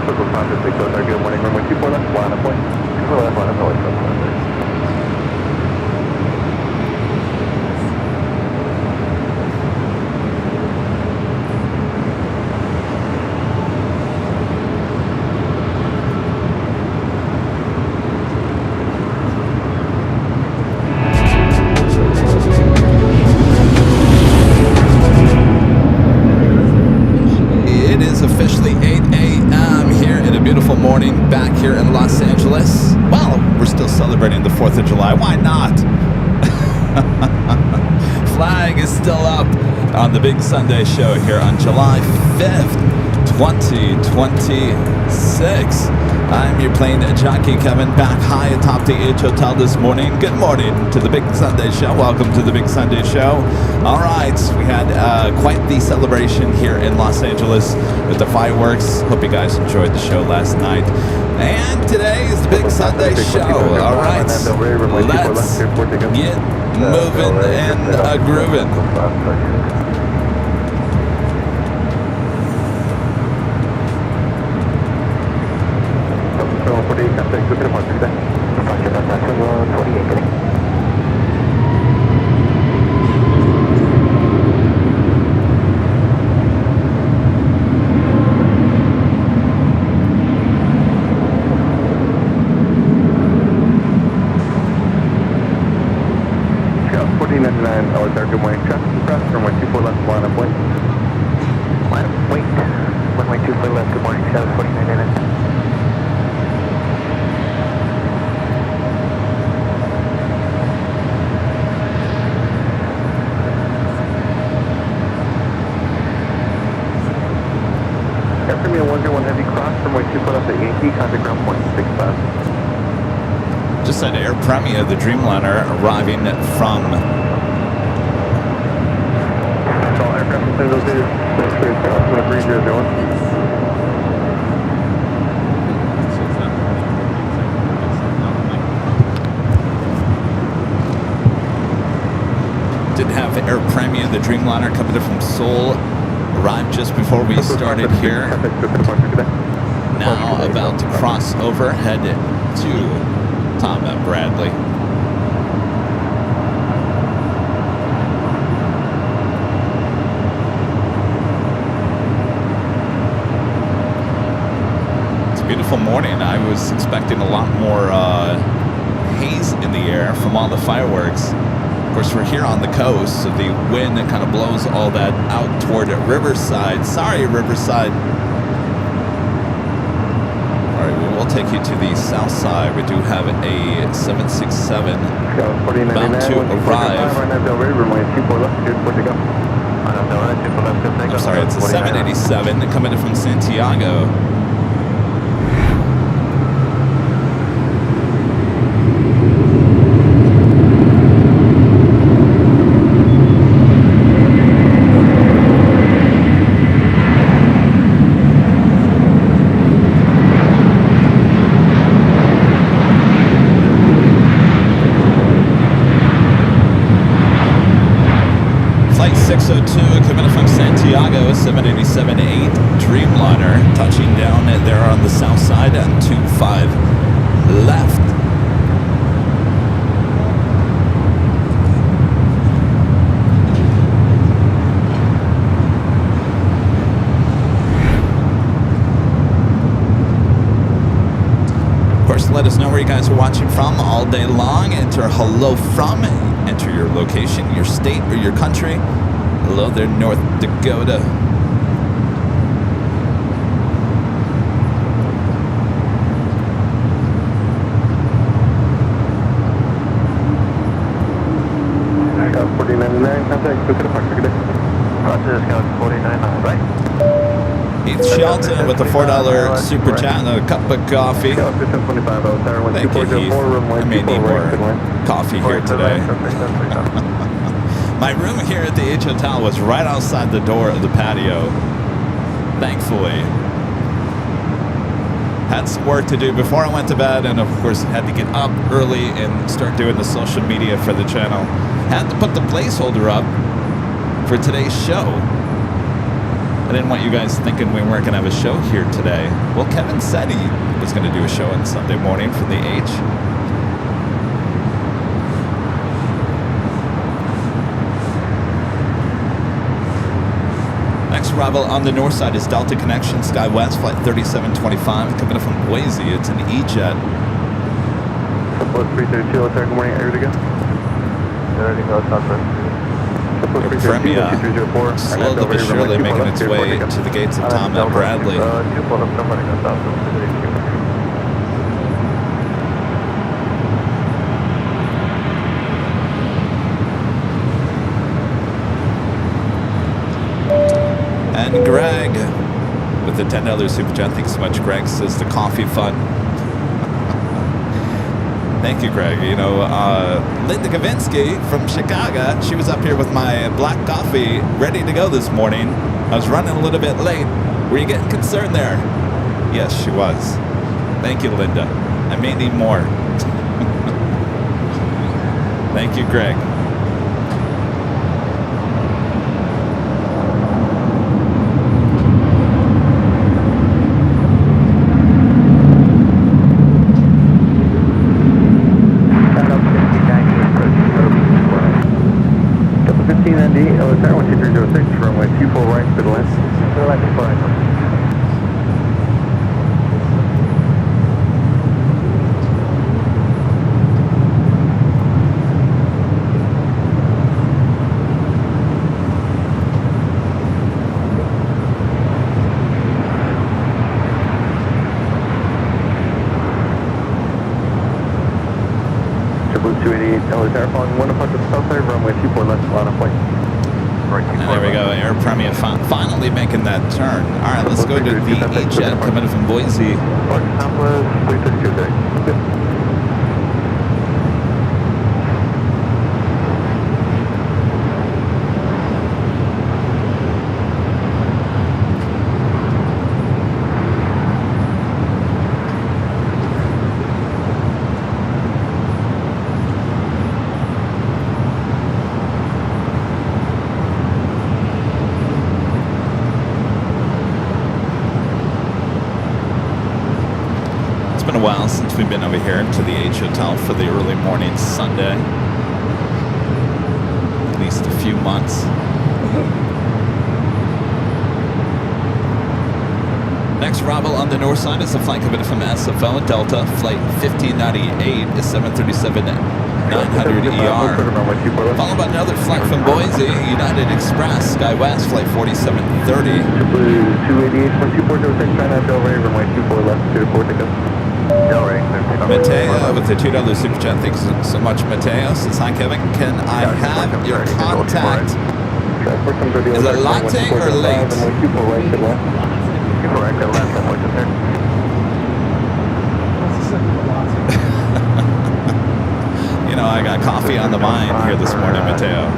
Circle Contact 603, good morning, runway 24 left, line up point. 24 left, line up point, Officially 8 a.m. here in a beautiful morning back here in Los Angeles. Well, we're still celebrating the 4th of July. Why not? Flag is still up on the Big Sunday show here on July 5th, 2026. I'm your plane jockey Kevin, back high atop the H Hotel this morning. Good morning to the Big Sunday show. Welcome to the Big Sunday show. All right, we had quite the celebration here in Los Angeles with the fireworks. Hope you guys enjoyed the show last night. And today is the Big Sunday show. All right, let's get moving and grooving. Good morning, traffic press, runway 24 left, line up point. Line up point, runway 24 left, good morning, traffic 4999. Air Premium 101 Heavy Cross, runway 24 left at Yankee, contact ground point 65. Just said Air Premia, the Dreamliner, arriving from did have Air Premia, the Dreamliner, coming in from Seoul, arrived just before we started here. Now about to cross over, head to Tom Bradley. Beautiful morning. I was expecting a lot more haze in the air from all the fireworks. Of course, we're here on the coast, so the wind kind of blows all that out toward Riverside. Sorry, Riverside. All right, we will take you to the south side. We do have a 767 about to arrive. I'm sorry, it's a 787 coming in from Santiago. Flight 602 coming from Santiago, 787-8 Dreamliner, touching down there on the south side on 25 left. Of course, let us know where you guys are watching from all day long. Enter hello from, enter your location, your state, or your country. Hello there, North Dakota. Got 4099, contact, go to the park today. Roger, got 499, right? Heath Shelton with the $4 super chat and a cup of coffee. Thank you, Heath. I may need more coffee here today. My room here at the H Hotel was right outside the door of the patio. Thankfully. Had some work to do before I went to bed, and of course had to get up early and start doing the social media for the channel. Had to put the placeholder up for today's show. didn't want you guys thinking we weren't going to have a show here today. Well, Kevin said he was going to do a show on Sunday morning for the H. Next arrival on the north side is Delta Connection, SkyWest, flight 3725, coming up from Boise. It's an E-Jet. 332, let's good morning, ready to go? Ready to go, Southwest. Premia, slowly but surely making its way to the gates of Tom L. Bradley. And Greg with the $10 super chat. Thanks so much, Greg. Says the coffee fun. Thank you, Greg. You know, Linda Kavinsky from Chicago, she was up here with my black coffee ready to go this morning. I was running a little bit late. Were you getting concerned there? Yes, she was. Thank you, Linda. I may need more. Thank you, Greg. And there we go, Air Premia finally making that turn. All right, let's go to the E-Jet coming from Boise. A while since we've been over here to the H Hotel for the early morning Sunday. At least a few months. Next arrival on the north side is a flight coming from SFO Delta, flight 1598 is 737-900 ER. Followed by another flight from Boise, United Express, SkyWest, flight 4730. 288.2406, China, Delray, runway 24 left, 24 to go. Mateo with the $2 super chat. Thanks so much, Mateo. Says, hi, Kevin. Can I have your contact? Is it latte or late? You know, I got coffee on the mind here this morning, Mateo.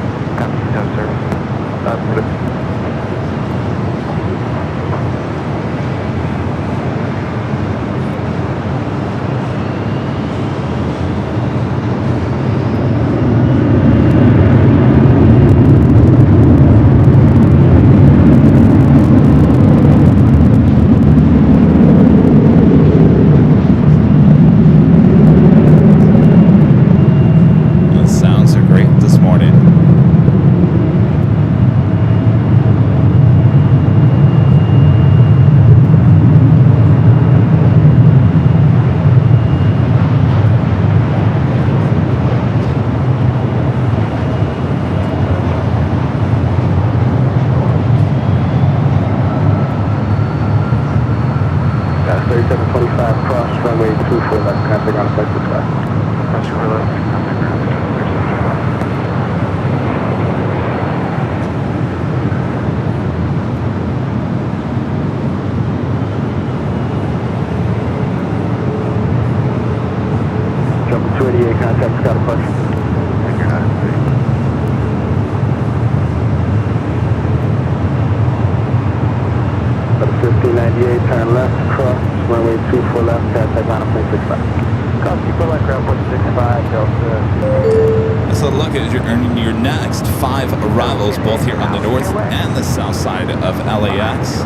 a look at your next 5 arrivals, both here on the north and the south side of LAX.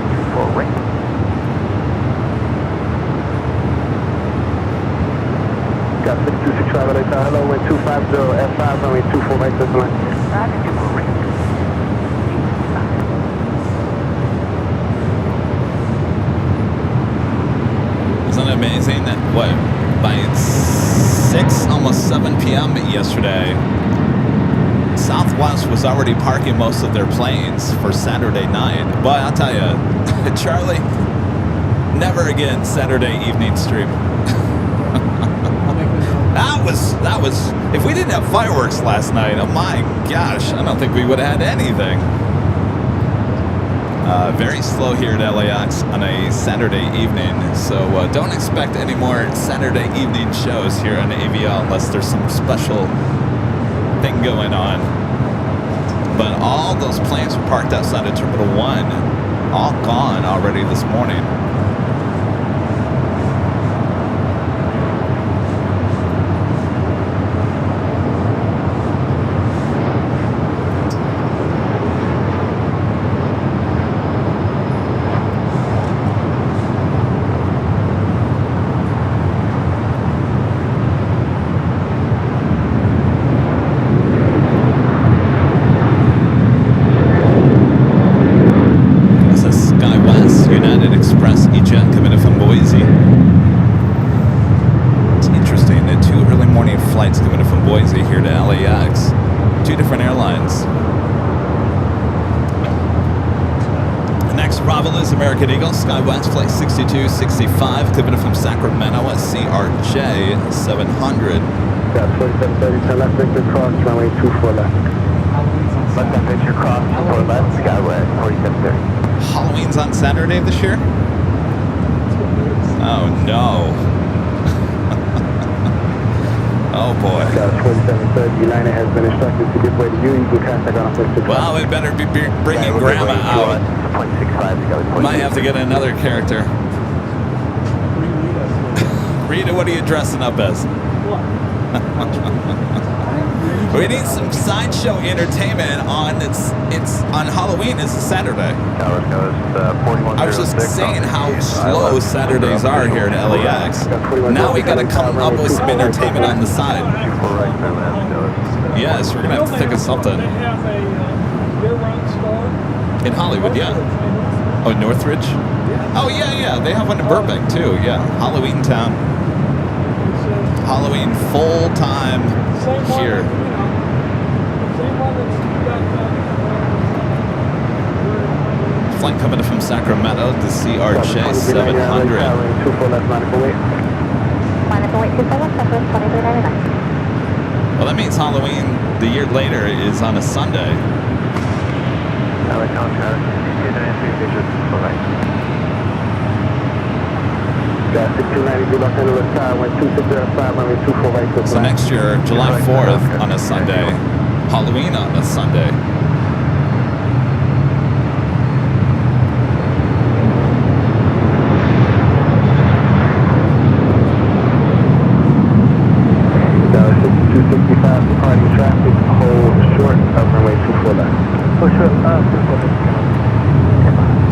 Got 626 right there. Hello, wind 250, F5, runway 24 right this line. Isn't it amazing that, what, by 6, almost 7 p.m. yesterday, Southwest was already parking most of their planes for Saturday night. Boy, I'll tell you, Charlie, never again Saturday evening stream. That was, if we didn't have fireworks last night, oh my gosh, I don't think we would have had anything. Very slow here at LAX on a Saturday evening, so don't expect any more Saturday evening shows here on AVL unless there's some special thing going on. But all those planes were parked outside of Terminal 1, all gone already this morning. American Eagle, SkyWest Flight 6265, coming in from Sacramento at CRJ 700. Got 4730, turn left, Victor cross, runway 24 left. Left hand Victor cross, 24 left, SkyWest 4730. Halloween's on Saturday this year? Oh no. Oh boy. Got 4730, United has been instructed to give way to you. You can contact on a place to well, we better be bringing Grandma out. Might have to get another character. Rita, what are you dressing up as? We need some sideshow entertainment on it's on Halloween. It's a Saturday. I was just saying how slow Saturdays are here at LAX. Now we got to come up with some entertainment on the side. Yes, we're gonna have to think of something. In Hollywood, yeah. Oh, Northridge? Oh, yeah. They have one in Burbank, too. Yeah, Halloween Town. Halloween full time here. Flight coming in from Sacramento to CRJ 700. Well, that means Halloween the year later is on a Sunday. So next year, July 4th on a Sunday, Halloween on a Sunday.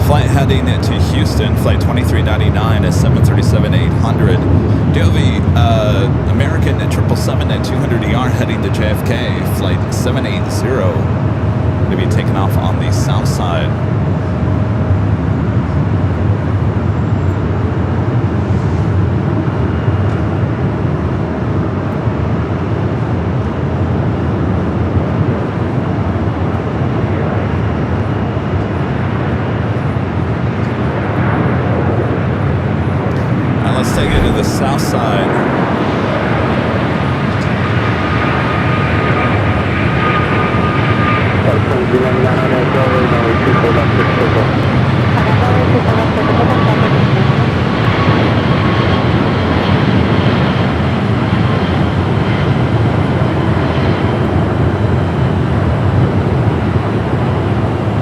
Flight heading to Houston, flight 2399 at 737-800. Do you have a American 777 at 200ER heading to JFK, flight 780. Going to be taking off on the south side. The south side.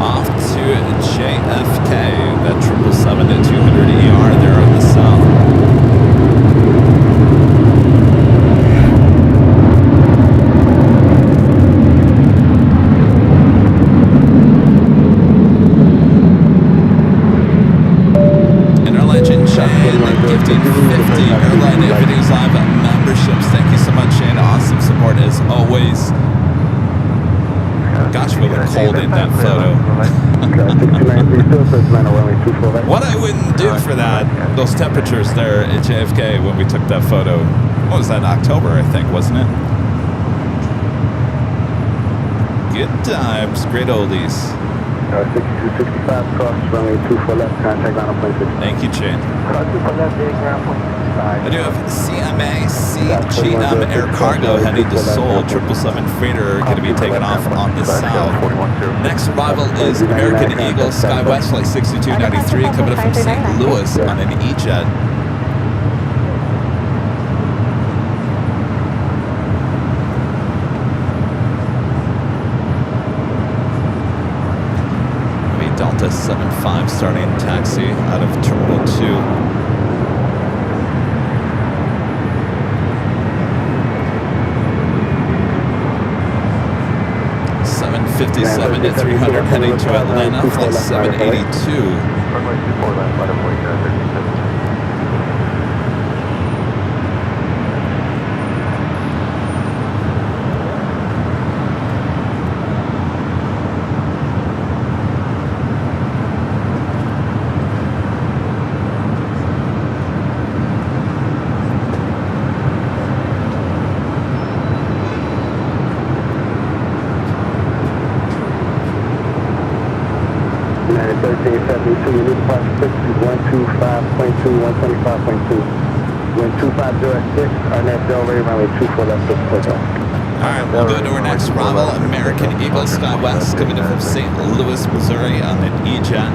Off to JFK, that 777 at 200ER there on the south. Shane gifting 50 Airline News Live memberships. Thank you so much, Shane. Awesome support as always. Gosh, we look cold in that photo. What I wouldn't do for that, those temperatures there at JFK when we took that photo. What was that, October, I think, wasn't it? Good times, great oldies. 6265 cross runway 24 left, contact line on plane 6. Thank you, Shane. Cross 24 left, ground point 65. I do have CMA CGM Air Cargo heading to Seoul. 777 freighter going to be taken off on the south. Next arrival is American Eagle SkyWest Flight 6293 coming up from St. Louis on an E-Jet. Delta 75 starting taxi out of Terminal 2. 757 to 300 heading to Atlanta, flight 782. United 1372, you need departure 125.2, 125.2. Wind 250 at 6, our net Delray, runway 24 left, 6 takeoff. Alright, we'll go to our next arrival, American Eagle SkyWest, coming in from St. Louis, Missouri on an E-Jet.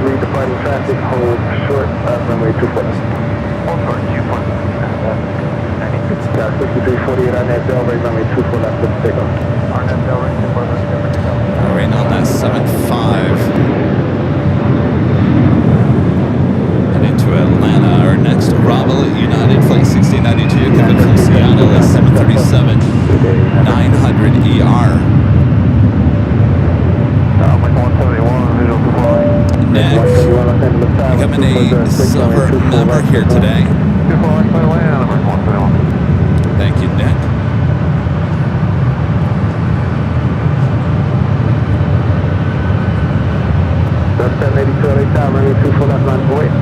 Departing traffic, hold short of runway 24 left. Hold short, 6348 on that Delray, runway 24 left, let's take off. On that Delray, 24 left, take off. Alright, on that 75. Heading to Atlanta. Our next arrival, United Flight 1692, coming from Seattle at 737 900 ER. Nick, becoming a silver member here today. Thank you, Nick. That's 782 LA Tower, runway 24 left, line for weight.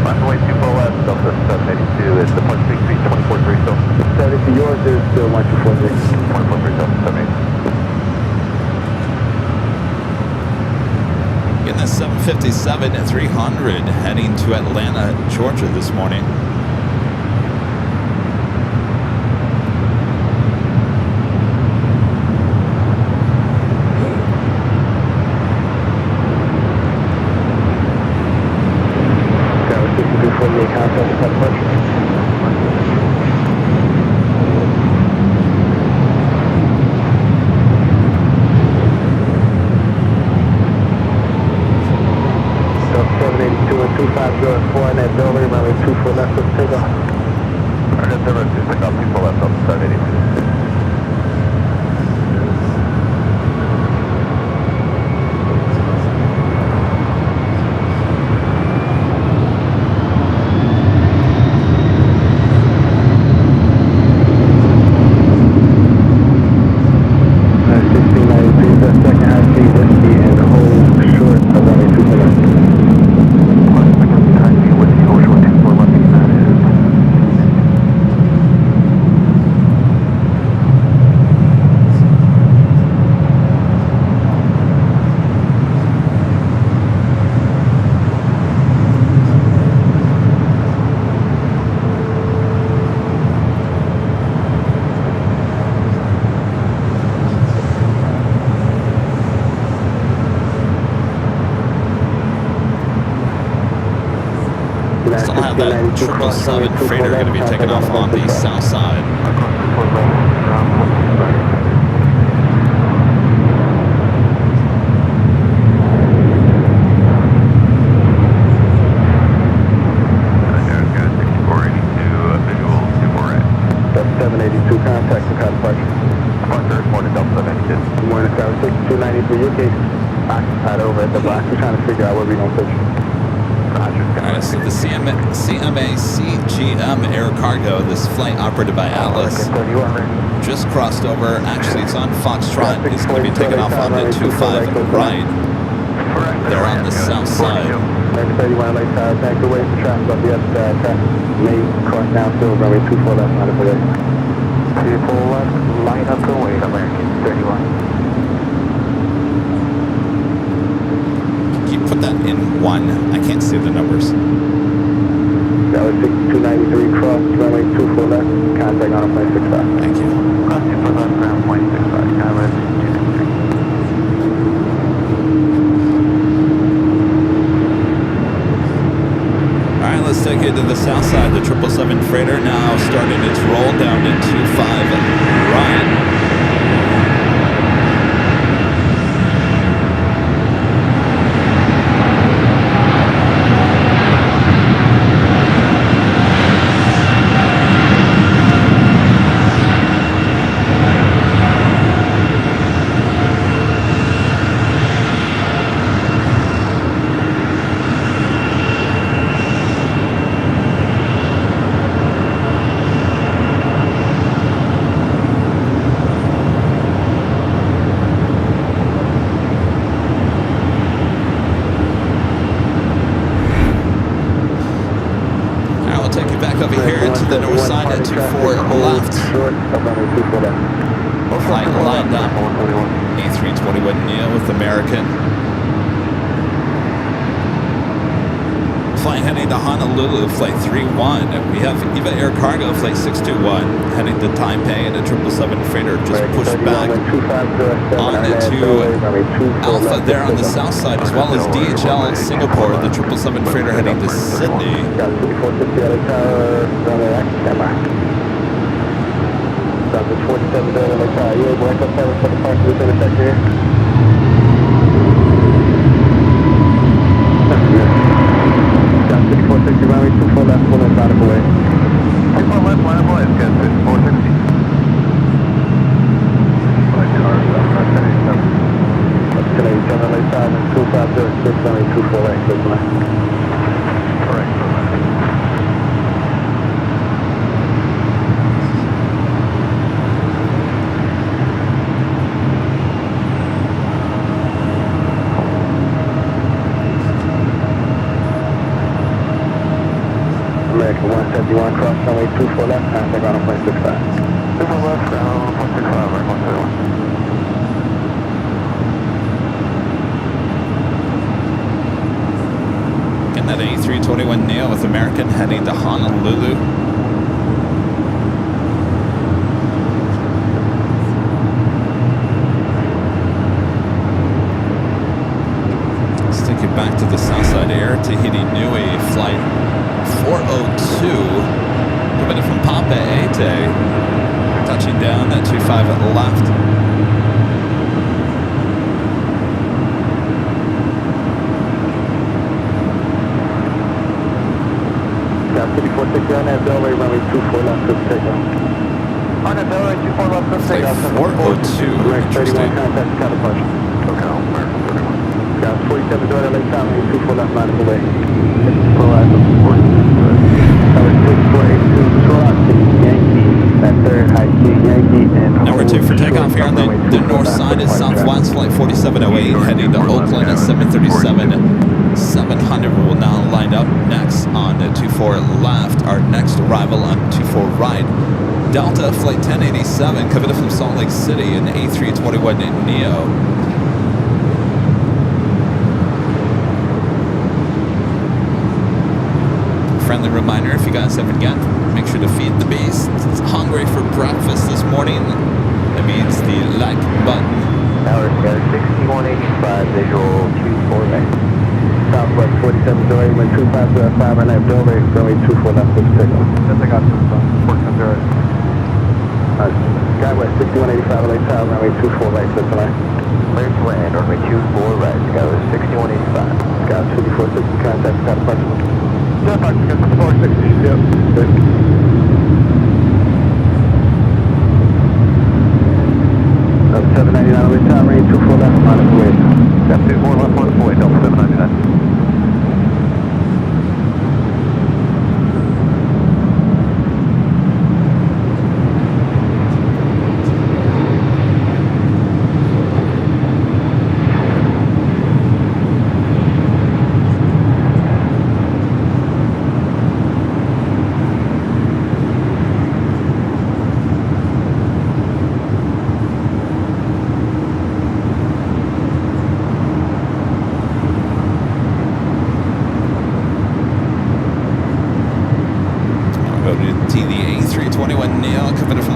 Line for weight 24 left, Delta 782, it's the point 6 feet, 24.3 still. 70 to yours is still 1243. 24.3 still, 78. Getting the 757 at 300 heading to Atlanta, Georgia this morning. Got 6348 contact, departure. and that Delray, runway 24 left, let's take off. Alright, Delray, just take off, 24 left, up to 782. have that 777 freighter going to be taking off on the south side. That's 782, contact for car departure. Departure, morning Delta 782. Good morning, Tower 6293, your case. Occupied over at the block. We're trying to figure out where we're going to search. Alright, so the CMA CGM Air Cargo, this flight operated by Atlas, just crossed over. Actually, it's on Foxtrot. It's going to be taking off on the 25 right. They're on the south side. Next 31 late tower, thanks for waiting for traffic on the other side. Traffic may cross downfield, runway 24 left, line up away. 24 left, line up away, American 31. Can you put that in one? I can't see the numbers. That was 6293 cross, runway 24 left, contact on a plane 65. Thank you. Cross 24 left, ground plane 65, camera 293. Alright, let's take it to the south side. The 777 freighter now starting its roll down to 25 right. Over here to the north side at 24 left. Flight lined up. A321 Neo with American. Flight heading to Honolulu, flight 31. We have EVA Air Cargo, flight 621, heading to Taipei, and a 777 freighter just pushed back on to Alpha there on the south side, as well as DHL Singapore, the 777 freighter heading to Sydney. Runway 24 left, full left, line up away. 24 left, line up away, good, 460. That's today, 7 late side, 2506, runway 24 right, clear for line. Correct, for line. American 171 cross runway 24 left, contact on plane 65. 24 left, ground 165, right, 131. Getting that A321 Neo with American heading to Honolulu. Let's take it back to the Southside Air, Tahiti Nui flight 402, coming in from Papa Ete, touching down at 25 at the left. South City 460 on that Bellway, runway 24 left, good takeoff. On that Bellway 24 left, good takeoff. 402, interesting. Contact car departure. Okay, American 31. South 47 door, LA Tower, 24 left, line of the way. 4 left, 47. Number 2 for takeoff here on the north side is Southwest flight 4708 heading to Oakland at 737-700. We will now line up next on the 24 left. Our next arrival on 24 right. Delta flight 1087 coming in from Salt Lake City in A321 Neo. Friendly reminder, if you guys haven't yet, make sure to feed the beast. It's hungry for breakfast this morning. That means the like button. Tower 6185, visual 24 right. Southwest 4708, wind 25 to 5 and a half, Delray, runway 24 left, push takeoff. Yes, I got you. 410. Skywest 6185, LA Tower, runway 24 right, clear to line. Clear to land, runway 24 right, Skywest 6185. Sky 2460, contact, got a bunch. Yeah, Fox, 460. Yep, good. Up 799, LA Tower, range 24 left, minus the weight. Got 24 left, minus the weight, Delta 799.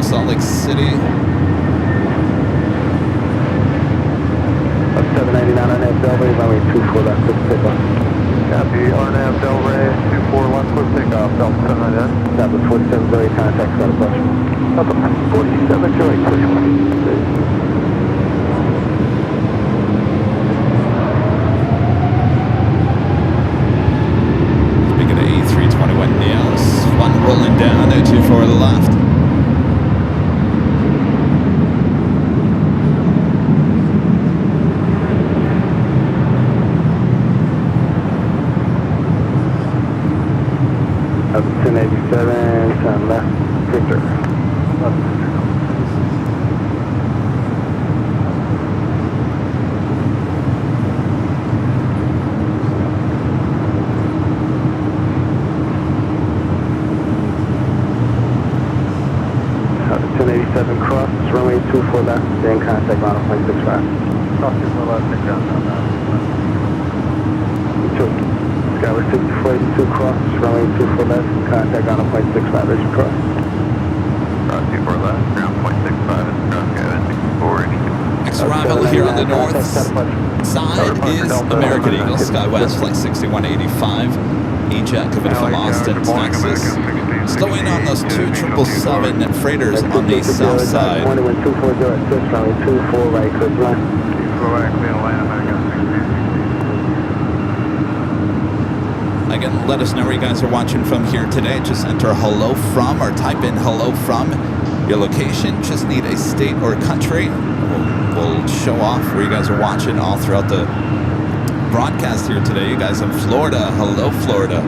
Salt Lake City. Up 799 on that Delray, runway 24 left, quick takeoff. Copy, RNAV Delray, 24 left, quick takeoff, Delta 799. Southwest 4708, contact, got a bunch. Delta 4708, push 1. Speaking of A321 Neos, one rolling down, 24 left. Up 1087, turn left, Victor. Up 1087 cross, runway 24 left, stay in contact, ground 0.65. Cross 24 left, take down now. Skywest 6482 cross, runway 24 left, contact ground 0.65, Richard cross. Cross 24 left, ground 0.65, it's ground Kevin, 6482. Next arrival here on the north side is American Eagle, Skywest Flight 6185, EJet coming from Austin, Texas. Slowing on those two 777 freighters on the south side. Runway 240 at 6, runway 24 right, clear to line. 24 right, clear to land, American 60. Again, let us know where you guys are watching from here today. Just enter hello from or type in hello from your location. Just need a state or country. We'll show off where you guys are watching all throughout the broadcast here today. You guys in Florida, hello Florida.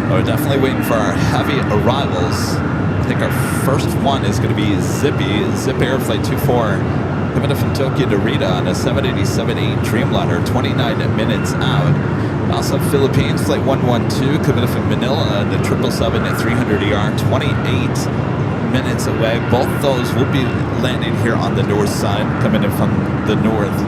We're definitely waiting for our heavy arrivals. I think our first one is going to be Zip Air Flight 24, coming up from Tokyo to Rita on a 787-8 Dreamliner, 29 minutes out. Also Philippines Flight 112, coming up from Manila on the 777 at 300ER, 28 minutes away. Both those will be landing here on the north side, coming in from the north.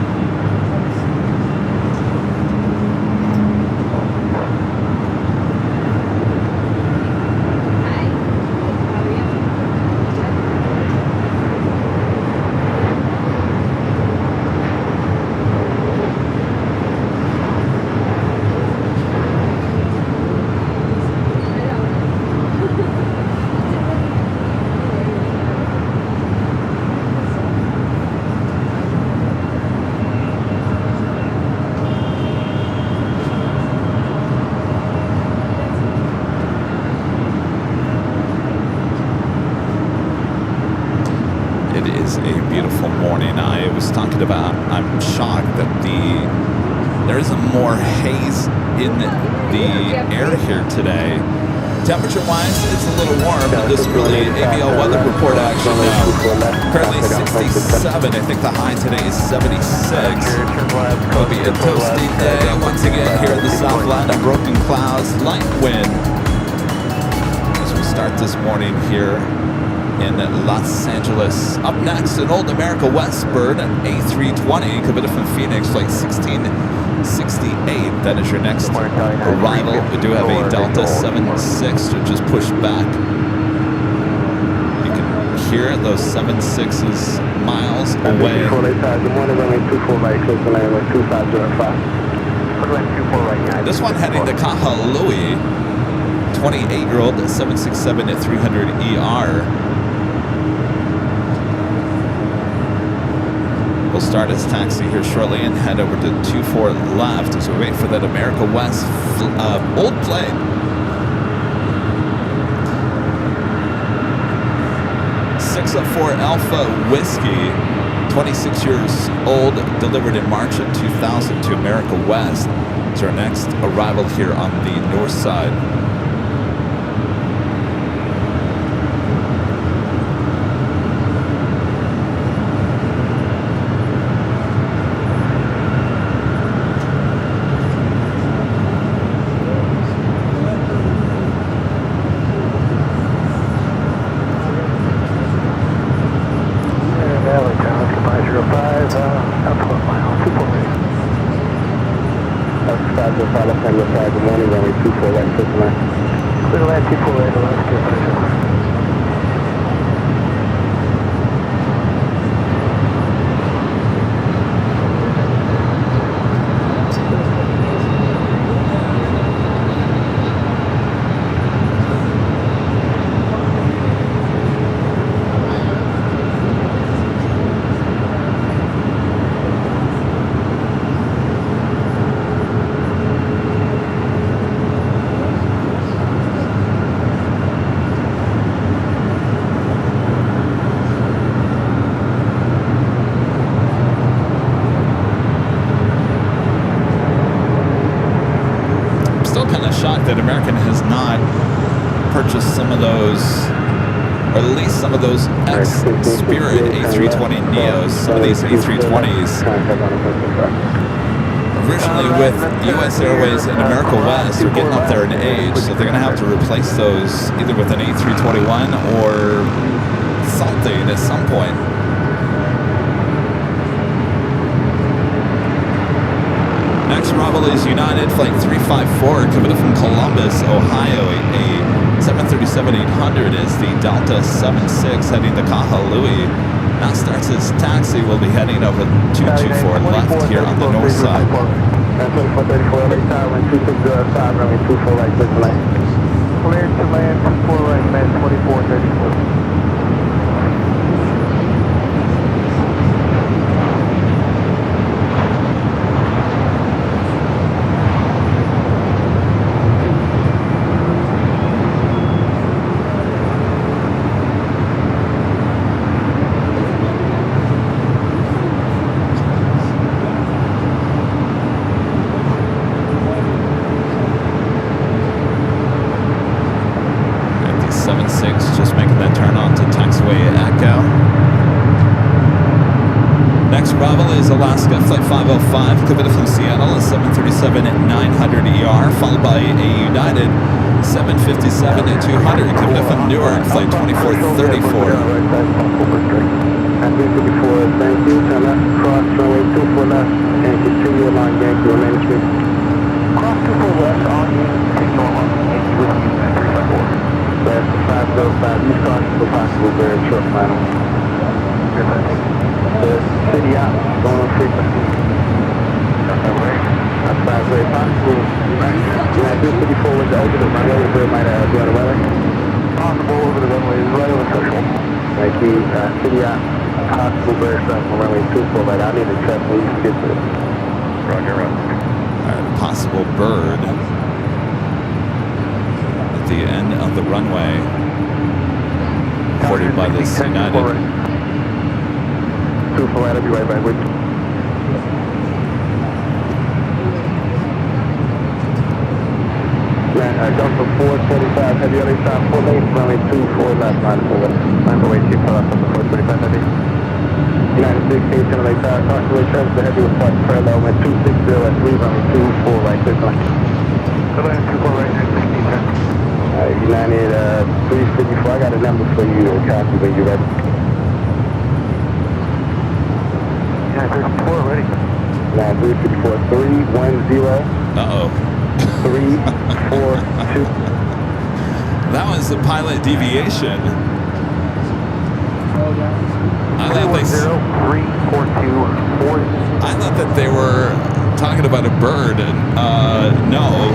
I'm shocked that there isn't more haze in the air here today. Temperature-wise, it's a little warm, but this really ABL weather report action now. Currently 67. I think the high today is 76. It'll be a toasty day once again here in the Southland. Unbroken clouds, light wind. As we start this morning here in Los Angeles. Up next, an Old America Westbird, an A320, coming from Phoenix, Flight 68. That is your next arrival. We do have a Delta 76 to just push back. You can hear it, those 76s miles away. This one heading to Kahului. 28-year-old 767 at 300 ER. We'll start his taxi here shortly and head over to 24 left as we wait for that America West old plane. .604 Alpha Whiskey, 26 years old, delivered in March of 2000 to America West. It's our next arrival here on the north side. That American has not purchased some of those, or at least some of those ex-Spirit A320neos, some of these A320s. Originally with US Airways and America West are getting up there in age, so they're going to have to replace those either with an A321 or something at some point. Next arrival is United Flight 354 coming up from Columbus, Ohio. A 737-800 is the Delta 76 heading to Kahului. Now starts his taxi. We'll be heading over 224 left here on the north side. Cleared to land 24 right, man, 2434. Just making that turn on to taxiway Echo. Next arrival is Alaska Flight 505 coming from Seattle, a 737-900ER, followed by a United 757-200 coming from Newark, Flight 2434. Thank you. Turn left, cross runway 24 left, and continue along Yankee Main Street. Cross 24 left on continue along Yankee with you at 354. That's 505 East Coast for possible very short final. The city out, going on frequency. That's very possible. Yeah, this 54 was over the runway, so it might have run away. Possible over the runway, right over social. Thank you. City out, possible very short on runway 24, but I need to check when you get to it. Roger, roger. Alright, possible bird. The end of the runway, reported by this United. 24 right, I'll be right back with you. Delta 425, heavy on side, 4 lanes, runway 24 left, line 4 left. Line 4 8 plus, on the 425 heavy. United 16, 10 on side, possibly transfer the heavy with flight parallel, at 260 at 3, runway 24 right, this line. Go ahead, 24 right, 16, 10. United 354, I got a number for you to copy when you're ready. United 34 ready. United 364, 310, Uh-oh. 342. That was the pilot deviation. I thought that they were talking about a bird, and no.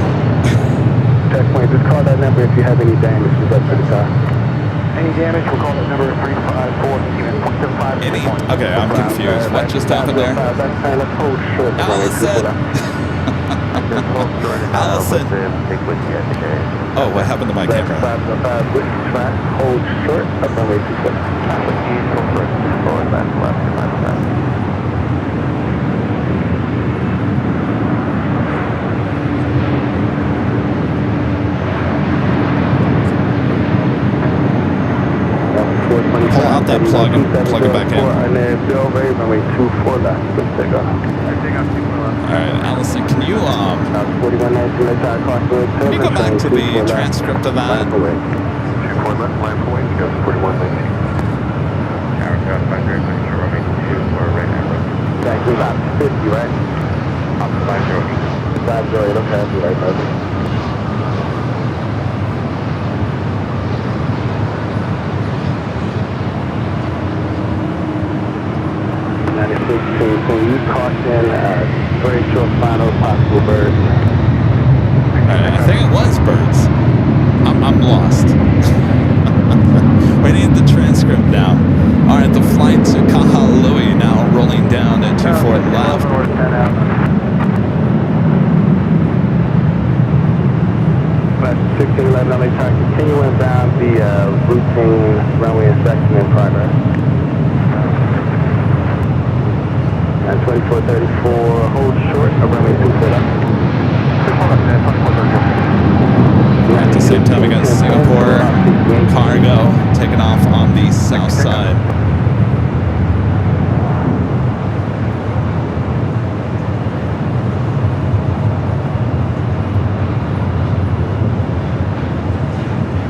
Checkpoint, just call that number if you have any damage. Just up to the car. Any damage, we'll call that number 354, 0.75. Okay, I'm confused. What just happened there? Allison! Allison! Oh, what happened to my camera? Hold short, up runway 24. Pull out that plug and plug it back in. And then Bill Ray, runway 24 left. Let's take off. Alright, Allison, can you Can you go back to the transcript of that? 24 left, line for weight, goes 4119. Exactly about 50, right? Up to 5 George, okay, I'll be right back. 96, can you caution very short final possible birds? I think it was birds. I'm lost. We need the transcript now. All right, the flight to Kahului now rolling down at 24 left. Flight 1611 LA Taxi, continuing down the routine runway inspection in progress. And 2434, hold short, runway 24 left. At the same time, we got Singapore cargo taking off on the south side.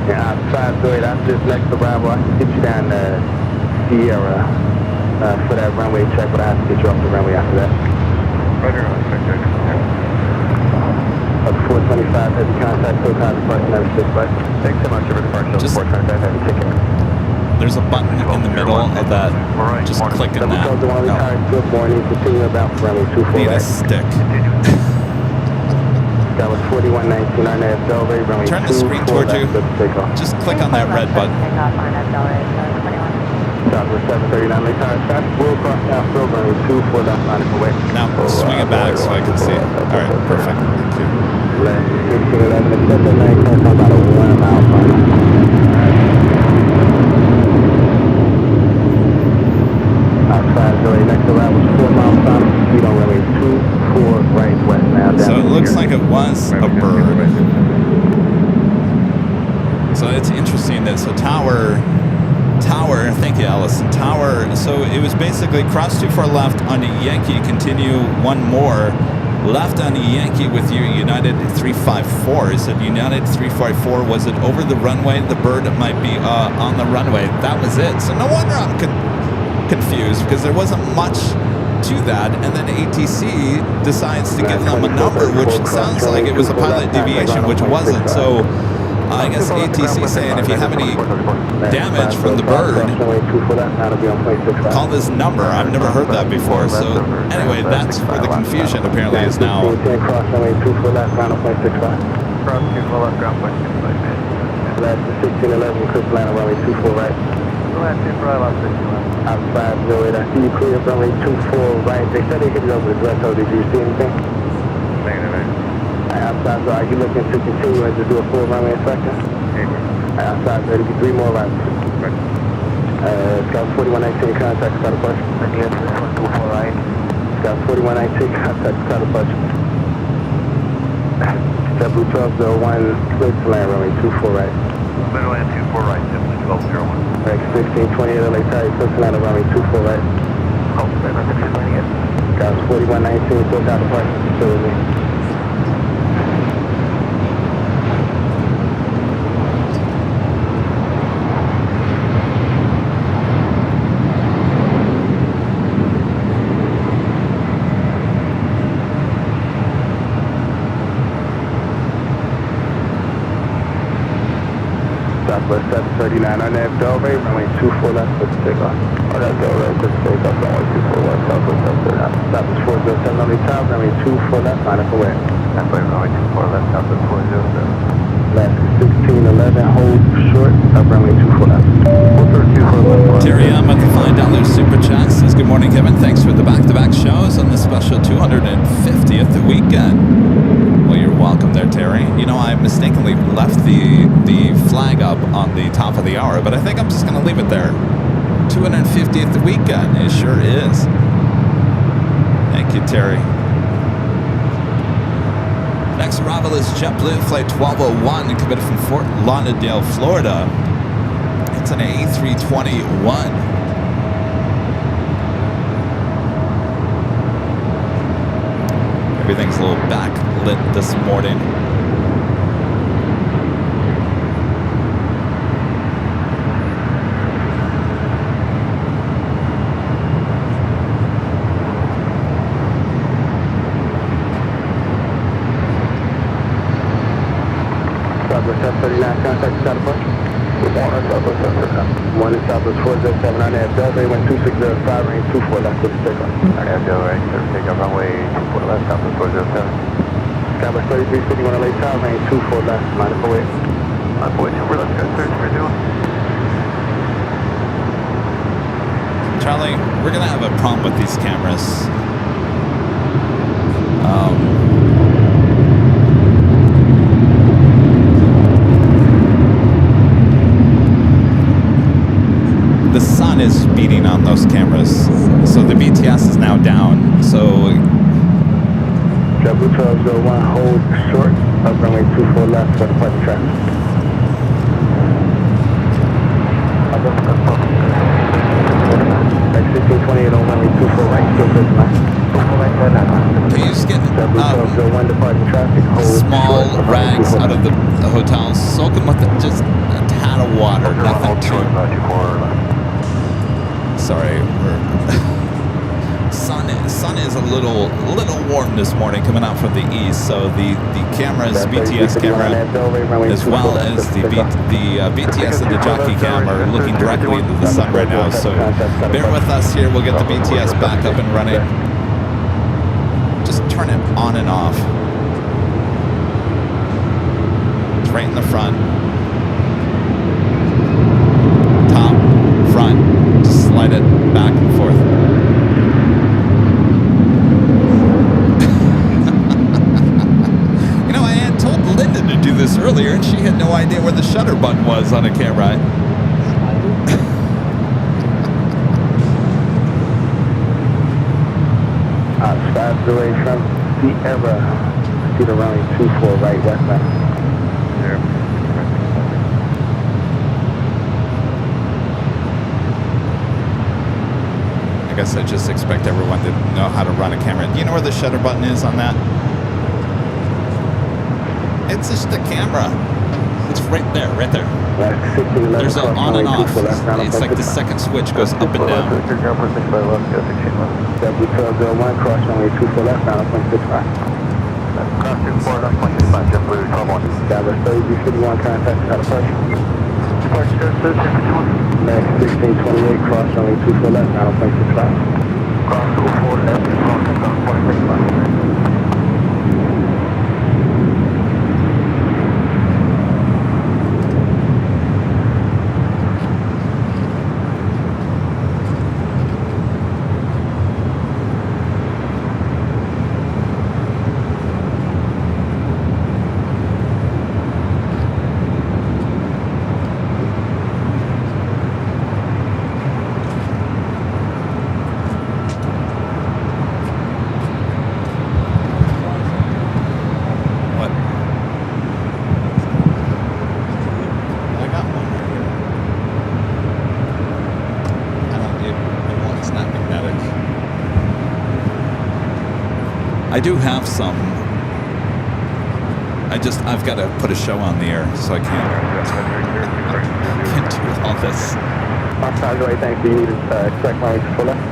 Yeah, outside Zoe, that's just next arrival. I can get you down to Sierra for that runway check, but I have to get you off the runway after that. Roger, Up 425, heavy contact, so time departure, number 6, right? Thanks so much for departure. Just- 425, heavy ticket. There's a button in the middle of that. Just click on that. Good morning, continue about runway 24, Need a right? stick. That was 4119 on that Belray, runway 24. Turn the screen towards you. Just click on that red button. Southwest 739, late tire stop. We'll cross down field runway 24 left line away. Now swing it back so I can see it. All right, perfect. Thank you. Left 1611, accept the 9 car, about a 1 mile final. Outside Zoe, next arrival was 4 miles final. Speed on runway 24 right west now. So it looks like it was a bird. So it's interesting that tower, thank you, Allison. Tower, so it was basically cross 24 left on a Yankee, continue one more left on a Yankee with you, United 354. It said United 354. Was it over the runway? The bird might be on the runway. That was it. So no wonder I'm confused, because there wasn't much to that, and then ATC decides to give them a number, which sounds like it was a pilot deviation, which wasn't. So I guess ATC saying if you have any damage from the bird, call this number. I've never heard that before. So anyway, that's where the confusion apparently is now. Cross runway 24 left, final 0.65. Cross 24 left, ground point 65. Last 1611, Chris Lana, runway 24 right. Last 24 left, 61. Outside Zoe, I see you clear runway 24 right. They said they hit it over the threshold. Did you see anything? Negative. Outside Zoe, are you looking to continue and to do a full runway inspection? Outside Zoe, there'll be 3 more rides. Scout 4119, contact Scott Bush. Yes, 24 right. Scout 4119, contact Scott Bush. Blue 1201, clear to land runway 24 right. Clear to land 24 right, simply 1201. X 1628 LA Tire, clear to land runway 24 right. Oh, that's the 228. Scout 4119, still got the park facility. Southwest 739 on that Delray, runway 24 left for the takeoff. On that Delray, for the takeoff, runway 24 west, Southwest 739. Southwest 407 on the top, runway 24 left, line up away. That's why runway 24 left, Southwest 407. Last 1611, hold short, up runway 24 left. 432 left. Terry M at the $5 super chat says, good morning, Kevin. Thanks for the back-to-back shows on the special 250th weekend. Well, you're welcome there, Terry. You know, I mistakenly left the flag up on the top of the hour, but I think I'm just going to leave it there. 250th weekend. It sure is. Thank you, Terry. Next arrival is JetBlue Flight 1201, committed from Fort Lauderdale, Florida. It's an A321. Everything's a little backlit this morning. Southwest 739, contact South Approach. Good morning, Southwest 739. Morning, Southwest 407 on that Delray, 2605, range 24 left for the takeoff. On that Delray, takeoff runway 24 left, Southwest 407. Southwest 3351 LA Tower, range 24 left, minus away. Minus away, super, let's go search for doing. Charlie, we're going to have a problem with these cameras. The sun is beating on those cameras, so the BTS is now down. So JetBlue 1201, hold short, up runway 24 left for departure traffic. Next 1628 on runway 24 right, still good tonight. can you just get JetBlue 1201, departure traffic, hold small short, rags out of the hotel, soak them with just a tad of water, nothing too. Sorry, sun is a little warm this morning coming out from the east, so the cameras, BTS camera, as well as the BTS and the jockey cam are looking directly into the sun right now. So bear with us here. We'll get the BTS back up and running. Just turn it on and off. It's right in the front. Top, front. Just slide it back and forth. You know, I had told Linda to do this earlier, and she had no idea where the shutter button was on a camera. Fast away from Sierra, Cedar runway 24 right westbound. I guess I just expect everyone to know how to run a camera. Do you know where the shutter button is on that? It's just a camera. It's right there, right there. There's an on and off. It's like the second switch goes up and down. W1201, cross runway 24 left, 9.65. Cross 24 left, 165, JetBlue 1201. Dallas 3351, contact out of pressure. Departure 31. Next 1628, cross runway 24 left, 9.65. Cross 24 left, crossing 1.65. I do have some. I've got to put a show on the air, so I can't do all this. Outside the way, thanks. Do you need to expect my full left?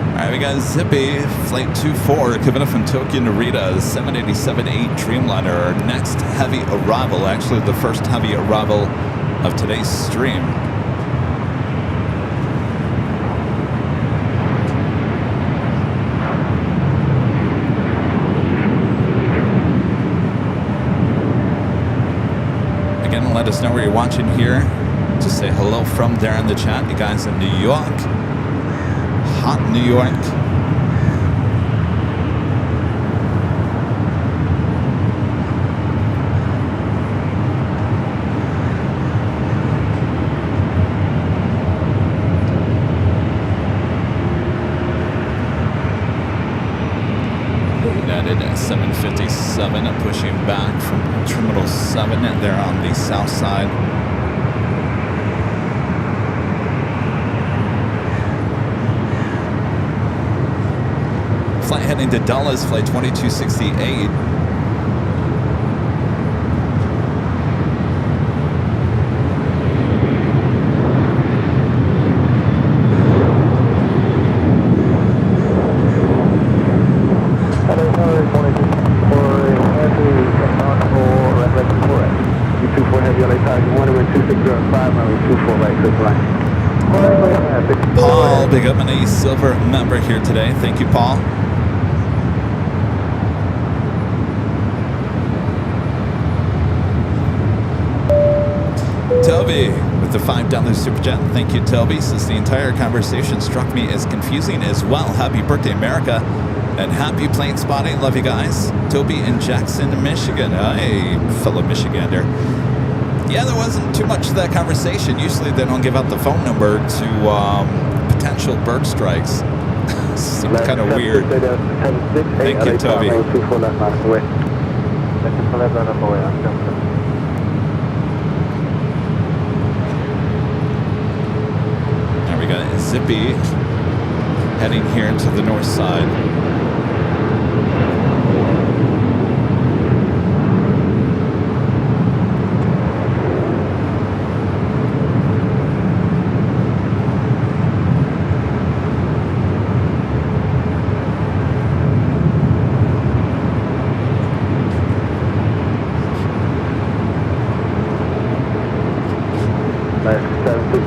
All right, we we got Zippy, Flight 24, coming up from Tokyo Narita, 787-8 Dreamliner, our next heavy arrival, actually the first heavy arrival of today's stream. Again, let us know where you're watching here. Just say hello from there in the chat. You guys in New York. Hot New York. United at 757 pushing back from Terminal 7 there on the south side. Flight heading to Dallas, flight 2268. Paul, big up on a silver member here today. Thank you, Paul. Toby with the $5 super chat. Thank you, Toby. Says the entire conversation struck me as confusing as well. Happy birthday, America, and happy plane spotting. Love you guys. Toby in Jackson, Michigan. Hey, fellow Michigander. Yeah, there wasn't too much to that conversation. Usually they don't give out the phone number to potential bird strikes. Seems kind of weird. Thank you, Toby. Now we got Zippy heading here to the north side.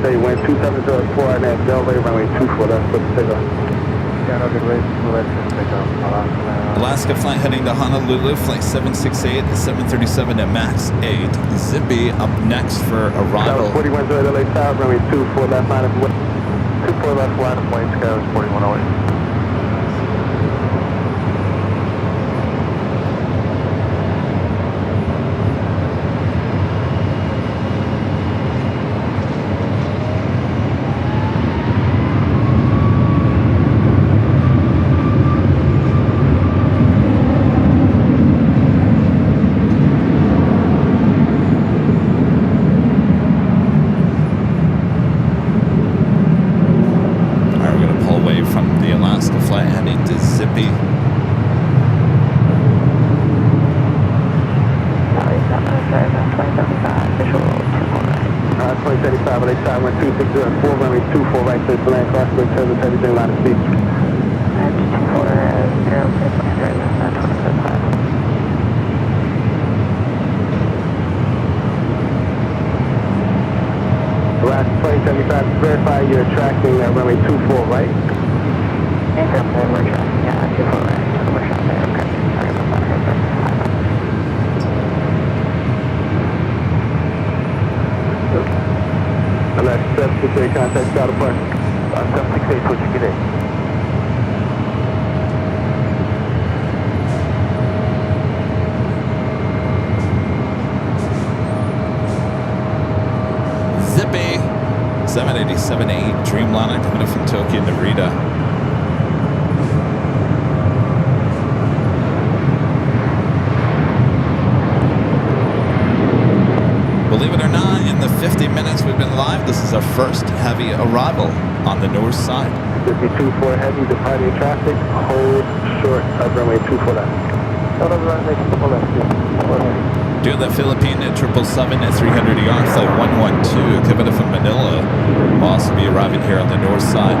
They went 2704 and then Delray runway 24, that's what the takeoff. Alaska flight heading to Honolulu, flight 768, 737 at max 8. Zippy up next for arrival. 41 to LA Tower, runway 24 left line of 24 left line of plane sky is 4108. Verify you're tracking runway 24, right? We're tracking, yeah, 24 right. We're shot there, okay. Sorry about that. LAX 768, contact Scott apart. 768, what you get in? Zippy 787-8 Dreamliner coming up from Tokyo Narita. Believe it or not, in the 50 minutes we've been live, this is our first heavy arrival on the north side. 52-4 heavy, departing traffic, hold short of runway 24 left. Hold of runway 24 left. Doing the Philippine at 777 at 300 ER, flight 112, coming up from Manila. Will also be arriving here on the north side.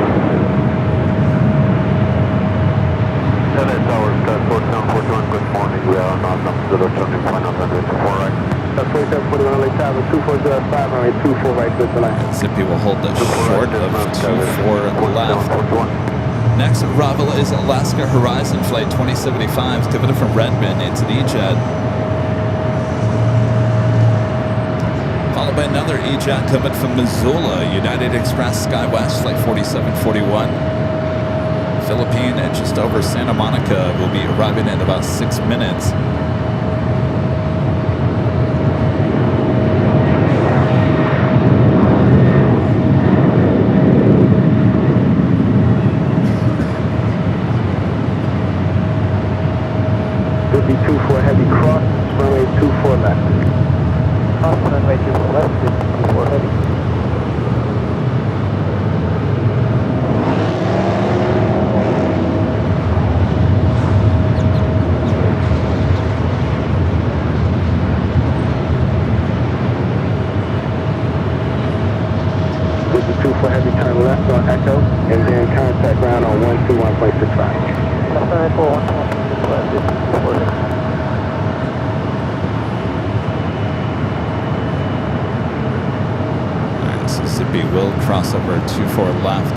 Good morning, we are on Zulu turning point on runway 24 right. That's 2741 LA Tower, 2405, runway 24 right, clear to line. Zippy will hold the short of 24 left. Next arrival is Alaska Horizon Flight 2075, coming from Redmond into the E-Jet. Followed by another E-Jet coming from Missoula, United Express SkyWest Flight 4741. Philippine just over Santa Monica will be arriving in about 6 minutes. Would be 24 heavy cross, runway 24 left. Cross runway 24 left, 24 heavy. Would be 24 heavy, turn left on Echo, and then contact ground on 121.65. Left runway 41. Alright, so Zippy will cross over 24 left.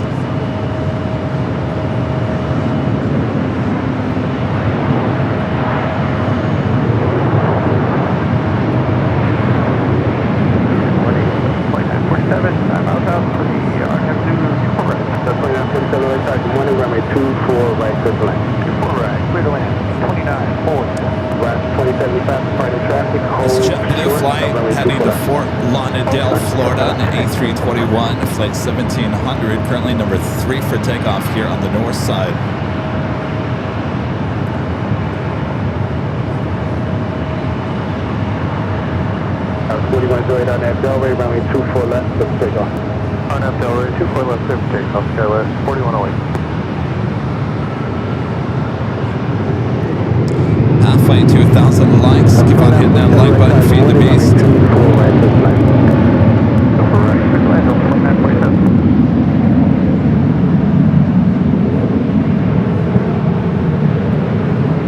This JetBlue flight heading to Fort Lauderdale, Florida on the A321, flight 1700, currently number 3 for takeoff here on the north side. Our 4108 on that Delray, runway 24 left, let's take off. On that Delray, 24 left, clear for takeoff, SkyWest 4108. Halfway to 1,000 likes. Keep on hitting that like button, feed the beast.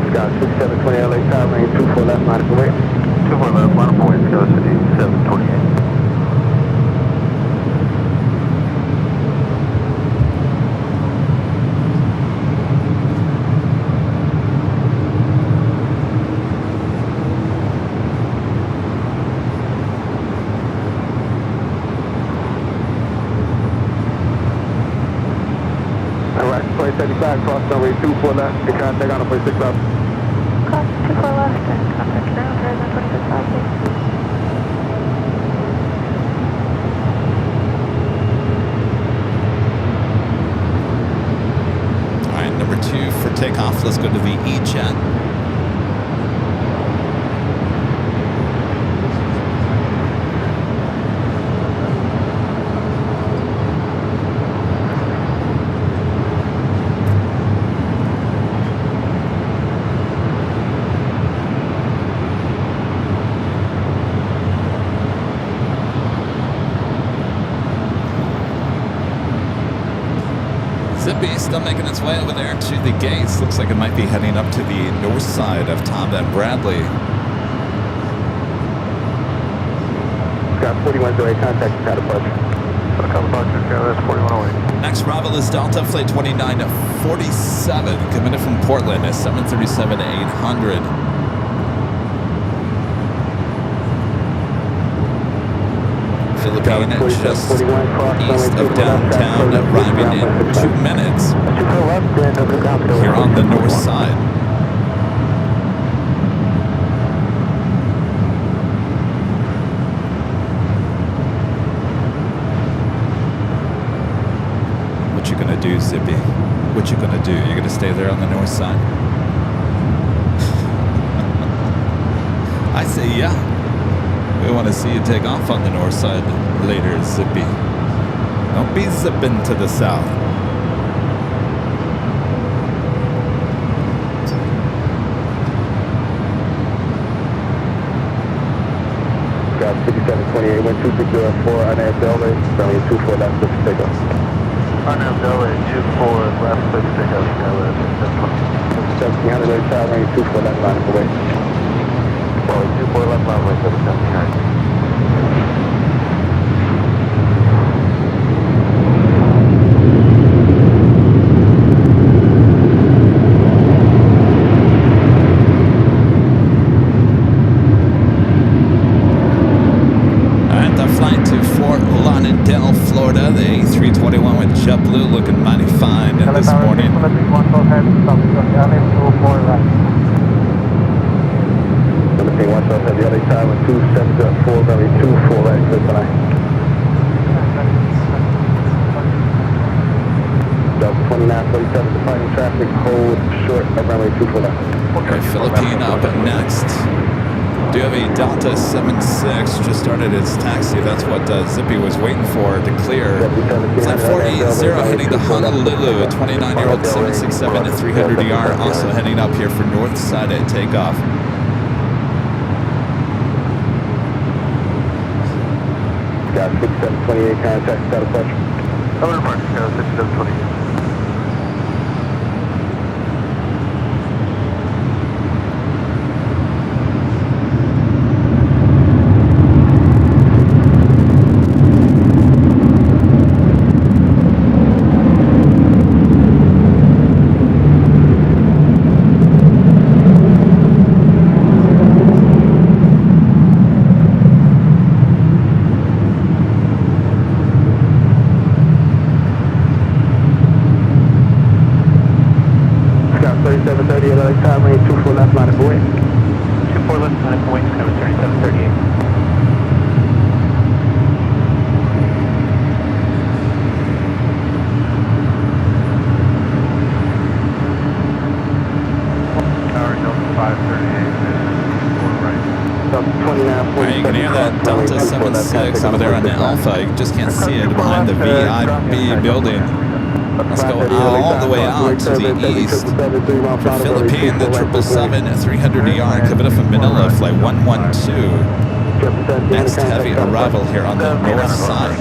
Scott 6720 LA Tower, range 24 left, line of away. 24 left, line of away, Scott City 728. Cross runway 24 left, and contact on the 26 left. Cross 24 left and contact ground, horizon 26 left. Alright, number 2 for takeoff. Let's go to the E-Jet. Zippy still making its way over there to the gates. Looks like it might be heading up to the north side of Tom and Bradley. Scott 4108, contact the departure. SkyWest 4108. Next arrival is Delta Flight 2947, coming in from Portland at 737-800. Philippine just east of downtown, arriving in 2 minutes here on the north side. What you gonna do, Zippy? What you gonna do? You're gonna stay there on the north side? I say yeah. We want to see you take off on the north side later, Zippy. Don't be zipping to the south. Scott 6728, 1264 on that Delray, runway 24 left, let's take off. On that Delray 24 left, let's take off, SkyWest 728. 1700 early tower, runway 24 left line of away. Well, 24 left line, runway 1700. Florida, the A321 with JetBlue looking mighty fine this morning. Philippine 1 South Heavy, LA Tower 2704, runway 24 right, clear for line. Delta 2947, departing traffic, hold short of runway 24 left. Okay, Philippine up next. Do you have a Delta 76 just started its taxi? That's what Zippy was waiting for to clear. Flight 480 heading to Honolulu. A 29-year-old 767 at 300 ER also heading up here for north side at takeoff. Got 6728 contact, status pressure. Over Mark, 6728. Over there on the Alpha, you just can't see it behind the VIP building. Let's go all the way out to the east. For Philippine, the 777 at 300 ER coming up from Manila, flight 112. Next heavy arrival here on the north side.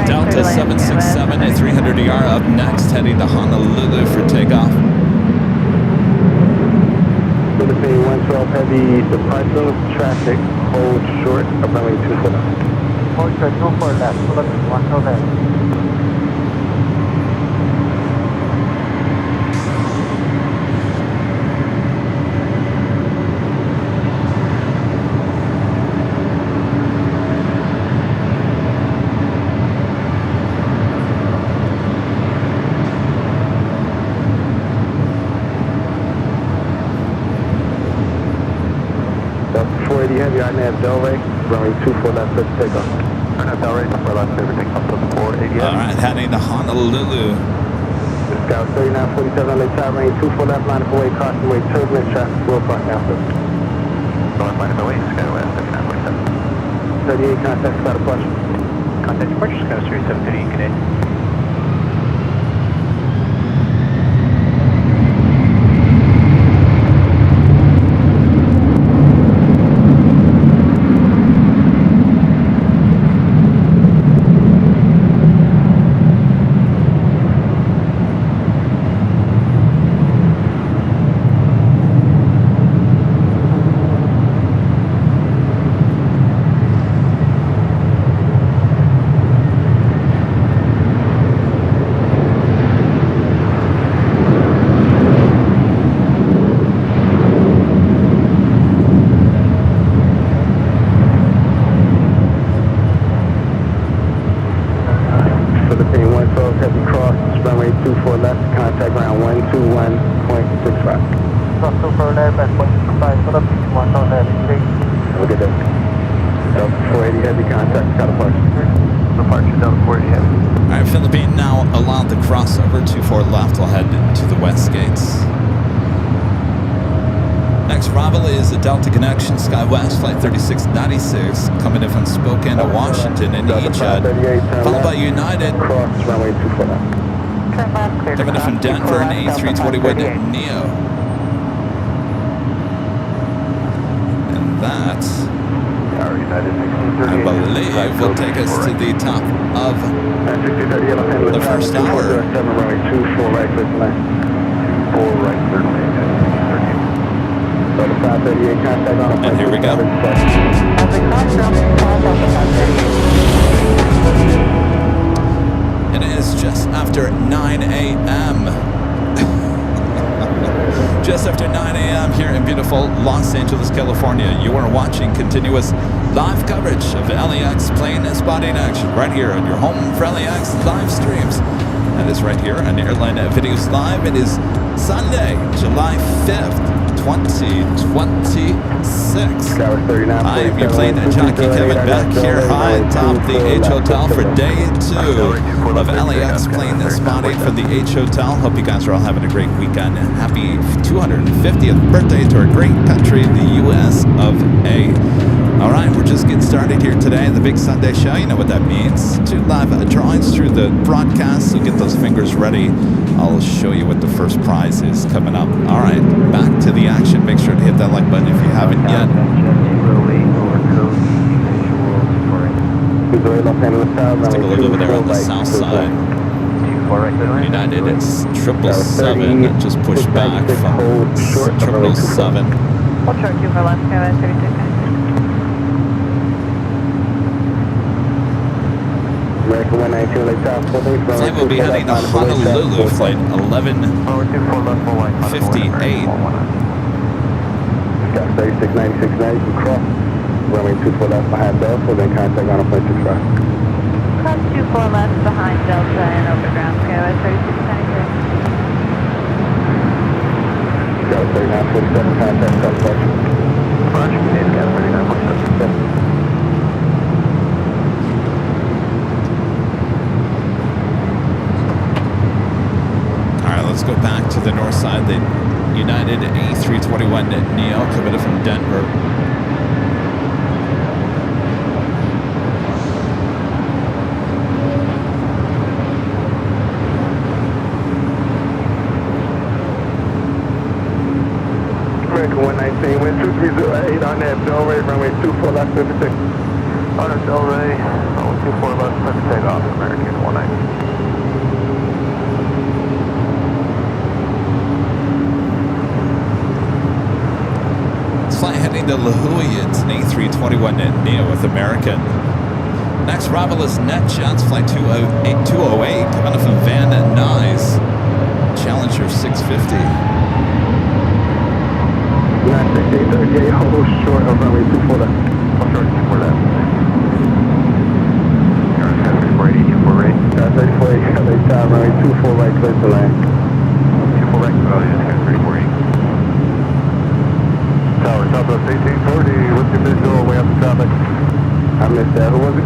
Delta 767 at 300 ER up next, heading to Honolulu for takeoff. Philippine 112 heavy departure traffic, hold short of runway 24 left. Hold short, 24 left, Philippine 112 heavy. Heavy RNAV Delray, runway 24 left, let's take off. RNAV Delray, 24 left, everything up to 480. Alright, heading to Honolulu. Scout 3947 LA Tower, runway 24 left, line of away, caution way, turbulent traffic, will front now, sir. North line of away, Skywest 3947. 38 contact, start a question. Contact departure, Scout 3738, good day. runway 24 left, contact ground 121.65. Cross 24 left at 0.65, put up 61 on that street. Have a good day. Delta 480 heavy contact, got a departure. Departure Delta 480 heavy. All right, Philippine now allowed the crossover. 24 left. I'll head to the west gates. Next arrival is a Delta Connection, SkyWest, flight 3696, coming in from Spokane to Washington in Eachad, followed by United, Cross runway 24 left. Turn left, clear to coming in cross, from Denver 24 in left, Delta A320 with 538. Neo. And that, Tower United I 1638. believe, will take us to the top of the first hour. 7 runway 24 right, clear to land. 4 right, clear to land. Delta 538 contact on a And here we go. As we cross runway 12, Delta 538. It is just after 9 a.m. Just after 9 a.m. here in beautiful Los Angeles, California. You are watching continuous live coverage of LAX plane spotting action right here on your home for LAX live streams. That is right here on Airline Videos Live. It is Sunday, July 5th, 2026. I am your plane jockey Kevin back here high atop the H Hotel for day 2 of LAX plane spotting from the H Hotel. Hope you guys are all having a great weekend. Happy 250th birthday to our great country, the US of A. All right, we're just getting started here today. The Big Sunday Show, you know what that means. 2 live drawings through the broadcast, so get those fingers ready. I'll show you what the first prize is coming up. All right, back to the action. Make sure to hit that like button if you haven't yet. Take a look over there on the south side. United, it's 777. Just pushed back from 777. Hold short 24 left, SkyWest 3696. American 119 Lake Top, Flight will be heading to Honolulu, flight 1158. Got 3696 now, you can cross. Runway 24 left behind Delta, then contact on a point 65. Cross 24 left behind Delta and overground, SkyWest 3693. Got 3947, contact on departure. Departure United, got 3947. Let's go back to the north side. The United A321 Neo coming in from Denver. American 119, wind 2308 on that Delray, runway 24 left, 56. On a Delray, 24 left, clear to take off, American 119. Flight heading to La Jolla. It's an A321 Neo with American. Next arrival is NetJets, flight 208 coming in from Van Nuys. Challenger 650. 96838, hold short of runway 24 left. Hold short 24 left. You're on 3480, 24 right. 3480, Lake Top, runway 24 right, clear to land. 24 right, oh yeah, 3480. Tower, Southwest 1840, what's your visual, way up the traffic? I missed that, who was it?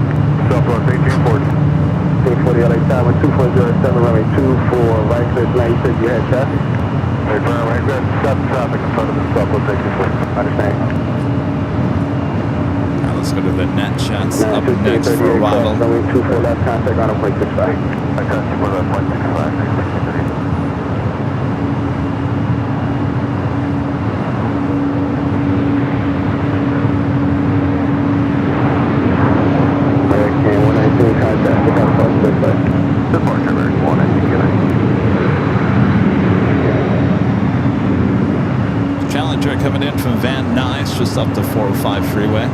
Southwest 1840. 1840 LA Tower, 2407, runway 24 right, clear to land. You said you had traffic? Hey, Brown, right, got traffic in front of the Southwest 1840. Understand. Now let's go to the NetJets up next 1538 for arrival. cross, runway 24 left, contact on a point 65. I got you for that 165. Departure American 119, Challenger coming in from Van Nuys, just up the 405 freeway.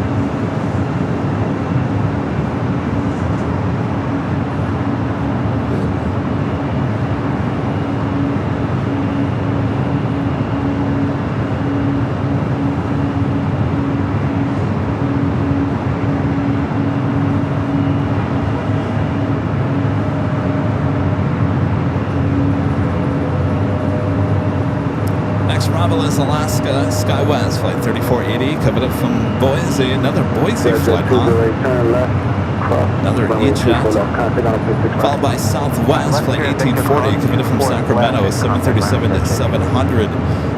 next arrival is Alaska SkyWest, flight 3480, coming up from Boise. Another Boise flight, huh? Turn left. Another E-Jet. Followed by Southwest, flight 1840, coming in from Sacramento, 737-700.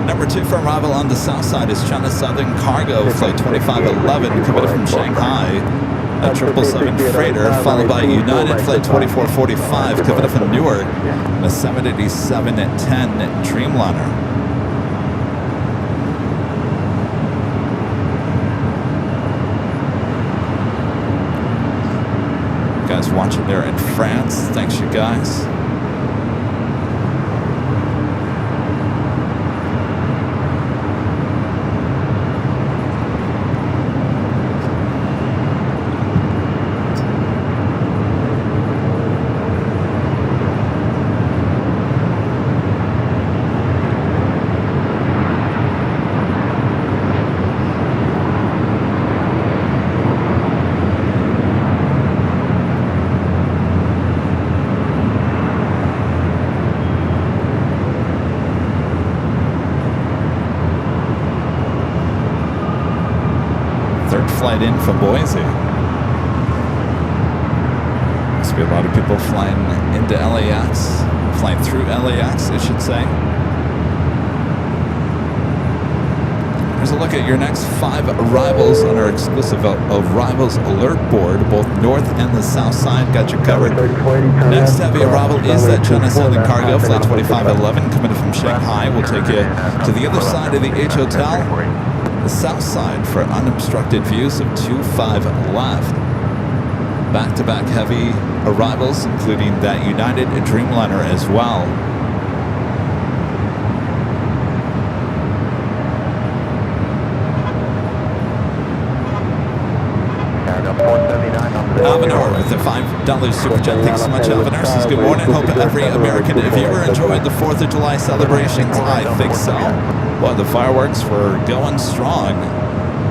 Number 2 for arrival on the south side is China Southern Cargo, flight 2511, coming in from Shanghai. A 777 freighter, followed by United, flight 2445, coming in from Newark. And a 787-10 Dreamliner. Guys watching there in France, thanks you guys. Flight in from Boise. Must be a lot of people flying into LAX, flying through LAX, I should say. Here's a look at your next 5 arrivals on our exclusive arrivals alert board, both north and the south side. Got you covered. Next heavy arrival is that China Southern Cargo, flight 2511, coming in from Shanghai. We'll take you to the other side of the H Hotel. The south side for unobstructed views of 25 left. Back-to-back heavy arrivals, including that United Dreamliner as well. Avenor with the $5 Super Jet. Thanks so much, Avenor. Says good morning. Hope every American viewer enjoyed the 4th of July celebrations. I think so. Well, the fireworks were going strong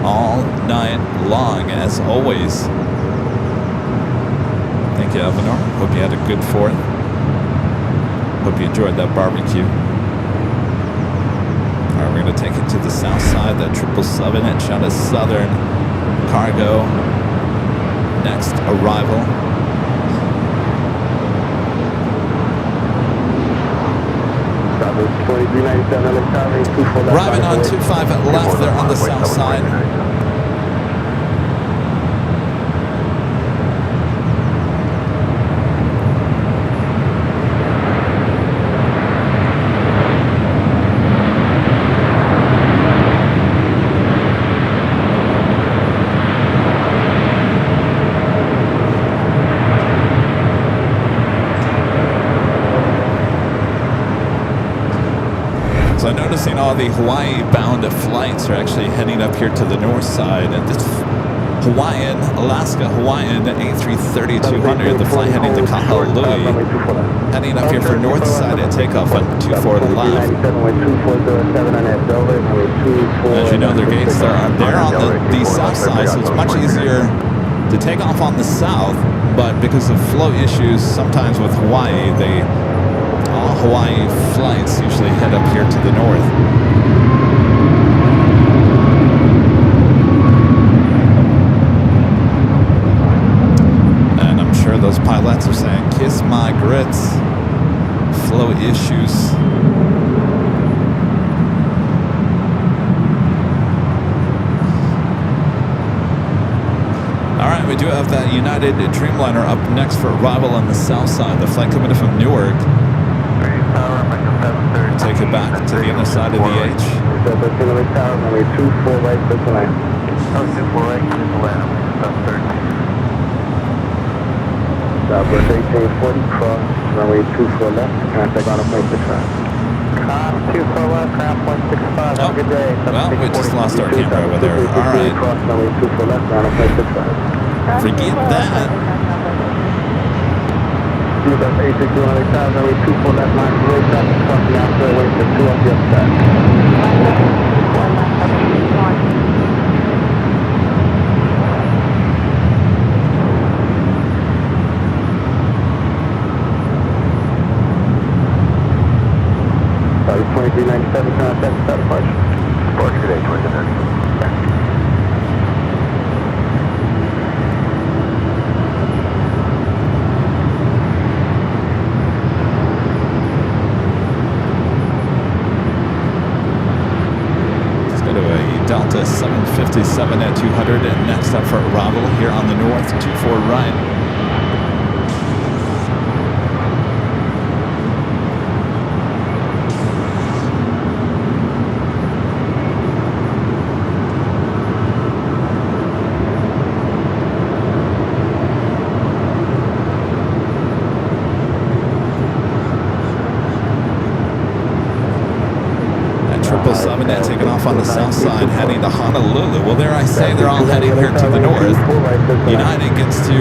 all night long, as always. Thank you, Avenor. Hope you had a good 4th. Hope you enjoyed that barbecue. All right, we're going to take it to the south side, that 777 at China Southern Cargo. Next arrival. Arriving on 25 left there on the south side. So noticing all the Hawaii-bound flights are actually heading up here to the north side. And this Alaska Hawaiian A330-200, the flight heading to Kahului, heading up here for north side at takeoff on 24 left. As you know, their gates are on the south side, so it's much easier to take off on the south. But because of flow issues, sometimes with Hawaii, all Hawaii flights usually head up here to the north. And I'm sure those pilots are saying, kiss my grits. Flow issues. All right, we do have that United Dreamliner up next for arrival on the south side. The flight coming in from Newark. Take it back to the other side of the H. Runway 24 right, clear to land. Southwest 1840, cross, runway 24 left, contact on a point 65. 24 left, ground point 65, have a good day. Well, we just lost our camera over there. All right. Cross, runway 24 left, ground on point 65. Forget that. US 861 runway 24 left, line 0, traffic crossing out, wait for 2 on the other side. Sorry, 2397, turn on 7, start departure. Departure today, 2030. Let's go to a Delta 757 at 200 and next up for arrival here on the north 24 right. That taking off on the south side, heading to Honolulu. Well, there I say they're all heading here to the north. United gets to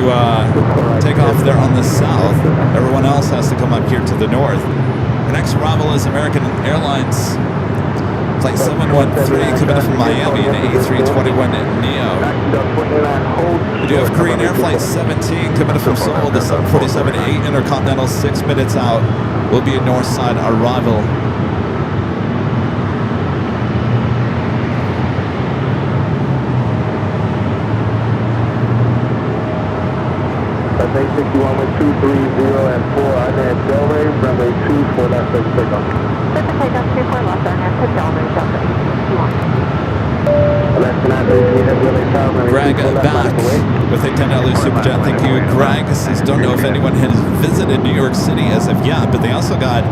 take off there on the south. Everyone else has to come up here to the north. Our next arrival is American Airlines Flight 713 coming in from Miami, an A321 Neo. We do have Korean Air Flight 17 coming in from Seoul, the 747-8 Intercontinental, 6 minutes out. Will be a north side arrival. That's 861 with 230 and 4 on that Delray, runway 24 left, ready to take off. Set to take off 24 left, Arnett to Delray, Delta 861. Greg back with a $10 Super Chat. Thank you, Greg. Says, don't know if anyone has visited New York City as of yet, but they also got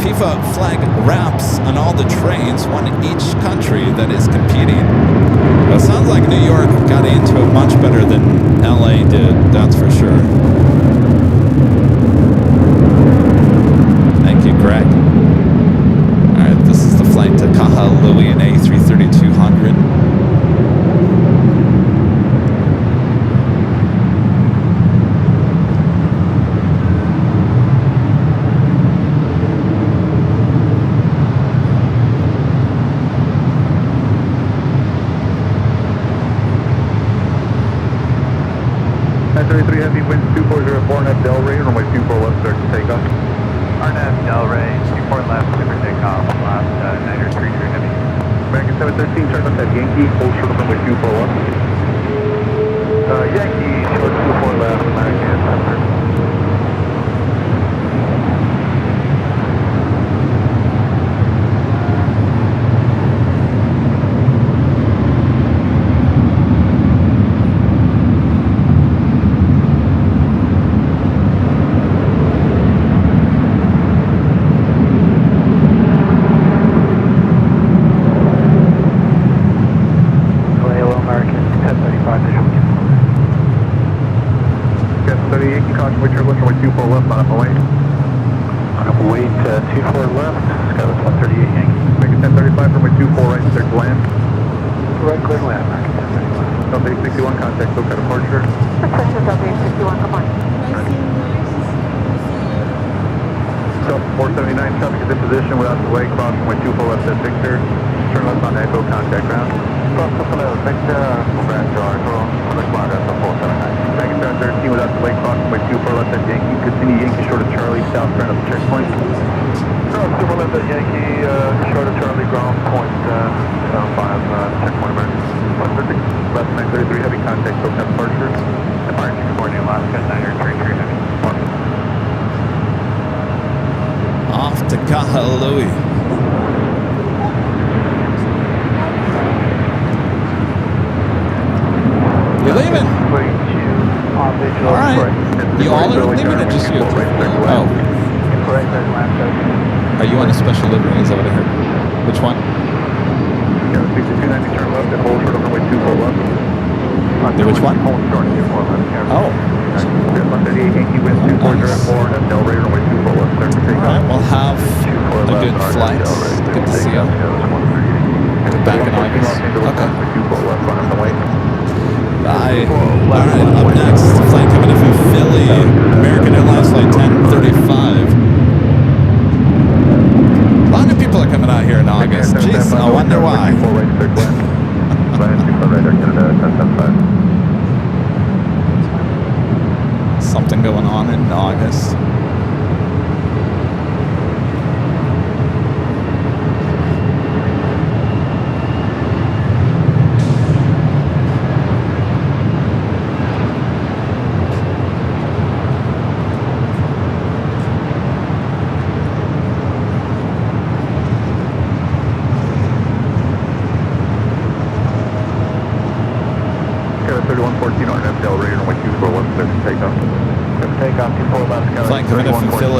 FIFA flag wraps on all the trains, one in each country that is competing. Well, it sounds like New York got into it much better than LA did, that's for sure. Thank you, Greg. All right, this is the flight to Kahului, an A330-200. Heavy winds 2404 net Delray, runway 24 left, start to take off. RNAV Delray, 24 left, super takeoff, last Niner 33 heavy. American 713, turn left at Yankee, hold short of runway 24 left. Yankee, short 24 left, American 713.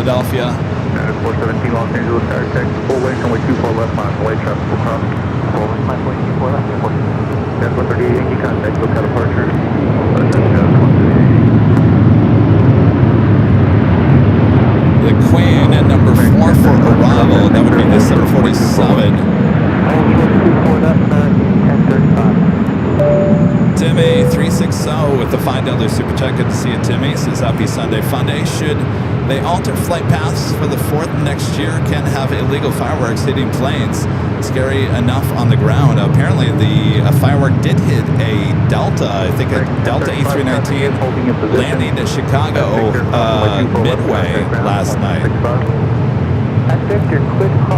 Philadelphia. United 417 Los Angeles, Tower Tech, full length, runway 24 left, on the way, traffic will cross. Full length, 9.24 left, 10.38 Yankee contact, SoCal departure. The Queen at number 4 for arrival. That would be the 747. Timmy 360 with the $5 super check. Good to see you, Timmy. Says happy Sunday fun day. Should they alter flight paths for the 4th next year? Can't have illegal fireworks hitting planes. Scary enough on the ground. Apparently the firework did hit a Delta. I think a Delta A319 landing at Chicago Midway last night.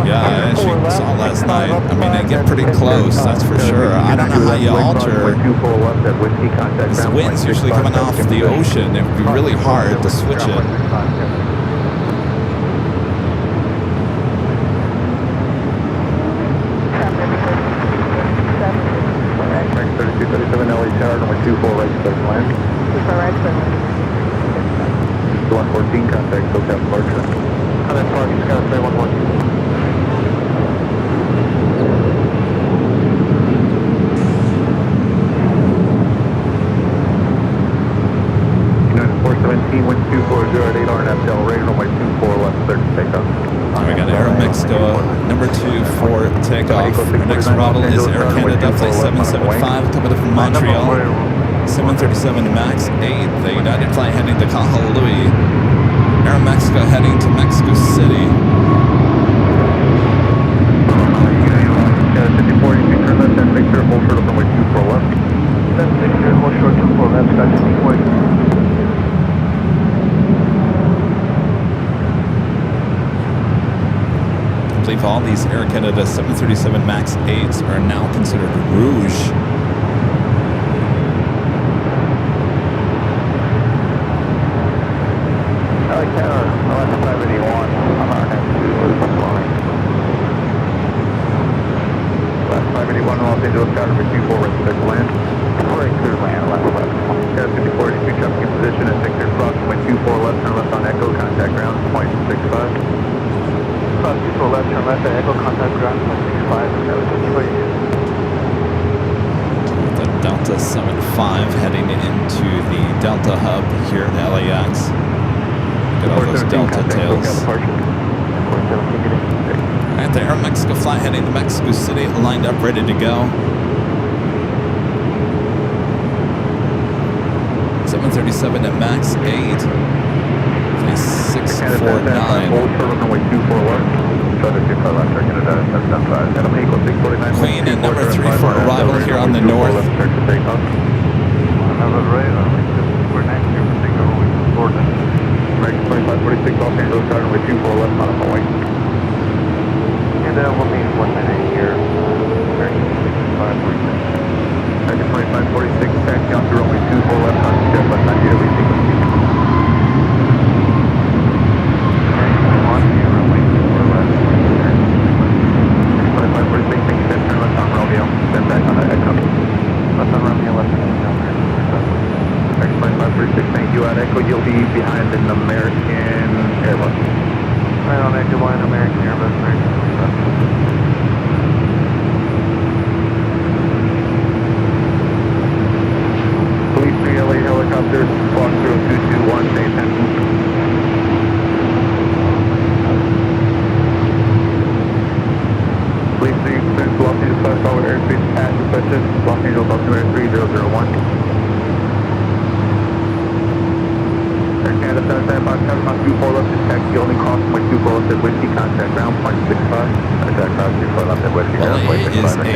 Yeah, I actually saw last night. I mean, they get pretty close, that's for sure. I don't know how you alter. This wind's usually coming off the ocean. It would be really hard to switch it. LA Tower, number 24, right, clear to land. 114, contact SoCal departure. That's parking, Scott, 114. United 417, wind 240 at 8 RNF Del Rey, runway 24 left, clear to take off. We got Aero Mexico, number 2 for takeoff. Our next arrival is Air Canada Flight 775 coming from Montreal. 737 MAX 8, the United flight heading to Kahului. Air Mexico heading to Mexico City. 54, you can turn left, 10 make sure, hold short of runway 24 left. 10 make sure, hold short 24 left, Scott 54. I believe all these Air Canada 737 MAX 8s are now considered rouge. The Delta 75 heading into the Delta hub here at LAX. Look at all those Delta tails. Alright, the Air Mexico flight heading to Mexico City, lined up, ready to go. 737 at MAX 8. 649. Queen at number 3 for arrival here on the north. American 2546 Los Angeles, starting with 24 left on the way. And we'll be 1 minute here. American 2546, taxi on to runway 24 left on step left 90 to leave sequence. Thank you. At Echo, you'll be behind an American Airbus. Right on Echo, behind American Airbus. Police 3 LA helicopters, Squawk 0221, pay attention. Police 3, clear to Los Angeles, fast forward airspace, pass requested, Los Angeles, altimeter 3001. Air Canada 775, Kevin on 24 left, is taxi only crossing my 24 left at Whiskey, contact ground, 0.65. Contact ground, 24 left at Whiskey, Well, it is a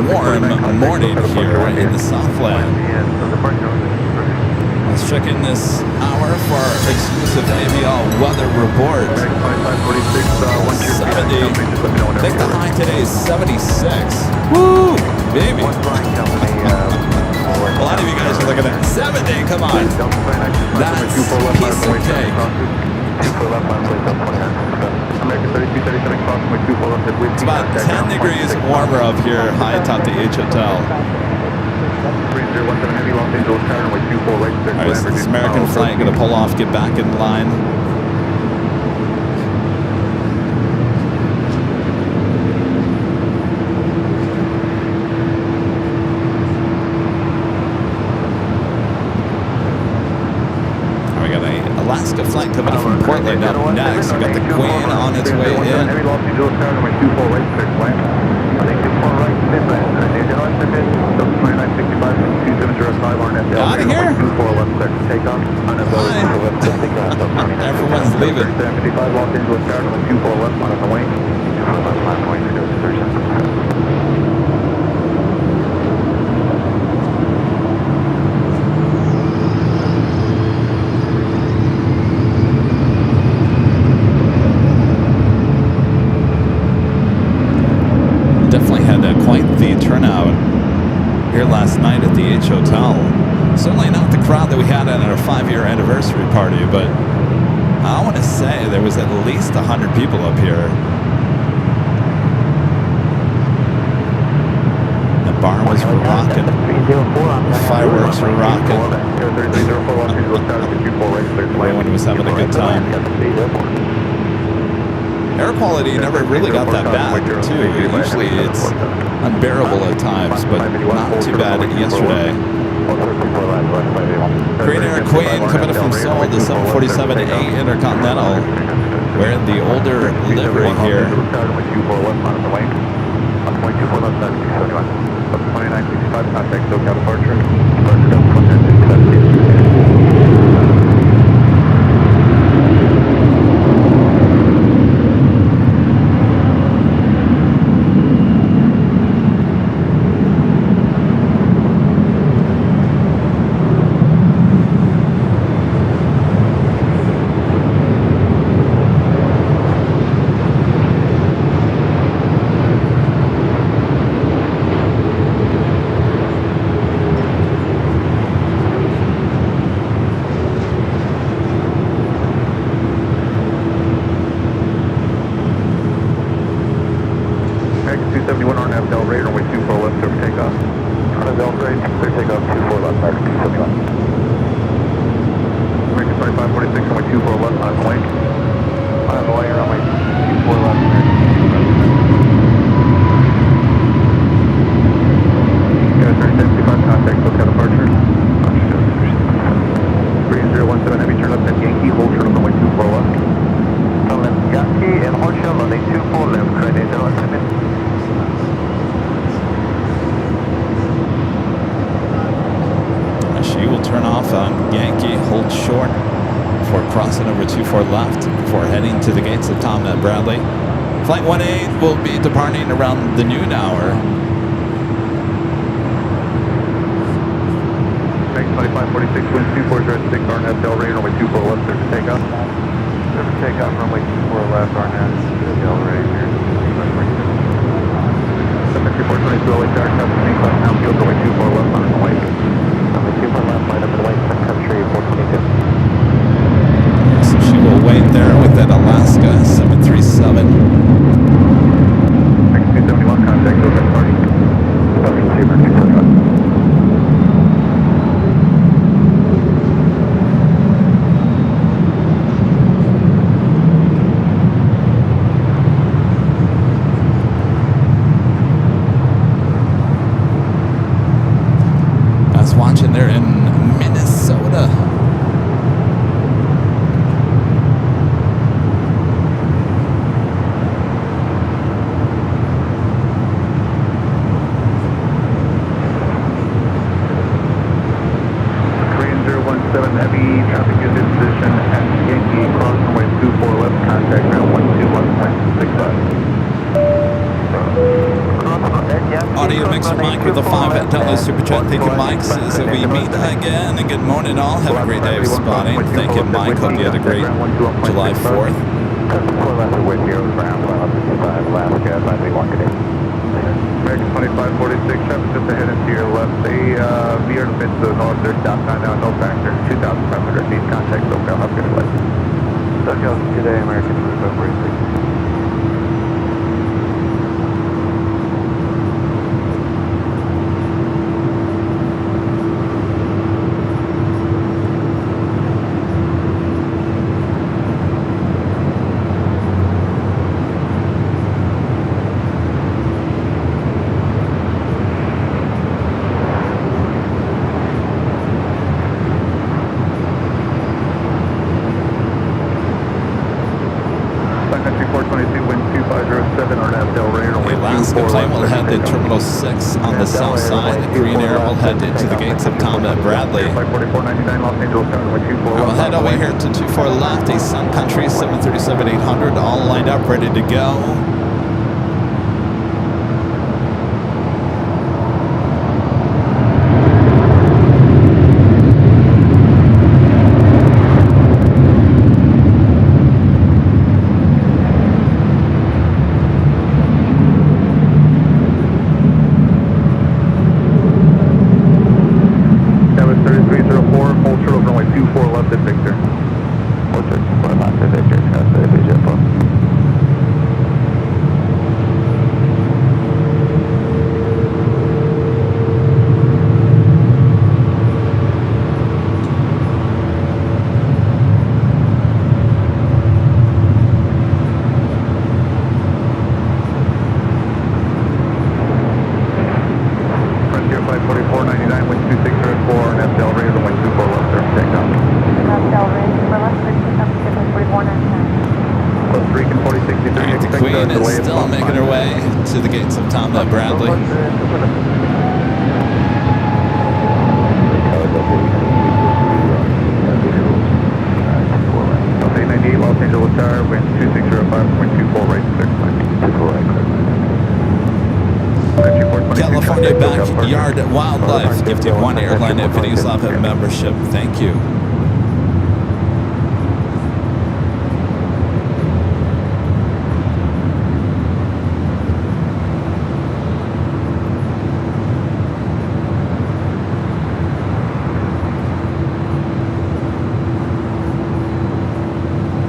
warm morning here in the Southland. Let's check in this hour for our exclusive ABL weather report. 70. I think the high today is 76. Woo! Baby. A lot of you guys are looking at 70. Come on. That's piece of cake. It's about 10 degrees warmer up here high atop the H Hotel. 3017 Heavy, Los Angeles Tower, runway 24 right, 6 All right, so this American flight going to pull off, get back in line. We got a Alaska flight coming in from Portland up next. We got the Queen on its way in. Heavy, Los Angeles Tower, runway 24 right, 6 land. Runway 24 right, 6 land. Out of here. 24 left, 6 takeoff. Everyone's leaving. 75 Los Angeles Tower, runway 24 left on the wing. 24 left on the wing, Definitely had quite the turnout here last night at the H Hotel. Certainly not the crowd that we had at our 5-year anniversary party, but I want to say there was at least 100 people up here. The bar was rocking. Fireworks were rocking. Everyone was having a good time. Air quality never really got that bad, too. Usually it's unbearable at times, but not too bad yesterday. Korean Air Queen coming in from Seoul, the 747A Intercontinental. Wearing the older livery here. 2965 contact SoCal departure. Flight 18 will be departing around the noon hour. 2546, wind 24 6, Arnett, Del Rey, runway 24 left, there's a takeoff. There's a takeoff, runway 24 left, Arnett, Del Rey, here. 7422, LA Tower, Captain St. Cloud, now field, runway 24 left, on the way. Runway 24 left, line up in the white, sun country, 422. So she will wait there with that Alaska 737. 271, contact SoCal party. I was watching there in Minnesota. Heavy traffic is in position at Yankee cross runway 24 left, contact ground 121.65. Audio mixer Mike with a $5 super chat. Thank you, Mike. Says that we meet again. And good morning, all. Have a great day of spotting. Thank you, Mike. Hope you had a great July 4th. With here, ground 55 Alaska, 531 today. American 2546, traffic just ahead and to your left. They veered a bit to the north. They're stop time now, no factor. 2,500 feet, contact SoCal. Have a good flight. SoCal today, American 2546. Country 422, wind 2507, RNAV Del Rey, runway Alaska 24 plane will left, head to takeoff. Terminal 6 on the south side. Green Air will head to the gates of Tom Bradley. Flight 4499, Los Angeles, runway 24 I left. will head over here to 24 left, a Sun Country 737-800, all lined up, ready to go. That was 3304, hold short over runway 24 left at Victor. Hold short 24 left at Victor, Scottsdale, Asia, Frontier Flight 4499, wind 2604, RNAV Del Rey, runway 24 left, there, takeoff. Del Rey, super left, 4499. Plus Recon 4063, And the expect Queen a delay is of still Mach making her 5. way to the gates of Tom Bradley. Okay, 98 Los Angeles Tower, wind 2605, wind 24 right, clear. California Backyard Wildlife gifted one airline Infinity Slap membership. Thank you.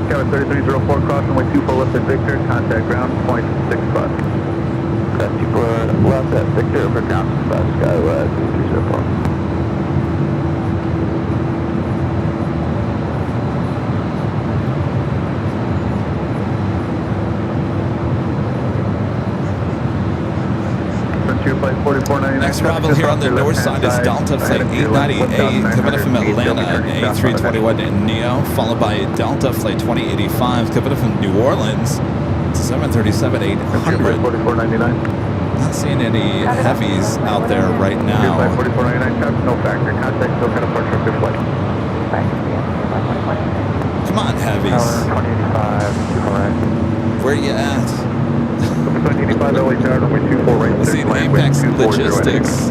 Kevin 3304, crossing way 24 left at Victor, contact ground, point 65. That's 24 left at Victor, over ground, Skywest, 304. Frontier Flight 4499. Next arrival here on the north side is Delta Flight 898 coming from Atlanta, A321 Neo, followed by Delta Flight 2085 coming from New Orleans, 737-800. 4499. Not seeing any heavies out there right now. Flight 4499, traffic, no factor, contact, still kind of departure of good flight. Come on, heavies. 2085, correct. Where you at? 2085 LA Tower, runway 24 right, We'll see land wind Apex 240 Logistics.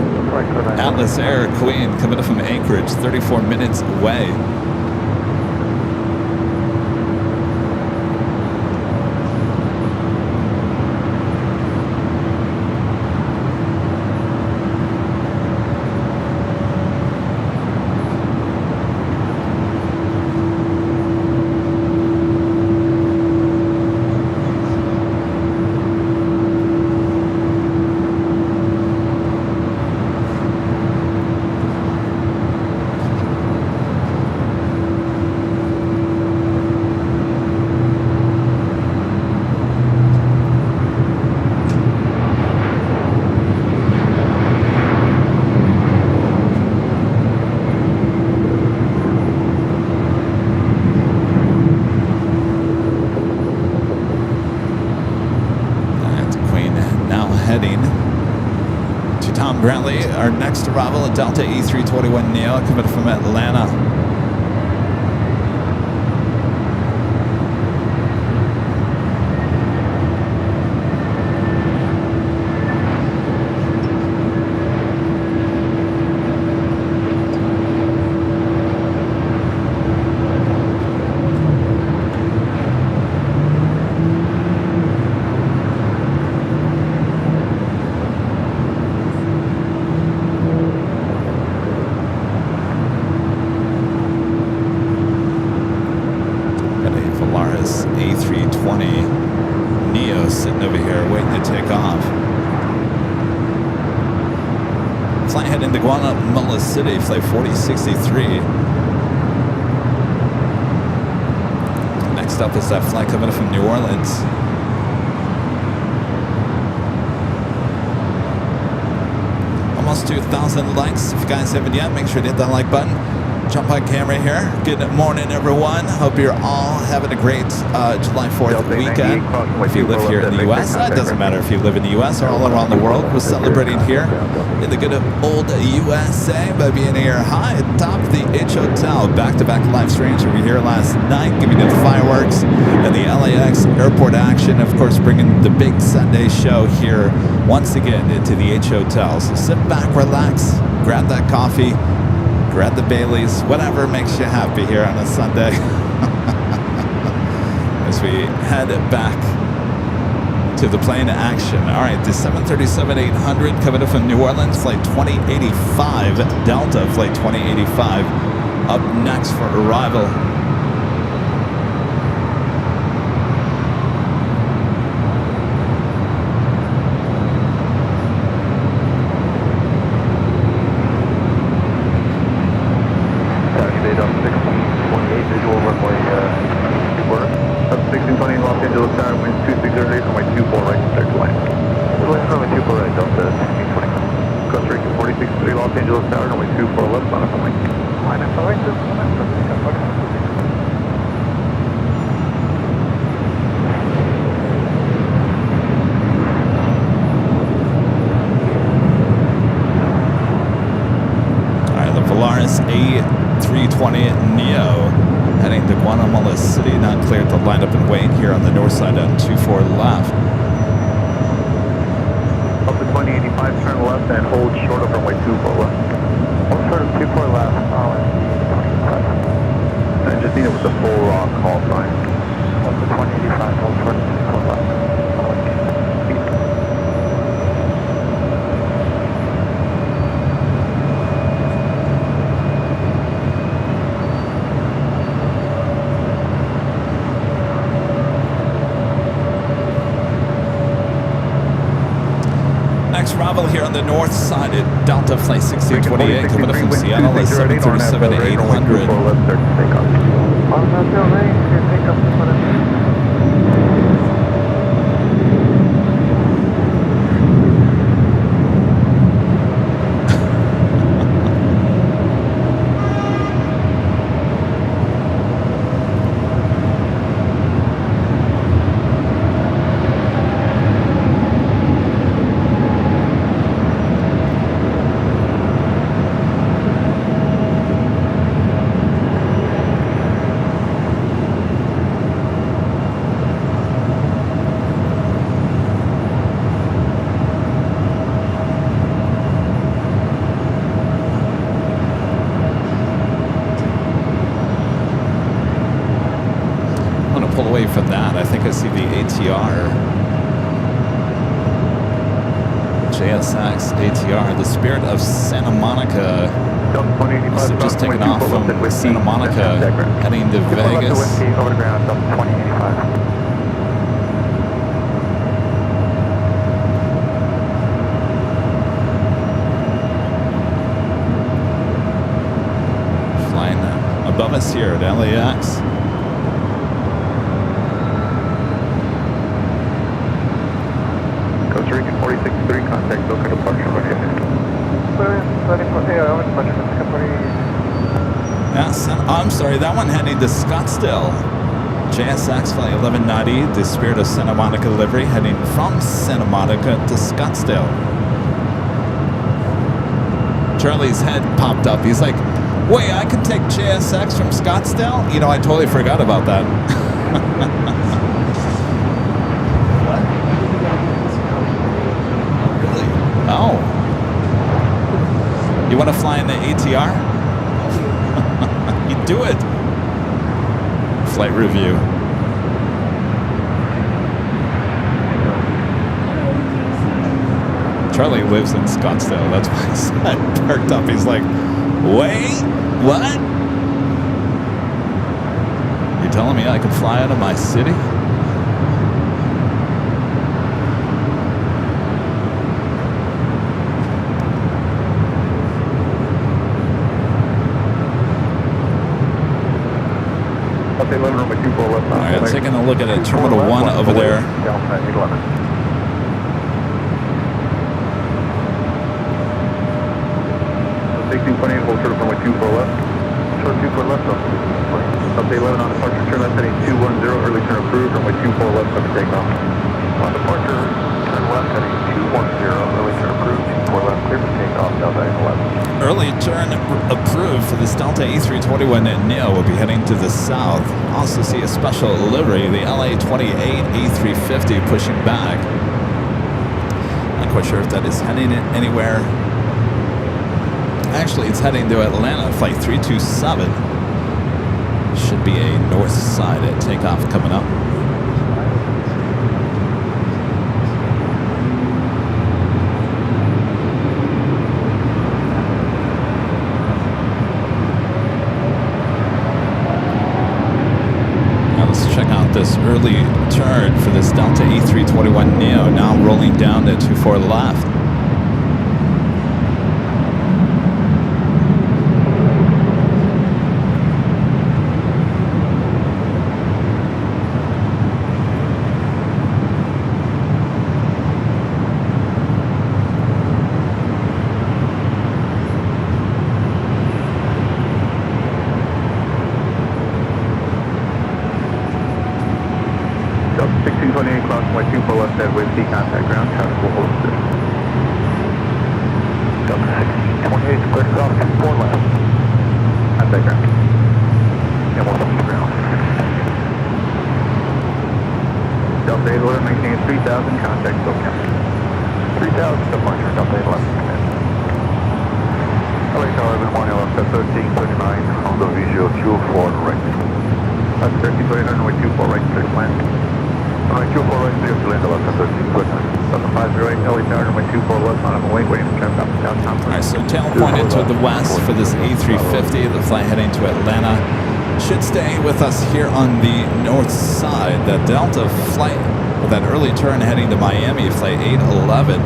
Atlas Air Queen coming up from Anchorage, 34 minutes away. Heading to Tom Bradley. Our next arrival, a Delta E321 Neo coming from Atlanta. A320 Neo sitting over here waiting to take off. Flight heading to Guatemala City, flight 4063. Next up is that flight coming from New Orleans. Almost 2,000 likes. If you guys haven't yet, make sure to hit that like button. Jump on camera here. Good morning, everyone. Hope you're all having a great July 4th weekend. If you live here in the U.S., it doesn't matter if you live in the U.S. or all around the world. We're celebrating here in the good old USA by being here high atop the H Hotel. Back-to-back live streams. We were here last night giving you the fireworks and the LAX airport action. Of course, bringing the big Sunday show here once again into the H Hotel. So sit back, relax, grab that coffee, grab the Baileys, whatever makes you happy here on a Sunday. As we head back to the plane action. All right, the 737-800 coming up from New Orleans, flight 2085, Delta flight 2085, up next for arrival. A320 Neo heading to Guatemala City, not cleared to line up and wait here on the north side on 24 left. Up to 2085, turn left and hold short of runway 24 left. Hold short of 24 left, 25. And just need it with the full call sign. Up to 2085, hold short of 24 left. Arrival here on the north side at Delta Flight 1628 coming up from Seattle is 737-800. On that Del Rey, take off the from that, I think I see the ATR, JSX ATR, the Spirit of Santa Monica. Must have just taken off from Santa Monica, heading to Vegas. Over the ground, up to 2085. Flying above us here at LAX. Costa Rican 463, contact local departure ready. Yes, I'm sorry, that one heading to Scottsdale. JSX flight 1190, the Spirit of Santa Monica livery, heading from Santa Monica to Scottsdale. Charlie's head popped up. He's like, wait, I can take JSX from Scottsdale? You know, I totally forgot about that. Oh. You want to fly in the ATR? You do it. Flight review. Charlie lives in Scottsdale. That's why his head perked up. He's like, wait, what? You're telling me I can fly out of my city? All right, taking a look at a Terminal 1 over there. 1628, hold short of runway 24 left. short 24 left off. Update 11 on departure, turn left heading 210, early turn approved, runway 24 left, up to takeoff. On departure, turn left heading 210, early turn approved, 24 left, clear for takeoff, Delta 11. Early turn approved for this Delta A321 Neo. Will be heading to the south. Also see a special livery, the LA28 A350 pushing back. Not quite sure if that is heading anywhere. Actually, it's heading to Atlanta, flight 327. Should be a north side at takeoff coming up. Now let's check out this early turn for this Delta A321 Neo. Now rolling down to 24 left. Delta 1628, clock runway 24 left, dead with C contact ground, traffic will hold position. Delta 1628, clear to go, 24 left. Contact ground. And we'll hold the ground. Delta 811, maintaining 3000, contact still counting. 3000 departure, Delta 11. LA Tower, Urban 1, left at 1339, on the visual 24 right. That's 1329, runway 24 right, clear to land. Runway 24 right, clear to land, left at 1329. Delta 508, LA Tower, runway 24 left, on a wait, waiting for traffic off the south All conference. right, so tail pointed to the west for this A350, the flight heading to Atlanta. Should stay with us here on the north side. That Delta flight, with that early turn heading to Miami, flight 811.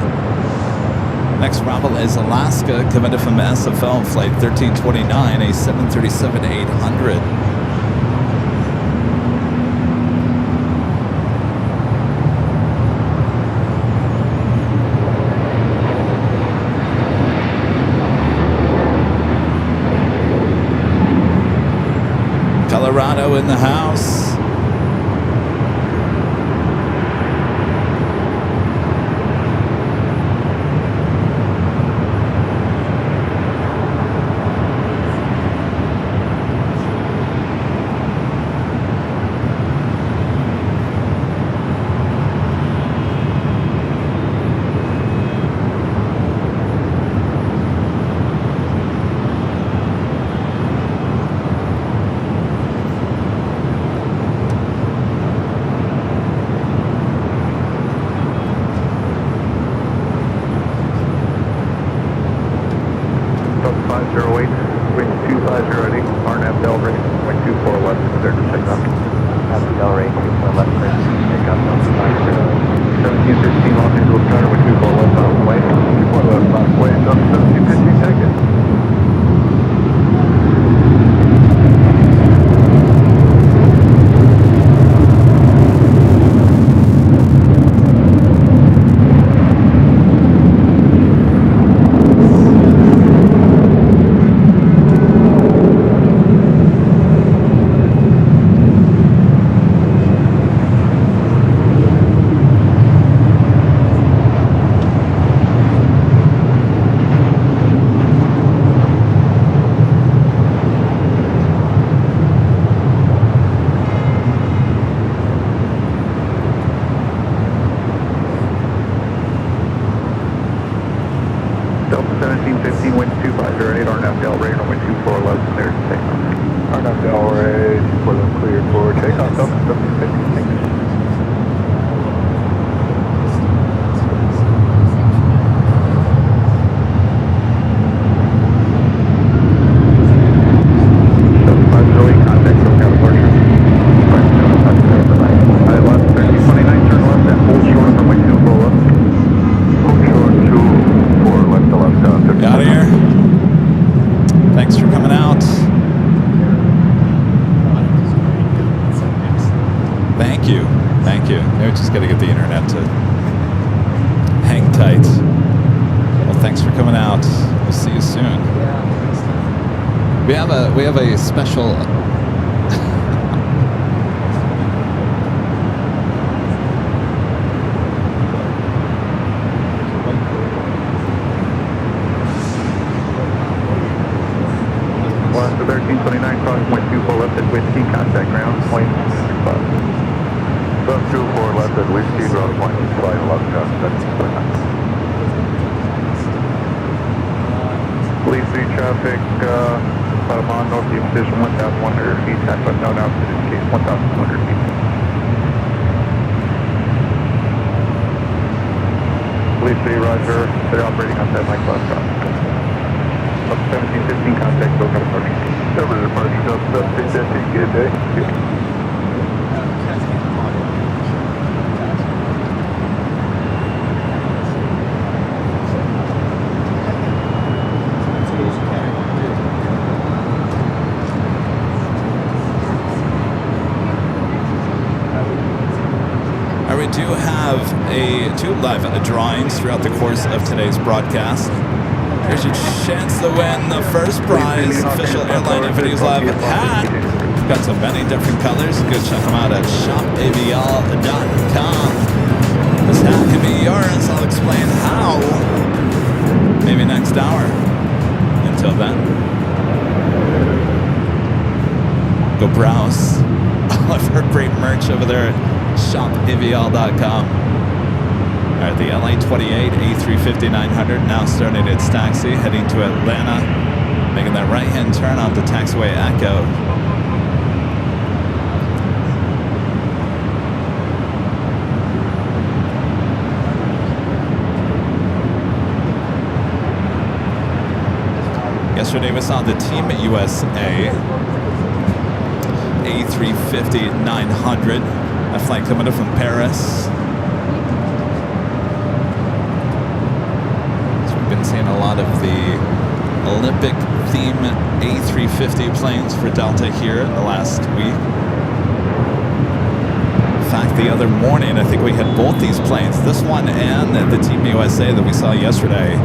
Next arrival is Alaska, coming in from SFL, flight 1329, a 737-800. Colorado in the house. Delta 508, wind 2508, RNAV Delray, wind 24 left, clear to take off. Happy Delray, 24 left, clear to take off, Delta 508. 1715 Los Angeles Tower, wind 24 left, on the way. 24 left, on the way, Delta 1715, take it. Delta 1715, wind 2508, RNAV Delray, runway 24 left, clear to take off. RNAV Delray, 24 left, clear for takeoff, Delta 1715, thank you. Delta 508, contact SoCal departure. I left 1329, turn left, and hold short, runway 24 left. Hold short, 24 left to left, Get out of here. Thanks for coming out. Thank you. Thank you. They're just got to get the internet to hang tight. Well, thanks for coming out. We'll see you soon. We have a special. One to 1329, crossing 24 left at Whiskey, contact ground, point 5. 724 left at Whiskey, ground point 5, 11 contact. Police 3 traffic, Bottom northeast position 1,100 feet, tax left known out to this case 1,200 feet. Police 3, roger, they're operating on that Mike Bus Up 1715, contact Bill California. Over to departure, Delta 1715, good day. We do have two live drawings throughout the course of today's broadcast. Here's your chance to win the first prize official Airline Infinity's Live hat. We've got so many different colors. You can check them out at shopavl.com. This hat can be yours. I'll explain how. Maybe next hour. Until then, go browse. I've heard great merch over there at shopavl.com. All right, the LA28 A350-900 now starting its taxi, heading to Atlanta, making that right-hand turn onto taxiway Echo. Yesterday we saw the Team USA A350-900, a flight coming up from Paris. So we've been seeing a lot of the Olympic theme A350 planes for Delta here in the last week. In fact, the other morning, I think we had both these planes, this one and the Team USA that we saw yesterday,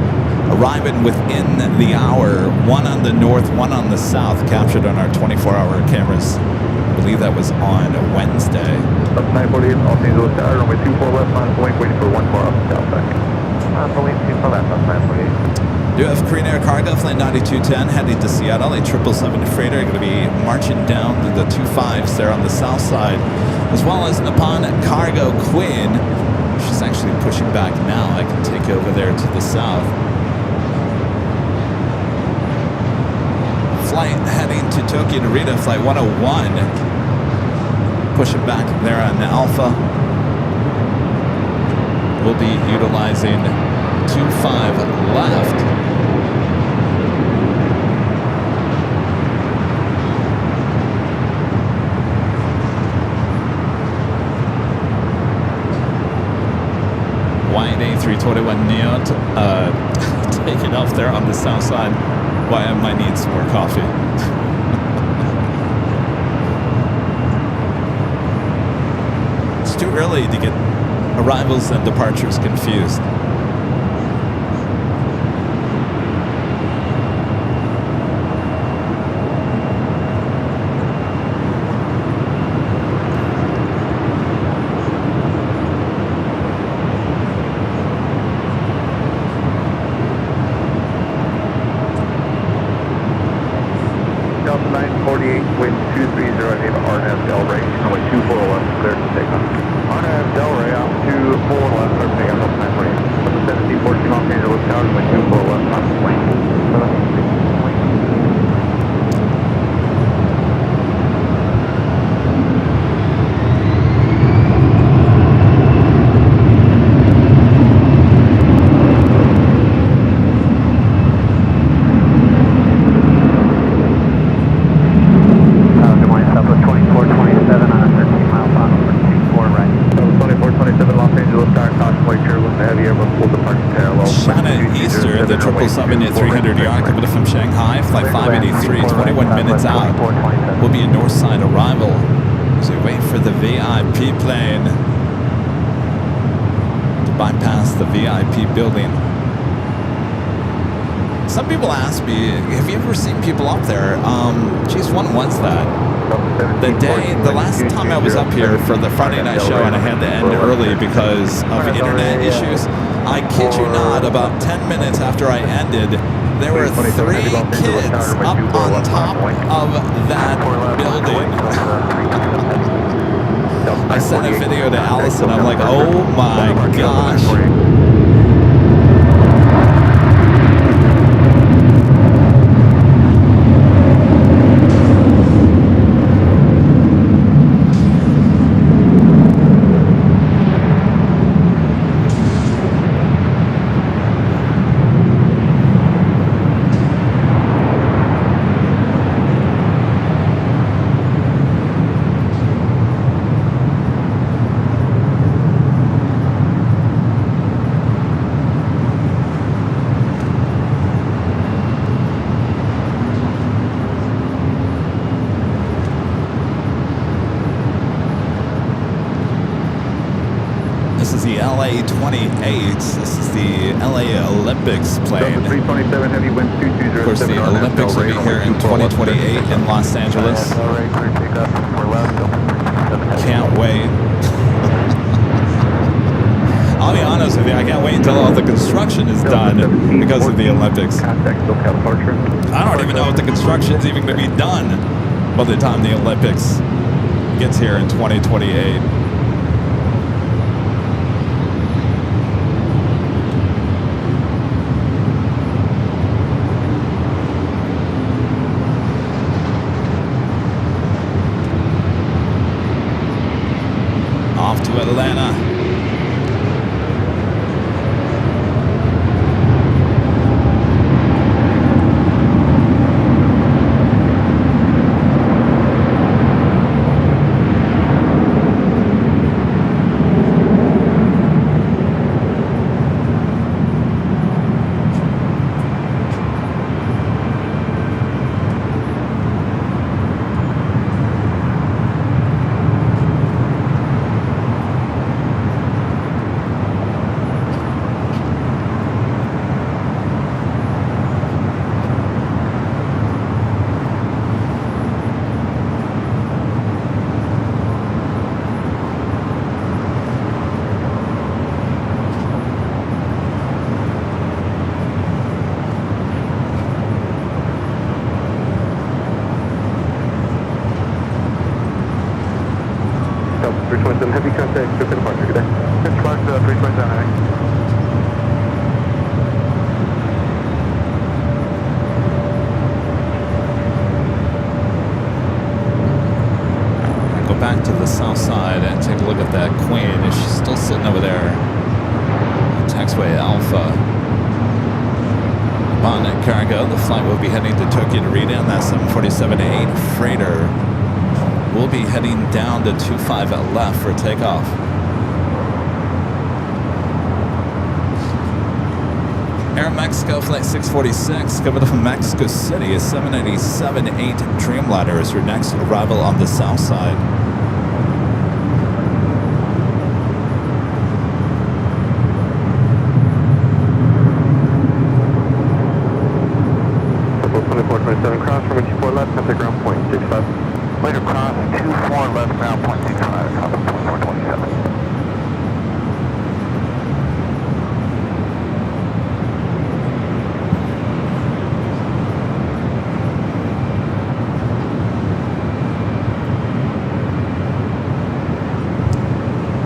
arriving within the hour, one on the north, one on the south, captured on our 24-hour cameras. I believe that was on Wednesday. Up 948, Los Angeles Tower, runway 24 left, line point, waiting for 14 off the south side. Runway 24 left, up 948. Do have Korean Air Cargo, flight 9210, heading to Seattle. A 777 freighter going to be marching down to the 25s there on the south side, as well as Nippon Cargo Queen. She's actually pushing back now. I can take you over there to the south. Flight heading to Tokyo Narita, flight 101. Pushing back there on Alpha. We'll be utilizing 25 left. White A321 Neo taking off there on the south side. Why I might need some more coffee. It's too early to get arrivals and departures confused. Delta 948, wind 230 at RNAV Delray, runway 24 left, clear to take off. RNAV Delray, out 24 left, clear to take off, 948. 1714 Los Angeles Tower, runway 24 left, on the plane. Will be a north side arrival as we wait for the VIP plane to bypass the VIP building. some people ask me, have you ever seen people up there? Geez, when was that? The last time I was up here for the Friday night show and I had to end early because of internet issues, I kid you not, about 10 minutes after I ended, there were 3 kids up on top of that building. I sent a video to Allison. I'm like, oh my gosh. This is the LA 28. This is the LA Olympics plane. 327 heavy winds 220. Of course, the Olympics will be here in 2028 in Los Angeles. Can't wait. I'll be honest with you, I can't wait until all the construction is done because of the Olympics. I don't even know if the construction's even going to be done by the time the Olympics gets here in 2028. Off to Atlanta. Heavy contact, good departure, good day. Good departure, 327. Go back to the south side and take a look at that Queen. She's still sitting over there. Taxiway Alpha. Upon cargo, the flight will be heading to Tokyo to read in. That 747-8 freighter will be heading down to 25 left for takeoff. Air Mexico Flight 646 coming from Mexico City. A 787-8 Dreamliner is your next arrival on the south side. Double 2427 cross from 24 left, contact ground point 65. Later cross 24 left ground point 65, copy 2427.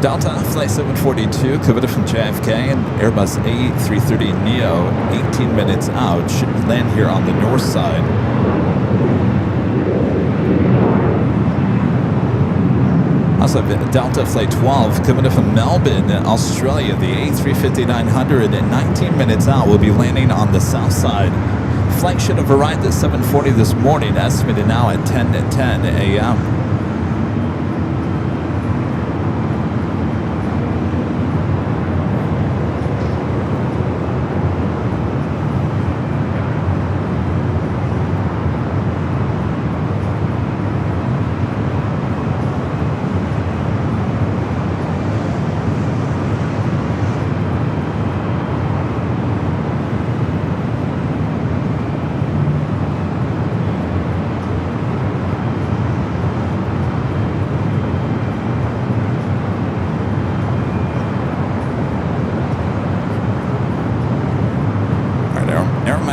Delta Flight 742 coming from JFK and Airbus A330neo 18 minutes out should land here on the north side. Also, Delta Flight 12 coming in from Melbourne, Australia. The A350-900 at 19 minutes out will be landing on the south side. Flight should have arrived at 7:40 this morning, estimated now at 10:10 a.m.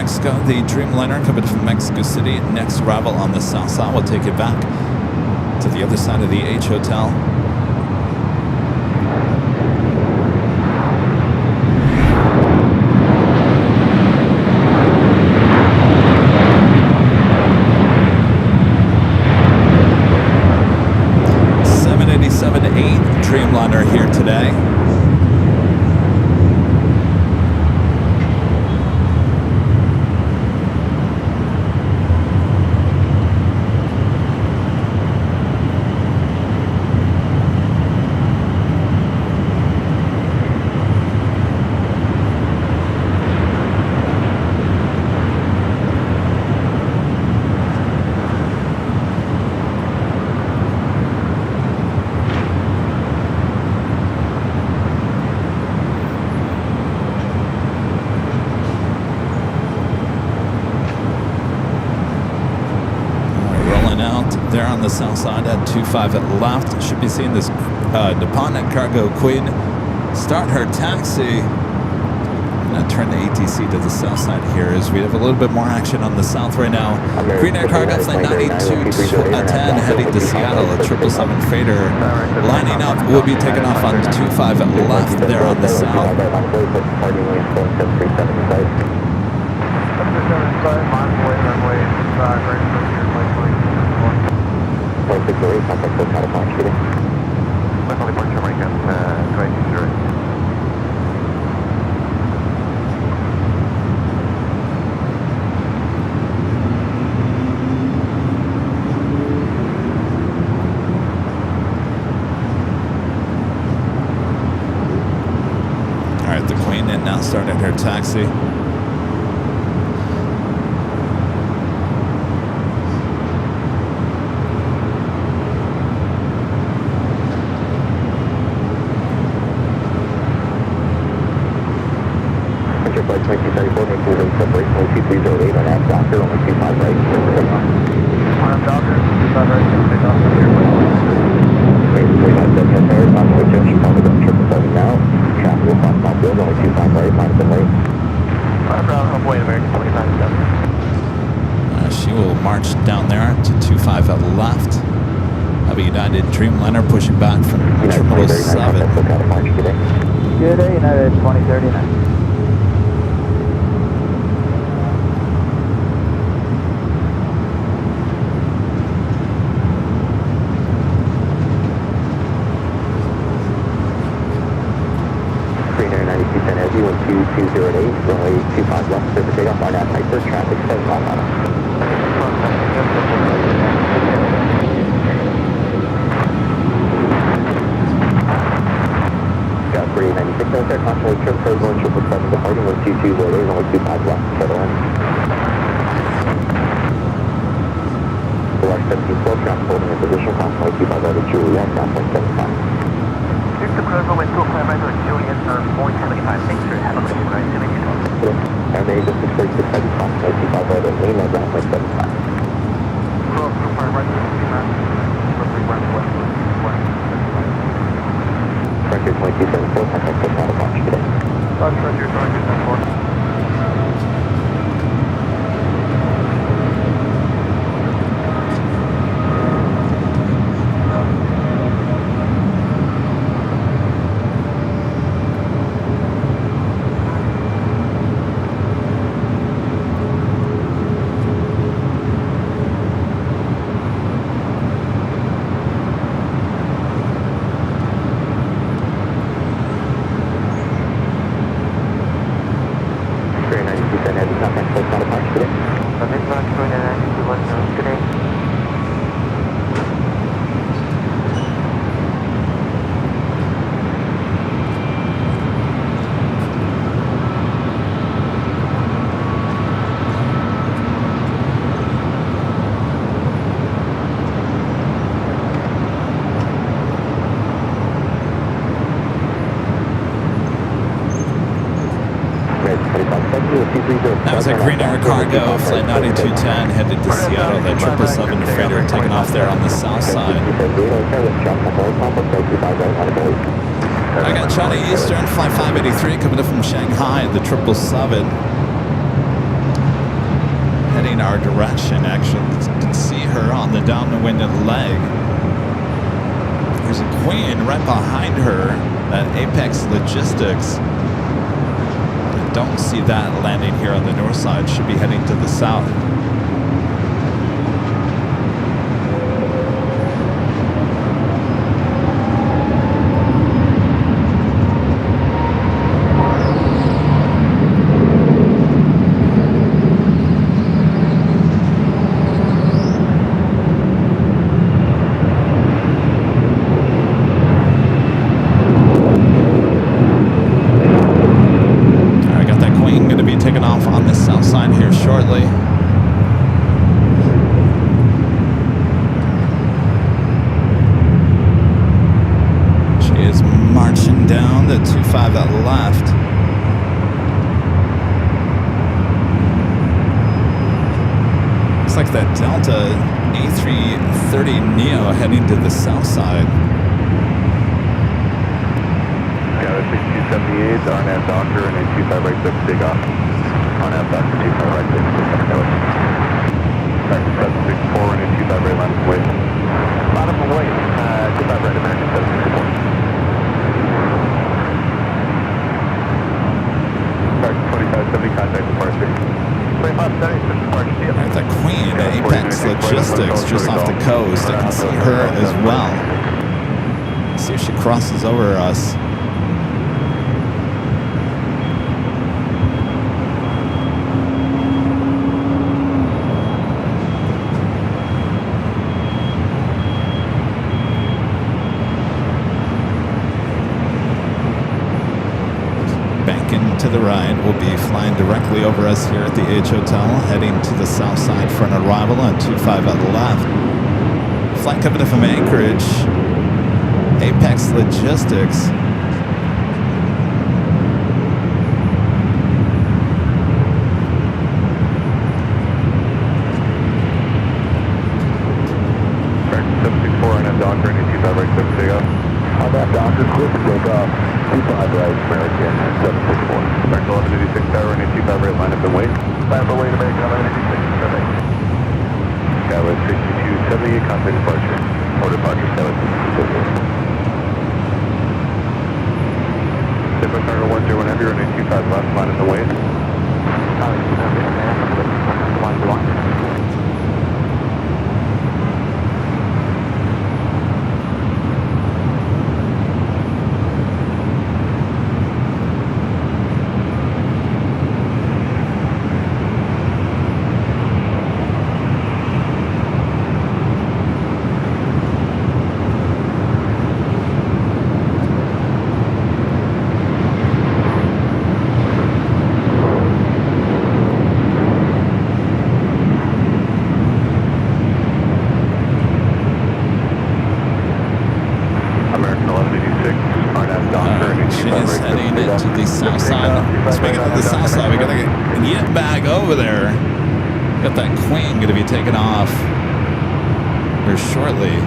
Mexico, the Dreamliner coming from Mexico City. Next arrival on the south side. We'll take it back to the other side of the H Hotel. Dreamliner here today. There on the south side at 25 at left. Should be seeing this Nippon Cargo Queen start her taxi. I'm going to turn the ATC to the south side here as we have a little bit more action on the south right now. Green Air Cargo Flight 9210 heading to Seattle. A 777 freighter lining up. Will be taking off on 25 at left there on the south. Alright, the Queen and now started her taxi. Flight 2234, making separation, 2308 on that doctor, only 25 right. On doctor, 25 right, take off from here. Great, 397 yes, sir, Conway Church, Chicago, 777 now. Traffic will cross Mount Field, only 25 right, minus the lane. Runway American 25 She will march down there to 25 at left. Have a United Dreamliner pushing back from Terminal 7. Good day, United 2039. Heavy 12208, runway 25 left, clear for takeoff, on that Piper, traffic 7 miles an hour. Got 396 out there, constantly trim, code 1777 departing, 12208, runway 25 left, settle in. LAX 1712, traffic holding in position, constantly 25 out of Juliet, down 0.75. Victor Cruz, runway 25 right, Juliet, 475, thanks for having a good ride, Our main distance 46 heavy, constantly 25 out of Lima, down 0.75. Cross, 25 right, roughly west, Frontier 2274, contact push out of launch today. Frontier 2274. That was a Green Air Cargo Flight 9210 headed to Seattle. That 777 freighter taking off there on the south side. I got Charlie Eastern Flight 583 coming up from Shanghai, the 777. heading our direction. Actually, you can see her on the downwind leg. There's a Queen right behind her at Apex Logistics. I don't see that landing here on the north side. Should be heading to the south. Like that Delta A330neo heading to the south side. Yeah, that's 278, RNAV Doctor, and a 25 right 6 take off. RNAV Doctor, 25 right 6, back to 764, and a 25 right line away. Line up away, 25 right American 764. Back to 2570, contact with Park 6. Right, the Queen at Apex Logistics just off the coast. I can see her as well. Let's see if she crosses over us. To the right, will be flying directly over us here at the H Hotel, heading to the south side for an arrival on 25 at the left. Flight coming in from Anchorage, Apex Logistics. Correct, 764 and a Doctor and a 25 right 6 take off. On that Doctor, quick take off. 25 right, American 764. Correct, 1186 tower and a 25 right line up and wait. Line up and wait, American 1186, perfect. Skyline 6278, contact departure. Or departure 762. Pacific Cargo 101 Heavy, runway 25 left, line up and wait. Over there. Got that Queen going to be taken off here shortly.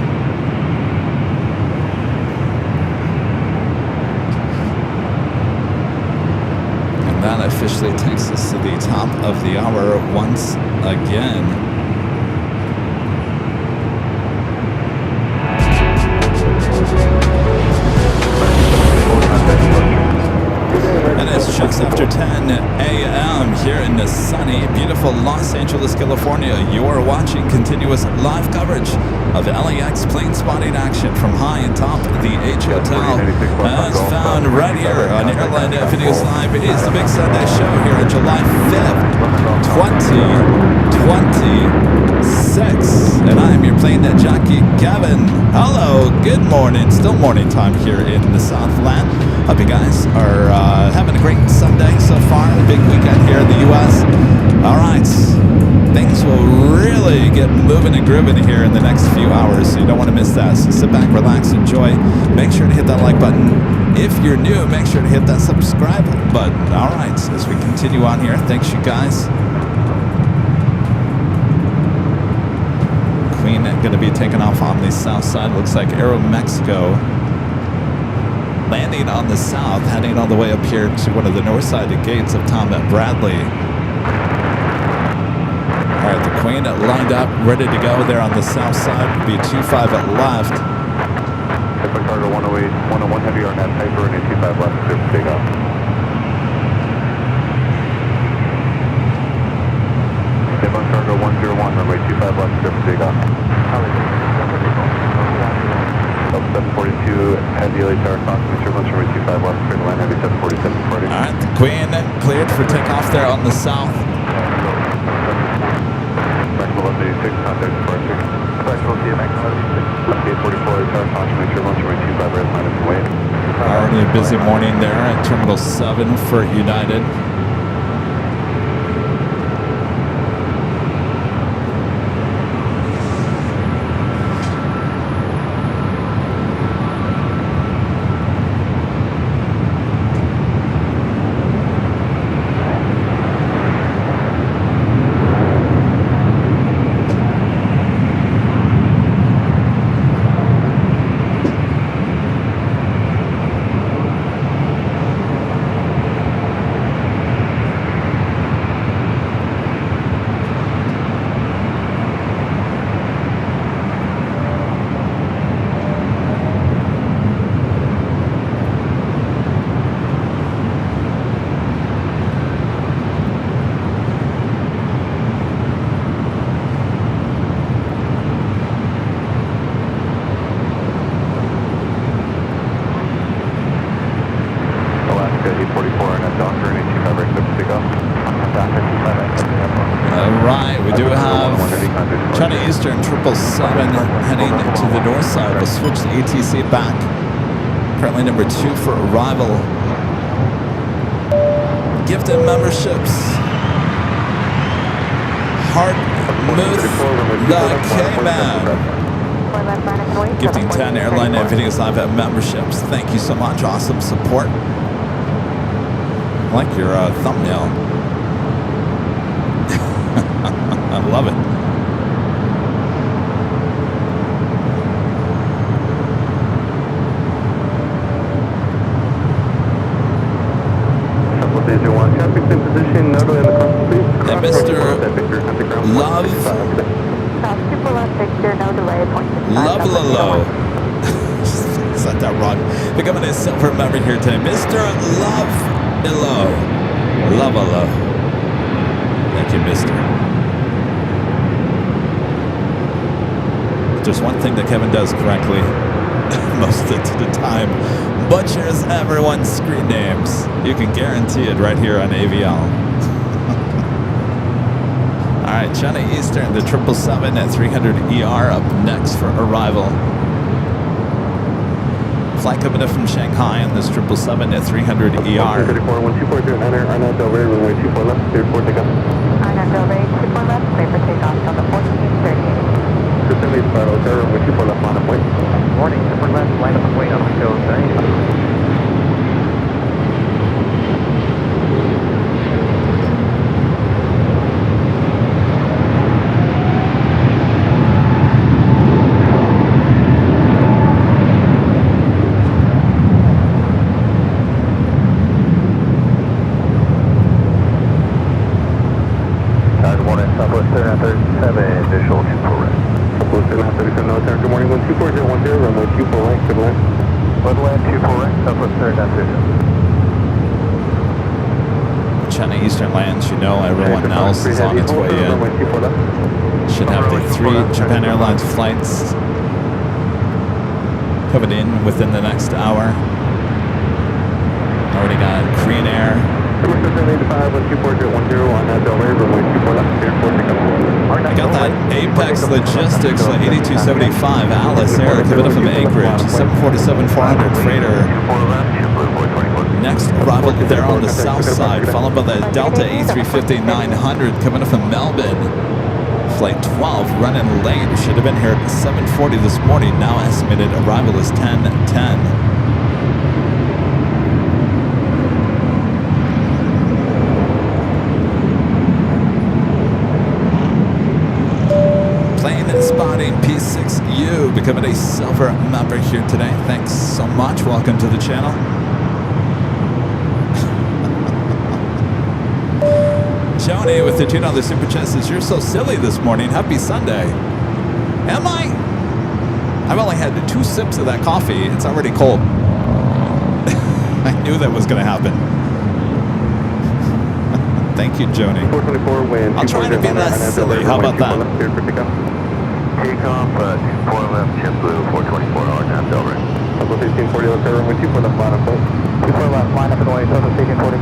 And that officially takes us to the top of the hour once again. Just after 10 a.m. here in the sunny, beautiful Los Angeles, California. You're watching continuous live coverage of LAX plane spotting action from high atop the H Hotel. As found right here on Airline Videos Live, it is the Big Sunday Show here on July 5th, 2026. And I'm your Plane Jockey Kevin. Hello, good morning. Still morning time here in the Southland. Hope you guys are having a great Sunday so far. A big weekend here in the U.S. All right, things will really get moving and grooving here in the next few hours, so you don't want to miss that. So sit back, relax, enjoy. Make sure to hit that like button. If you're new, make sure to hit that subscribe button. All right, as we continue on here, thanks you guys. Queen going to be taking off on the south side. Looks like Aeromexico landing on the south, heading all the way up here to one of the north side gates of Tom Bradley. Queen lined up, ready to go there on the south side. Would be 25 at left. Airport cargo 108, 101 heavy RNAV paper and 25 left, clear for takeoff. Airport cargo 101, runway 25 left, clear for takeoff. 742, heavy LHR, caution, turbulence, runway 25 left, clear to land, heavy 747 departing. All right, the Queen cleared for takeoff there on the south. Maximum 86, contact departure. Maximum CMX 844, LHR, caution, turbulence, runway 25 right, line of way. Already a busy morning there at Terminal 7 for United. China Eastern 777 heading to the north side. We'll switch the ATC back. Currently number 2 for arrival. Gifted memberships. Hartmouth the K-Man. Gifting 10 Airline and Videos Live at memberships. Thank you so much. Awesome support. I like your thumbnail. I love it. And Mr. Love Love said that wrong. Becoming a silver member here today. Mr. Love Love. Thank you, Mr. There's one thing that Kevin does correctly most of the time. Butchers everyone's screen names. You can guarantee it right here on AVL. All right, China Eastern, the 777 at 300 ER up next for arrival. Flight coming in from Shanghai on this 777 at 300 ER. 1240, Arnett Del Rey, runway 24 left, clear for takeoff. Arnett Del Rey, 24 left, clear for takeoff on the 1438. System 8 Spiral, Terror, runway 24 left, line of way. Morning, 24 left, line up and wait on the show, thanks. China Eastern lands, you know everyone else is on its way in. Should have the 3 Japan Airlines flights coming in within the next hour. Already got Korean Air. I got that Apex Logistics 8275 Alice Air coming up from Anchorage, 747-400 freighter. Next arrival there on the south side, followed by the Delta A350-900 coming up from Melbourne. Flight 12 running late. Should have been here at 7:40 this morning. Now estimated arrival is 10:10. Spotting P6U becoming a silver member here today. Thanks so much. Welcome to the channel. Johnny with the $2 super chat says, "You're so silly this morning. Happy Sunday." Am I? I've only had 2 sips of that coffee. It's already cold. I knew that was going to happen. Thank you, Joni. 424 wind. I'll try to be less silly. How about that? Takeoff, 24 left, JetBlue, 424, RNAV, Delray. Level 1640, left, runway 24 left, line up, 24 left, line up, and away, level 1640.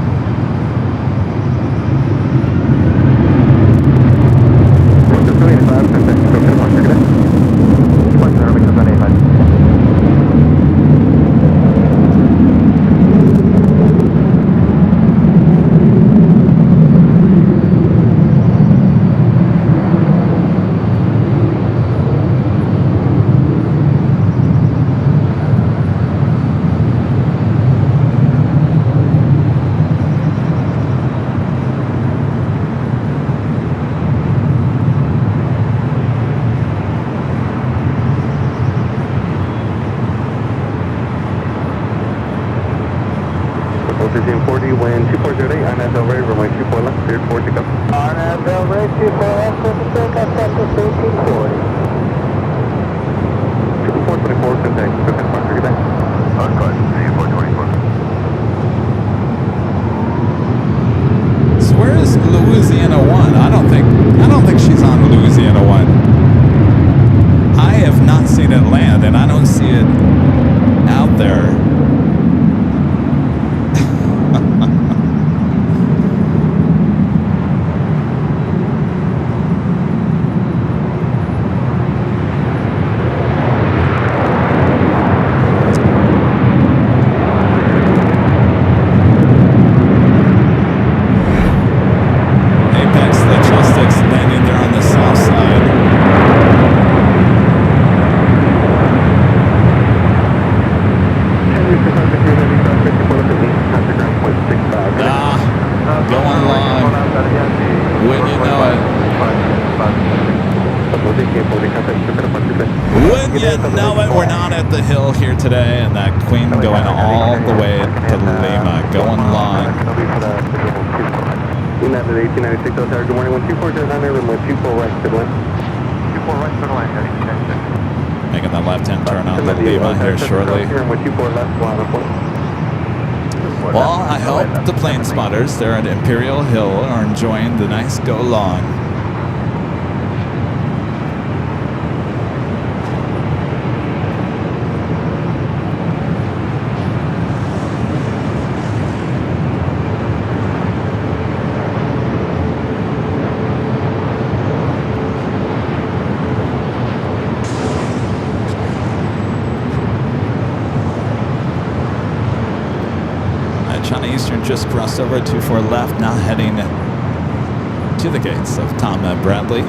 Today, and that Queen going all the way to Lima, going long. United 1896, Tower, good morning, 124, runway 24 right, good one. 24 right, good one, Making that left-hand turn on to Lima here shortly. Well, I hope the plane spotters there at Imperial Hill are enjoying the nice go long. Just crossed over 24 left, now heading to the gates of Tom Bradley.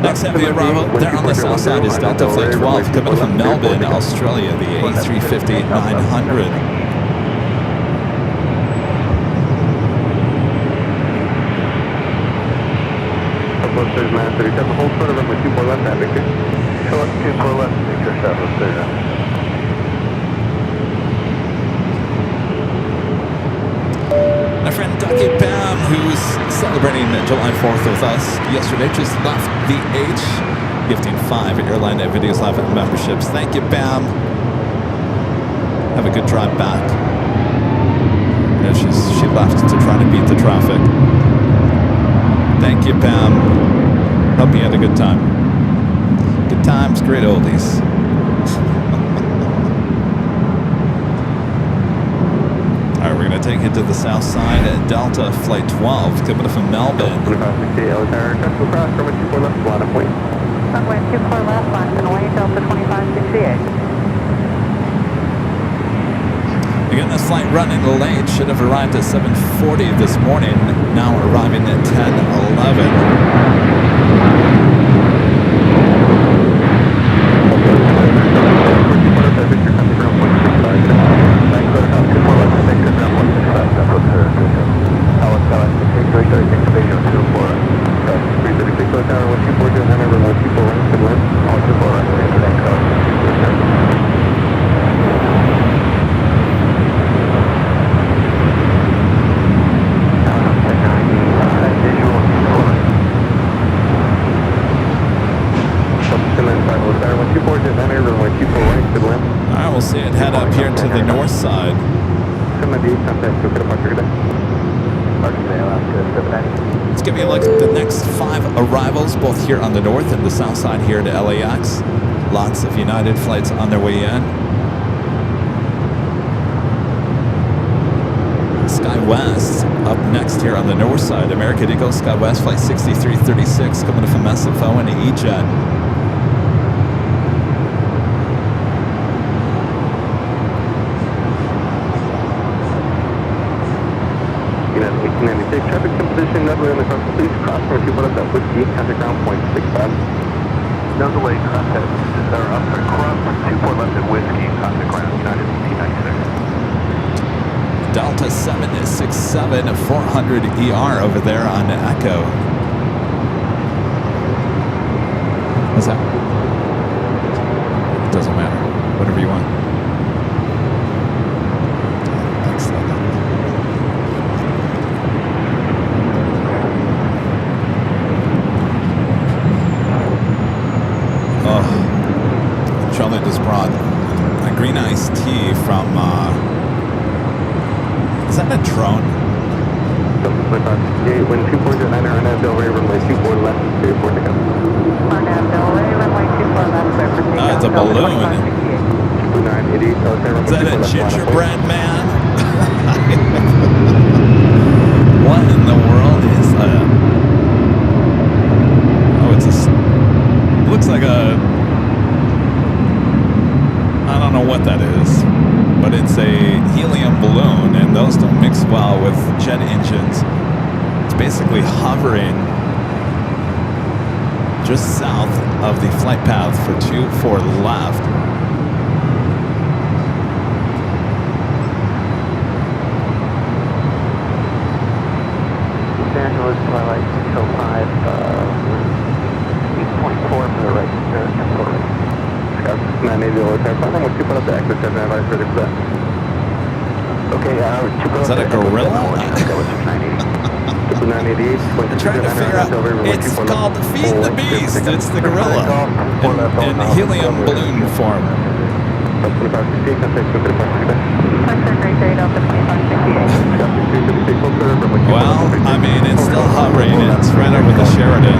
Next heavy arrival there on the south side is Delta Flight 12 coming from Melbourne, Australia, the A350-900. There's man 37, hold short of runway 24 left, and Victor. Short 24 left, Victor, Southwest 39. My friend Ducky Bam, who's celebrating July 4th with us yesterday, just left the H, gifting 5 Airline Videos Live memberships. Thank you, Bam. Have a good drive back. Yeah, she left to try to beat the traffic. Thank you, Pam. Hope you had a good time. Good times, great oldies. All right, we're going to take it to the south side at Delta Flight 12, coming from Melbourne. Runway 24 left, line and away, Delta 2568. Again, this flight running late, should have arrived at 7:40 this morning, now arriving at 10:11. runway 24 right, good wind. All right, we'll see it head up here to the north side. 78, contact, good departure, good day. Let's give you a look at the next 5 arrivals, both here on the north and the south side here to LAX. Lots of United flights on their way in. SkyWest up next here on the north side. American Eagle SkyWest flight 6336 coming from SFO and E-Jet. United 1896, traffic position, number in the cross, please cross for 2 foot up whiskey, contact ground point 65. No delay, contact, cross 24 left at whiskey, contact ground, United 1896. Delta 767 400 ER over there on Echo. What's that? Doesn't matter. Whatever you want. Thanks. Oh, Charlie just brought a green iced tea from. Is that a drone? Wind 240, RNAV Delray, runway 24 left, 34 to go. RNAV Delray, runway 24 left, clear for takeoff. It's a balloon. 2988, Is that a gingerbread man? What in the world is that? Oh, it's a. Looks like a. I don't know what that is. But it's a helium balloon, and those don't mix well with jet engines. It's basically hovering just south of the flight path for 24 left. Los Angeles, Twilight 605, 8.4 for the right, 980 low tire front, with 2 foot up to exit 7 advice ready for that. Okay, 2 foot Is that a gorilla? I'm trying to figure out. It's called Feed the Beast. It's the gorilla in helium balloon form. Well, I mean, it's still hovering. It's right over the Sheridan.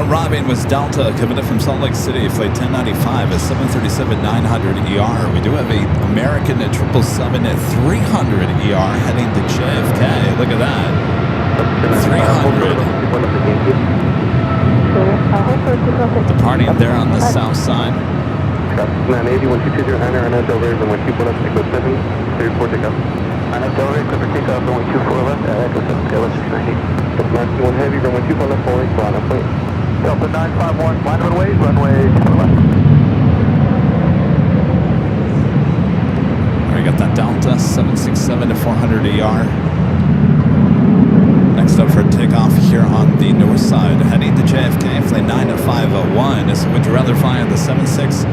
Arriving was Delta coming in from Salt Lake City, flight 1095 at 737-900 ER. We do have a American at 777 at 300 ER heading to JFK. Look at that. 300. Departing there on the south side. 980, 12209, RNAV Delray, runway 24 left, Echo 7, 34 to go. RNAV Delray, clear for takeoff, runway 24 left, Echo 7, Skywest 690. Delta 91 Heavy, runway 24 left, forward, ground up, please. Delta 951, line runway 24 left. All right, we got that Delta 767 to 400 ER. Next up for takeoff here on the north side, heading to JFK, flight 90501. So would you rather fly on the 76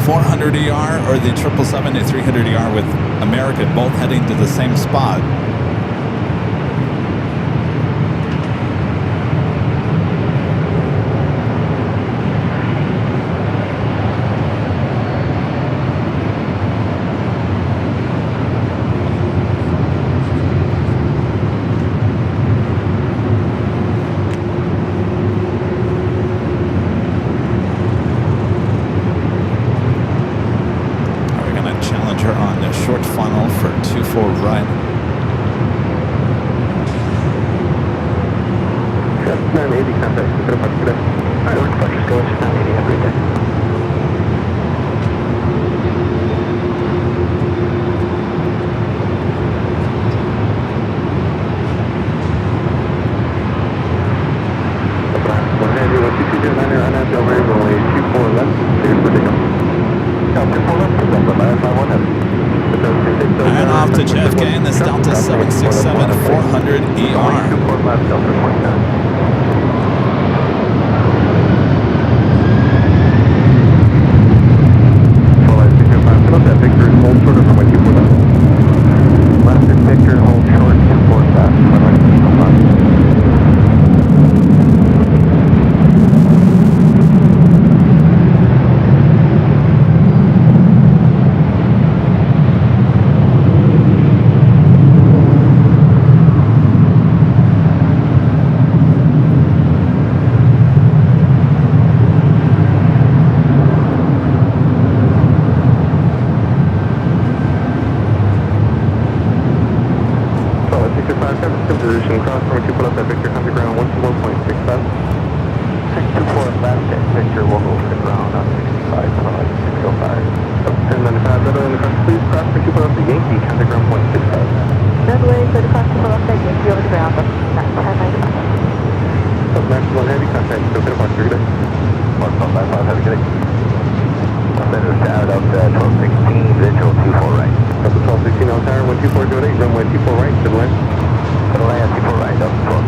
400 ER or the 777 at 300 ER with American, both heading to the same spot? short final for 24 right. Just 980 contact, clear departure, good day. Alright, we're departure's going to 980, have a great day. One heavy, 1209 unapproved Delray, runway 24 left, cleared for takeoff. Delta 24 left, Delta 951 heavy. And off to JFK in this Delta 767 400 ER. 24 left, Delta 29. That Victor is hold short of runway 24 left. Left is Victor, hold short, 24 left, runway 24 left. Position cross runway 24 left at Victor, come to ground 121.65. 624 left at Victor, we'll go to the ground on 65, 605. And then runway in the cross, please cross runway 24 left at Yankee, come to ground 165. Runway for the cross to left at Yankee over the ground, 1095. Max 1 heavy, contact, go to departure, good day. 1.55, have a good day. Send us out of 1216, visual 24 right. Up to 1216 on tower, 12408, runway 24 right, to the left. To the land, 24 right, up to 12.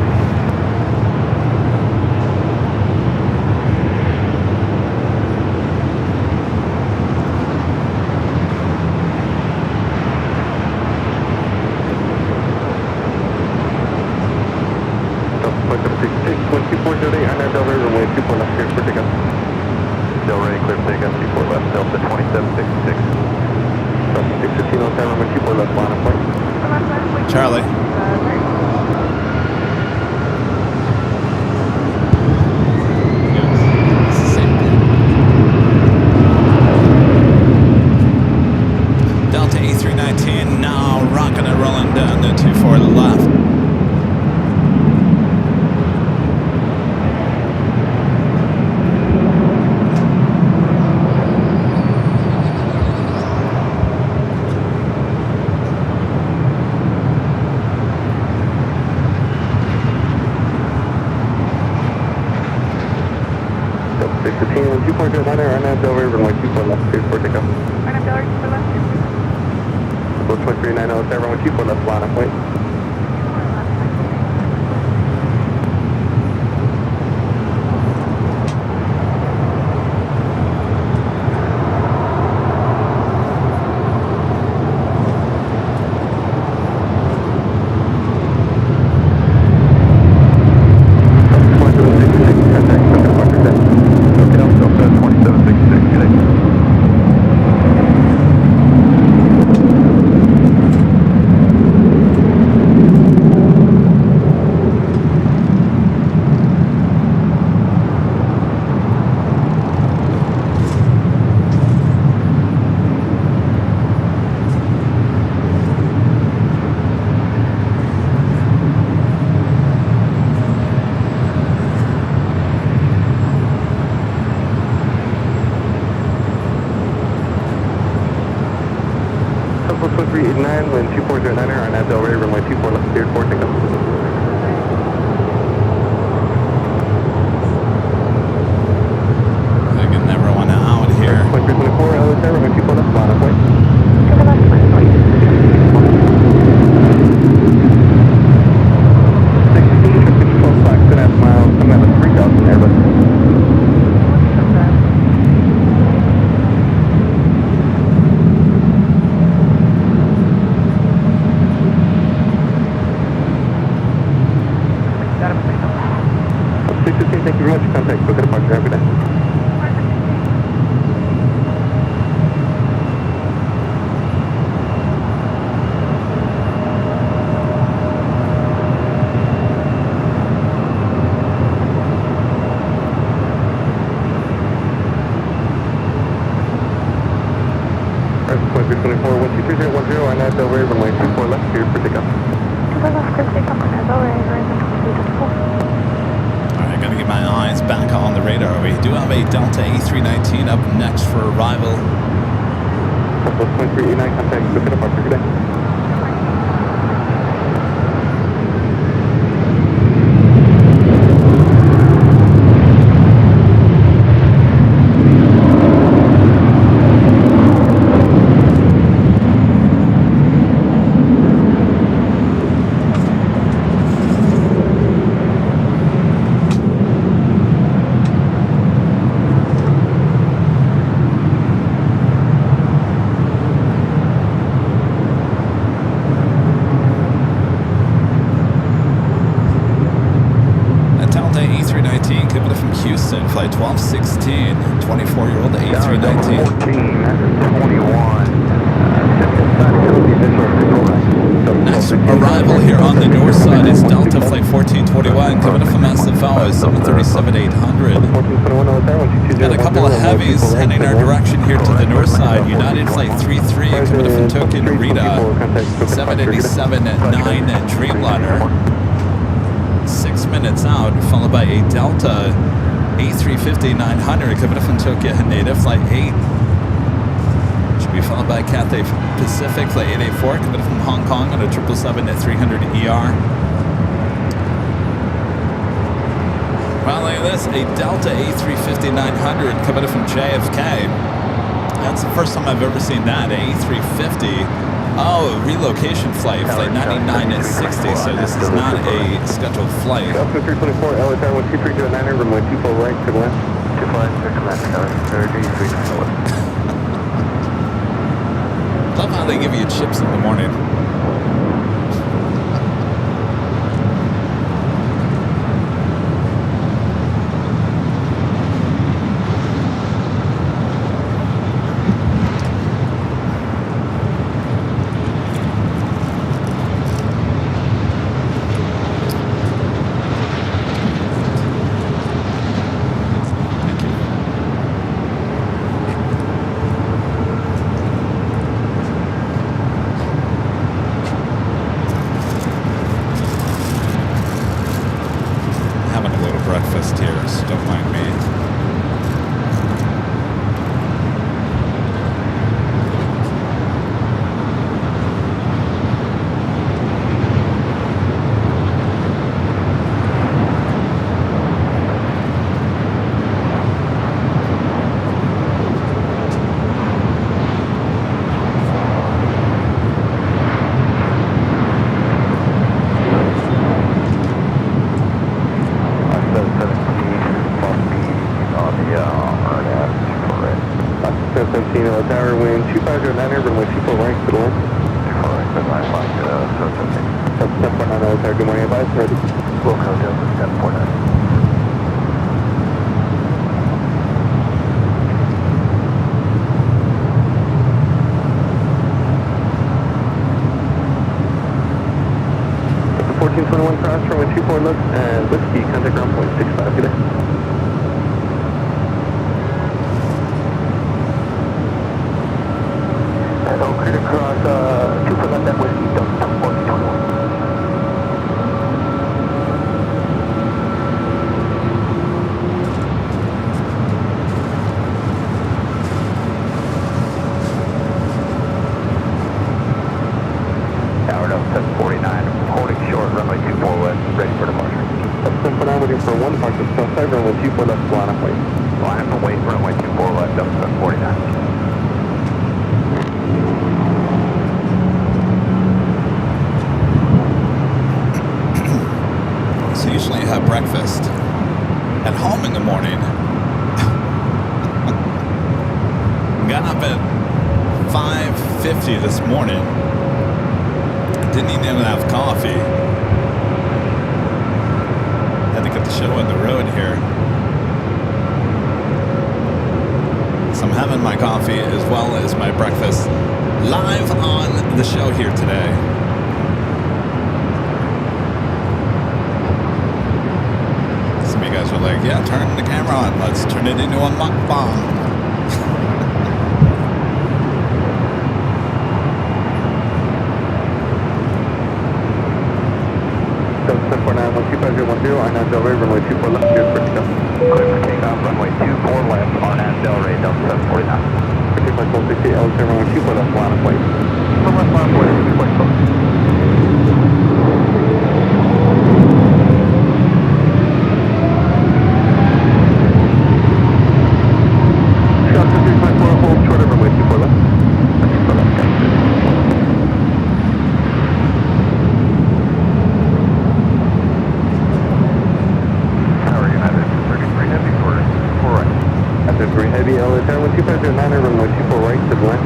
Runway 24 left, clear for takeoff. Delray, clear for takeoff, 24 left, Delta 2766. Delta 615 on tower, runway 24 left, line of flight. Charlie. Delta A319 now rocking and rolling down the 24 left. Delta 615, 2409, RNAV Delray, runway 24 left, clear for takeoff. RNAV Delray, 24 left. 2390, runway 24 left, line of flight. Delta 389, wind 2409, RNAV Delray, runway 24 left, cleared for takeoff. They can never want to out here. 2324, LSI, runway 24 left, line of flight. To the left, line of flight. 16, 12 flags, 2.5 miles, coming out of 3000 Airbus. Thank you very much. Contact, go get a departure. Have a good day. 324, 123.10, and at Delray, runway 24 left, cleared for takeoff. 24 left, clear for takeoff, and at Delray, runway 2324. All right, gotta get my eyes back on the radar. We do have a Delta A319 up next for arrival. Southwest 2389, contact with departure, good day. Houston, flight 1216, 24-year-old A319. 14, Next arrival here on the north side is Delta flight 1421, coming up from SFO is 737-800. Got a couple of heavies heading our direction here to the north side. United flight 33 coming up from Tokyo Narita, 787-9 Dreamliner. 6 minutes out, followed by a Delta A350-900 coming up from Tokyo Haneda, flight 8. Should be followed by Cathay Pacific, flight 884 coming up from Hong Kong on a 777-300ER. Well, look at this, a Delta A350-900 coming up from JFK. That's the first time I've ever seen that, A350. Oh, relocation flight, flight 99 at 60, so this is not a scheduled flight. Delta 324, LA 12309, runway 24 right, to the left. 25, Love how they give you chips in the morning. Tower, wind 2509, runway 24 right, to the left. 24 right, good line, flight, Step 1 Tower, good morning, advice, ready. Wilco Delta, step 49. The 1421 cross, runway 24 left, and whiskey, contact ground point 65, good day. Across 2 for left, that whiskey, Delta 1421. Towered up 749, holding short, runway 24 west, ready for departure. Up 749, waiting for one departure, southside, runway 24 left, line up wait. Line up and wait, runway 24 left, up 749. Usually I have breakfast at home in the morning. Got up at 5:50 this morning. Didn't even have coffee. Had to get the show on the road here. So I'm having my coffee as well as my breakfast live on the show here today. Some of you guys are like, yeah, turn the camera on. Let's turn it into a mukbang. Del Rey, runway 24 left, clear for takeoff. Clear for takeoff, runway 24 left, RNAV Del Rey, Delta 749. Take flight 1260, LAX runway 24 left, line of flight. From left line, where is flight close? Shot to 354, hold short of runway 24 left. 24 left, got it. Tower United, 33 Heavy for 4 right. After 3 heavy, LAX runway 2509, runway 24 right, to the line.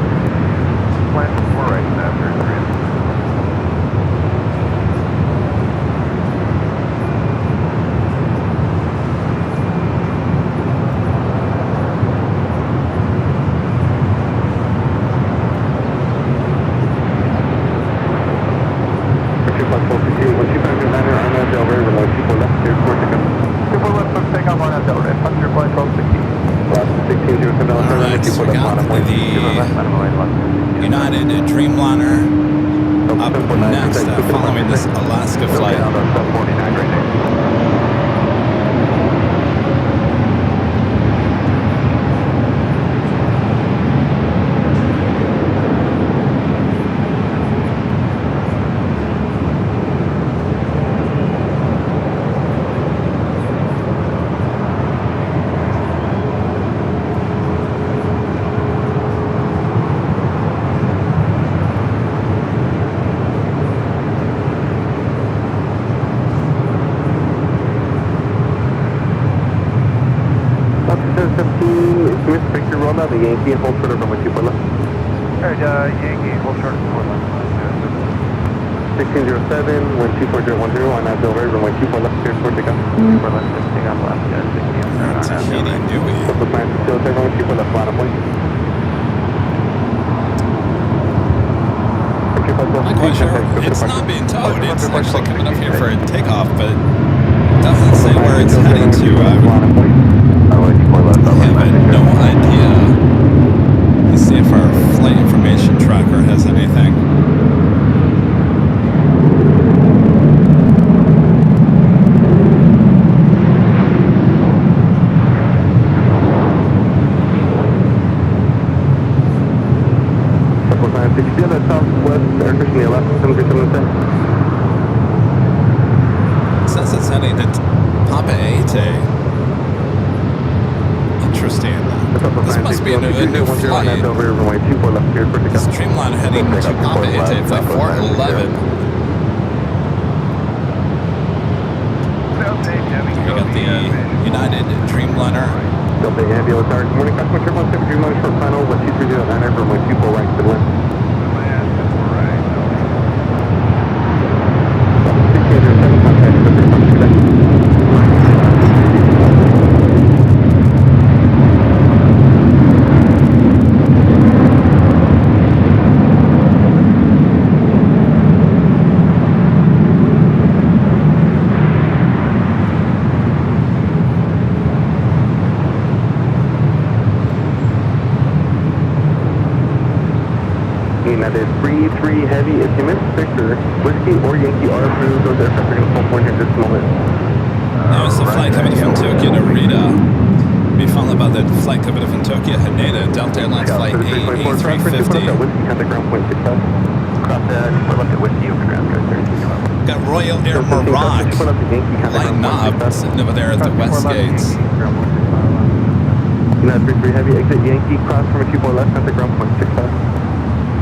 Land for 4 right, after 3 Heavy. All right, so we got the United Dreamliner up next, following this Alaska flight. The Yankee and hold short of runway 24 left. Alright, Yankee, hold short of 4 left. 1607, wind 24010, on that Del Rey, runway 24 left, clear for takeoff. 24 left, takeoff left, 60 Tahiti Nui. Triple plan, still take runway 24 left, line of flight. Not quite sure. It's not being towed. It's actually coming up here for a takeoff, but it doesn't say where it's heading to. I have no idea. Let's see if our flight information tracker has anything. It says it's heading to Papa Ete. Interesting. This must be a new flight. Streamline heading to Papa Ete, flight 411. We got the United Dreamliner. Morning, customer 717 Dreamliner for final with 2309 from 24 right to the left. United 3-3 heavy, if you miss Victor, Whiskey or Yankee are approved, those aircraft are going to pull point here in just a moment. There's the flight coming from Tokyo to Rita. We found about that flight coming from Tokyo, Haneda, Delta Airlines flight A350. Got Royal Air Morocco lighting up, sitting over there at the west gates. United 3-3 heavy, exit Yankee, cross from a 24 left, center ground point 65.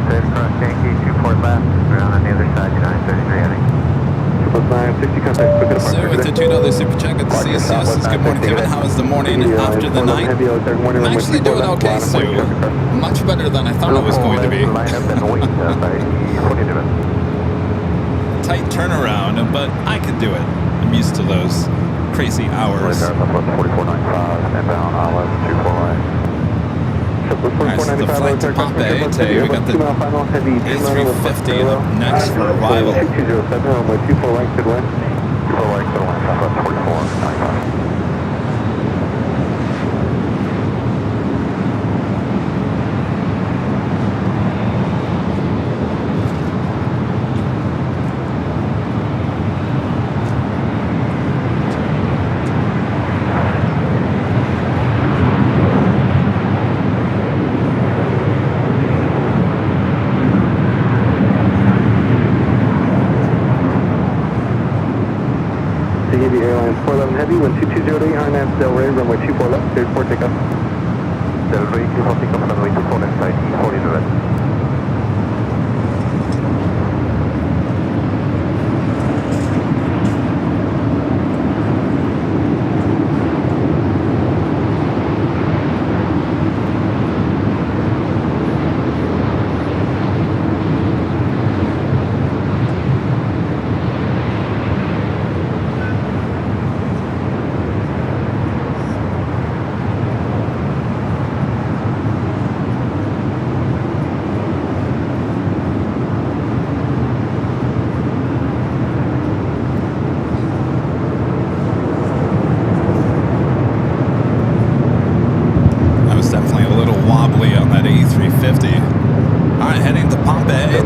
Safe cross Yankee, 24 left, ground on the other side, United 33 heavy. 60 contact, quick So with the $2 super check at the CSS, says, good morning, Kevin. How was the morning after the night? I'm actually doing okay, Sue. Much better than I thought it was going to be. Tight turnaround, but I can do it. I'm used to those crazy hours. Alright, so the flight to Papa Ete, we got the A350 up next for arrival. 2207, runway 24 right to the left. 24 right to the left, 4495. wind 411 heavy, wind 2208, RNAV Delray, runway 24 left, cleared for takeoff. Delray 24 takeoff, runway 24 left side, E40 to rest.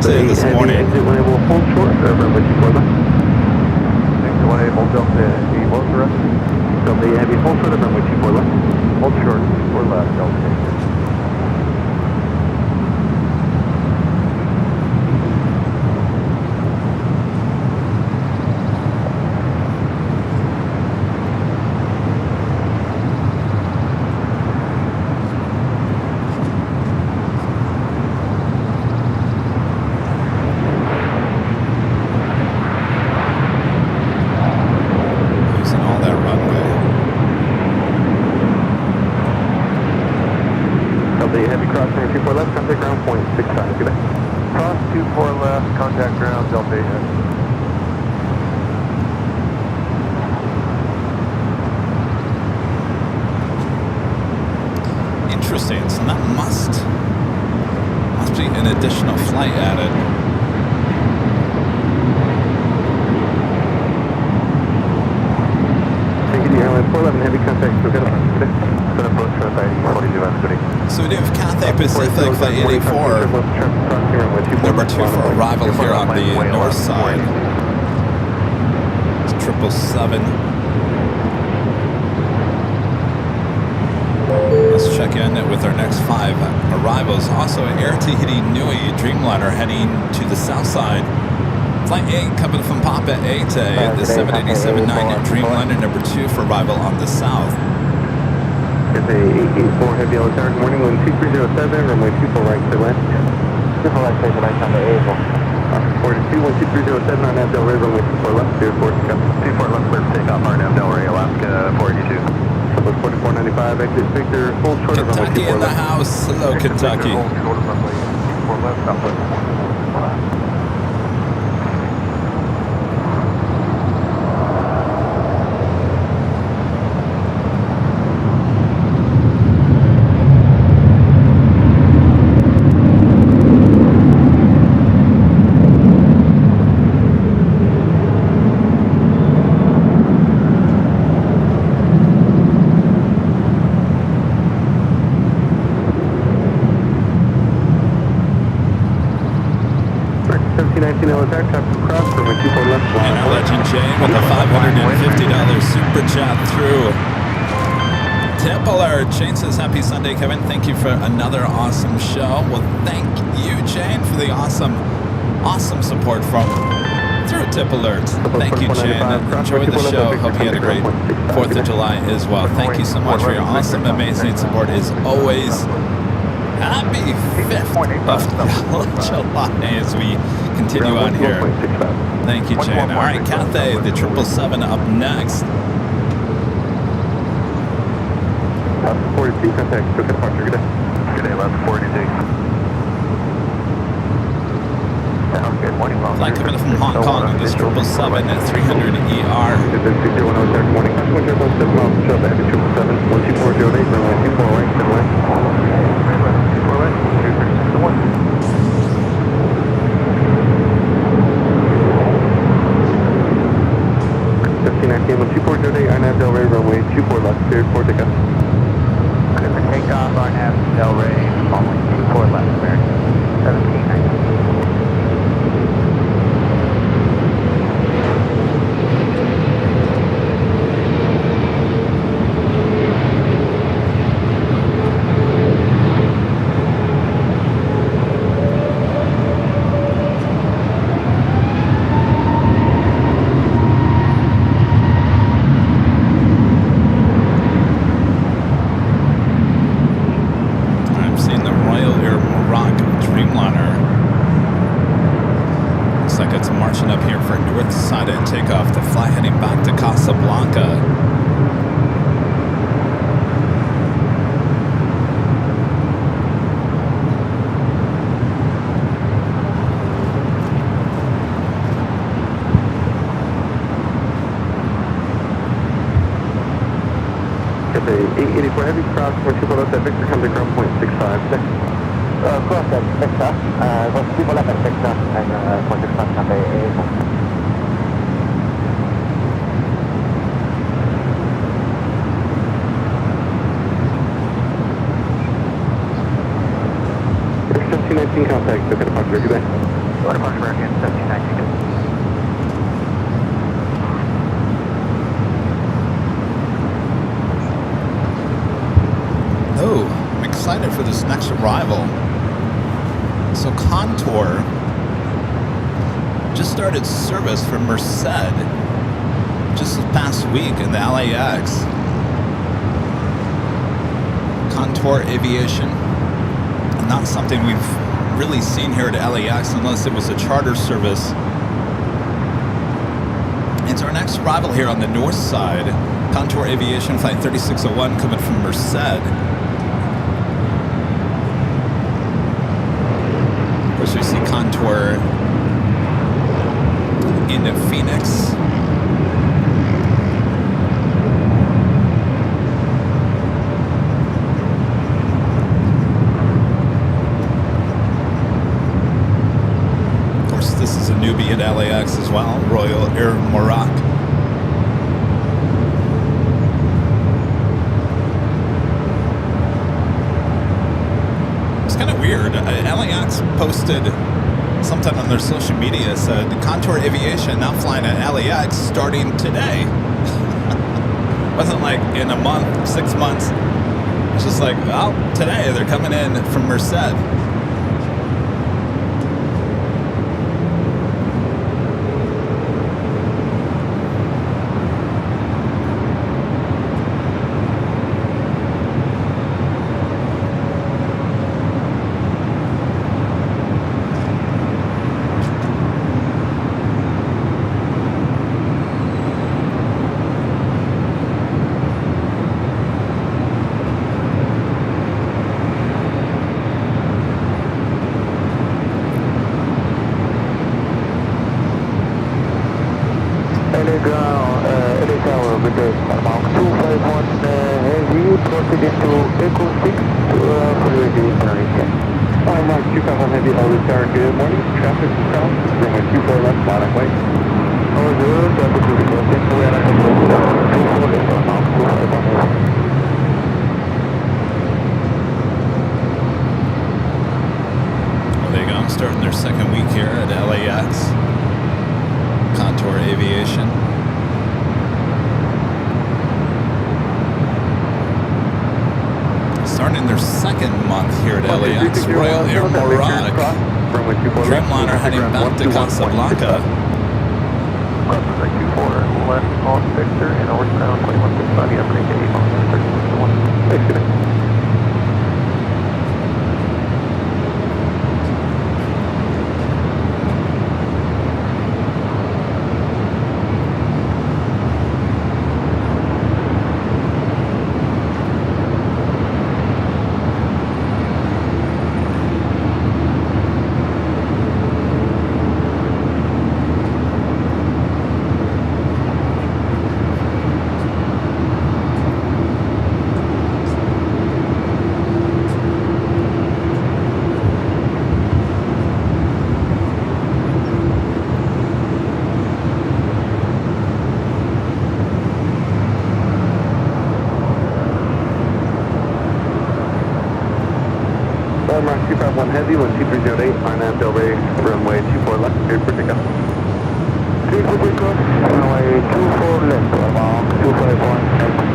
This morning. Exit 1A will hold short, runway 24 left. Exit 1A, hold Delta E, what was the rest? Delta E heavy, hold short, runway 24 left. Hold short, 4 left, Delta. Interesting, so that must be an additional flight added. Thank you, Airline 411 heavy contact, so get up. So we do have Cathay Pacific for 84, number 2 for arrival here on the north side. It's 777. Let's check in with our next 5 arrivals. Also, Air Tahiti Nui Dreamliner heading to the south side. Flight 8 coming from Papa 8, the 787-9 Dreamliner number 2 for arrival on the south. It's a 884 heavy yellow tower. Good morning, wind 2307, runway 24 right to left. 24 left, take the right on the Able. 42, 12307 on Nav Delray, runway 24 left, clear for takeoff. 24 left, clear for takeoff, RNAV Delray, Alaska 482. Southwest 4495, exit Victor, hold short of runway 24 left. Kentucky in the house. Hello, Kentucky. Hold short of runway 24 left, Southwest 4495. And our legend Jane with a $550 super chat through. Tip alert. Jane says, happy Sunday, Kevin. Thank you for another awesome show. Well, thank you, Jane, for the awesome support through Tip alert. Thank you, Jane. Enjoy the show. Hope you had a great 4th of July as well. Thank you so much for your awesome, amazing support as always. Happy 5th of July as we continue on here. Thank you, Jane. All right, Cathay, the 777 up next. 42, contact, took departure, good day. Good day, left 42. Sounds good, morning, Bob. Flight coming from Hong Kong, this 777 at 300 ER. Good morning. Customer 717 miles to show back at 777, 12408, runway 24 right, 10 left. 24 right, 236 to 1. 12408, RNAV Delray, runway 24 left, cleared for takeoff. Clear for takeoff, RNAV Delray, following 24 left, American 1790. Dreamliner. Looks like it's marching up here for north side and takeoff to fly heading back to Casablanca. Cafe 884 Heavy, cross 4 left at Victor, come to ground point 656. Cross at Victor, 4 left at Victor, and 465 Cafe 884. Contact, look at departure, good day. Go to Park American 1719. Oh, I'm excited for this next arrival. So Contour just started service from Merced just this past week in the LAX. Contour Aviation. Not something we've really seen here at LAX unless it was a charter service. It's our next arrival here on the north side. Contour Aviation Flight 3601 coming from Merced. Of course, we see Contour into Phoenix. This is a newbie at LAX as well, Royal Air Morocco. It's kind of weird. LAX posted something on their social media, said Contour Aviation now flying at LAX starting today. Wasn't like in a month, 6 months. It's just like, well, today they're coming in from Merced. LA Tower with the Mark 251 heavy, proceed into Echo 6 for the destination. Mark 251 Heavy, Elvis Tower, good morning. Traffic is south, runway 24 left, line way. Over, traffic is reporting. We are at 24 left on Mark 251 heavy. Well, there you go. Starting their second week here at LAX. Contour Aviation. Starting their second month here at LAX. Royal Air Morocco. Dreamliner heading back to Casablanca. Cross right 24 left on Victor and northbound 2165, you have range 8 on 3601. Thanks, good day. Mark 251 Heavy, 12308, R9 Del Rey, runway 24 left, cleared for takeoff. Cleared for takeoff, runway 24 left, Mark 251 Heavy.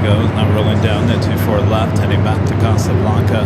Now rolling down the 24 left, heading back to Casablanca.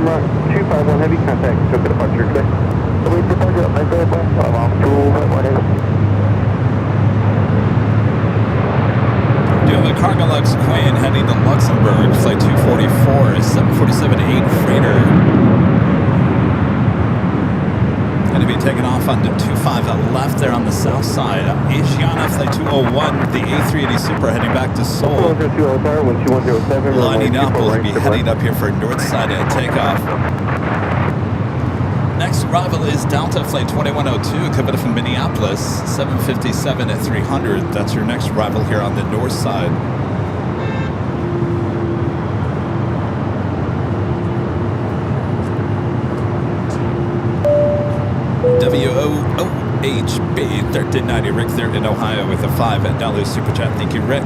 camera 251 heavy contact, took the departure clear. Wait, departure, my bad, I'm off to whatever. Do have a cargo Lux Queen heading to Luxembourg, flight 244, 747-8 freighter. Going to be taking off on the 25 left there on the south side. Asiana flight 201, the A380 Super heading back to Seoul. Lining up, we'll be heading up here for north side at takeoff. Next arrival is Delta flight 2102 coming from Minneapolis, 757 at 300. That's your next arrival here on the north side. WOOHB 1390 Rick there in Ohio with a $5 super chat. Thank you, Rick.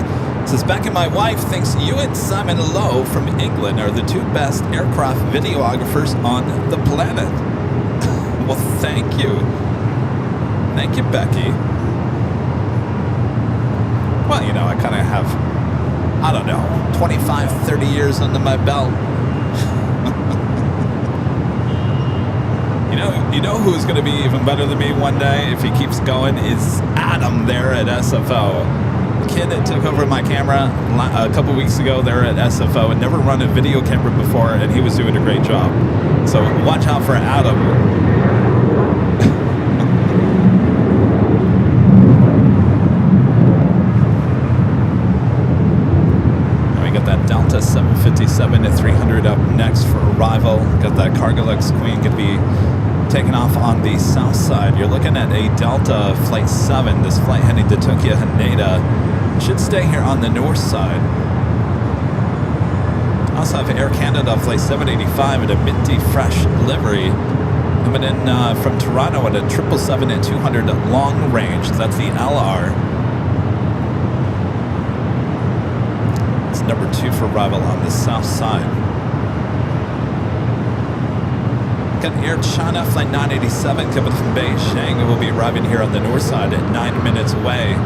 Says, back in my wife thinks you and Simon Lowe from England are the two best aircraft videographers on the planet. Well, thank you. Thank you, Becky. Well, you know, I kind of have, I don't know, 25, 30 years under my belt. You know who's going to be even better than me one day if he keeps going is Adam there at SFO. The kid that took over my camera a couple weeks ago there at SFO and never run a video camera before, and he was doing a great job. So watch out for Adam. Delta 757 at 300 up next for arrival. Got that Cargo Lux Queen going to be taking off on the south side. You're looking at a Delta Flight 7. This flight heading to Tokyo Haneda should stay here on the north side. Also have Air Canada Flight 785 at a minty fresh livery. Coming in from Toronto at a 777 at 200 long range. That's the LR. Number 2 for arrival on the south side. Got Air China Flight 987 coming from Beijing. It will be arriving here on the north side at 9 minutes away.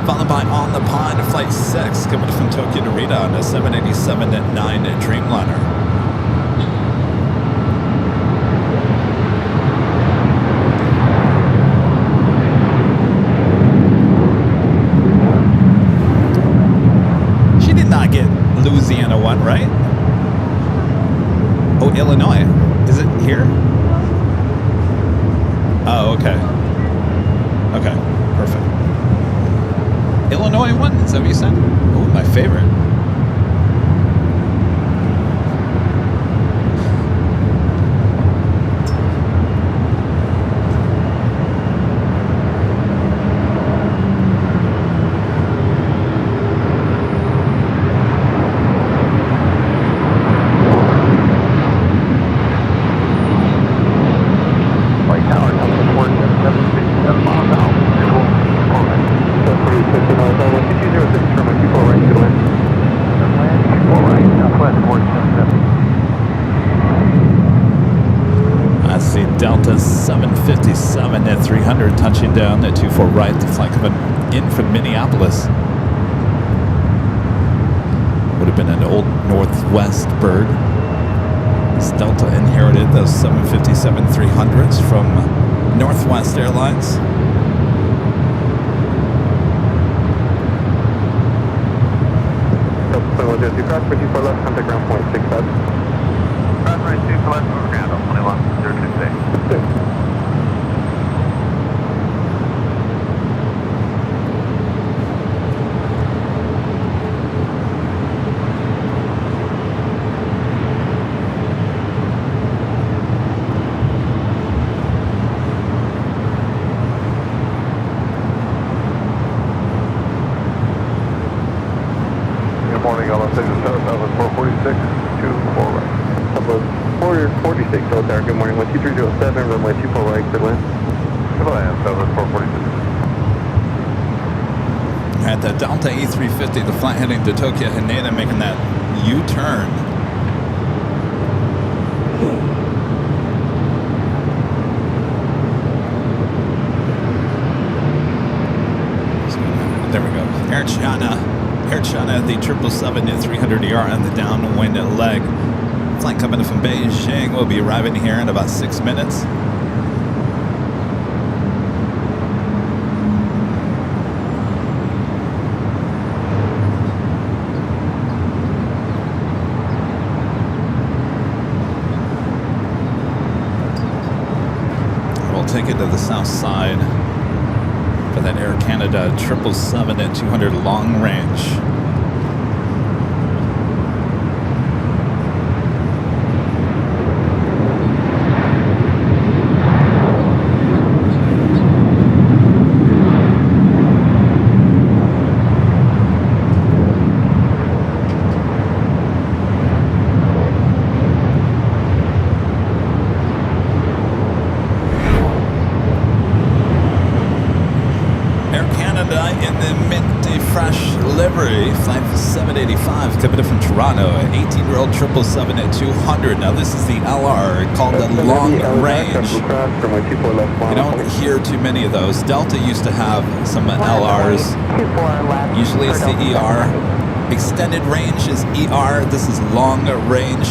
Followed by On the Pine Flight 6 coming from Tokyo Narita on a 787 at 9 Dreamliner. Louisiana one, right? Oh, Illinois. Is it here? Oh, okay. Okay, perfect. Illinois one? Is that what you said? Oh, my favorite. Delta 757 at 300 touching down at 24 right. The flight coming in from Minneapolis. Would have been an old Northwest bird. This Delta inherited those 757-300s from Northwest Airlines. Cross for 24 left, contact ground point 65. Cross right 2 for left, over ground, 21, 026. Good morning, LA 446, 24 right. 446, Hotel, good morning, 12307, runway 24 right, good land. Good land, 446. At the Delta E350, the flight heading to Tokyo Haneda making that U-turn. There we go. Air China, the 777 at 300 ER on the downwind leg. Flight coming in from Beijing will be arriving here in about 6 minutes. We'll take it to the south side for that Air Canada 777 at 200 long range. Coming in from Toronto, 18-year-old 777 at 200. Now this is the LR called the long range. You don't hear too many of those. Delta used to have some LRs. Usually it's the ER. Extended range is ER. This is long range.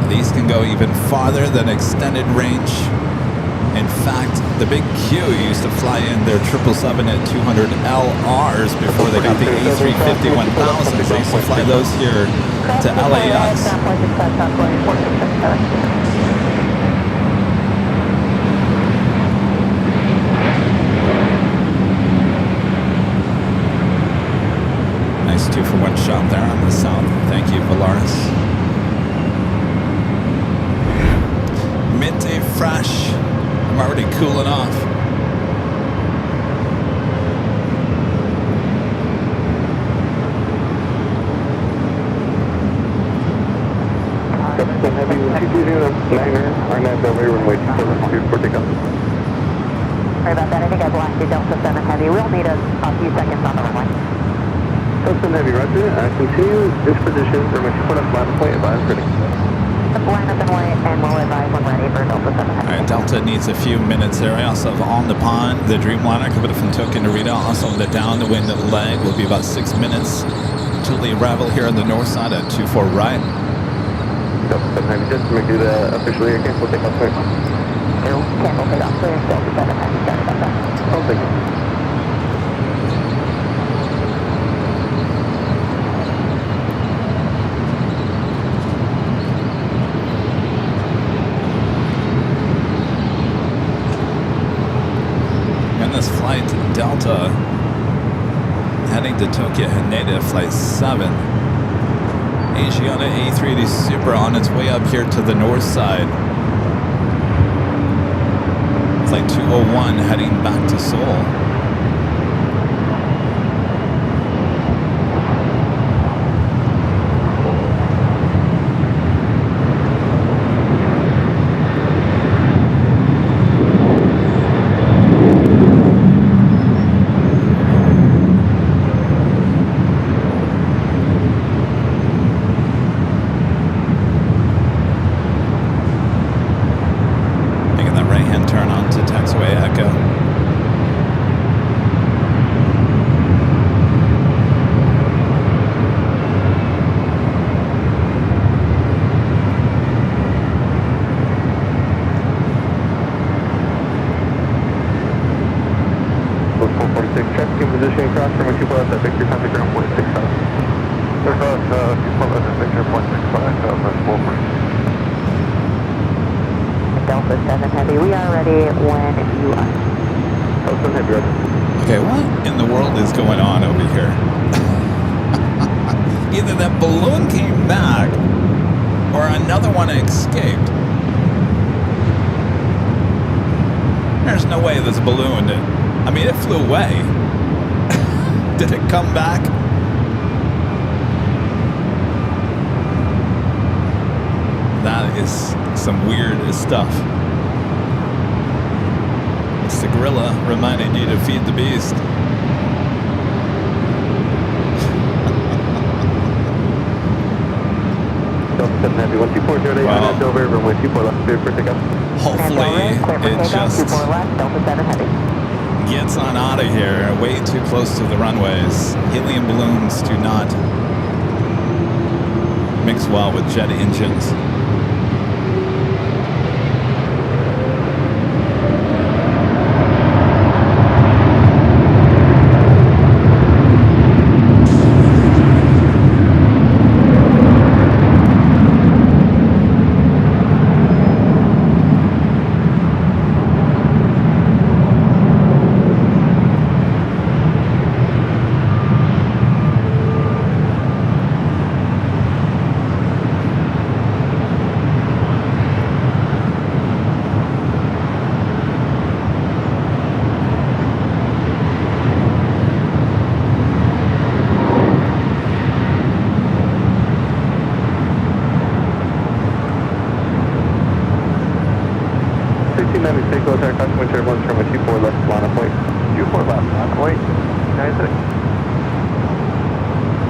These can go even farther than extended range. In fact, the big Q used to fly in their 777 at 200 LRs before they got the A350-1000s. They used to fly those here to LAX. Nice 2-for-1 shot there on the south. Thank you, Valaris. Midday fresh. I'm already cooling off. Captain Heavy, would you be doing a niner? RNAV Delray, runway 24 for takeoff. Sorry about that. I think I blocked you, Delta 7 Heavy. We'll need a few seconds on the runway. Delta Heavy, roger. Continue this position. Runway 24 left, line of point, advise ready. Line up and wait, and we'll advise when ready for Delta 7 Heavy. All right, Delta needs a few minutes there. I also have On the Pond, the Dreamliner coming from Tokyo Narita. Also on the downwind leg will be about 6 minutes until the arrival here on the north side at 24 right. Delta 7 Heavy, just to make it officially a cancel takeoff clear. Cancel takeoff clear, Delta 7 Heavy. Sorry about that. Oh, thank you. Flight Delta heading to Tokyo Haneda, flight 7. Asiana A380 Super on its way up here to the north side. Flight 201 heading back to Seoul. Okay, what in the world is going on over here? Either that balloon came back or another one escaped. There's no way this balloon did. I mean, it flew away. Did it come back? That is some weird stuff. It's the gorilla reminding you to feed the beast. Hopefully it just gets on out of here. Way too close to the runways. Helium balloons do not mix well with jet engines.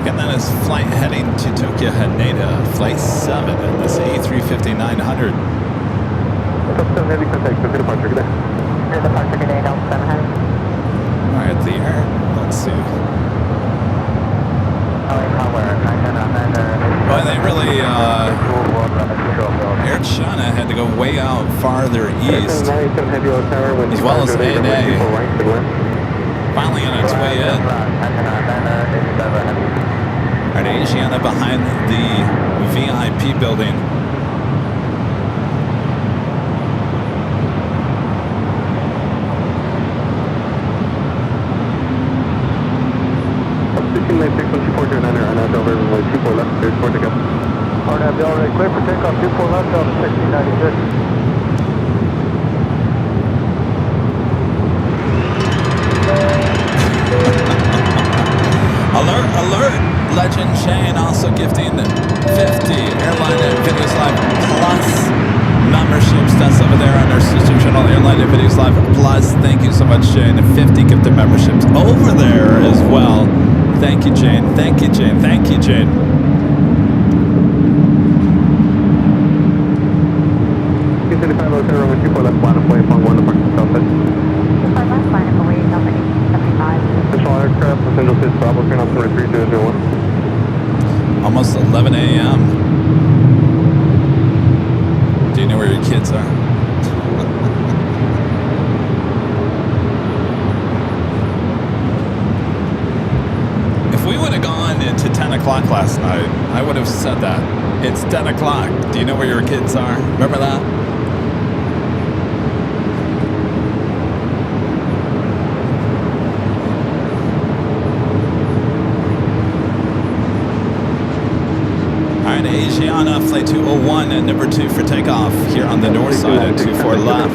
And then his flight heading to Tokyo Haneda, flight 7 in this A350-900. Heavy contact, go to departure, good day. Departure today, Delta 7 heading. Alright, there. Let's see. Boy, they really, Air China had to go way out farther east, as well as ANA. Finally on its way in. Alright, Asiana behind the VIP building. Clear for takeoff, 24 left, Delta 1696. Alert, alert! Legend Shane also gifting 50 Airline and Videos Live Plus memberships. That's over there on our sister channel, Airline and Videos Live Plus. Thank you so much, Shane. 50 gifted memberships over there as well. Thank you, Jane. Thank you, Jane. Thank you, Jane. Almost 11 a.m. Do you know where your kids are? If we would have gone into 10 o'clock last night, I would have said that. It's 10 o'clock. Do you know where your kids are? Remember that? Asiana, flight 201 and number 2 for takeoff here on the north side at 24 left.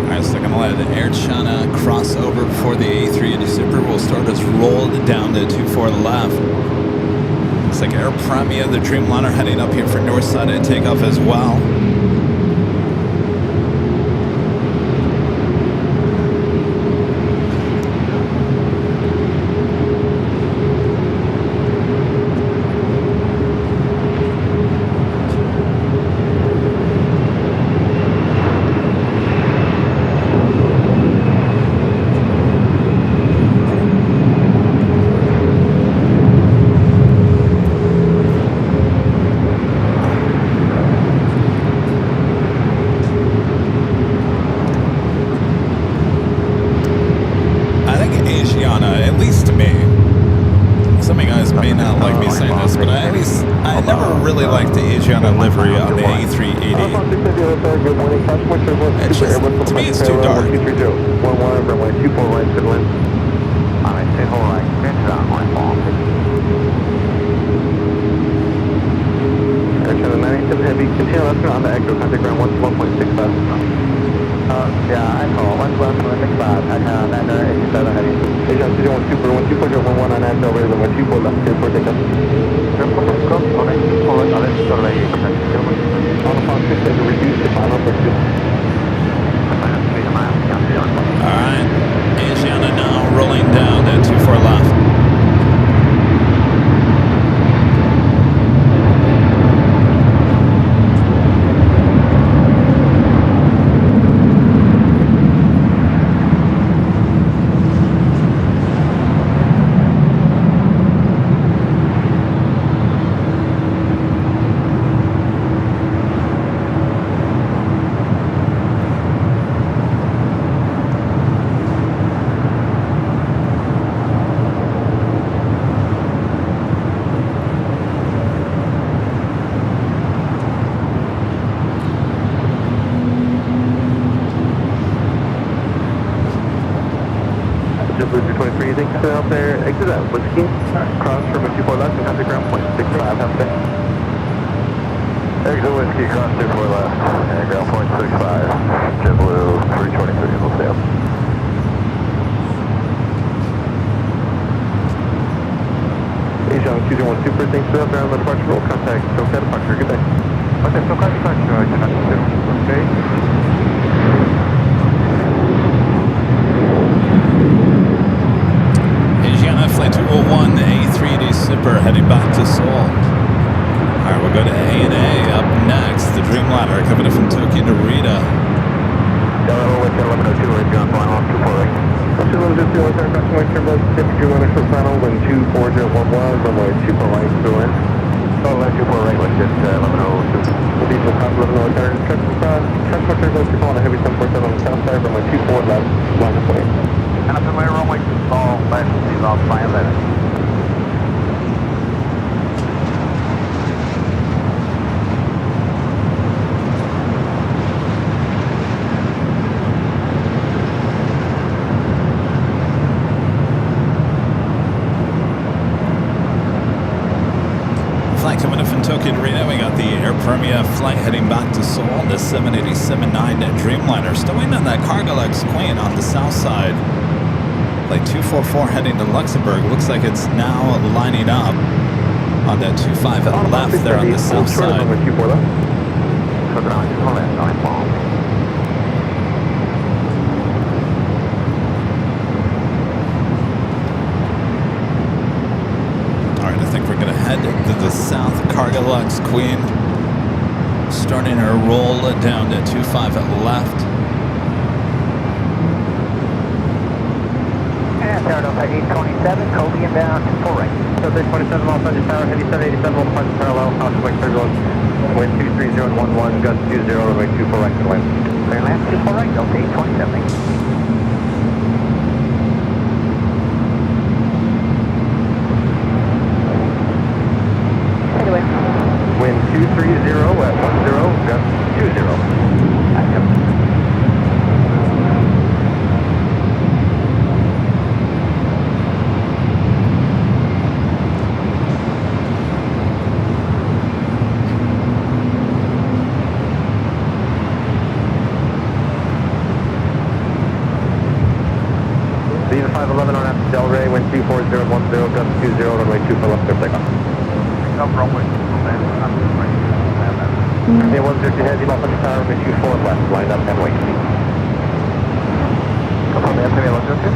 Alright, so they're going to let Air China cross over before the A380 Super. We'll start us roll down to 24 left. Looks like Air Premia, the Dreamliner, heading up here for north side and takeoff as well. To me, it's too dark. 11, runway 24 right to the wind. Alright, stay hold right. Finish on my ball. Air China 97 Heavy, continue left on the exit, contact ground 1.65. Yeah, I call 1.65. I have 987 Heavy. Air China 21 Super, 124, 11 on that over, runway 24 left, 24 takeoff. On the phone, 6 to reduce the final for 2. Alright, Asiana now rolling down to 24 left. Cross from 24 left and contact ground 0.65, have a day. Exit Whiskey, cross 24 left, and ground 0.65, JetBlue 323, we'll stay up. Asian 201 Super, thanks for that, around the departure roll, contact SoCal departure, good day. Okay, SoCal departure, okay. Flight 201, the A380 Super heading back to Seoul. Alright, we'll go to A&A. Up next, the Dreamliner coming in from Tokyo to Rita. Delaware with 1102, we're going final, 24 right. 1102, we're crossing my turbo, Pacific Dreamliner for final, wind 24011, runway 24 right, to wind. Oh, 24 right, wind just 1102. Diesel cross 1103, transfer turbo, to on a heavy 747 on the south side, runway 24 left, line of way. And up in my runway, all left, leave off by 11. Flight coming in from Tokyo to Reno. We got the Air Premia flight heading back to Seoul. The 787-9 Dreamliner still waiting on that Cargo LAX Queen on the south side. Flight 244 heading to Luxembourg. Looks like it's now lining up on that 25 left there on the south side. Alright, I think we're going to head to the south. Cargo LAX Queen starting her roll down to 25 left. Saratoga 827, Kobe inbound, 4 right. So 827 Los Angeles Tower, heavy 787, will depart parallel, Osprey Circle, wind 23011, gust 20, runway 24 right to the wind. Clear land, 24 right, Delta 827. Anyway. Wind 230 at 10, gust 20. Active. up runway 2 full left, I'm just right. Okay, 130 heavy, off on the tower, runway 24 left, line up and wait. Confirm estimate 102.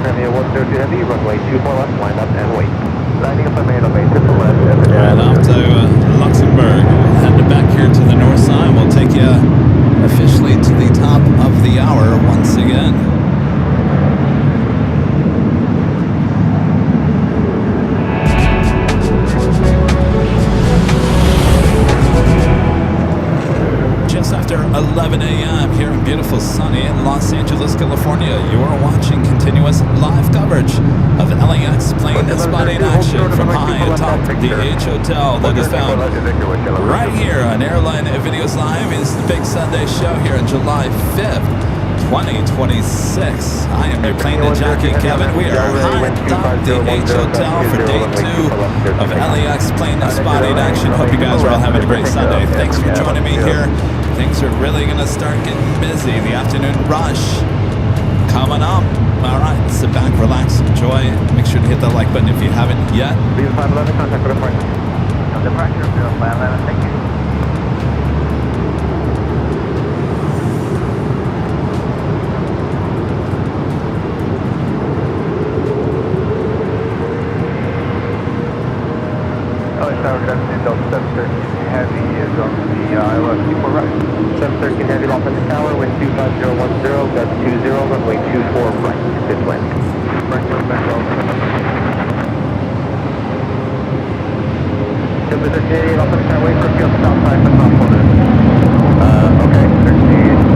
Premier 130 heavy, runway 24 left, line up and wait. Landing up at base to the left. Right off to Luxembourg. Heading back here to the north side. We'll take you officially to the top of the hour once again. Just after 11 a.m. here in beautiful sunny Los Angeles, California, you are watching continuous live coverage of LAX plane spotting action from high atop the H Hotel that is found right here on Airline Videos Live. It's the Big Sunday Show here on July 5th, 2026. I am your plane jockey Kevin. We are high atop the H Hotel for day 2 of LAX plane spotting action. Hope you guys are all having a great Sunday. Thanks for joining me here. Things are really going to start getting busy. The afternoon rush coming up. All right, sit back, relax, enjoy. Make sure to hit that like button if you haven't yet. Leave 511, contact with departure. Departure, 511, thank you. Tower 17, Delta 713 Heavy is on the ILS 24 right. 713 heavy, off on the tower, wind 25010, gust 20, runway 24 right, this wind. Right, go back over. 713 off on the tower, wait for a few on the south side, but not for this. Okay, 13.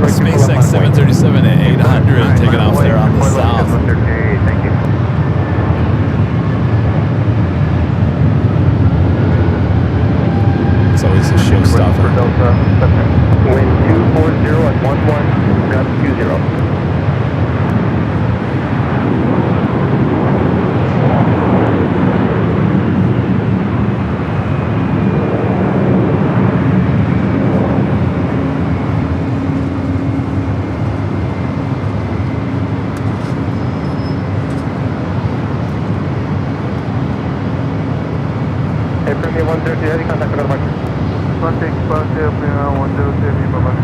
SpaceX 737 at 800 taking off there on the south. Thank you. It's always a showstopper. Wind 240 at 11, gust 20. Hey, Premier 130 heavy, contact with departure. 16 positive, 102, bye-bye.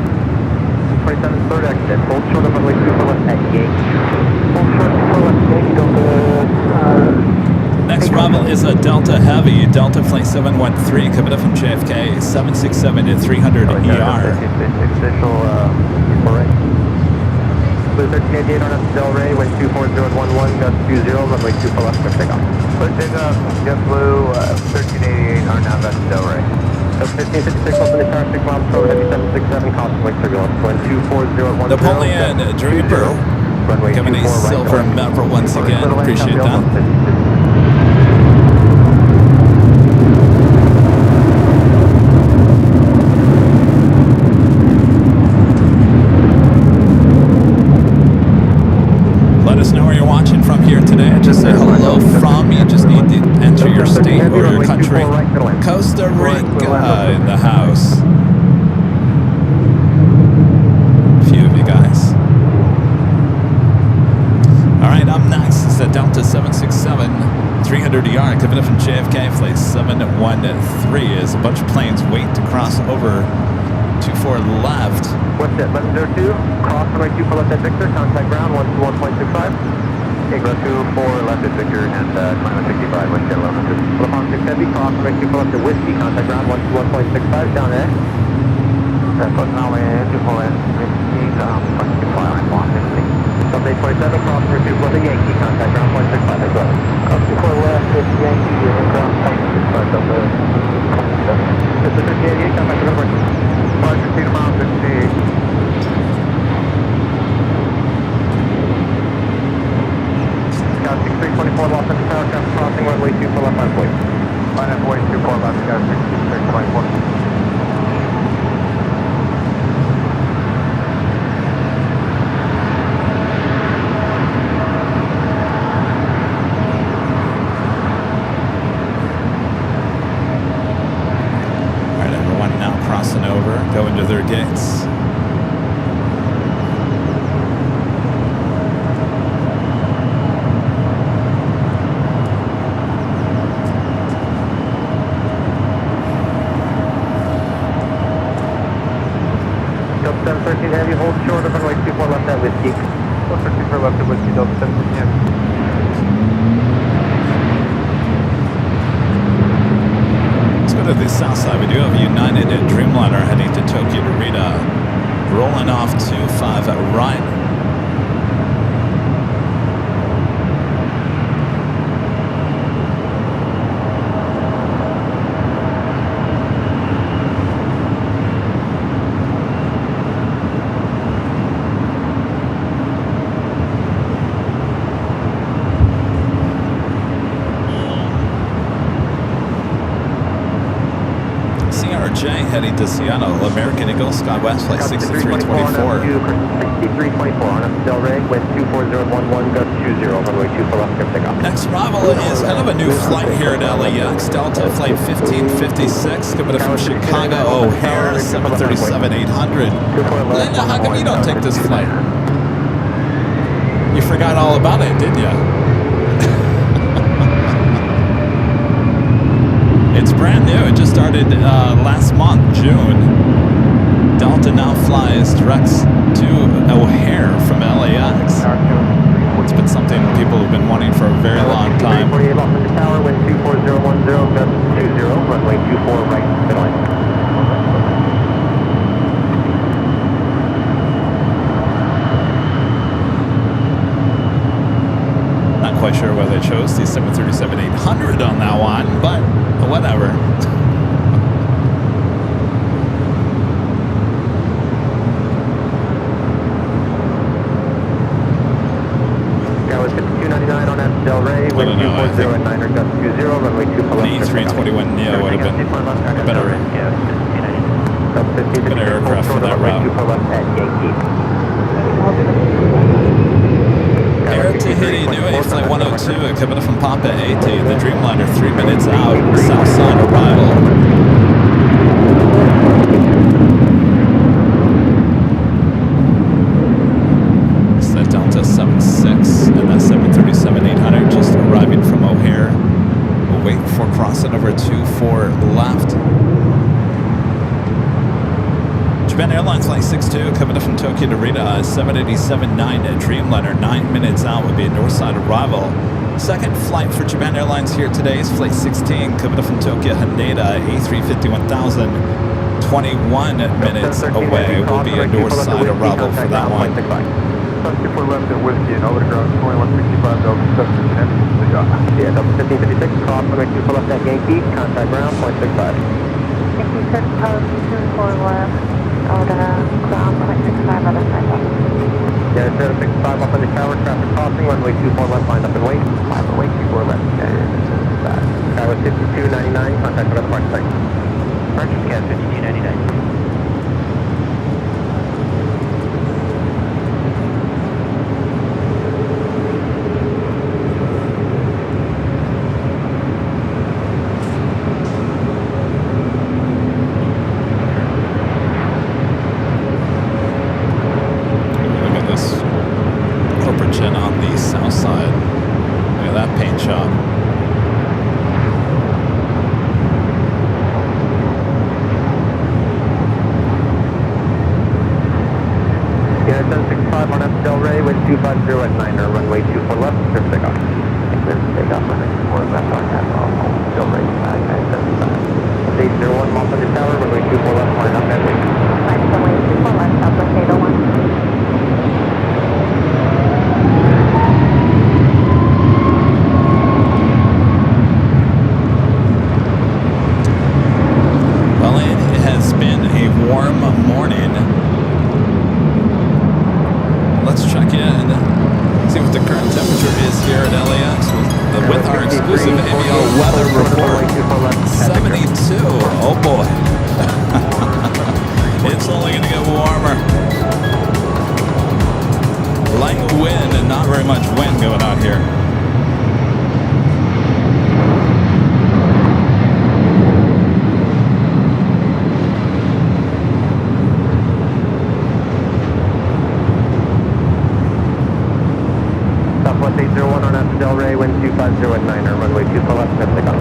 27 third exit, hold short of runway 24 left at gate. Hold short 24 left gate, Delta. Next arrival is a Delta Heavy, Delta Flight 713, coming up from JFK, 767 to 300 ER. Official, right. Blue 1388 on up to Del Rey, wind 240 at 11, gust 20, runway 24 left for takeoff. Pushing up, JetBlue 1388 are now back to Del Rey. 1556 open the tower, 6 miles forward, heavy 767, cosmic turbulence, wind 240 at 10. Napoleon Draper, runway coming a 24 silver medal once again, appreciate that. Let us know where you're watching from here today. Just say hello from. You just need to enter your state or your country. Costa Rica in the house. A few of you guys. All right, up next is the Delta 767 300 ER coming up from JFK. Flight 713 as a bunch of planes wait to cross over 24 left. What's that, 1102, cross runway 24 left at Victor, contact ground 121.65. Take 24 left at Victor and climb at 65, wind 10 1100. Lafon 6 heavy, cross runway 24 left at Whiskey, contact ground 121.65, down there. Close now, 24 left, 15, fucking fire, I'm on 50. Delta 827, cross runway 24 left at Yankee, contact ground 165 as well. Cross 24 left, it's Yankee, ground 165, Delta. This is 1388, contact with number. 515 miles, 58. Scout 6324, Los Angeles Tower, traffic crossing runway 24 left on point. Line up, way 24 left, Scout 6324. crossing over, going to their gates. Delta 713 Heavy, hold short of runway 24 left at Whiskey. Delta 24 left at Whiskey, Delta 713 Heavy. Let's go to the south side. We do have United and Dreamliner heading to Tokyo Narita. Rolling off to 5 right. Heading to Seattle, American Eagle, SkyWest, flight 6324. 6324 on up Del Rey, wind 24011, gust 20, runway 24 left, clear takeoff. Next arrival is kind of a new flight here at LAX, Delta flight 1556, coming from Chicago O'Hare, 737-800. Linda, how come you don't take this flight? You forgot all about it, didn't you? It's brand new. It just started last month, June. Delta now flies direct to O'Hare from LAX. It's been something people have been wanting for a very long time. 348 off of the tower, wind 24010, gust 20, runway 24 right, midline. Not quite sure why they chose the 737-800 on that one, but whatever. That was 5299 on that Del Rey, wind 240 at 9er, gust 20, runway 24 left. An E321 Neo would have been a better aircraft for that route. Air Tahiti, New A, flight 102, coming from Papa 80, the Dreamliner, 3 minutes out, south side arrival. It's the Delta 76 and that 737-800 just arriving from O'Hare. We'll wait before crossing over 24 left. Japan Airlines flight 62 coming up from Tokyo Narita, 787-9 at Dreamliner, 9 minutes out would be a north side arrival. Second flight for Japan Airlines here today is flight 16 coming up from Tokyo Haneda, A350-1000, 21 minutes away will be a north side arrival for that one. 24 left at Whiskey and over the ground, 2165, Delta 713 Heavy, takeoff. Yeah, Delta 1556, cross runway 24 left at Yankee, contact ground, 0.65. Yankee 724 left, over the ground, 0.65, other side left. Yeah, 765 up on the tower, traffic crossing, runway 24 left, line up and wait. 5 away, 24 left. That was 5299, contact for the park site. Parking cat 5299. On the south side. Look at that paint job. Yeah, 765 on up Del Rey, wind 250 at 9er, runway 24 left, clear takeoff. Takeoff runway 24 left on that, Del Rey 5975. 801 off on the tower, runway 24 left, line up and wait. Line up and wait, 24 left, Southwest 801. Warm morning. Let's check in, see what the current temperature is here at LAX with our exclusive ABL weather report. 72. Oh boy. It's only going to get warmer. Light wind and not very much wind going on here. 250 at 9er, runway 24 left, clear for takeoff.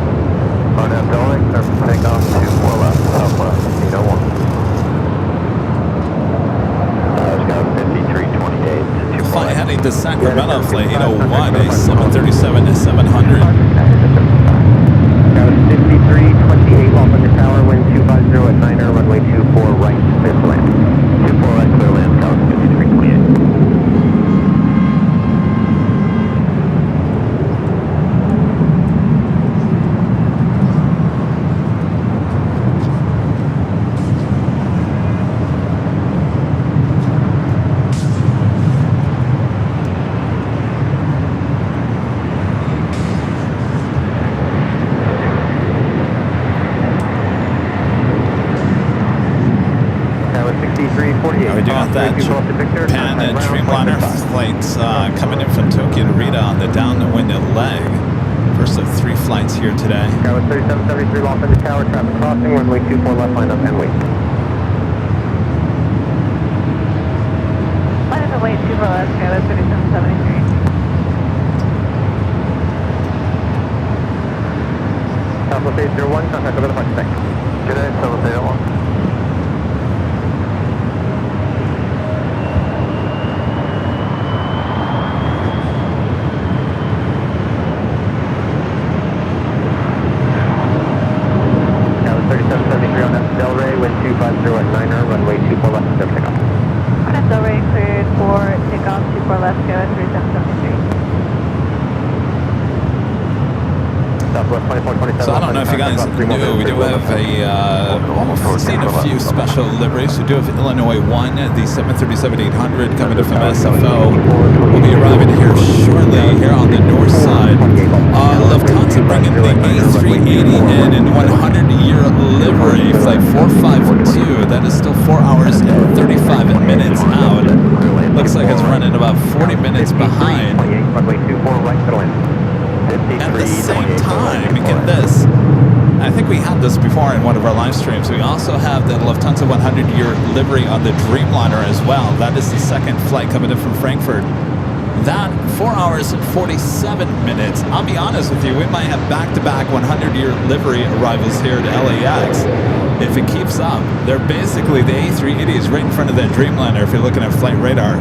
RNAV Delray, clear for takeoff, 24 left, southwest, 801. Scout 5328. Flight heading to Sacramento, flight 801, a 737 to 700. Scout 5328 off under tower, wind 250 at 9er, runway 24 right, clear for land. 24 right, clear land, Scout 5328. We do have that Japan and Dreamliner flights coming in from Tokyo to Rita on the downwind leg. First of 3 flights here today. Scout 3773 Los Angeles Tower, traffic crossing, runway 24 left, line up and wait. Line up and wait, 24 left, Scout 3773. Southwest 801, contact over the punch tank. Good day, Southwest 801. Wind 250 at 9er, runway 24 left, clear for takeoff. RNAV Delray cleared for takeoff, 24 left, Scout 3773. Southwest 2427. So I don't know if you guys knew, we do have seen a few special deliveries. We do have Illinois 1, the 737-800 coming in from SFO. Will be arriving here shortly here on the north side. Lufthansa bringing the A380 in 100-year livery, flight 452. That is still 4 hours and 35 minutes out. Looks like it's running about 40 minutes behind. Runway 24 right, to land. At the same time, get this. I think we had this before in one of our live streams. We also have the Lufthansa 100-year livery on the Dreamliner as well. That is the second flight coming in from Frankfurt. That 4 hours and 47 minutes. I'll be honest with you, we might have back-to-back 100-year livery arrivals here at LAX. If it keeps up, they're basically, the A380 is right in front of that Dreamliner if you're looking at flight radar.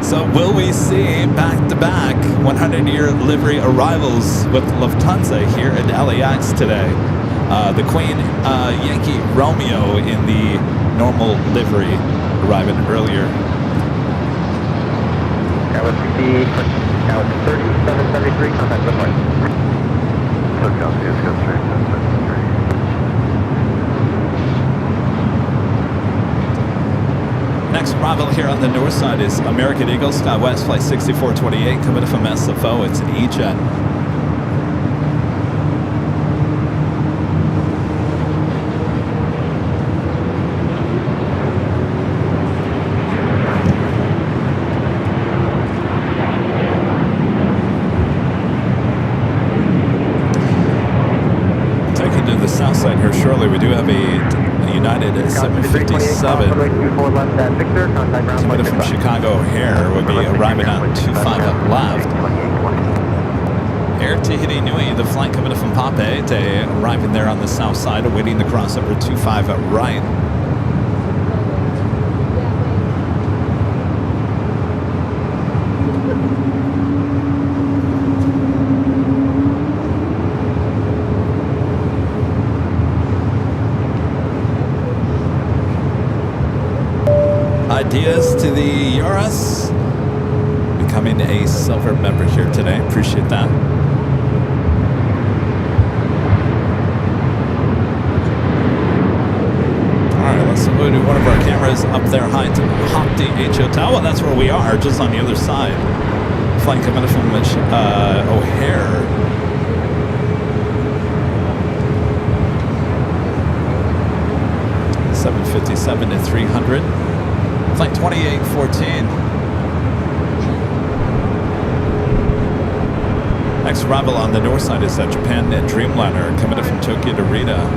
So will we see back-to-back 100-year livery arrivals with Lufthansa here at LAX today? The Queen Yankee Romeo in the normal livery arriving earlier. Scout 3773, contact the point. Scout 3773. Next arrival here on the north side is American Eagle, SkyWest Flight 6428, coming from SFO. It's an E-Jet. Taking to the south side here shortly, we do have a United 757 coming from Chicago O'Hare would be arriving on 25 up left. Air Tahiti Nui, the flight coming from Pape, arriving there on the south side, awaiting the crossover 25 up right. Ideas to the Eurus, becoming a silver member here today. Appreciate that. All right, let's go to one of our cameras up there high to Hopti H Hotel. Well, that's where we are, just on the other side. Flight coming from O'Hare. .757 to 300. Flight 2814. Next arrival on the north side is that Japan Dreamliner coming in from Tokyo to Rita.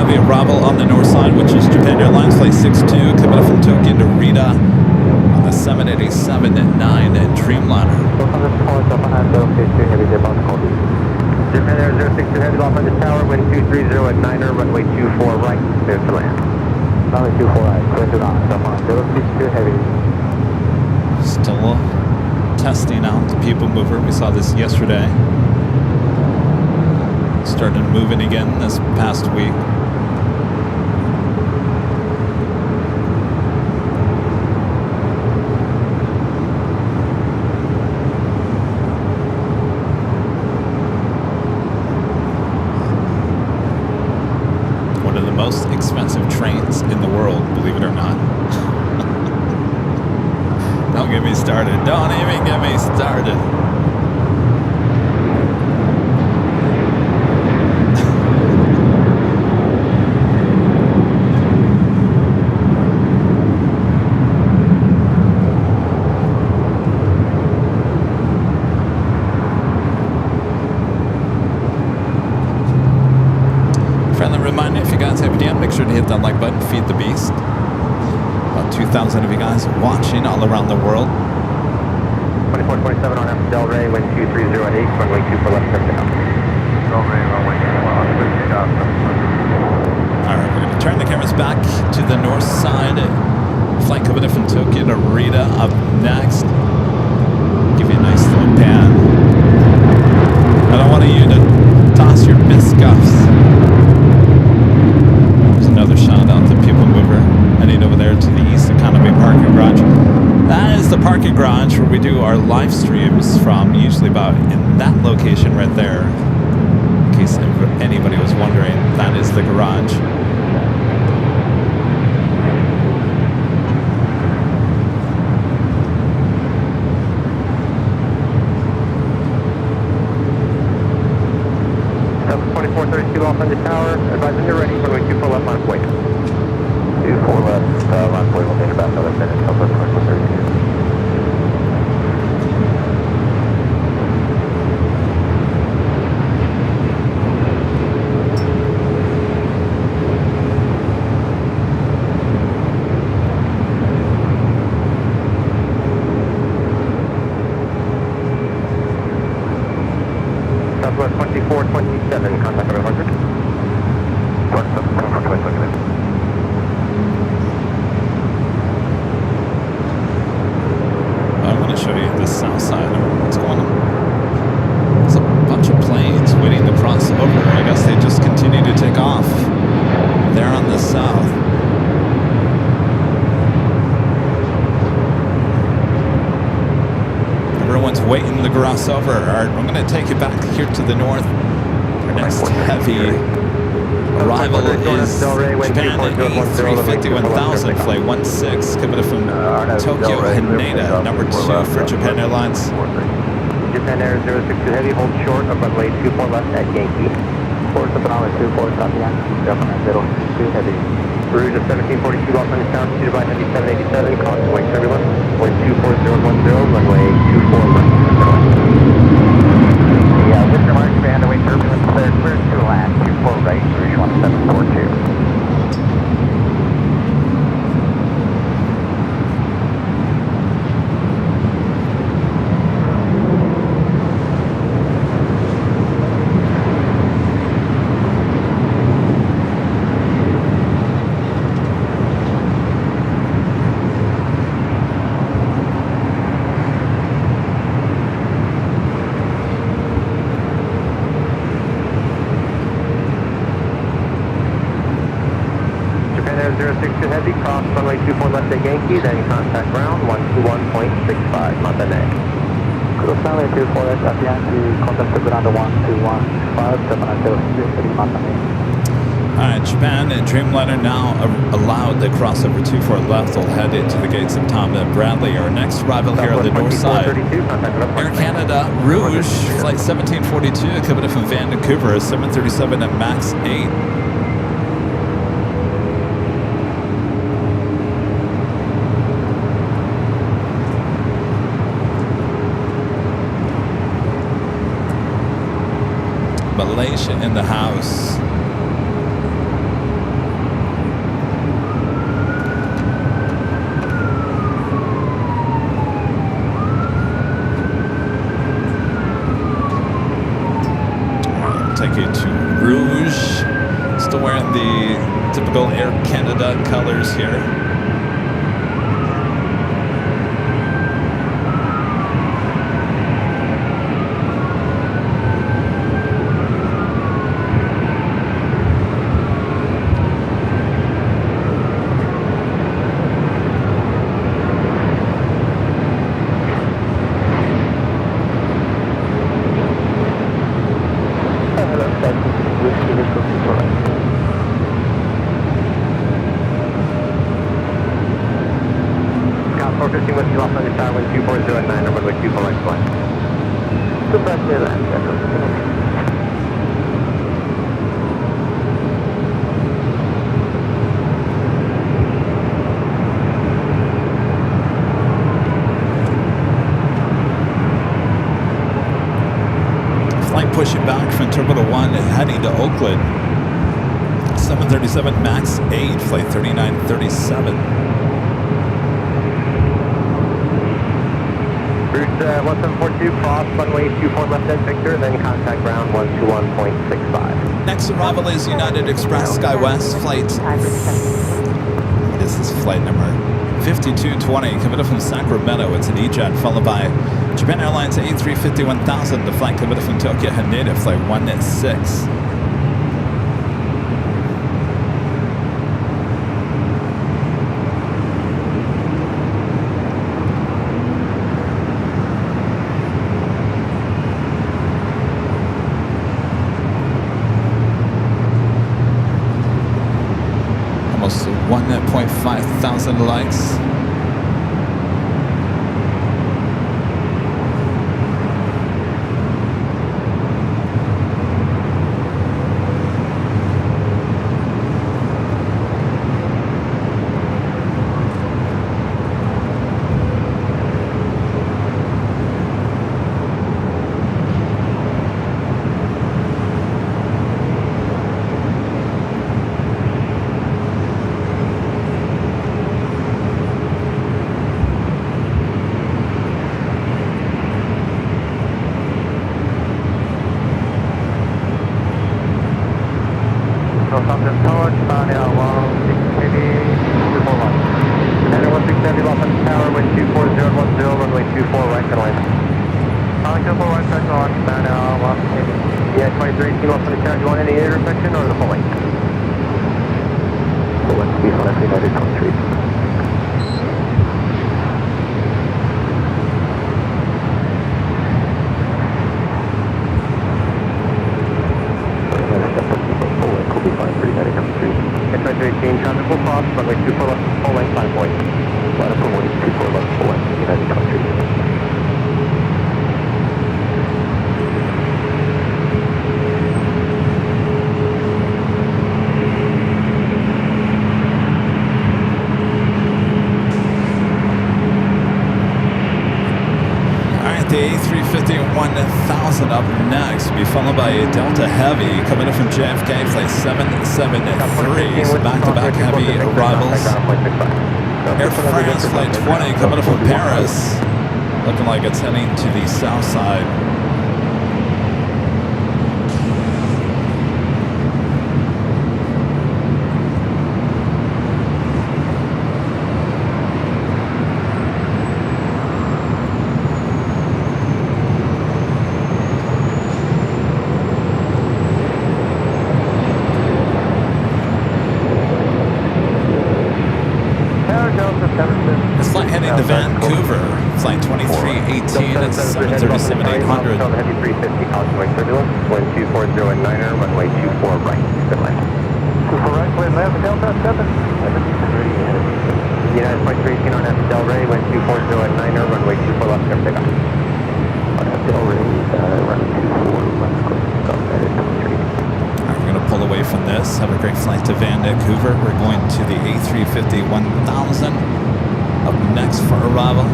heavy arrival on the north side, which is Japan Airlines Flight 62, coming up from Tokyo to Rita on the 787-9 Dreamliner. Japan Air 062 Heavy, off on the tower, wind 230 at 9er, runway 24 right, clear to land. Runway 24 right, clear to land, off on 062 Heavy. Still testing out the people mover. We saw this yesterday. Started moving again this past week. One of the most expensive trains in the world, believe it or not. Don't get me started. Don't even get me started. Friendly reminder, if you guys have DM, make sure to hit that like button, feed the beast. About 2,000 of you guys watching all around the world. 2427 on F Del Rey, wind 2308, runway 24 left, step down. Del Rey, runway 24 left, stop. Alright, we're going to turn the cameras back to the north side. Flight coming in from Tokyo to Rita up next. Give you a nice little pan. I don't want you to toss your biscuits. There's another shout out to People Mover heading over there to the East Economy Parking Garage. That is the parking garage where we do our live streams from, usually about in that location right there. In case anybody was wondering, that is the garage. Southwest 2432 off on the tower, advise when you're ready, runway 24 left, line of way. 24 left, line of way, we'll take about another minute, Southwest 2432. Southwest 2427, contact over 100. 27, I'm going to show you the south side of what's going on. There's a bunch of planes waiting to cross over. I guess they just continue to take off. They're on the south. Everyone's waiting to cross over. All right, I'm going to take you back here to the north. Our next heavy arrival is Japan A350-1000 flight 16, coming in from Tokyo Haneda, number 2 for Japan Airlines. Japan Air 062 Heavy, hold short of runway 24 left at Yankee. Course up runway 24 copy Yankee, Japan 062 Heavy. Rouge of 1742 off on the town, pursued by Heavy 787, crossing way turbulence, wind 24010, runway 24 left. Yeah, with your mark, band away turbulence, clear to land, 24 right, Rouge 1742. Japan Air 062 Heavy, cross runway 24 left at Yankee, then contact ground 121.65, Montagne. Cross runway 24 left at Yankee, contact ground 121.65, Japan 062 Heavy, Montagne. All right, Japan and Dreamliner now allowed to cross over 24 left. They'll head into the gates of Tom and Bradley. Our next arrival here on the north side. Air Canada Rouge, flight 1742, coming in from Vancouver, 737 at max 8. Malaysia in the house. the typical Air Canada colors here. Pushing back from Terminal 1 heading to Oakland. 737 MAX 8, flight 3937. Route 1742, cross runway 24 left end Victor, then contact ground 121.65. Next arrival is United Express SkyWest flight. This is flight number 5220, coming up from Sacramento. It's an E-Jet, followed by Japan Airlines A350-1000, the flight coming from Tokyo Haneda, flight 16. Almost 1.5 thousand likes. A350-1000 up next, be followed by a Delta Heavy coming in from JFK, flight 773. So back-to-back heavy arrivals. Air France flight 20 coming in from Paris, looking like it's heading to the south side. To Vancouver, flight 2318 at 737-800. Heavy 350, cosmic turbulence, wind 240 and 9er, runway 24 right, good land. 24 right, clear land, Delta 7. United flight 318 on F Del Rey, wind 240 and 9er, runway 24 left, clear takeoff. On F Del Rey, runway 24 left, clear takeoff. Alright, we're going to pull away from this. Have a great flight to Vancouver. We're going to the A350-1000. Up next for arrival.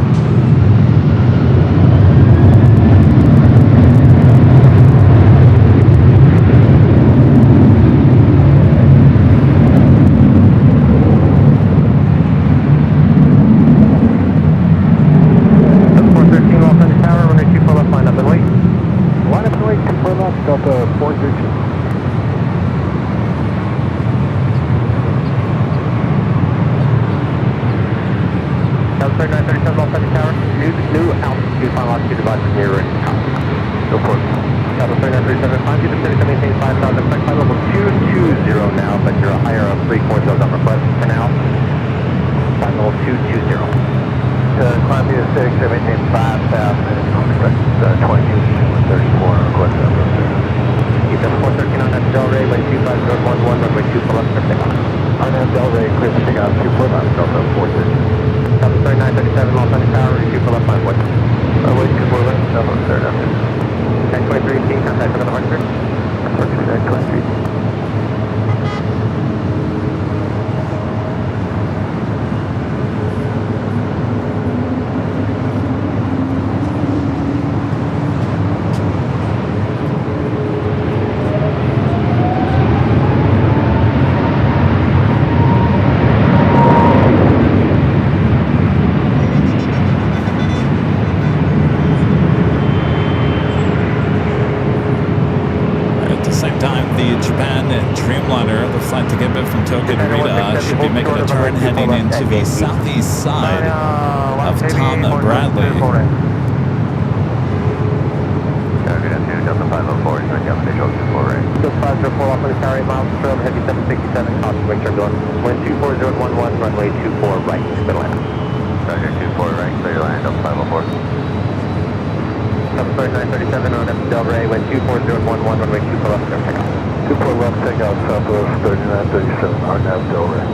340 on request for now. Final 220. Columbia 6, maintain 5,000, on request 22, 34, request Keep them 413 on that Delray, wind 25011, runway 2 left for takeoff. On that Delray, clear for takeoff, 24 left, Delta 413. South 3937, Los Angeles Tower, 2 left line, wind. Runway 24 left, Delta 3rd after. 1023, contact for the Hartford. Hartford 1023. Should be making a turn heading into the southeast side of Tom Bradley. Delta 504, turn down the visual 24 right. Just 504 off on the carry, miles per hour, heavy 767, caution, make sure going. Wind 24011, runway 24 right, clear land. Roger, 24 right, clear land, Delta 504. South 3937 on Delray, wind 24011, runway 24 left, clear takeoff. 24 left, takeout, Southwest 3937, RNAV Delray.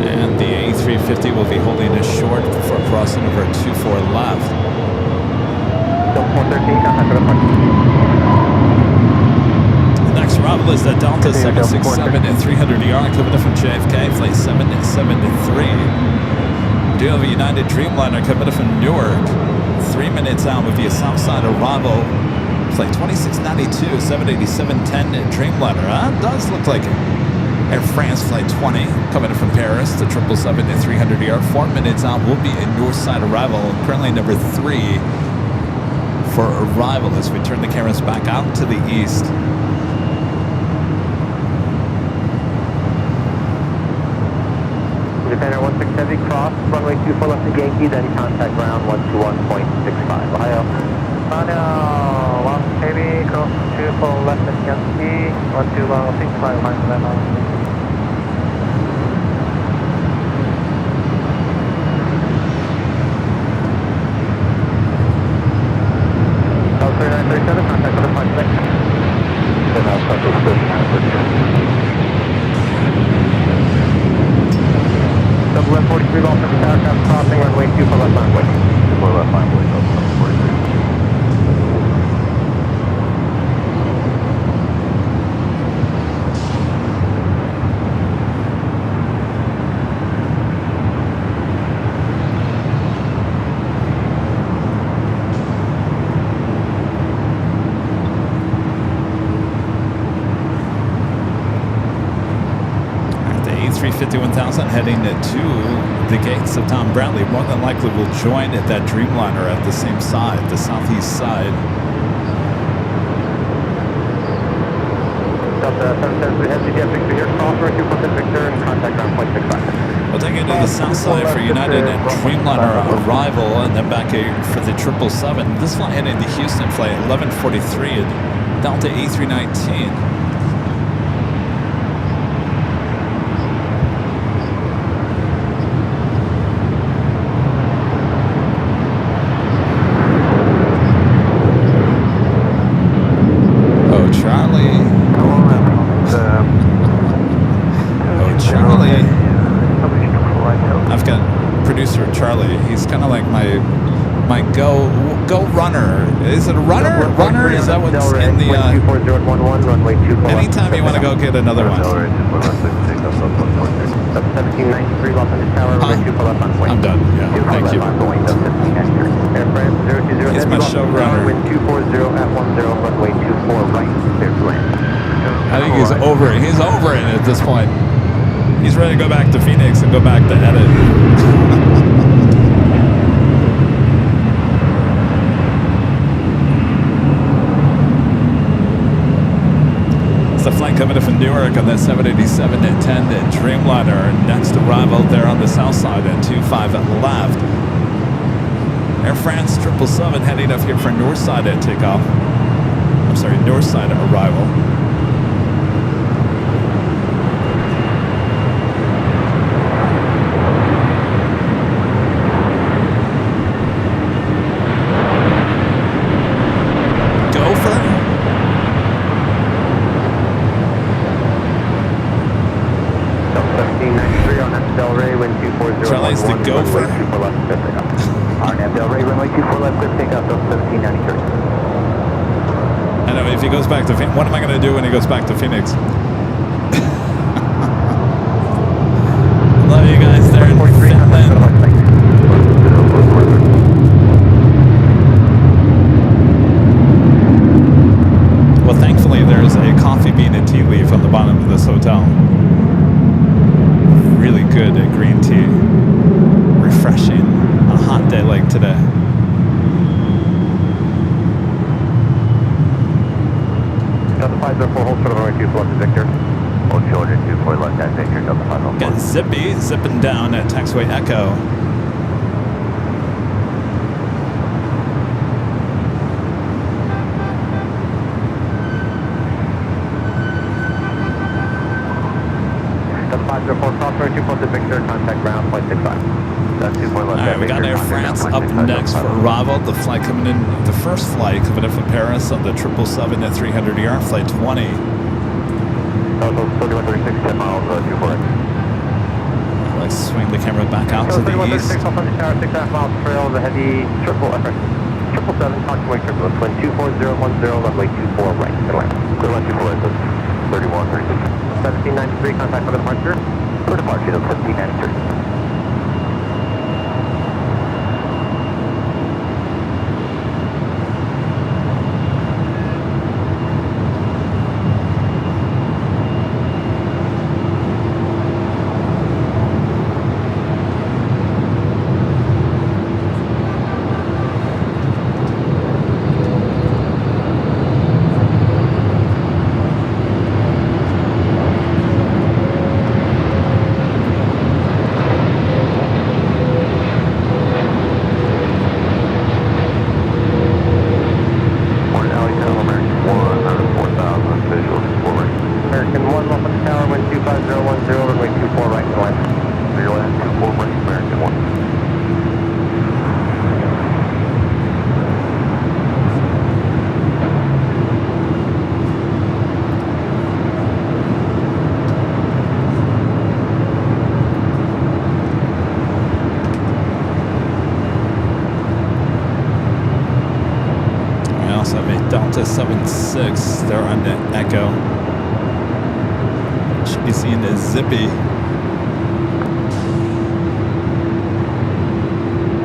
And the A350 will be holding a short for crossing over 24 left. Still 413, contact for the front. The next arrival is the Delta 767 at 300 ER coming in from JFK, flight 773. Do have a United Dreamliner coming in from Newark. 3 minutes out with the Southside arrival. Flight 2692, 787-10 Dreamliner. Does look like it. Air France Flight 20 coming in from Paris, the 777 at 300 ER. 4 minutes out will be a Northside arrival. Currently number 3 for arrival as we turn the cameras back out to the east. Defender 16 Heavy, cross, runway 24 left to Yankee, then contact ground 121.65. Ohio. One Heavy, cross 24 left to Yankee, 121.65, line level. South 3937, contact for the front six. Then I'll start with 3937. Double left 43 Boston Tower, crossing runway 24 left line, wait. 24 left line, wait, Delta 43. A350-1000 heading to the gates of Tom Bradley. More than likely will join that Dreamliner at the same side, the southeast side. Delta 773 head CDF Victor here, cross runway 24 Victor and contact ground 0.65. We'll take it to the south side for United and Dreamliner arrival, and then back for the 777. This flight heading to Houston, flight 1143 at Delta A319. He's kind of like my go runner. Is it a runner? Runner? Is that what's in the anytime you want to go get another one. I'm done. Yeah, thank you. He's my showrunner. I think he's over it. He's over it at this point. He's ready to go back to Phoenix and go back to edit. It's the flight coming in from Newark on that 787 at 10 at Dreamliner. Next arrival there on the south side at 25 left. Air France 777 heading up here for Northside at takeoff. I'm sorry, Northside arrival. 1793 on that Del Rey, wind 240. Charlie's the gopher. 24 left, clear takeoff. RNAV Del Rey, runway 24 left, clear takeoff, 1793. I know, if he goes back to Phoenix, what am I going to do when he goes back to Phoenix? Love you guys there in Finland. Well, thankfully, there's a coffee bean and tea leaf on the bottom of this hotel. Really good green tea. Refreshing on a hot day like today. Delta 504, hold short of runway 24 left, Victor. Hold short of 24 left, at Victor, Delta 504. Got Zippy zipping down at taxiway Echo. Delta 504, cross runway 24 left, Victor, contact ground, flight 65. That's 24 left, All right, we got Air France up next for arrival. The flight coming in, the first flight coming in from Paris on the 777 at 300ER, flight 20. Delta 3136, 10 miles, 24X. Let's swing the camera back out to the east. 3136, off on the tower, 6.5 miles trail, the heavy 777, talking wing turbulence, wind 24010, runway 24 right, clear line. Clear line 24 right, 3136. 1793, contact for the departure. For departure, 1793. Delta 76, they're on the Echo. Should be seeing a Zippy.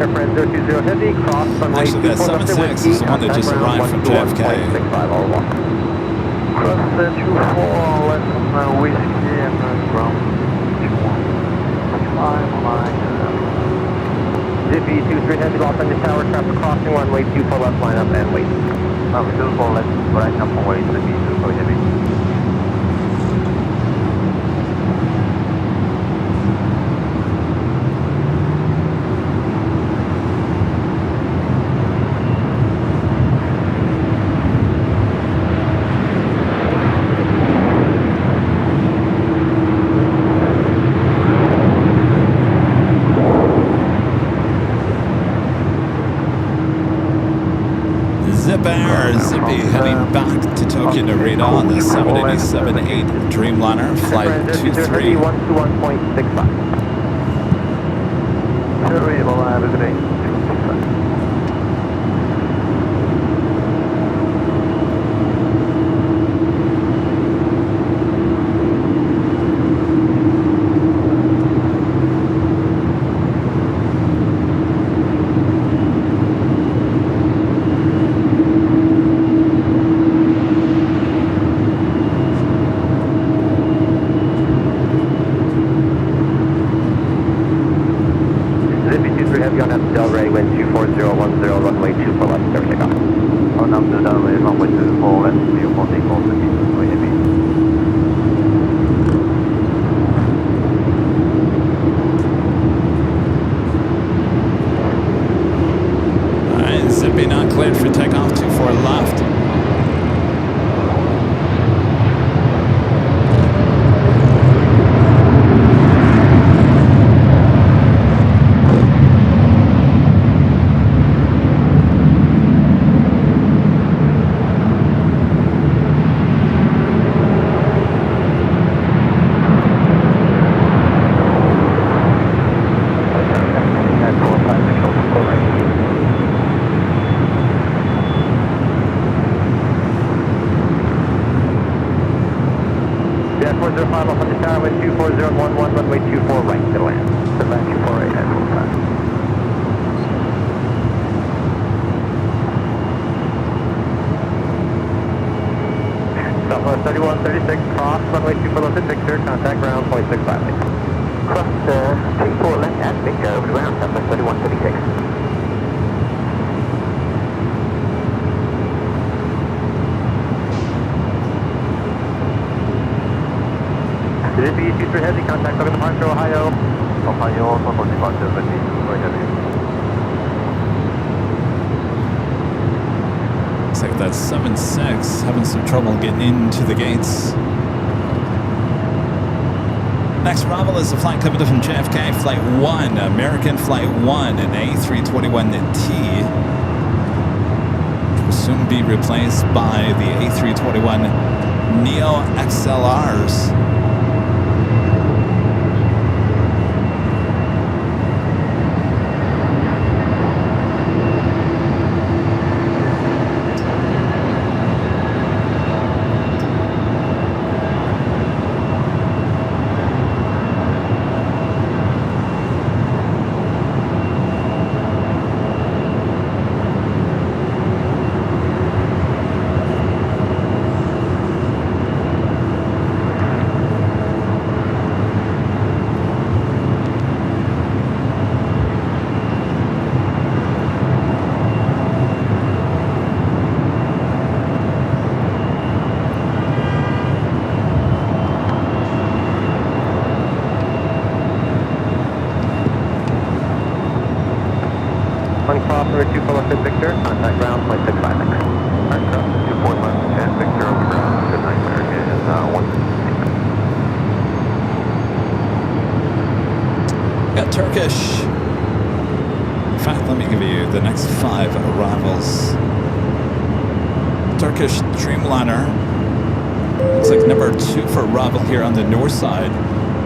Air France 020 Heavy, cross runway Actually, that 76 is the one that just arrived from JFK. Cross 24, left on whiskey and ground 21. Zippy 23 Heavy, lock on the tower, traffic crossing, runway 24 left, line up and wait. Number 24 left, right up on way, Zippy 24 Heavy. Zippy heading back to Tokyo Narita on the 787-8 Dreamliner, flight 23. 121.65. Sure, you'll have a good day. Heavy on Del Rey, wind 24010, runway 24 left, clear takeoff. On up to Del Rey, runway 24 left, 24 takeoff, Zippy 24 Heavy. Alright, Zippy not cleared for takeoff, 24 left. 2411, runway 24 right to land. Advance 24 right at full time. Southwest 3136, cross runway 24 left at Victor, contact ground 0.65. Cross 24 left at Victor, over to ground, Southwest 3136. Zippy 23 heavy, contact over departure, Ohio. Ohio, 1 departure, Zippy, 23 heavy. Looks like that's 7-6, having some trouble getting into the gates. Next arrival is a flight coming in from JFK, Flight 1, American Flight 1, an A321T. Will soon be replaced by the A321 Neo XLRs. One cross number 24 left at Victor, contact ground 0.65. Alright, cross 24 left at Victor, over ground. Good night, American, is 1. Got Turkish. In fact, let me give you the next 5 arrivals. Turkish Dreamliner. Looks like number 2 for arrival here on the north side.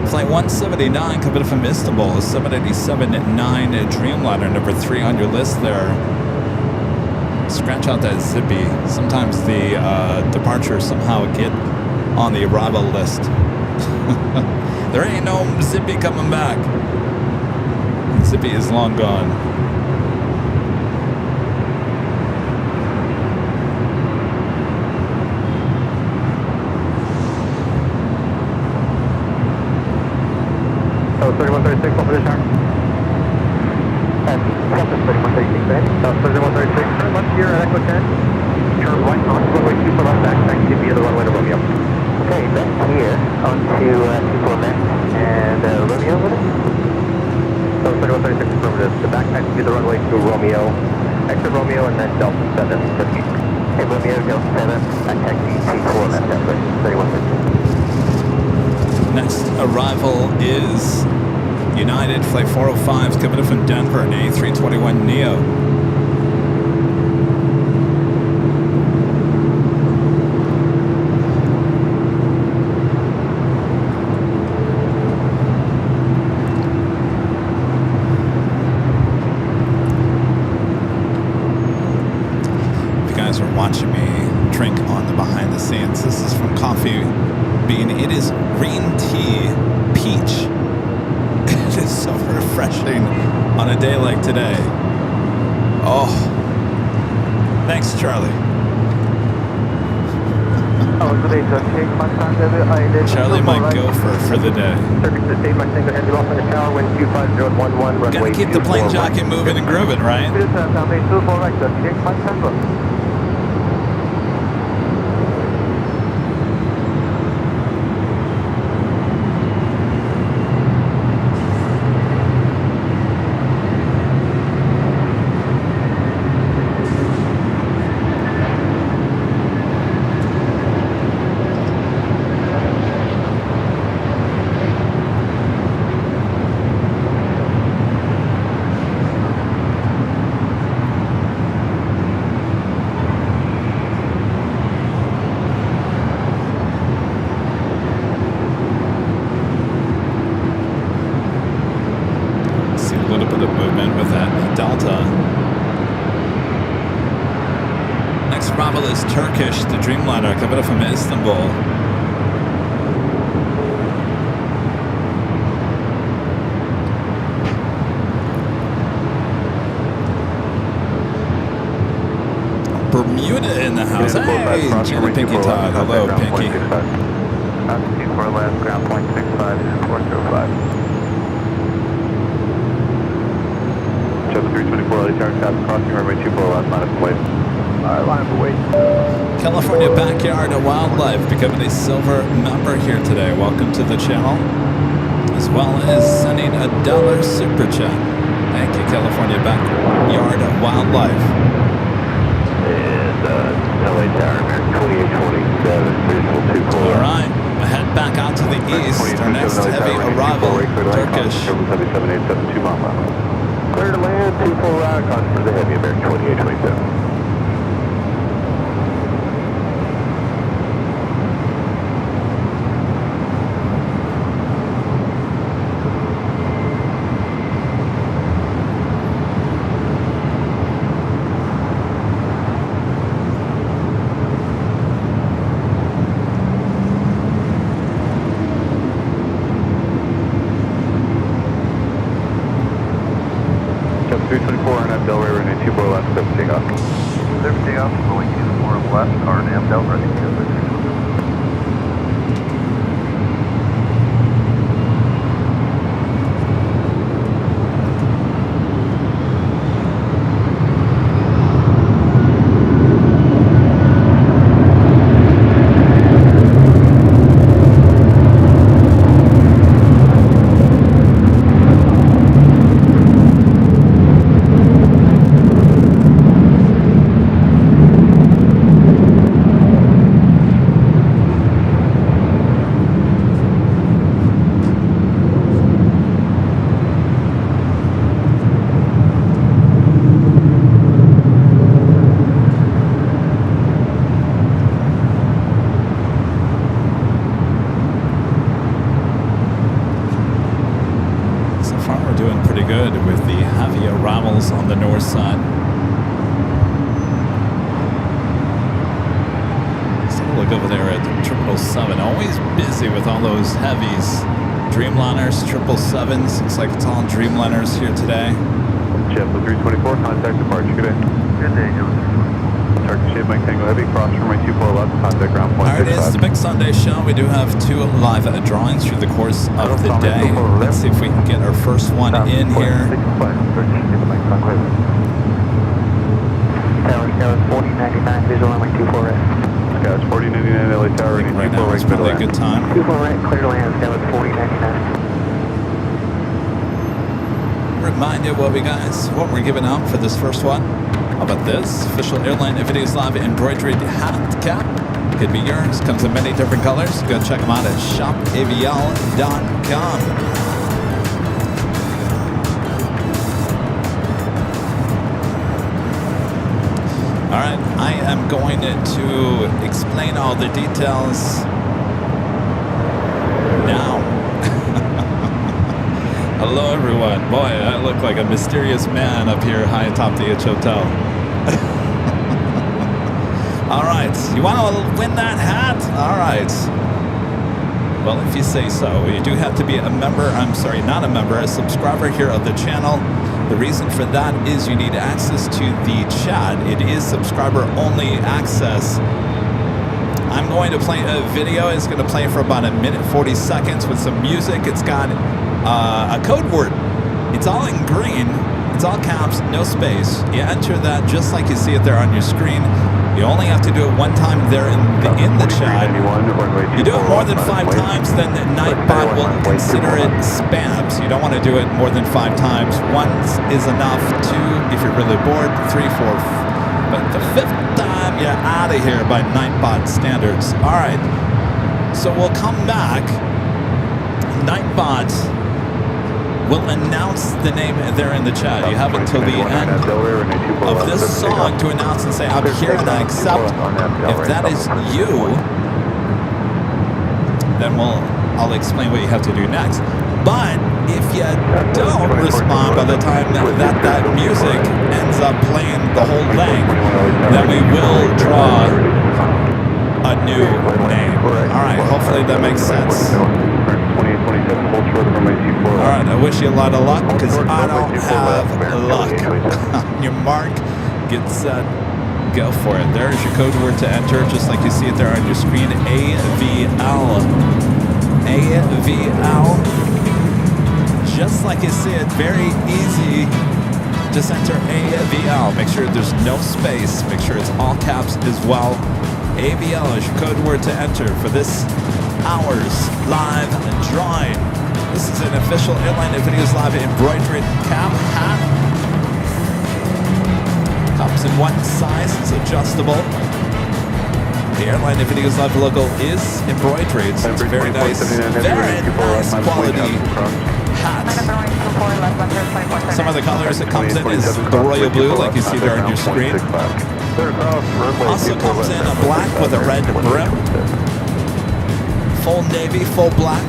Flight 179 coming from Istanbul. 787-9 Dreamliner, number 3 on your list there. Scratch out that Zippy. Sometimes the departures somehow get on the arrival list. There ain't no Zippy coming back. Zippy is long gone. So 3136, what position? Southwest 3136, ready? South 3136, turn left here at Echo 10. Turn right on runway 24 left, back taxi via the runway to Romeo. Okay, back here onto 24 left and Romeo with it. So 3136 affirmative, the back taxi via the runway to Romeo. Exit Romeo and then Delta 7, 50. Okay, Romeo, Delta 7, back taxi 24 left, Southwest 3136. Next arrival is United Flight 405 coming in from Denver, an A321 Neo. If you guys are watching me drink on the behind the scenes, this is from Coffee Bean. It is green tea peach. It is so refreshing on a day like today. Oh, thanks, Charlie. Charlie, my gopher for the day. Gotta keep the plane jockey moving and grooving, right? Turkish, the Dreamliner coming up from Istanbul. Bermuda in the house. Hey, Jenny Pinky Todd. Hello, Pinky. 24 left, ground point 65 and 405. Chub 324, LA Tower, traffic crossing, runway 24 left, line of wait. Alright, line of wait. California Backyard Wildlife becoming a silver member here today. Welcome to the channel, as well as sending $1 super chat. Thank you, California Backyard Wildlife. And LA Tower, 2827, visual 2 All right, head back out to the east. Our next heavy arrival, Turkish. 77872 mile. Clear to land, 24 right, caution for the heavy, American 2827. On the north side. Let's take a look over there at 777. Always busy with all those heavies. Dreamliners, 777s. Looks like it's all Dreamliners here today. Jet 324, contact departure. Good day. Good day, Turkish Shape Mike Tango Heavy, cross runway 24 left, contact ground point. Alright, it's the Big Sunday show. We do have 2 live drawings through the course of the day. Let's see if we can get our first one in here. Tower 4099, visual runway 24 right. Scouts 4099, LA Tower, I think right now is probably a good time. 24 right, clear to land, Scouts 4099. Remind you what we're giving out for this first one. How about this? Official Airline Videos Live embroidered hat cap. Could be yours. Comes in many different colors. Go check them out at shopavl.com. All right, I am going to explain all the details now. Hello, everyone. Boy, I look like a mysterious man up here high atop the H Hotel. All right, you want to win that hat? All right. Well, if you say so. You do have to be a member. I'm sorry, not a member, a subscriber here of the channel. The reason for that is you need access to the chat. It is subscriber-only access. I'm going to play a video. It's going to play for about 1 minute 40 seconds with some music. It's got a code word. It's all in green. It's all caps, no space. You enter that just like you see it there on your screen. You only have to do it one time there in the chat. You do it more than 5 times, then Nightbot will consider it spam. So you don't want to do it more than 5 times. 1 is enough. 2 if you're really bored. 3, 4. But the 5th time, you're out of here by Nightbot standards. All right. So we'll come back. Nightbot will announce the name there in the chat. You have until the end of this song to announce and say, I'm here and I accept. If that is you, then I'll explain what you have to do next. But if you don't respond by the time that music ends up playing the whole thing, then we will draw a new name. All right, hopefully that makes sense. All right, I wish you a lot of luck because I don't have luck. On your mark, get set, go for it. There's your code word to enter, just like you see it there on your screen. AVL. AVL. Just like you see it, very easy. Just enter AVL. Make sure there's no space. Make sure it's all caps as well. AVL is your code word to enter for this hour's live drawing. This is an official Airline and Videos Live embroidered cap hat. Comes in one size, it's adjustable. The Airline and Videos Live logo is embroidered, so it's very nice quality hat. Some of the colors it comes in is the royal blue, like you see there on your screen. Also comes in a black with a red brim. Full navy, full black.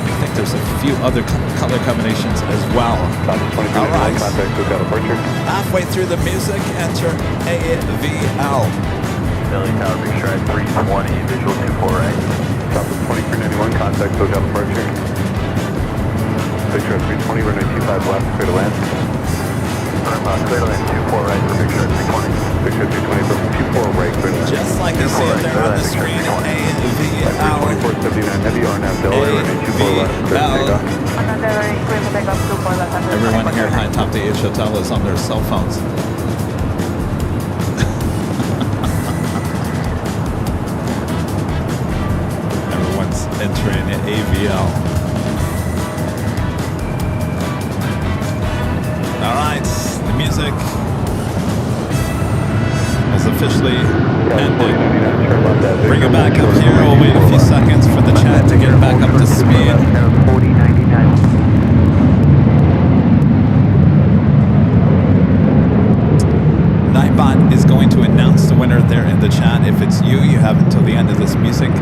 I think there's a few other color combinations as well. All right. Halfway through the music, enter AVL. Billy Tower, big stride 320, visual 24 right. Top of 2391, contact SoCal departure. Big stride 320, runway 25 left, clear to land. Clear to land 24 right for big stride 320. Big stride 320, 24 right, clear to land. Just like you see it there on the screen, AVL. 2479 heavy, RNAV Delaware, runway 24 left, clear to take off. Everyone here high top the H Hotel is on their cell phones. Everyone's entering AVL. All right, the music has officially ended. Bring it back up here. We'll wait a few seconds for the chat to get back up to speed. 4099. Nightbot is going to announce the winner there in the chat. If it's you, you have until the end of this music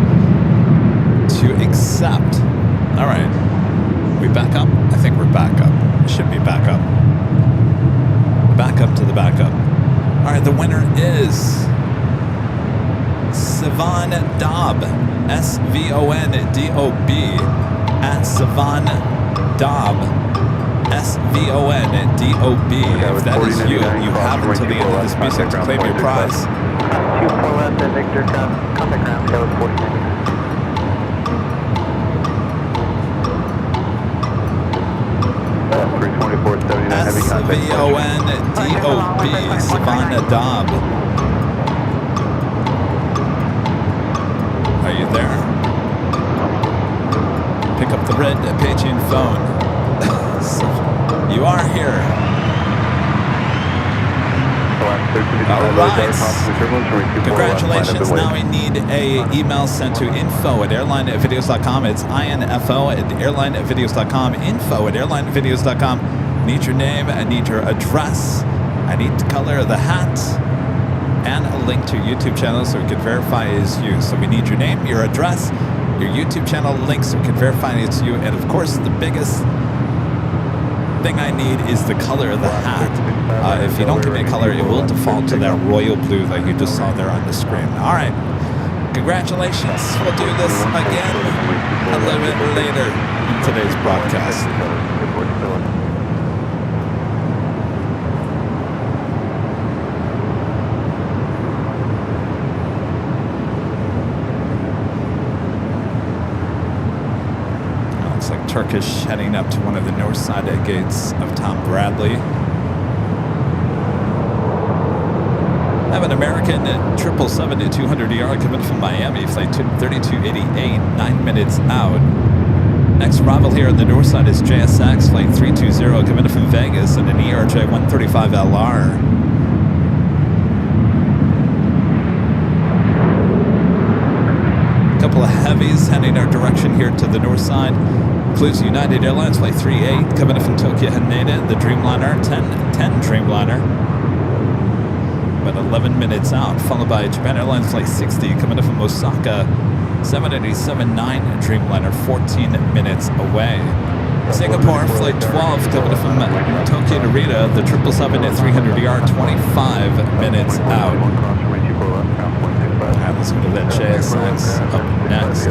to accept. All right. We back up? I think we're back up. It should be back up. Back up to the backup. All right, the winner is Sivan Dob. SVONDOB at Sivan Dob. SVONDOB. If that is you, you have until the end of this music to claim your prize. 24 left at Victor, contact ground, code 4099. SVONDOB, Savannah Dobb. Are you there? Pick up the red paging phone. You are here. All right. Congratulations. Now we need a email sent to info@airlinevideos.com. It's info@airlinevideos.com. Info@airlinevideos.com. Need your name. I need your address. I need the color of the hat. And a link to your YouTube channel so we can verify it's you. So we need your name, your address, your YouTube channel link so we can verify it's you. And of course, the biggest thing I need is the color of the hat. If you don't give me a color, it will default to that royal blue that you just saw there on the screen. All right. Congratulations. We'll do this again a little bit later in today's broadcast. Looks like Turkish heading up to one of the north side gates of Tom Bradley. I have an American 777-200ER coming from Miami, flight 3288, 9 minutes out. Next arrival here on the north side is JSX, flight 320, coming in from Vegas, and an ERJ 135LR. A couple of heavies heading our direction here to the north side. Includes United Airlines, flight 38, coming in from Tokyo Haneda, the Dreamliner, 1010 Dreamliner. About 11 minutes out, followed by Japan Airlines Flight 60 coming in from Osaka, 787-9 Dreamliner, 14 minutes away. Singapore Flight 12 coming in from Tokyo Narita, the 777-300ER, 25 minutes out. Alright, let's go to that JSX up next.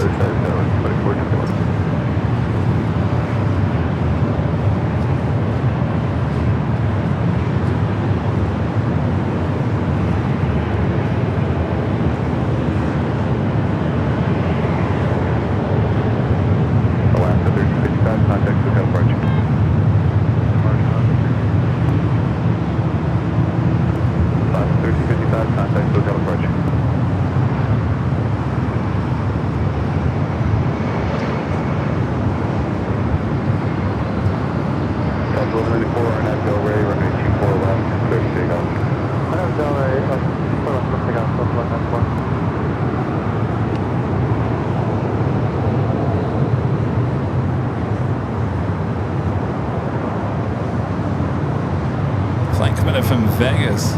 94 RNAV Delray, runway 24 left, clear to take off. RNAV Delray, let's take off, let's run that one. Plane coming in from Vegas.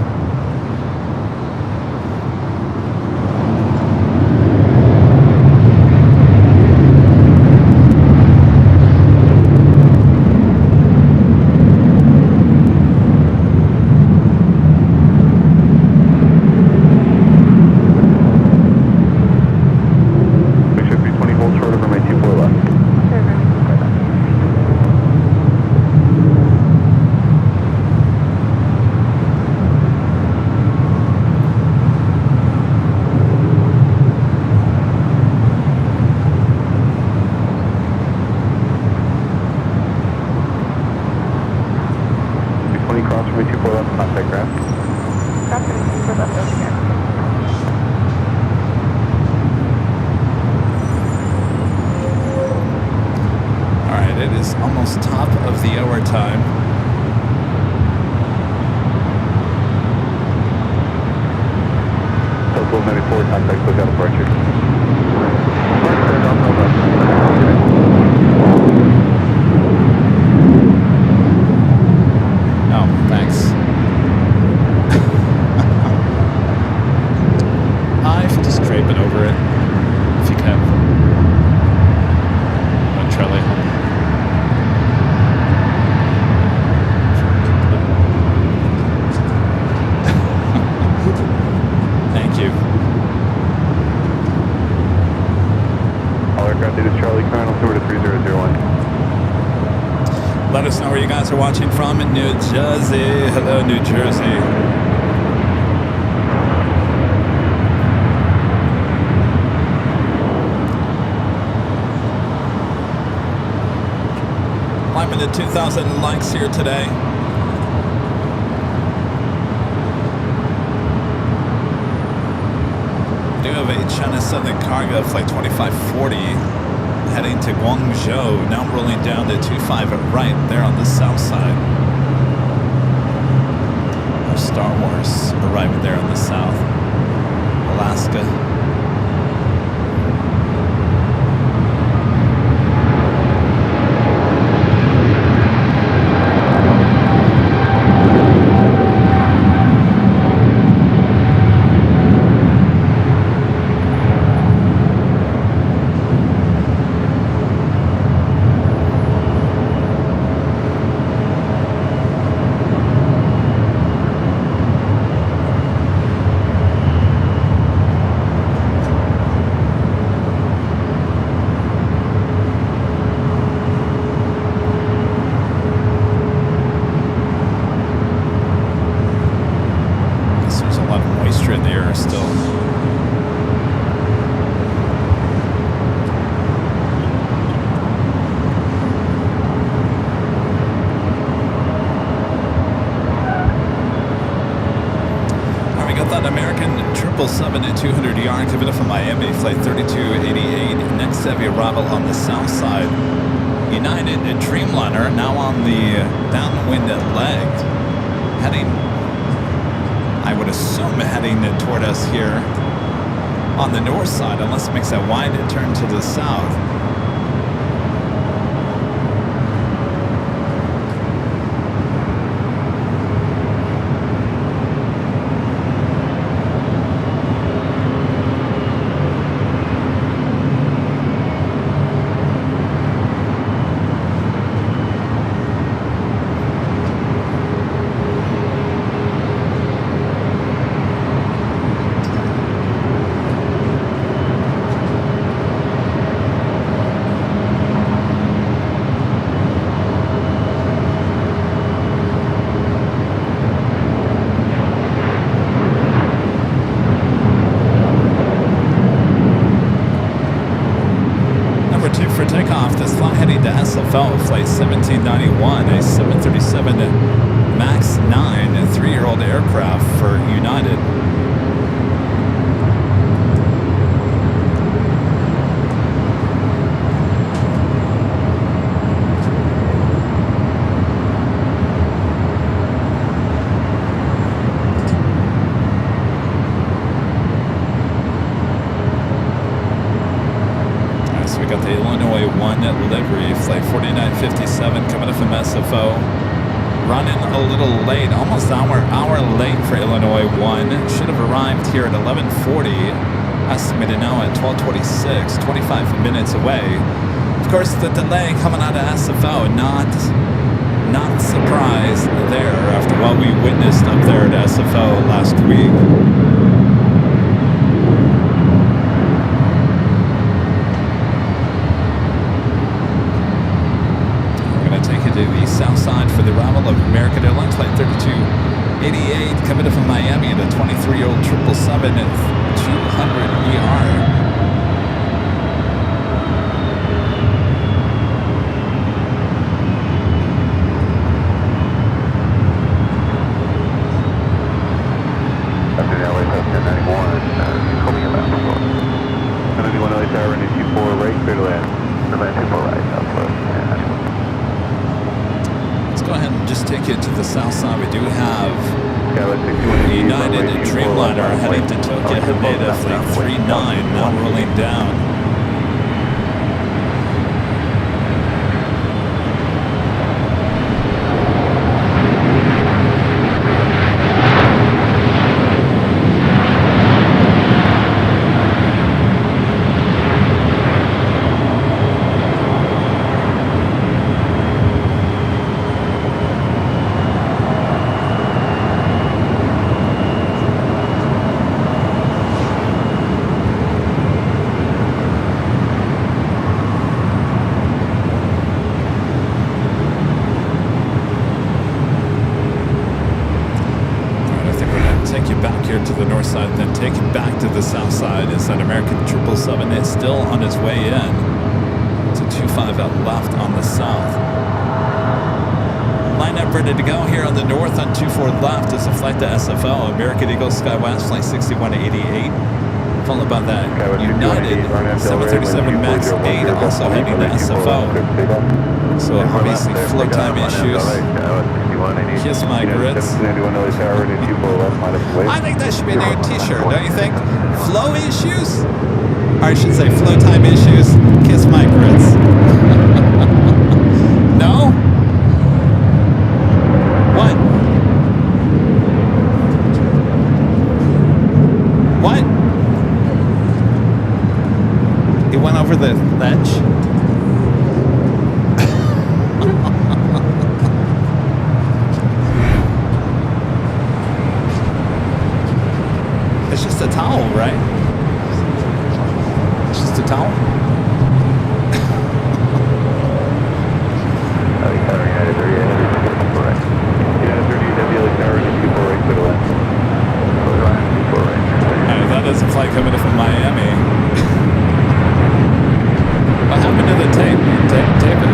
Top of the hour time. Total 94, contact lookout departure. Oh, thanks. If you just drape it over it, if you can. One trolley. Let us know where you guys are watching from in New Jersey. Hello, New Jersey. Climbing to 2,000 likes here today. We do have a China Southern Cargo Flight 2540 heading to Guangzhou. Now rolling down to 25 right there on the south side. Of Star Wars arriving there on the south. Alaska. American 777 at 200 yard, coming up from Miami, flight 3288. Next heavy arrival on the south side. United Dreamliner now on the downwind leg, heading, I would assume, heading toward us here on the north side, unless it makes that wide turn to the south. For takeoff, this flight heading to SFL, flight 1791, a 737 MAX 9, a 3-year-old aircraft for United. flight 4957 coming up from SFO. Running a little late, almost hour late for Illinois 1. Should have arrived here at 11:40. Estimated now at 12:26, 25 minutes away. Of course, the delay coming out of SFO, not surprised there after what we witnessed up there at SFO last week. To the south side for the arrival of American Airlines Flight 3288 coming in from Miami at a 23-year-old 777 at 200 ER. After the LAX 1091, coming about 1091 LA Tower, runway 24 right, clear to land. Runway 24 right, southwest. Go ahead and just take it to the south side. We do have United Dreamliner heading to Tokyo Haneda Fleet 39 now rolling down. To the north side, then take it back to the south side. Is that American 777 is still on its way in. So 25 out left on the south. Line up ready to go here on the north on 24 left is a flight to SFO. American Eagle SkyWest flight 6188. Followed by that United 737 MAX 8 also heading to SFO. So obviously flow time issues. Kiss my grits. I think that should be a new t-shirt, don't you think? Flow issues? Or I should say flow time issues. Kiss my grits. No? What? What? It went over the ledge? It's just a towel, right? It's just a towel? United 30, correct. United 30, WLA Tower, 24 right, clear to land. Alright, that is a flight coming in from Miami. What happened to the tape? Tape it.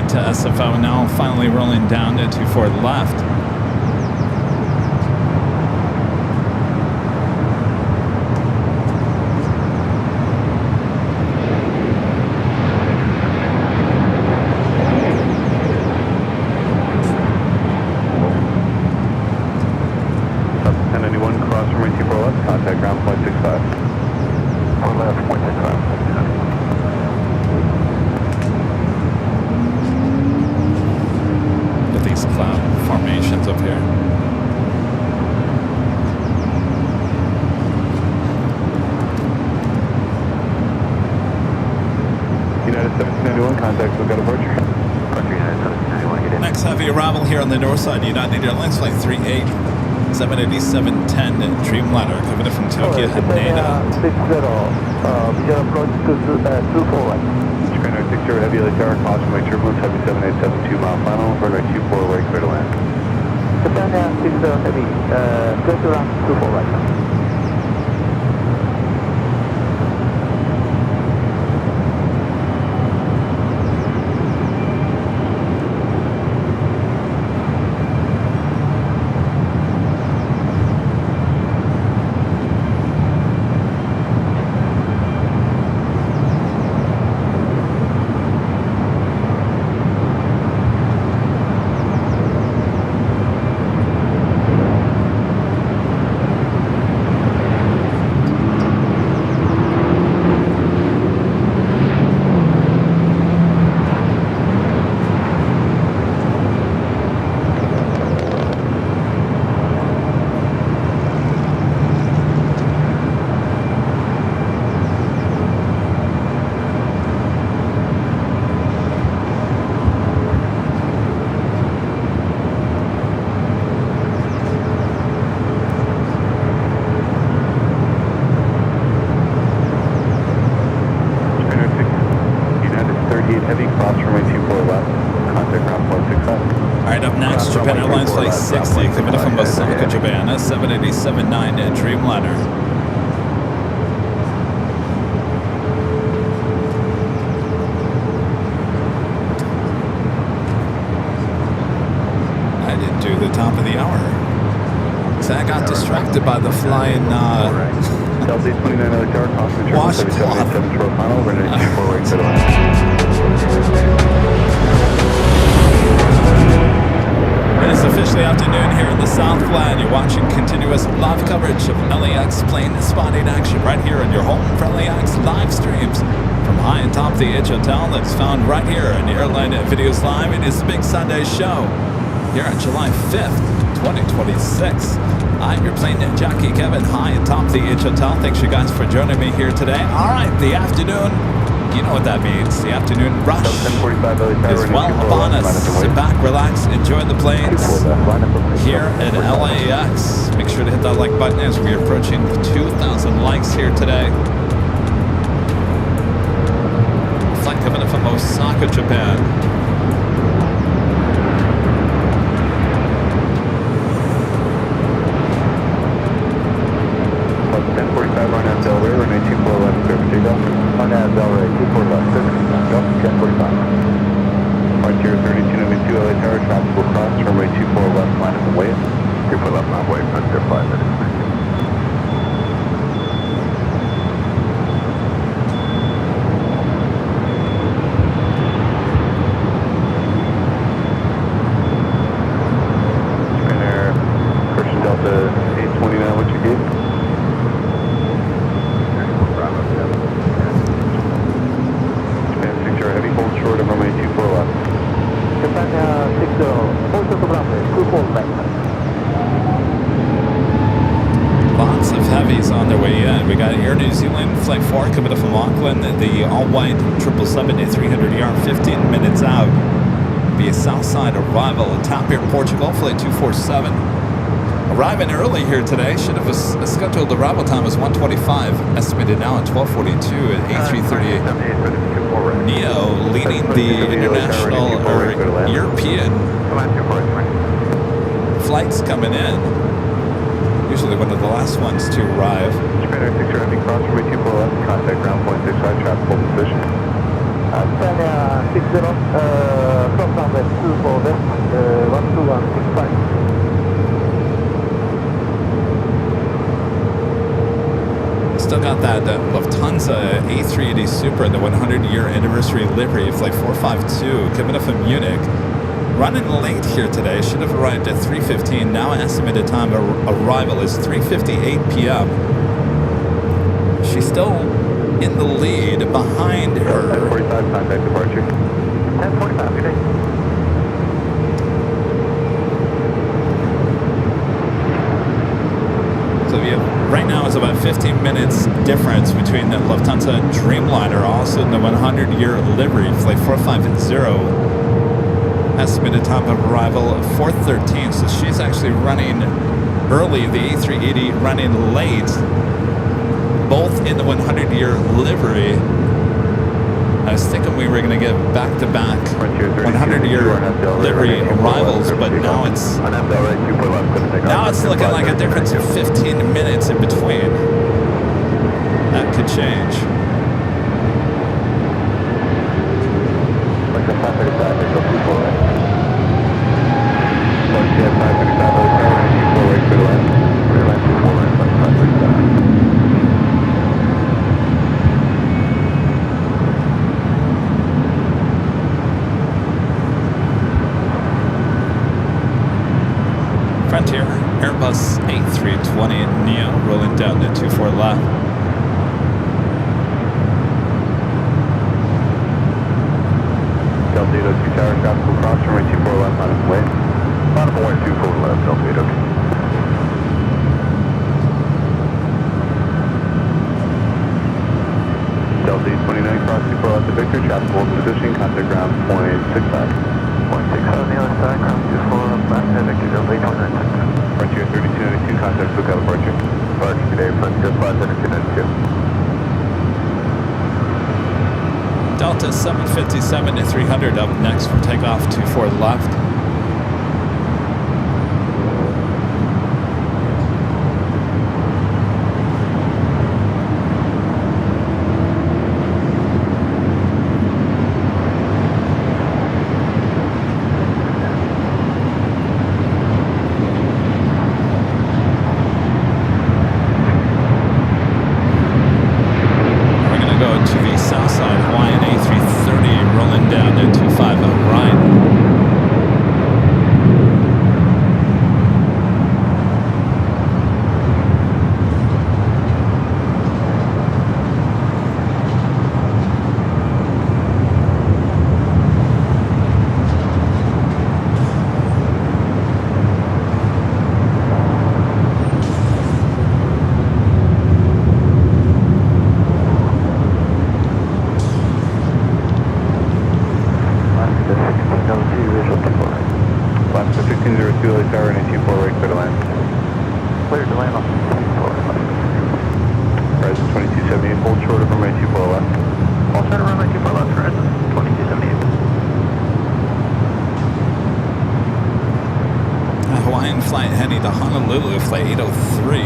To SFO now finally rolling down to 24 left. Up 1091 cross from 24 left, contact ground point 65. On left, point 65. Cloud formations up here. arrival here on the north side. United Airlines Flight 38, 787-10 Dreamliner, coming in from Tokyo, Haneda. 60, visual approach to 24 right. Japan 60 heavy LAX, caution right turbulence, heavy 7872 mile final, runway 24 right, clear to land. Japan 60 heavy, clear to land 24 right now. Heavy cross runway 24 left, contact ground 165. All right, up next, Japan Airlines Flight 60, coming in from Osaka, Japan, 787-9 Dreamliner. I didn't do the top of the hour. So I got distracted by the flying Delta 29 LAX, concentrate washcloth. 77 short final, runway 24 right, clear to land. It is officially afternoon here in the Southland. You're watching continuous live coverage of LAX plane spotting action right here on your home for LAX live streams from high atop the H Hotel that's found right here on Airline Videos Live. It is the Big Sunday Show here on July 5th, 2026. I'm your plane jockey Kevin, high atop the H Hotel. Thanks you guys for joining me here today. All right, the afternoon, you know what that means. The afternoon rush is well upon us. Sit back, relax, enjoy the planes here at LAX. Make sure to hit that like button as we're approaching 2,000 likes here today. Flight coming in from Osaka, Japan. Frontier 3292 LA Tower, traffic will cross, runway 24 left, line of the way. 24 left, line of the way, Frontier 5 minutes. Japan Air, Christian Delta 829, what's your gate? Japan 60 heavy, hold short of runway 24 left. Japan 60, hold short of runway 24 left. Lots of heavies on their way in. We got Air New Zealand Flight 4 coming up from Auckland, the all-white 777-300ER 15 minutes out. Be a Southside arrival at Tapir, Portugal, Flight 247. Arriving early here today. Should have a scheduled arrival time was 1:25. Estimated now at 12:42 at A338. Neo leading the international or European flights coming in. Usually one of the last ones to arrive. Japan Air 60 heavy, cross runway 24 left, contact ground 165, traffic hold position. Japan Air 60, cross runway 24 left, 12165. Still got that Lufthansa A380 Super, the 100-year anniversary livery, Flight 452, coming up from Munich. Running late here today. Should have arrived at 3:15. Now estimated time of arrival is 3:58 p.m. She's still in the lead behind her. 10:45 contact departure. 10:45, good day. So right now it's about 15 minutes difference between the Lufthansa and Dreamliner, also in the 100-year livery, Flight 450. Estimated time of arrival of 4:13. So she's actually running early. The A380 running late. Both in the 100-year livery. I was thinking we were going to get back-to-back 100-year livery arrivals, but now it's looking like a difference of 15 minutes in between. That could change. Frontier Airbus A320 Neo rolling down to 24 left. Delta 802 tower, traffic will cross runway 24 left, bottom way. Bottom way 24 left, Delta 802. Delta 829 cross 24 left to Victor, traffic hold position, contact ground .65. 0.65 on the other side, ground 24 left, left to Victor, Delta 829. Frontier 3292, contact lookout departure. Departure today, Frontier 53292. Delta 757 to 300 up next for takeoff 24 left. Flight heading to Honolulu, flight 803.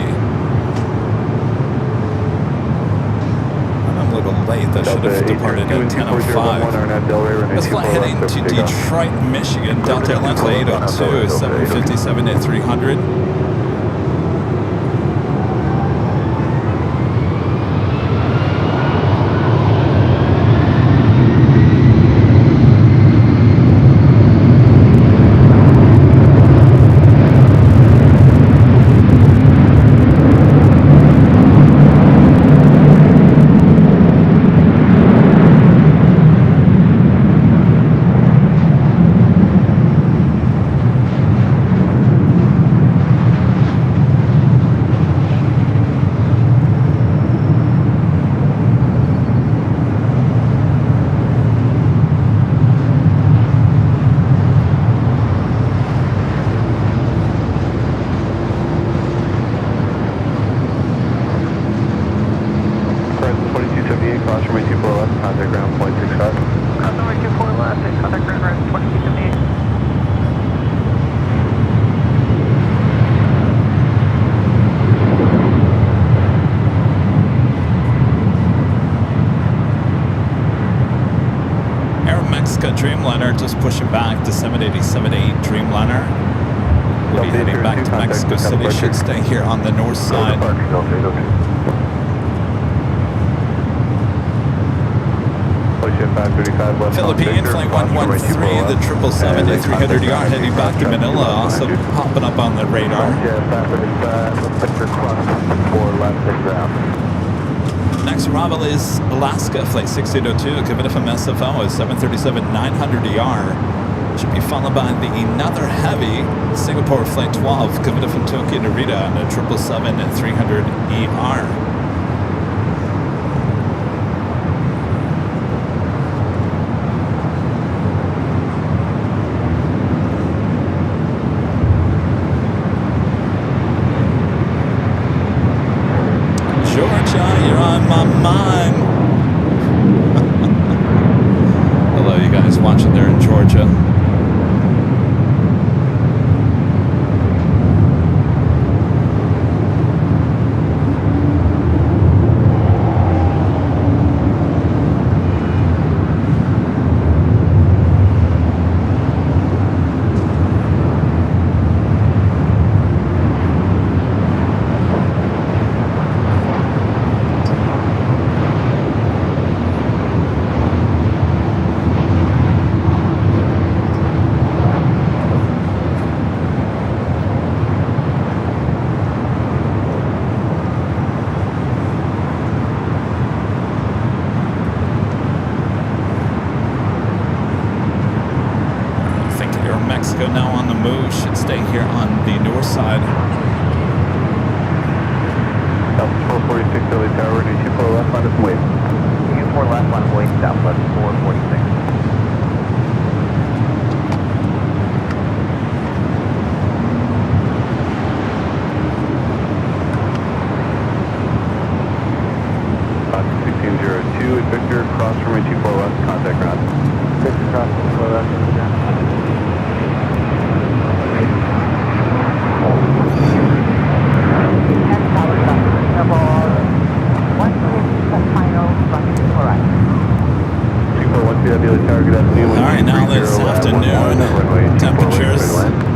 I'm a little late. That should have departed at 10:05. This flight heading to Detroit, Michigan. Delta Airlines flight 802, 757 at 300. Dreamliner just pushing back to 787-8 Dreamliner. We'll be heading back to Mexico City. Should stay here on the north side. Philippine flight 113, the 777-300ER heading back to Manila, also popping up on the radar. Next arrival is Alaska flight 1602, coming from SFO is 737-900ER. Should be followed by the another heavy Singapore flight 12, coming from Tokyo Narita on a 777-300ER. Georgia, you're on my mind. Hello, you guys watching there in Georgia. Mexico now on the move, should stay here on the north side. Southwest 446, LA Tower, new 24 left on its way. 24 left on way, Southwest 446. Fox 1602 at Victor, cross from 24 left, contact ground. Victor cross 24 left, Alright, now this afternoon, temperatures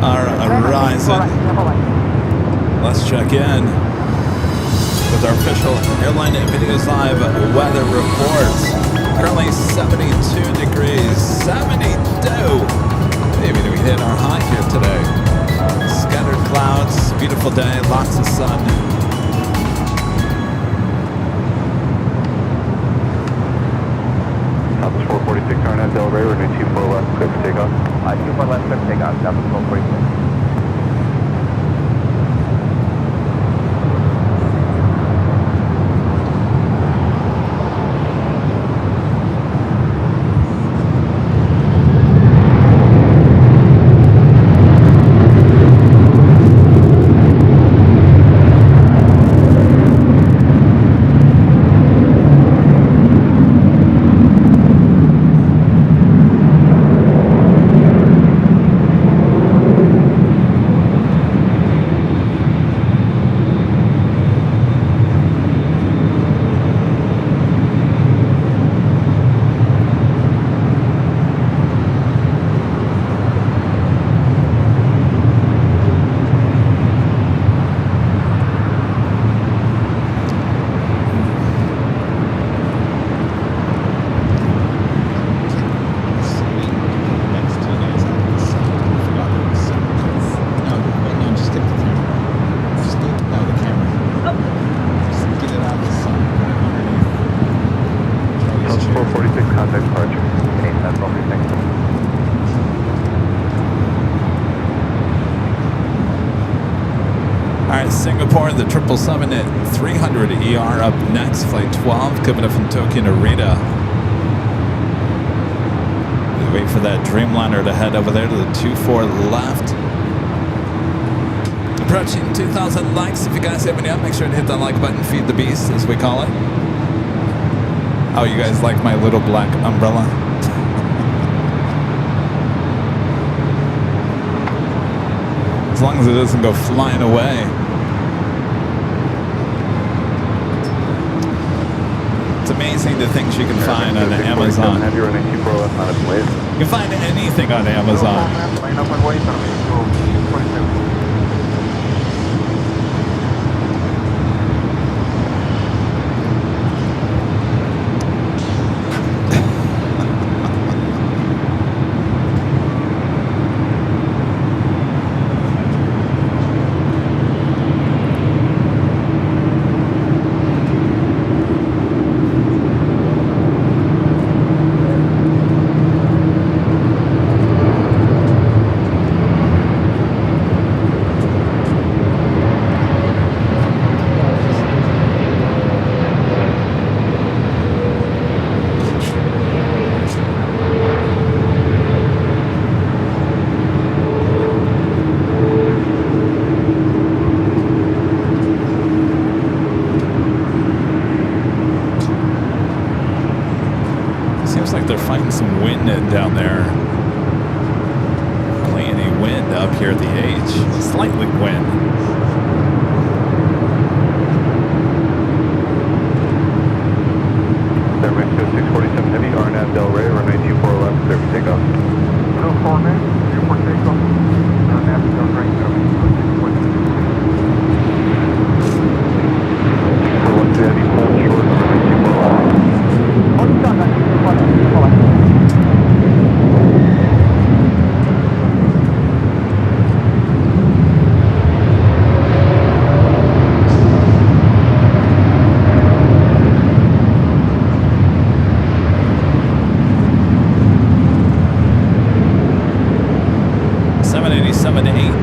are rising. Let's check in with our official Airline Videos Live weather reports. Currently 72 degrees, 72! Maybe we hit our high here today. Scattered clouds, beautiful day, lots of sun. Southwest 446, Arnett, Del Rey, we're going 24 left, clear for takeoff. 24 left, clear for takeoff, Southwest 446. Singapore, the 777 at 300 ER up next. Flight 12 coming up from Tokyo Narita. We wait for that Dreamliner to head over there to the 24 left. Approaching 2,000 likes. If you guys have any up, make sure to hit that like button. Feed the beast, as we call it. Oh, you guys like my little black umbrella? As long as it doesn't go flying away. It's amazing the things you can find on Amazon. You can find anything on Amazon. Line up on way, 247. they're fighting some wind down there. Hardly any wind up here at the H. Slightly wind. Air Mexico 647 Heavy, RNAV Del Rey, runway 24 left, clear for takeoff. 04 man, clear for takeoff. RNAV Del Rey, runway 647. Heavy, full short, runway 24 left.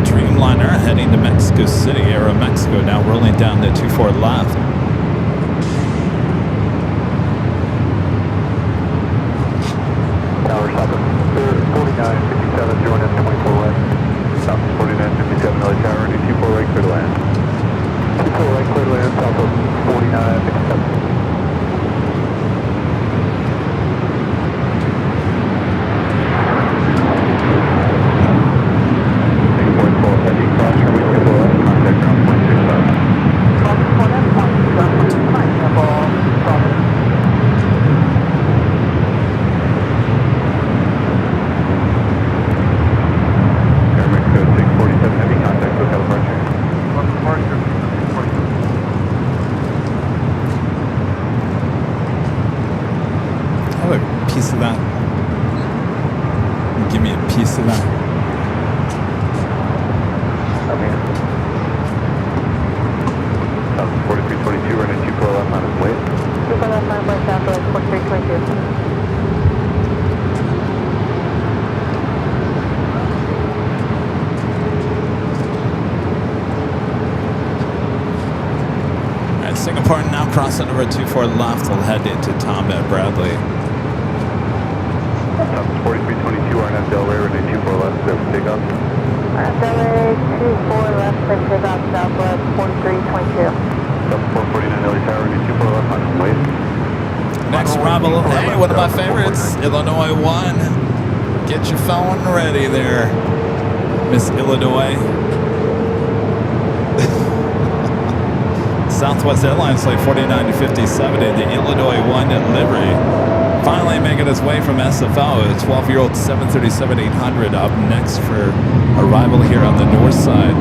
Dreamliner heading to Mexico City, Aeromexico, now rolling down the 24 left. Tower South 4957, join us 24 left. South 4957, LA Tower, 24 right, clear to land. 24 right, clear to land, south of 4957. Piece of that. Give me a piece of that. South 4322, running 24 left on his way. 24 left on west Southwest 4322. Singapore now crossing over 24 left. We'll head into Tom at Bradley. South 4322, RNF Del Rey, runway 24 left, clear for takeoff. Del Rey 24 left, clear for takeoff, Southwest 4322. South 449 LA Tower, runway 24 left on his way. Next arrival, hey, one of my favorites, Illinois 1. Get your phone ready there, Miss Illinois. Southwest Airlines flight 49 to 57 in the Illinois 1 livery. Finally making its way from SFO, a 12-year-old 737-800 up next for arrival here on the north side.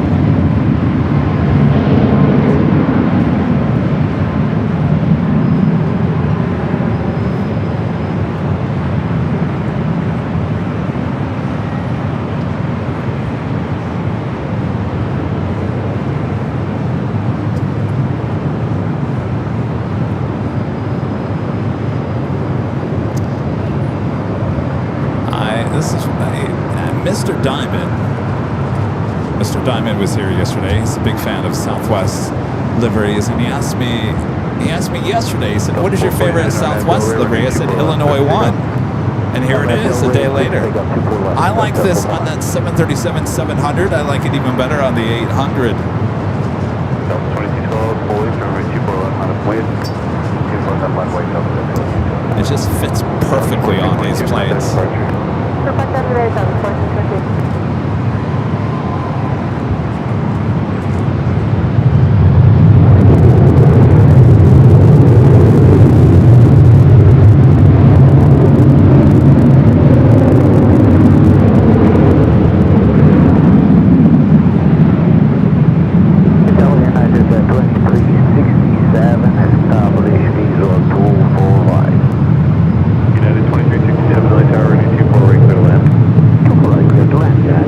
Mr. Diamond. Mr. Diamond was here yesterday. He's a big fan of Southwest liveries, and he asked me yesterday, he said, what is your favorite Southwest livery? I said, Illinois 1. And here it is a day later. I like this on that 737-700. I like it even better on the 800. It just fits perfectly on these planes. United 2367 LA Tower, runway 24 right, clear to land.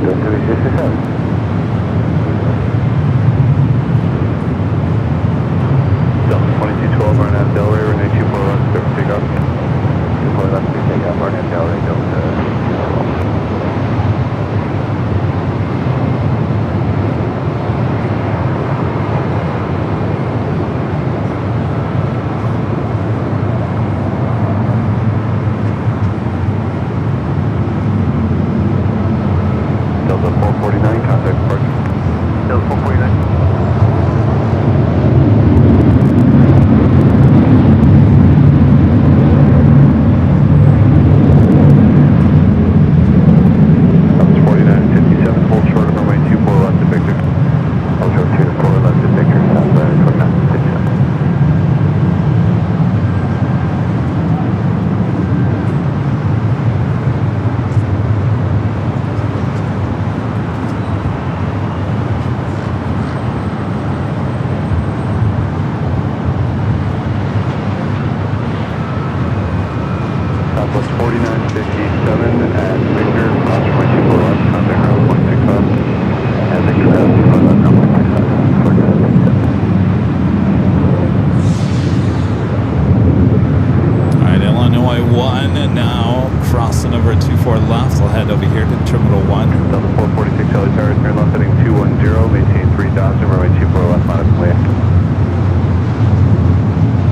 plus 4957 at Victor, cross runway 24 left, contact ground 165. And Victor, 24 left, now 165. 4957. Alright, Illinois 1, and now crossing over 24 left. I'll head over here to Terminal 1. Delta 446 Charlie Tower, turn left heading 210, maintain 3000, runway 24 left, line up and wait.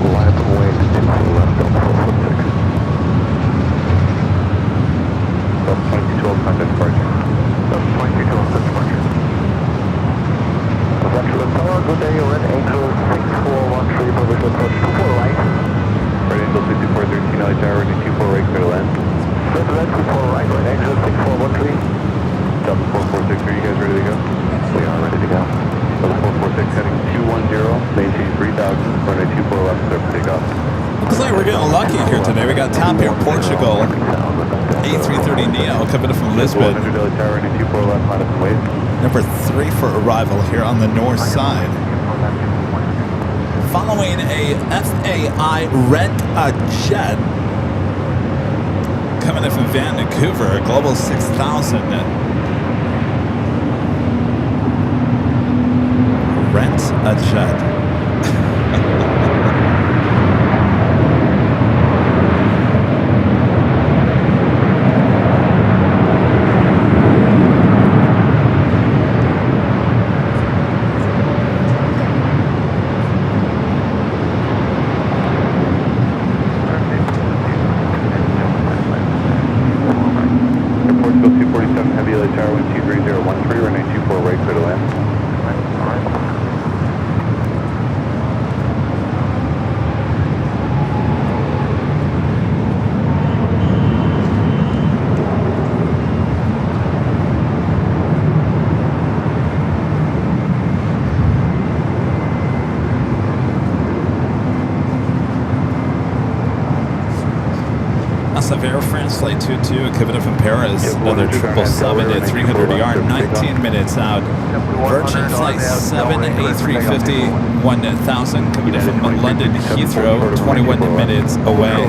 Line up and wait, 24 left, Delta 446. Delta 2212, contact departure. Delta 2212, departure. Central Tower, good day, you're in Angel 6413, provisional approach 24 right. Right Angel 6413, LA Tower, runway 24 right, clear to land. Clear to land, 24 right, right Angel 6413. Delta 446, are you guys ready to go? We are ready to go. Delta 446 heading 210, maintain 3000, runway 24 left, clear for takeoff. Looks like we're getting lucky here today. We got Top Air Portugal, A330neo coming in from Lisbon. 100 LA Tower, runway 24 left, line up and wait. Number 3 for arrival here on the north side. Following a FAI Rent-A-Jet coming in from Vancouver, Global 6000. Rent-A-Jet. Portugal 247, heavy LA Tower, wind 23013, runway 24 right, clear to land. That's Air France Flight 22 coming in from Paris. Another 777 at 300 yard, 19 minutes out. Virgin Flight 7 A350 1000 coming in from London Heathrow, 21 minutes away.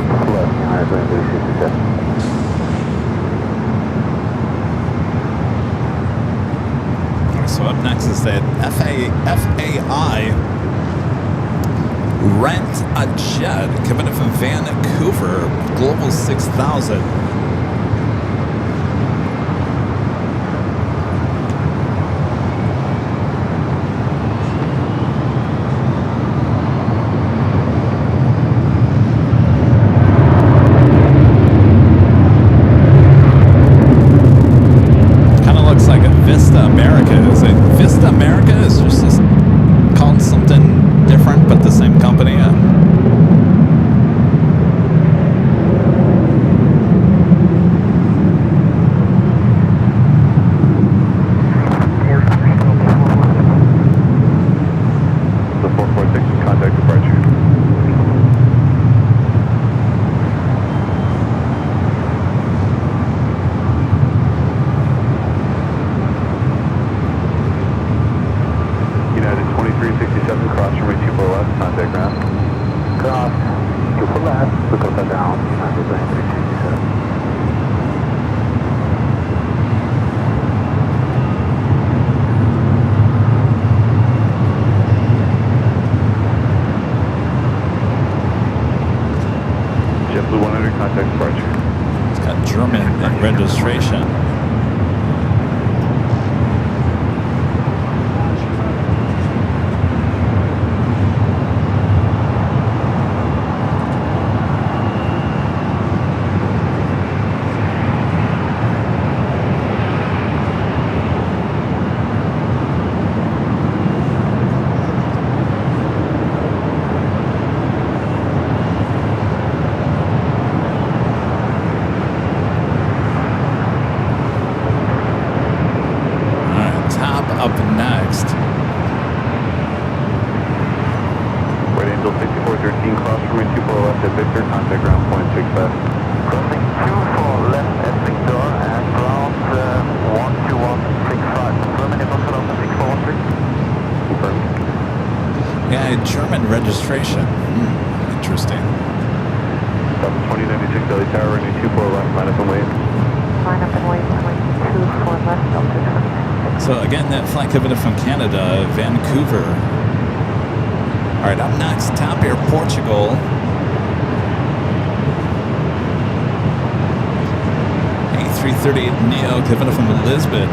So up next is that FAI Rent-A-Jet coming in from Vancouver, Global 6000. Kind of looks like a Vista America. Is it Vista America? Is just called something different, but the same company. The 446 contact departure. United 2367, cross runway 24 left, contact ground. Cross, 24 left, Dakota down, United 2367. JetBlue 100, contact departure. It's got German registration. Up next, Right Angel 6413, cross runway 24 left at Victor, contact ground point 65. Crossing 24 left at Victor and ground 12165. Confirming your Delta 6413. yeah, German registration. Interesting. Delta 2096 Delhi Tower, runway 24 left, line up and wait. Line up and wait, runway 24 left, Delta 2096. So again, that flight coming in from Canada, Vancouver. All right, up next, TAP Air Portugal. A330 Neo coming in from Lisbon.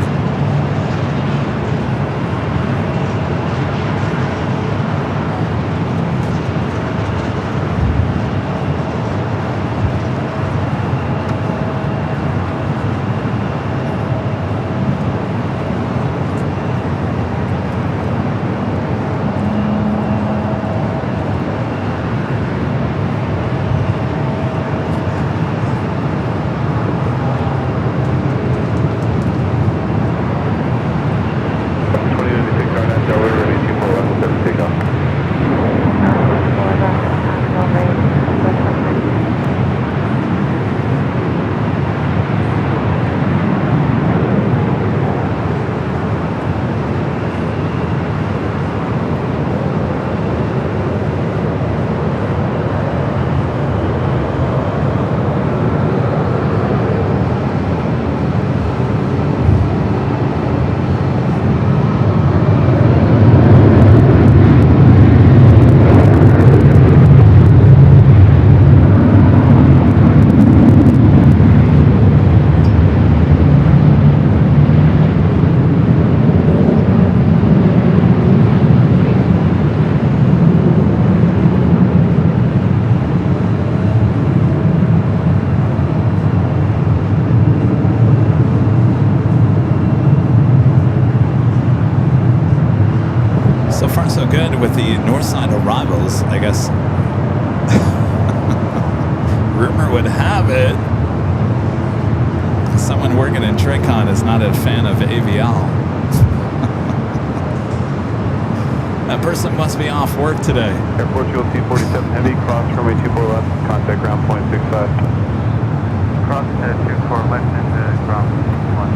So good with the north side arrivals, I guess. Rumor would have it someone working in Tricon is not a fan of AVL. That person must be off work today. Air Portugal T47 Heavy, cross runway 24 left, contact ground point 65. Cross 24 left and ground 1.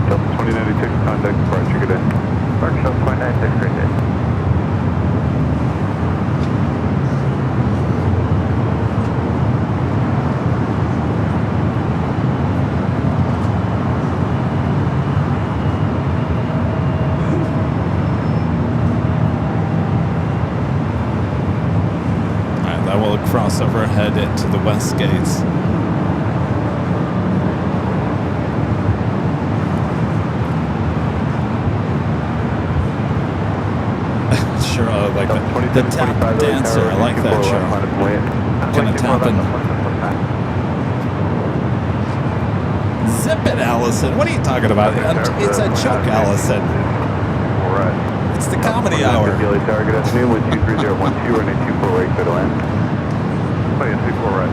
Delta 2096, contact departure, good day. Departure 2096, good day. Cross overhead to the west gates. Sure, I like that. The tap dancer, I like that, Cheryl. Kind of tapping. Zip it, Allison. What are you talking about? It's a joke, Allison. It's the comedy hour. Daily Tower, good afternoon, with 23012, running 24 right, clear to land. Plane 24 right.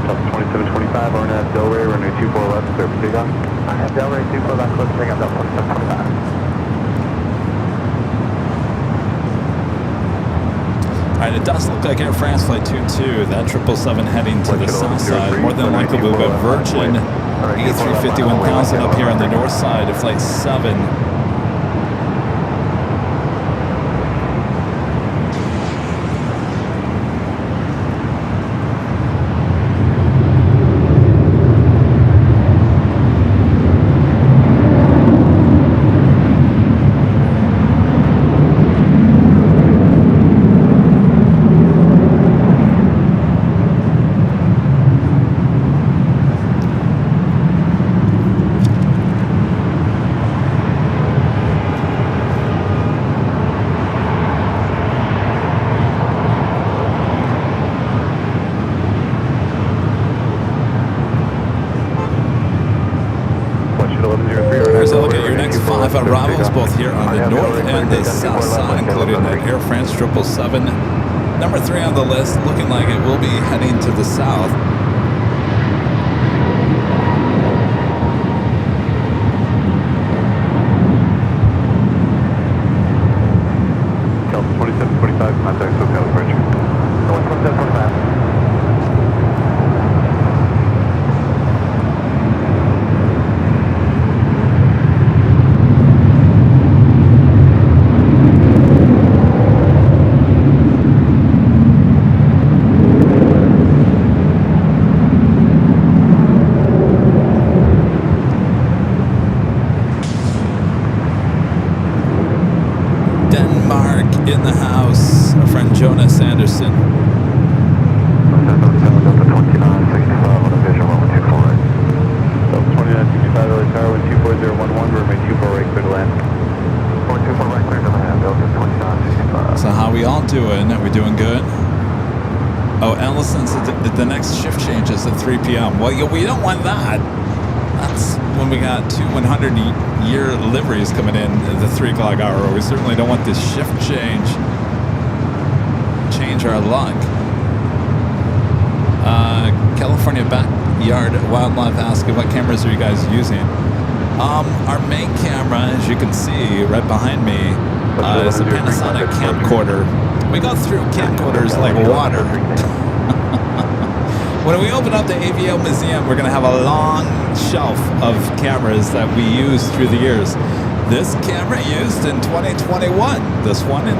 Delta 2725, RNAV Delray, runway 24 left, clear for takeoff. I have Delray 24 left, clear for takeoff, Delta 2725. Alright, it does look like Air France Flight 22, that 777 heading to the south side. More than likely we'll go Virgin A350-1000 up here on the north side of Flight 7. Arrivals both here on the north and the south side, including an Air France 777. Number 3 on the list, looking like it will be heading to the south. Delta 2725, contact SoCal departure. 2725. in the house. Our friend Jonas Anderson. Delta 2965 on a visual, 124 right. Delta 2965 LA Tower, wind 24011, remain 24 right, clear to land. 124 right, clear to land, Delta 2965. So how we all doing? Are we doing good? Oh, Ellison says the next shift change is at 3 p.m. Well, we don't want that. That's when we got two 100-year liveries coming in at the 3 o'clock hour. We certainly don't want this shift change. Change our luck. California Backyard Wildlife asking, what cameras are you guys using? Our main camera, as you can see right behind me, is a Panasonic camcorder. We go through camcorders like water. When we open up the AVL Museum, we're going to have a long shelf of cameras that we use through the years. This camera used in 2021. This one in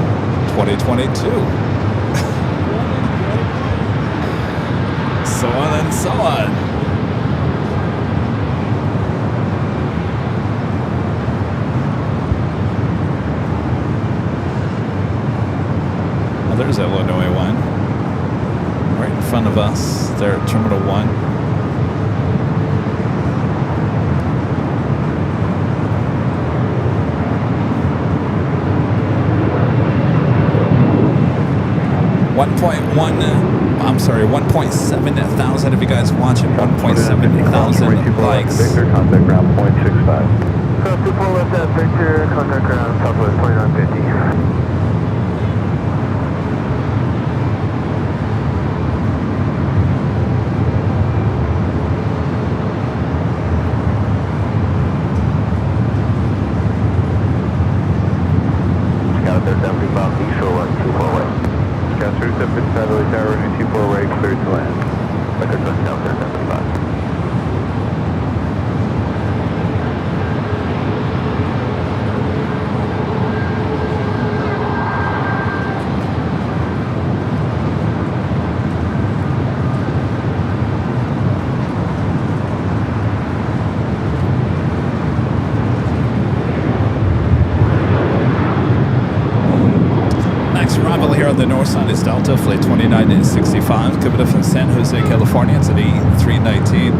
2022. So on and so on. Well, there's Illinois 1. Right in front of us. There at Terminal 1. I'm sorry, 1.7 thousand of you guys watching, 1.7 thousand likes. Victor, contact ground, 0.65. So 24 left at Victor, contact ground, Southwest 2950. Scout there, 75 east shore, 24 right. Scout 3755 LA Tower, wind 24 right, clear to land. Victor, Scout there, 75. Here on the north side is Delta, flight 2965, coming up from San Jose, California. It's at 8319.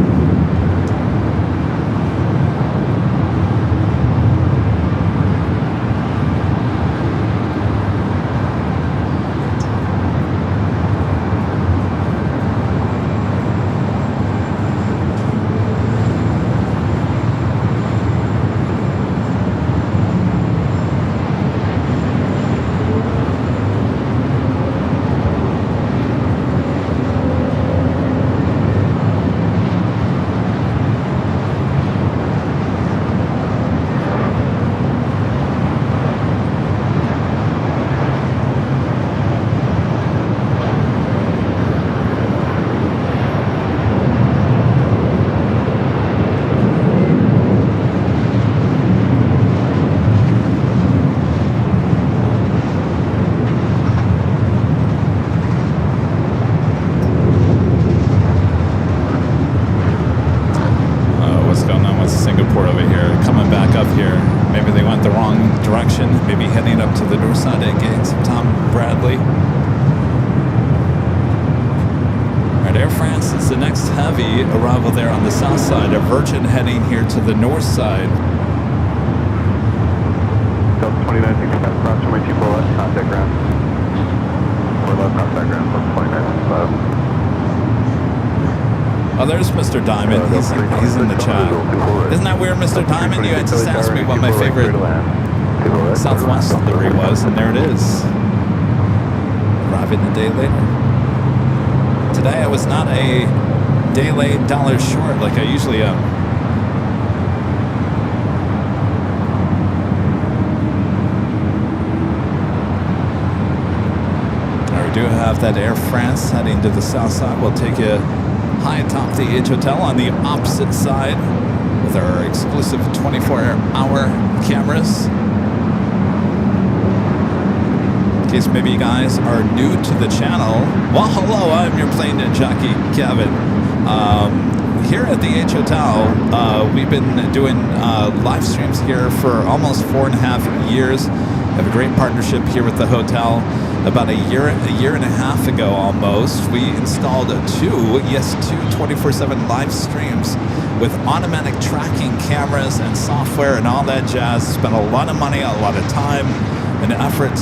Maybe heading up to the north side and getting some Tom Bradley. Alright, Air France is the next heavy arrival there on the south side. A Virgin heading here to the north side. Delta 2965, cross runway 24 left, contact ground. 4 left, contact ground, 2965. Oh, there's Mr. Diamond. He's in the chat. Isn't that weird, Mr. Diamond? You had just asked me what my favorite Southwest livery was, and there it is. Arriving a day later. Today I was not a day late, dollar short like I usually am. We do have that Air France heading to the south side. We'll take you high atop the Edge Hotel on the opposite side with our exclusive 24-hour cameras. In case maybe you guys are new to the channel, well, hello, I'm your Plane Jockey Kevin. Here at the Edge Hotel, we've been doing live streams here for almost 4.5 years. have a great partnership here with the hotel. About a year and a half ago almost, we installed two 24/7 live streams with automatic tracking cameras and software and all that jazz. Spent a lot of money, a lot of time and effort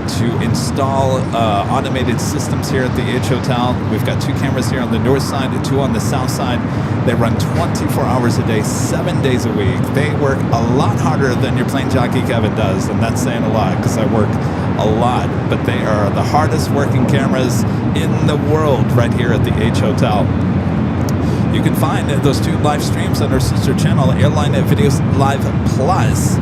to install automated systems here at the H Hotel. We've got 2 cameras here on the north side and 2 on the south side. They run 24 hours a day, 7 days a week. They work a lot harder than your Plane Jockey Kevin does, and that's saying a lot because I work a lot, but they are the hardest working cameras in the world right here at the H Hotel. You can find those 2 live streams on our sister channel, Airline Videos Live Plus.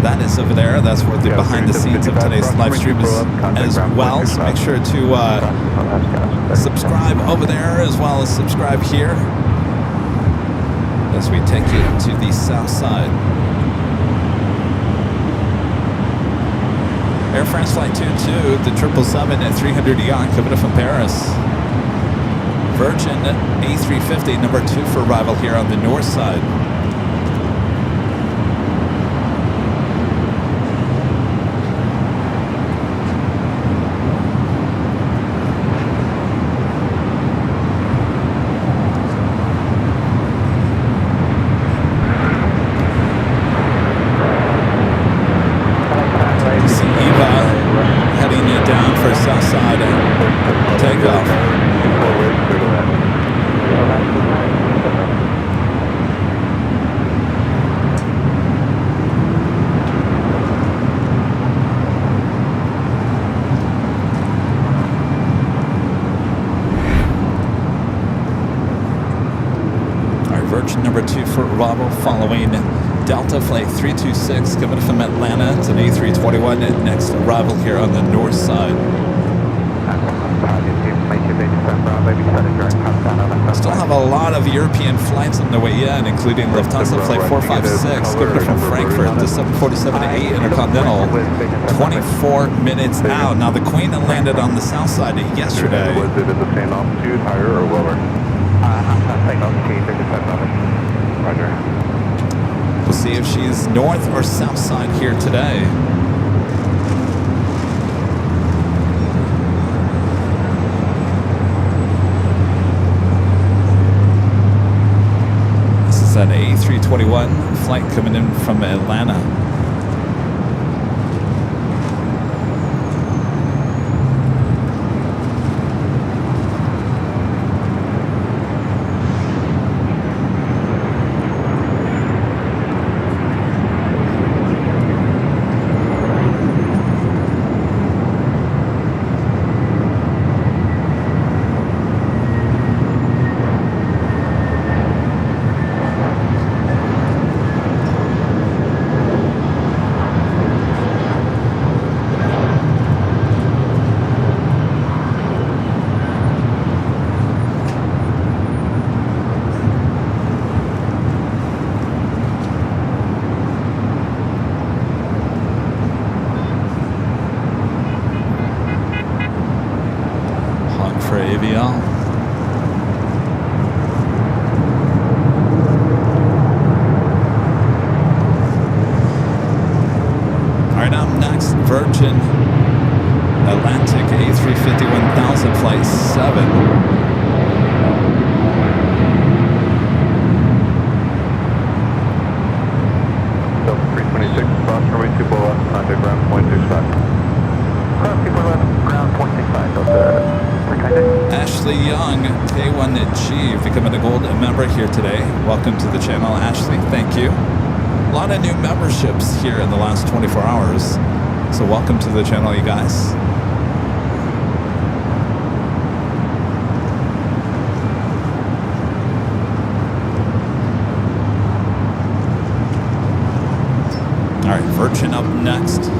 That is over there. That's where the behind the scenes of today's live stream is as well. So make sure to subscribe over there as well as subscribe here as we take you to the south side. Air France Flight 22, the 777 at 300 yacht coming up from Paris. Virgin A350, number 2 for arrival here on the north side. Number 2 for arrival following Delta Flight 326 coming from Atlanta. It's an A321 next arrival here on the north side. Still have a lot of European flights on the way in, including Lufthansa Flight 456 coming from Frankfurt, the 747-8 Intercontinental, 24 minutes out. Now the Queen landed on the south side yesterday. Was it at the same altitude, higher or lower? Roger. We'll see if she's north or south side here today. This is an A321 flight coming in from Atlanta. Virgin Atlantic A350 1000 Flight 7. Delta 326, cross runway 24 left, contact ground point 65. Cross 24 left, ground point 65, Delta 326. Ashley Young, K1G, becoming a gold member here today. Welcome to the channel, Ashley. Thank you. A lot of new memberships here in the last 24 hours. So welcome to the channel, you guys. All right, Virgin up next.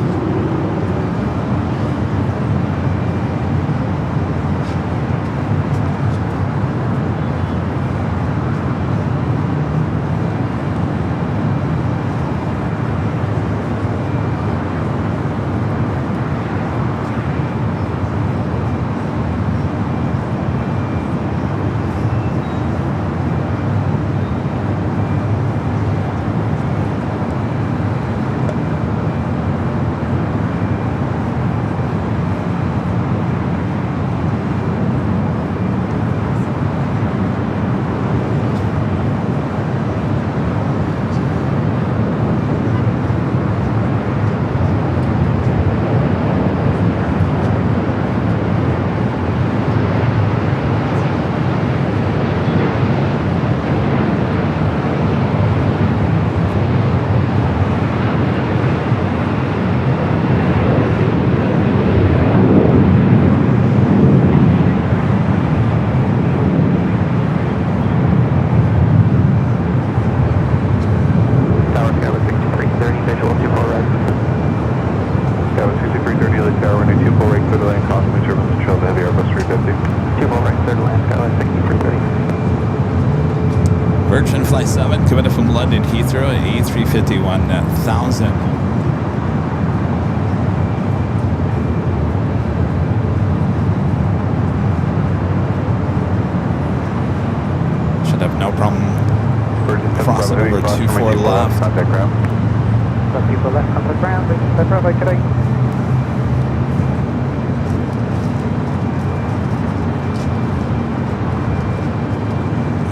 Tower 6330, LA Tower, runway 24 right, clear to land, caution, turbulence control to heavy Airbus 350. 24 right, clear to land, Skyway 6330. Virgin Flight 7 coming in from London Heathrow at A351,000. Should have no problem crossing over 24 left. Contact ground. Some people left on the ground, that's right today.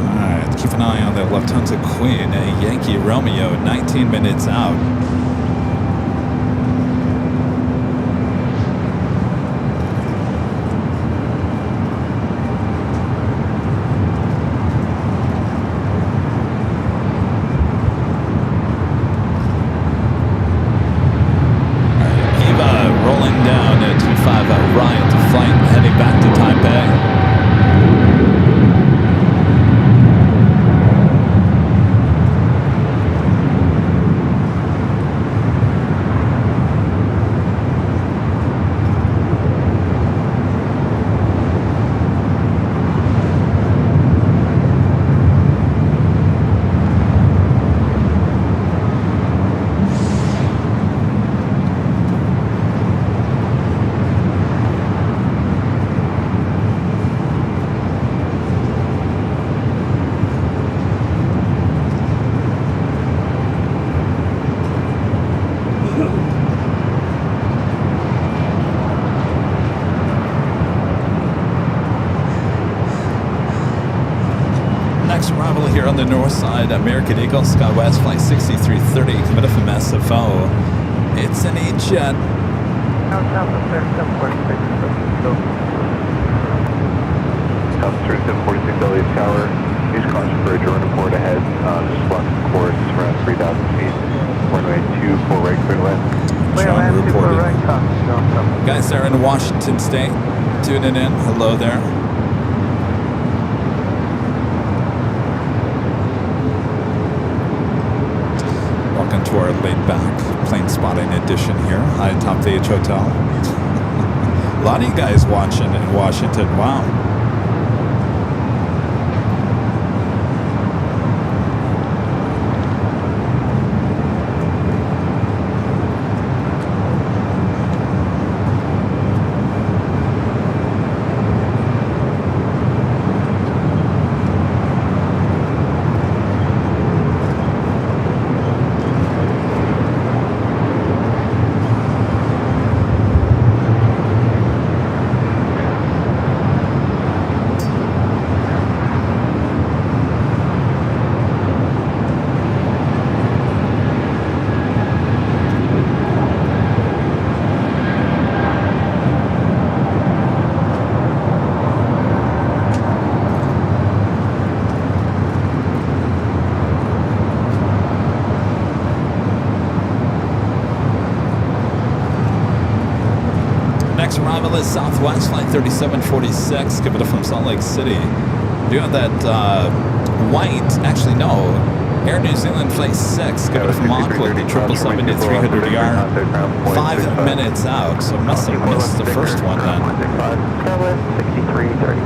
Alright, keep an eye on the Lufthansa Queen, Yankee Romeo, 19 minutes out. On the north side, American Eagle, SkyWest Flight 6330, coming up from SFO. It's an E-Jet. South of there, 746. South 746 LA Tower. Use caution for a drone report ahead. Just block the course around 3,000 feet. Runway 24 right, clear to land. Drone reported. Right, caution. Guys there in Washington State, tuning in. Hello there. Welcome to our laid-back plane spotting edition here, high atop the H Hotel. A lot of you guys watching in Washington. Wow. Arrival is Southwest Flight 3746, coming from Salt Lake City. Do have that white, actually no, Air New Zealand Flight 6, coming from Auckland, the 777 at 300 yard, 5 minutes out, so must have missed the first one then. Southwest 6330.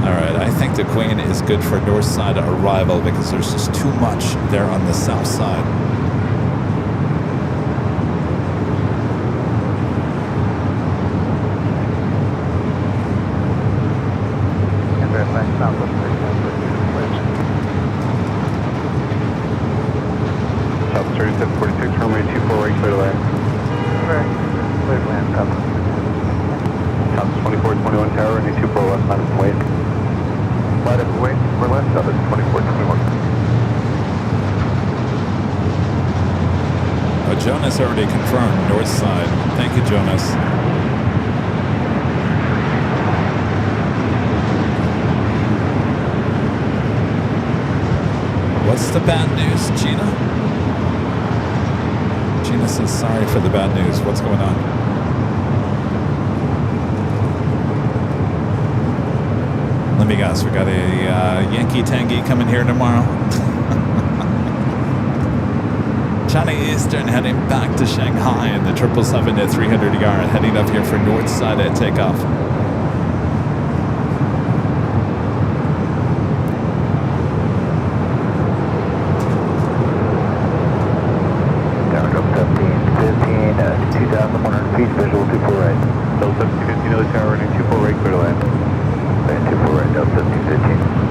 Alright, I think the Queen is good for north side arrival because there's just too much there on the south side. South 3746, runway 24 right, clear to land. Clear to land, copy. South 2421 Tower, runway 24 left, minus weight. Light up weight, we're left, South 2421. Oh, Jonas already confirmed, north side. Thank you, Jonas. What's the bad news, Gina? Gina says sorry for the bad news. What's going on? Let me guess, we got a Yankee Tangy coming here tomorrow. China Eastern heading back to Shanghai in the 777 at 300 yard, heading up here for north side at takeoff. Down up 1715 at 2,100 feet, visual 24 right. Delta 1715 Nelly Tower, running 24 right, clear to land. Land 24 right, Delta 1715.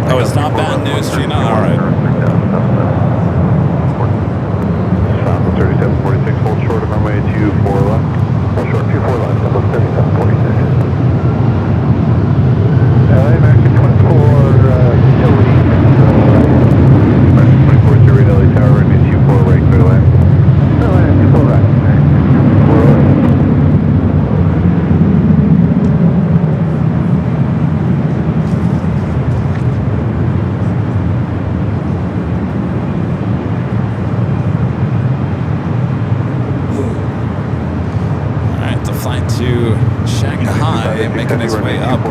Oh, it's not bad news, Gina? All right. South 3746, hold short of runway 24 left. Hold short 24 left, level 3746. American 24, utility. American 24, Jerry Nelly Tower, runway 24 right, clear to land. Clear to land, 24 right. 24 right. To Shanghai, making its way up to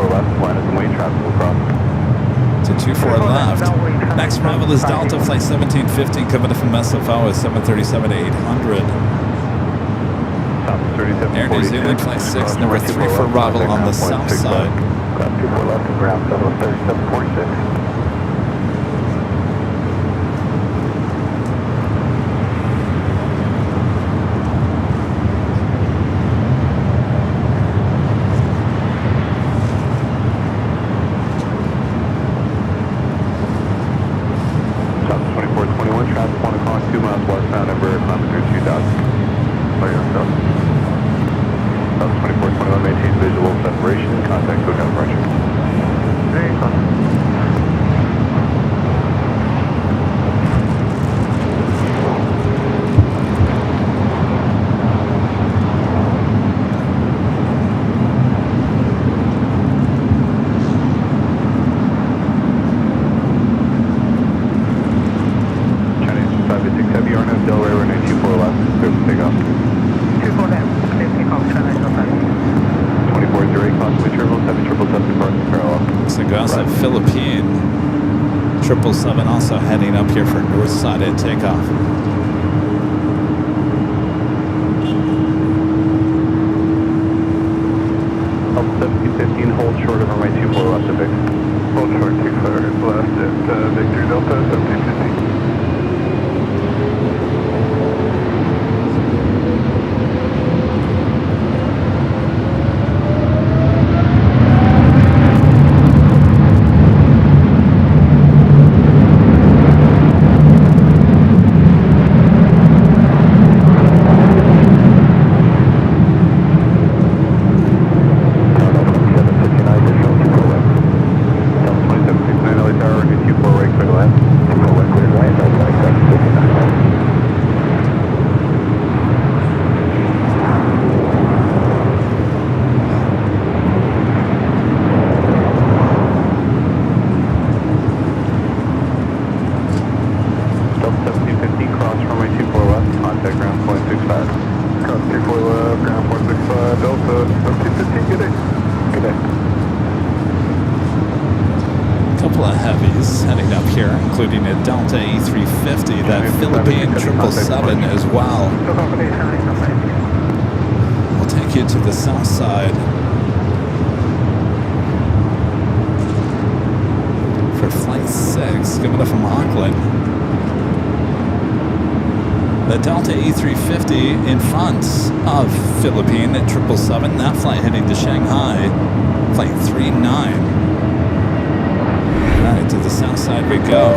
24 left. Next arrival is Delta Flight 1715 coming up from SFO at 737 to 800. Air New Zealand Flight 6, number 3 for arrival on the south side. 24 left and ground 3746. Philippine 777 also heading up here for north side at takeoff. Up 1715, hold short of runway 24 left of Vic. Hold short, 24 left at Victor Delta 1715. Including a Delta A350, that Philippine 777 as well. We'll take you to the south side for Flight 6 coming up from Auckland. The Delta A350 in front of Philippine 777, that flight heading to Shanghai, Flight 39. Alright, to the south side we go.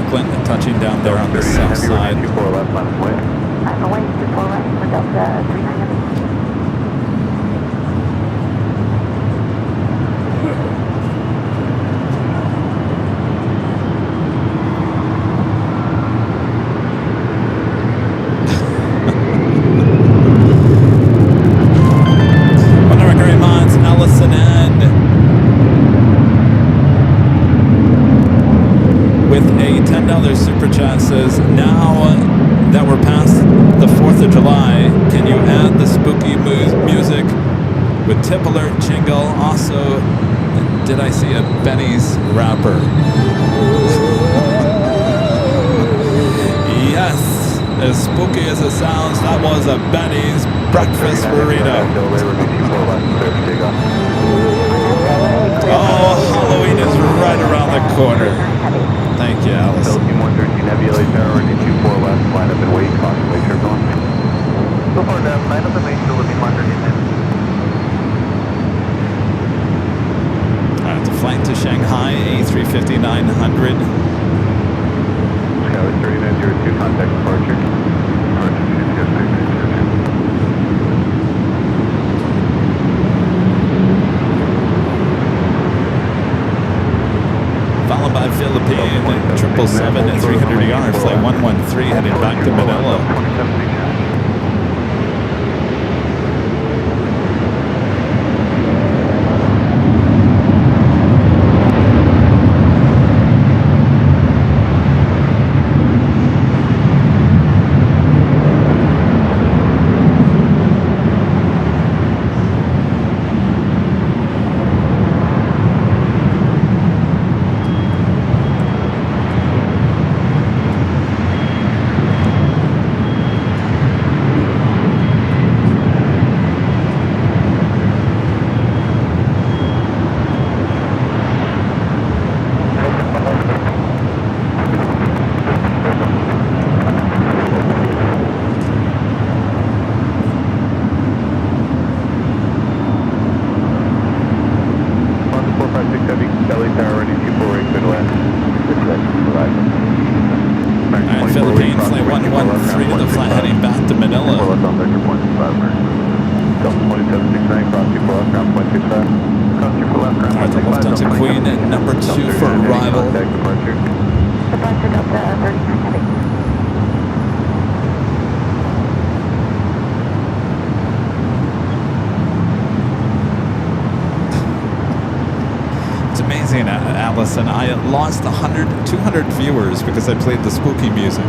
Brooklyn, touching down there on the south side. 24 left, line of way. I'm away 24 right for Delta 39 Heavy. Super chat says, now that we're past the 4th of July, can you add the spooky music with tip alert jingle? Also, did I see a Benny's wrapper? Yes, as spooky as it sounds, that was a Benny's breakfast burrito. Oh, Halloween is right around the corner. Thank you, Alice. Team 113 Heavy LA Tower, runway 24 left, line up and wait, caution, wait, sure going. So far left, line up and wait, still looking 113 Heavy. Alright, the flight to Shanghai, A350-900. Skyway 3902, contact departure. Followed by Philippine 777 at 300 yards, flight 113 heading back to Manila. And I lost 200 viewers because I played the spooky music.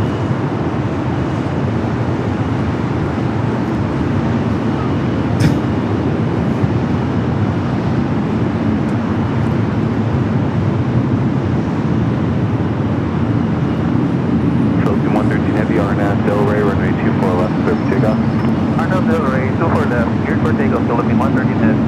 Team 113 Heavy, RNAV, Delray, runway 24 left, clear for takeoff. RNAV, Delray, 24 left, cleared for takeoff, still looking 113 Heavy.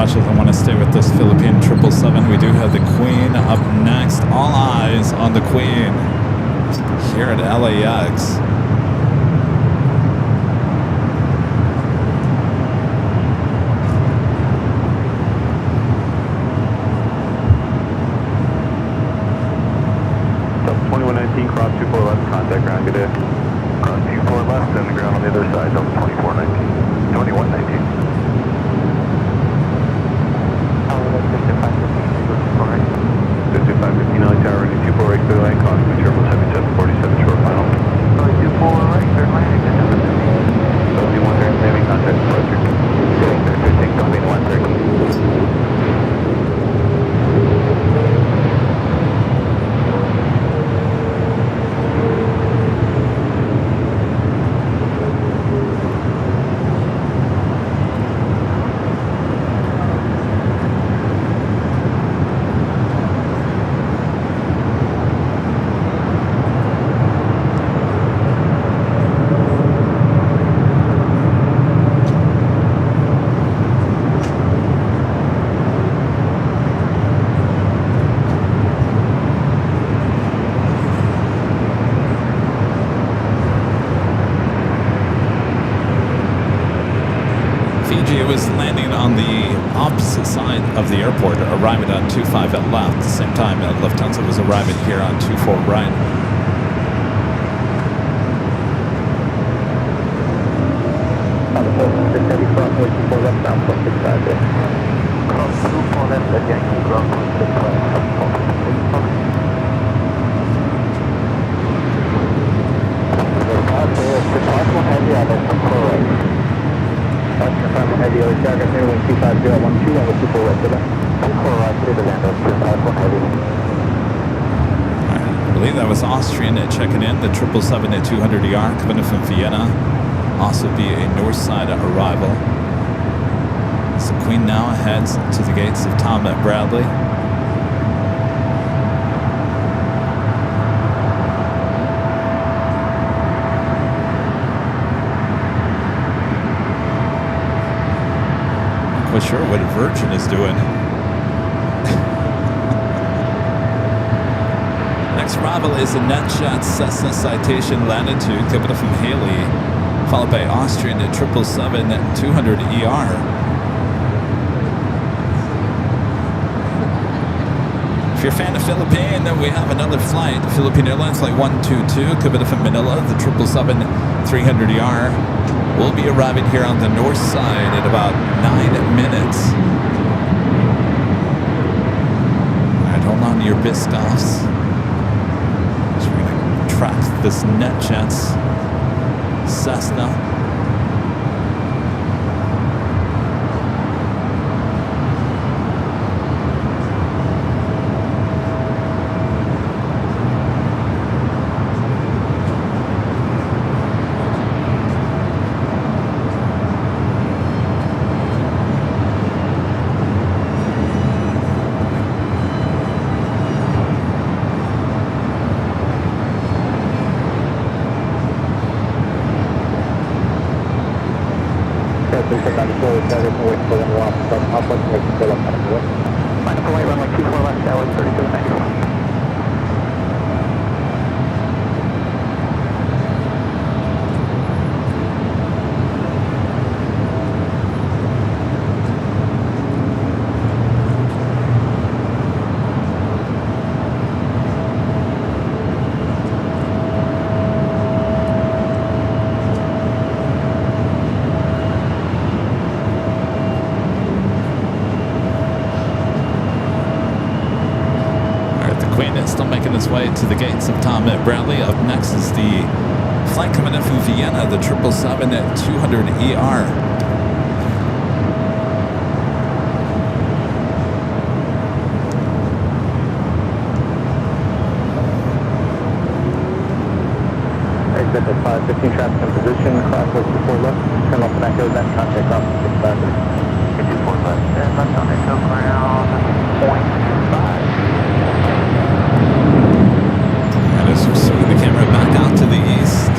As I want to stay with this Philippine 777, we do have the Queen up next. All eyes on the Queen here at LAX. Delta 2119, cross 24 left, contact ground, good day. Cross 24 left, and the ground on the other side, Delta 2419, 2119. 5515 LA Tower, runway 24 right, clear line, caution, wind triple 7747, short final. 24 right, clear line, exit number 7. Team 113 Heavy, contact departure. Heading 15, coming 113. of the airport, arriving on 25 at left. At the same time, Lufthansa was arriving here on 24 right. I believe that was Austrian checking in, the 777 at 200ER coming in from Vienna. Also be a north side arrival. As the Queen now heads to the gates of Tom at Bradley. Not quite sure what Virgin is doing. Next arrival is a NetJet Cessna Citation Latitude coming up from Haley, followed by Austrian at 777 at 200ER. If you're a fan of Philippine, then we have another flight. Philippine Airlines Flight 122 coming in from Manila, the 777 300ER. Will be arriving here on the north side in about 9 minutes. Alright, hold on to your Biscoffs. So we're going to track this NetJets Cessna. Way to the gates of Tom at Bradley. Up next is the flight coming in from Vienna, the 777 at 200ER. Exit at 515, traffic in position, crosswalk 24 left, turn left and echo, then contact off 65. 24 left, and left on echo ground, 0.5. As we swing the camera back out to the east.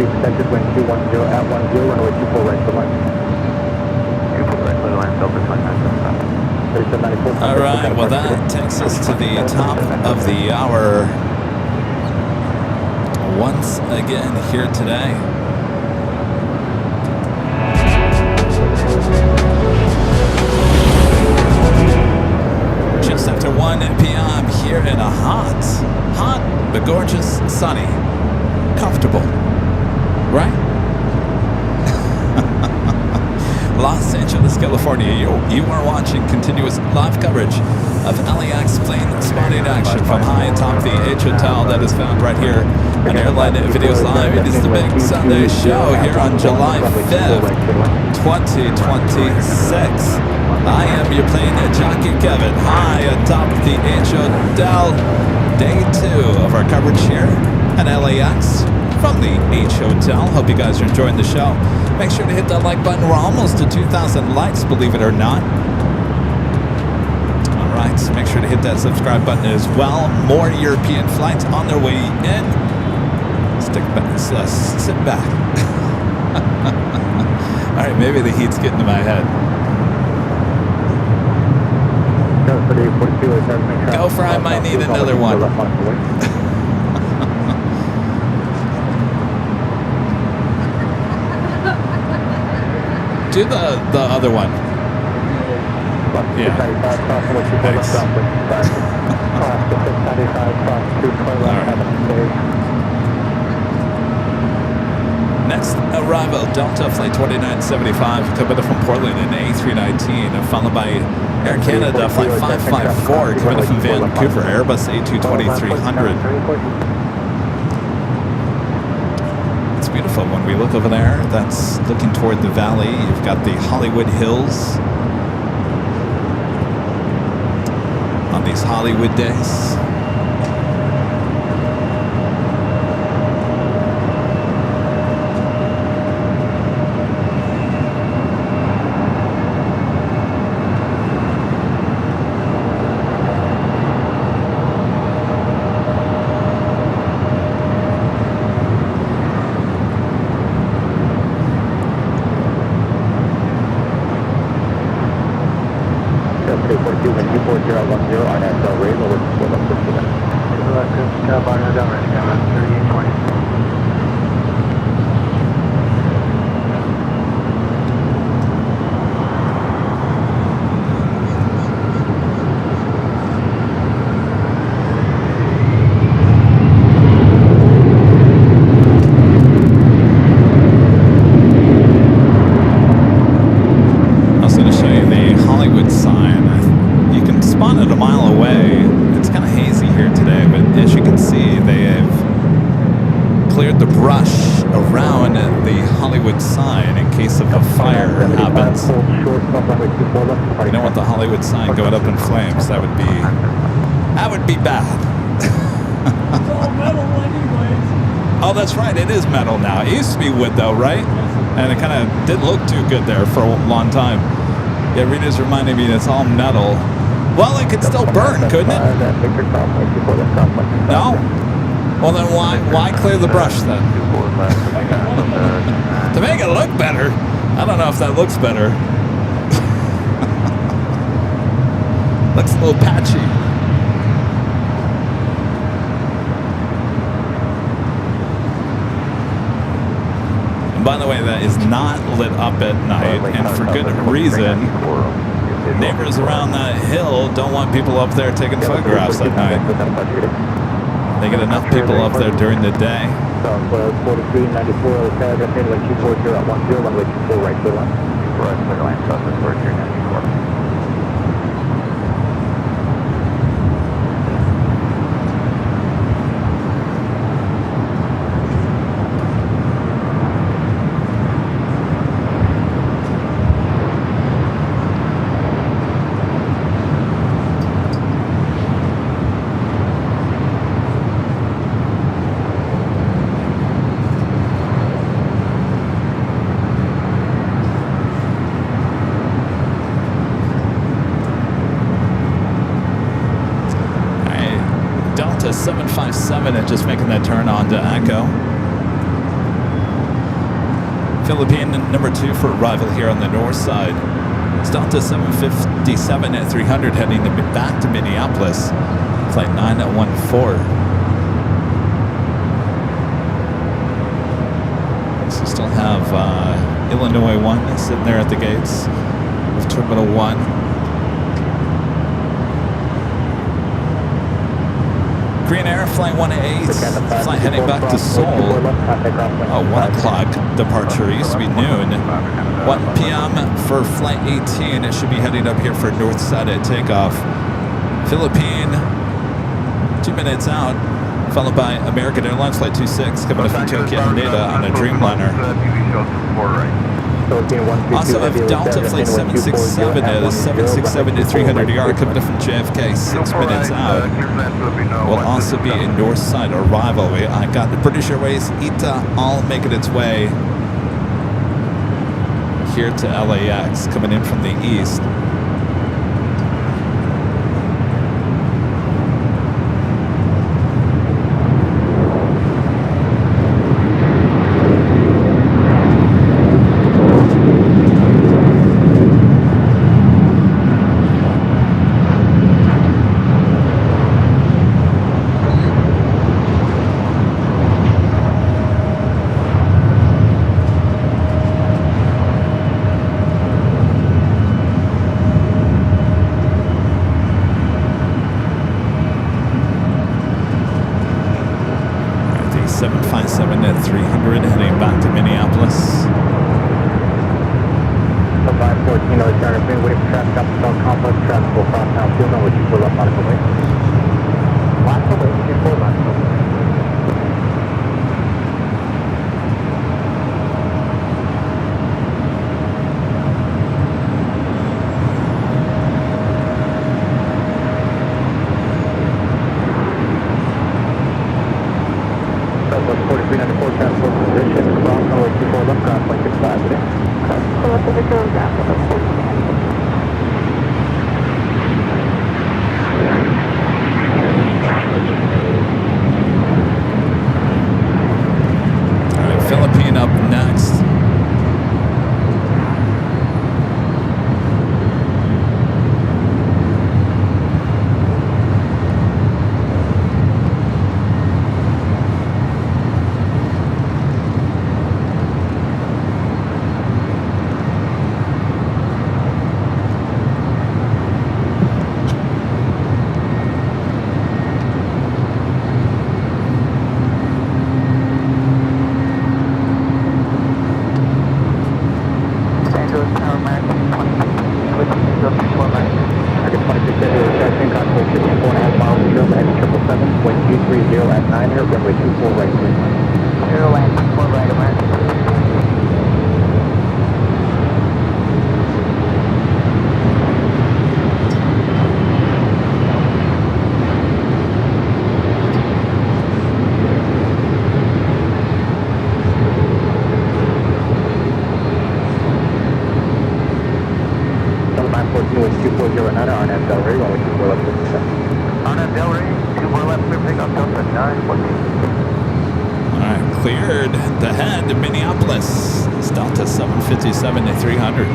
expected wind 210 at 10, runway 24 right to line. 24 right, clear line, Delta 2975. All right, well, that takes us to the top of the hour once again here today. Just after 1 p.m. here in a hot but gorgeous, sunny, comfortable, right? Los Angeles, California. You are watching continuous live coverage of LAX plane spotting action from high atop the H Hotel that is found right here on Airline Videos Live. It is the Big Sunday Show here on July 5th, 2026. I am your plane jockey Kevin, high atop the H Hotel. Day 2 of our coverage here at LAX from the H Hotel. Hope you guys are enjoying the show. Make sure to hit that like button. We're almost to 2,000 likes, believe it or not. All right, so make sure to hit that subscribe button as well. More European flights on their way in. Sit back. All right, maybe the heat's getting to my head. Go for I might need another one. Do the other one. Yeah. Thanks. Next arrival, Delta Flight 2975, coming in from Portland in A319, followed by Air Canada Flight 554, coming in from Vancouver, Airbus A220-300. It's beautiful when we look over there. That's looking toward the valley. You've got the Hollywood Hills on these Hollywood days. You don't want the Hollywood sign going up in flames. That would be bad. It's all metal anyways. Oh, that's right. It is metal now. It used to be wood though, right? And it kind of didn't look too good there for a long time. Yeah, Rita's reminding me it's all metal. Well, it could still burn, couldn't it? No? Well, then why clear the brush then? To make it look better. I don't know if that looks better. Looks a little patchy. And by the way, that is not lit up at night, and for good reason. Neighbors around that hill don't want people up there taking photographs at night. They get enough people up there during the day. 4394, runway 240 at 10, runway 24 right to line. Right, clear line, Southwest 4394. Delta 757 and just making that turn on to Echo. Philippine number 2 for arrival here on the north side. It's Delta 757 at 300 heading back to Minneapolis. Flight 914. So still have Illinois 1 sitting there at the gates of Terminal 1. Green Air, flight 1-8, flight heading back to Seoul. 1 o'clock departure, it used to be noon. 1 p.m. for flight 18, it should be heading up here for north side at takeoff. Philippine, 2 minutes out, followed by American Airlines flight 26, coming up from Tokyo Haneda on a Dreamliner. Also have Delta flight 767 at 767 to 300 yard coming up from JFK, 6 minutes out. Will also be a north side arrival. I got the British Airways ITA all making its way here to LAX, coming in from the east. Cleared the head to Minneapolis. It's Delta 757 to 300.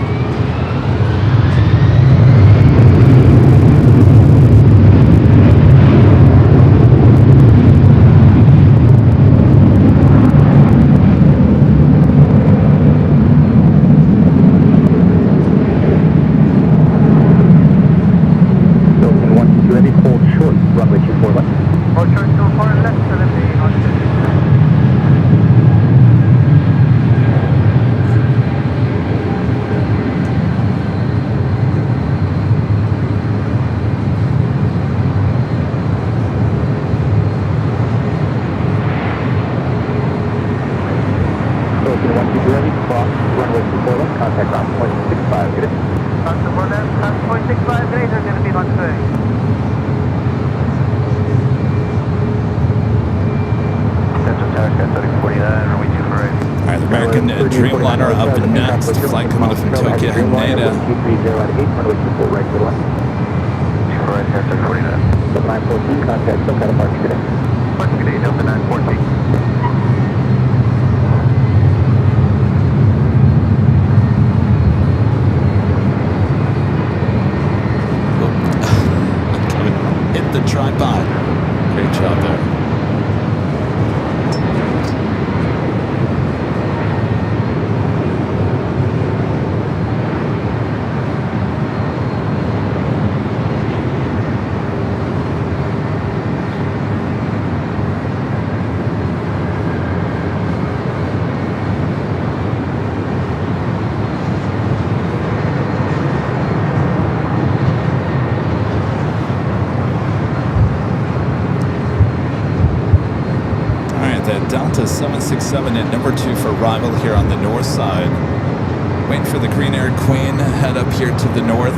Dreamliner up next. Flight coming up from Tokyo Haneda. 767 at number 2 for arrival here on the north side. Waiting for the Green Air Queen, head up here to the north.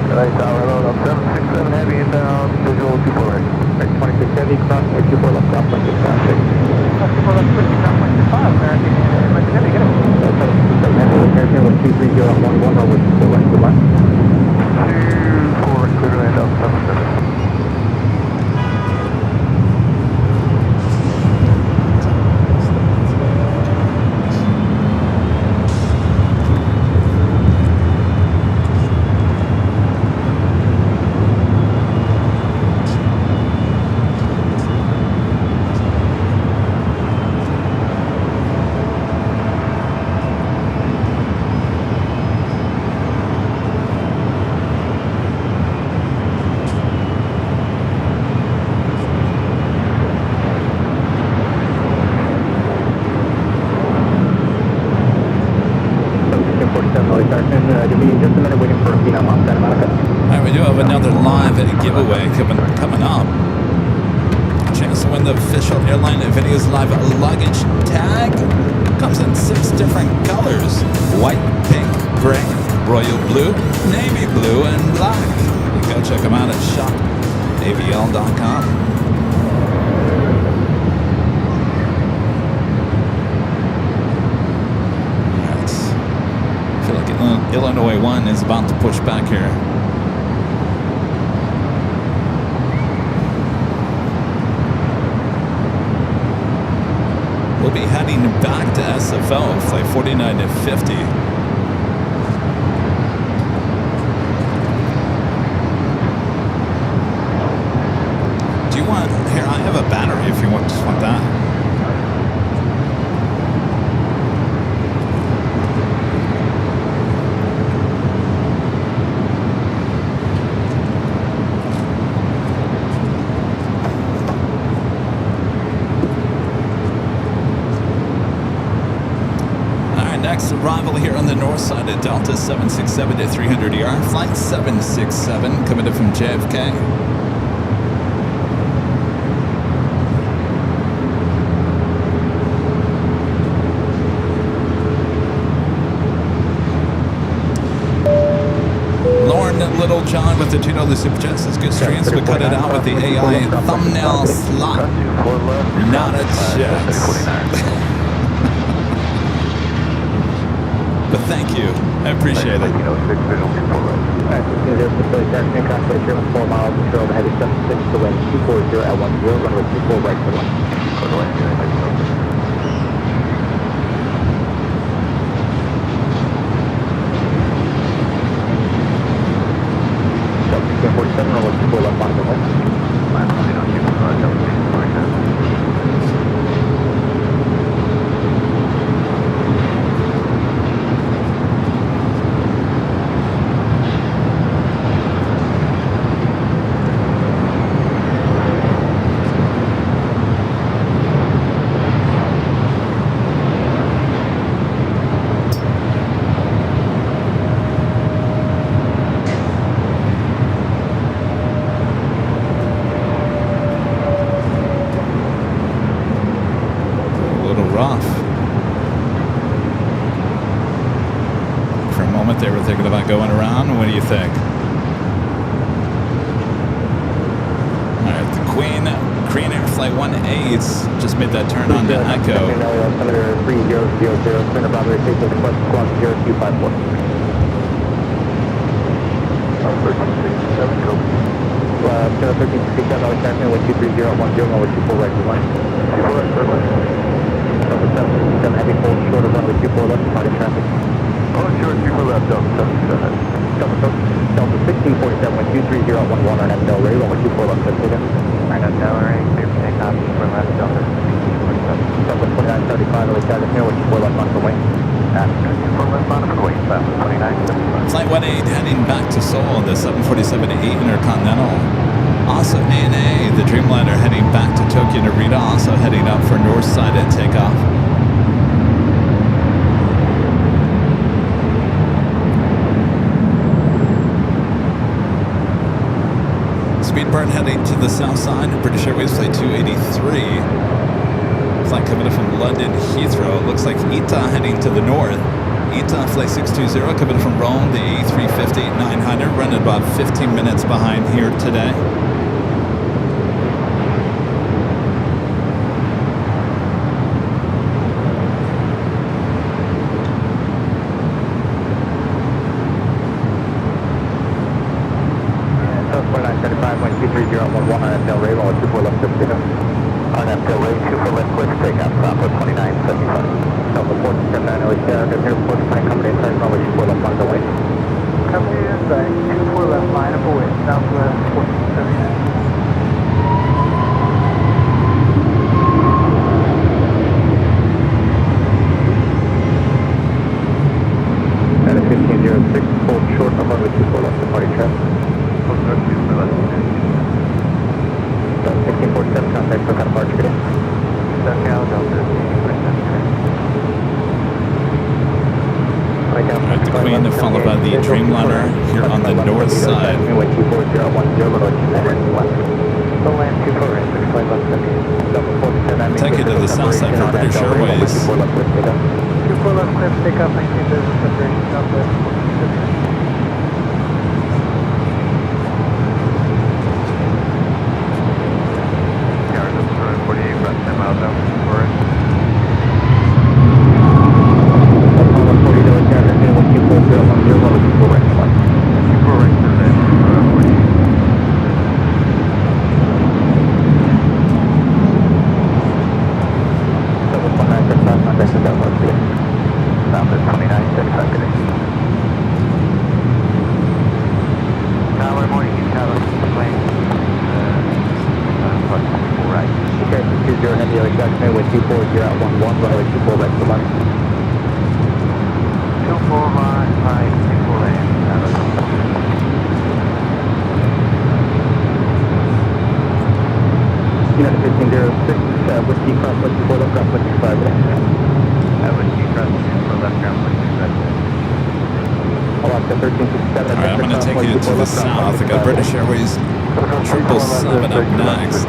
Right, tower load up 767 heavy inbound, visual 24 right. Right, 26 heavy, crossway 24 left, cross 1 traffic. Cross 24 left, switching cross 125, American heavy, get it. 767 heavy, American 123.011, runway 24 right, good luck. 24 right, clear to land up 77. Alright, we do have another live giveaway coming up. Chance to win the official Airline Videos Live luggage tag. Comes in 6 different colors: white, pink, gray, royal blue, navy blue, and black. You go check them out at shopavl.com. I feel like Illinois 1 is about to push back here. We'll be heading back to SFO, flight 49 to 50. Do you want, here, I have a battery if you just want that. Next arrival here on the north side at Delta 767 to 300ER, flight 767 coming in from JFK. Lauren Little John with the $2 super chat says good streams. We cut it out with the AI thumbnail slot. Not a chance. But thank you. I appreciate it. Alright, there's the Philly Jackson, crossway 4 miles, control the heavy 76 to wind 240 at 10, runway 24 right to 1. Go to land, Delta 47, runway 24 left, bottom of the They were thinking about going around. What do you think? Alright, the Queen Air Flight 1A just made that turn on to Echo. Senator 3000, Center Bravo, taking the question, squawk 0254. 1367, go. Center 1367, Jackson, 123.010, runway 24 right to 1. 24 right, third line. Delta 767, heavy full short of runway 24 left, departing traffic. Oh, sure, 24 left, Delta 767. Delta 1647, 123.011 on Del Rey, runway 24 left, Delta. Right on Del Rey, clear for takeoff, 24 left, Delta 1647. Delta 2975, LAX out of here, 24 left on for wing. 24 left on for wing, 2975. Flight 18 heading back to Seoul, the 747-8 Intercontinental. Also ANA, the Dreamliner heading back to Tokyo Narita, also heading up for north side at takeoff. Blackburn heading to the south side. British Airways Flight 283. Flight coming in from London Heathrow. It looks like ITA heading to the north. ITA Flight 620 coming from Rome, the A350-900, running about 15 minutes behind here today. Followed by the Dreamliner here on the north side. Take you to the south side for British Airways. Alright, I'm going to take you to the south. I got British Airways 777 up next.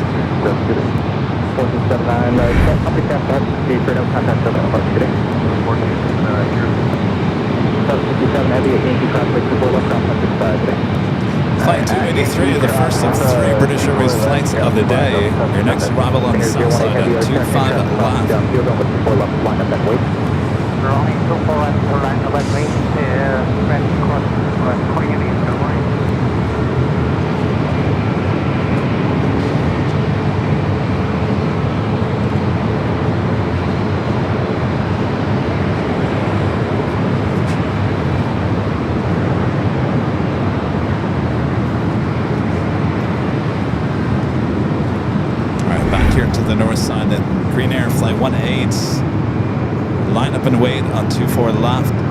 Flight 283, the first of 3 British Airways flights of the day. Your next arrival on the south side at 25 left. Rolling 24 left, line 11 8, French cross, calling in east, good morning. Alright, back here to the north side at Green Air Flight 18. Line up and wait on 24 left.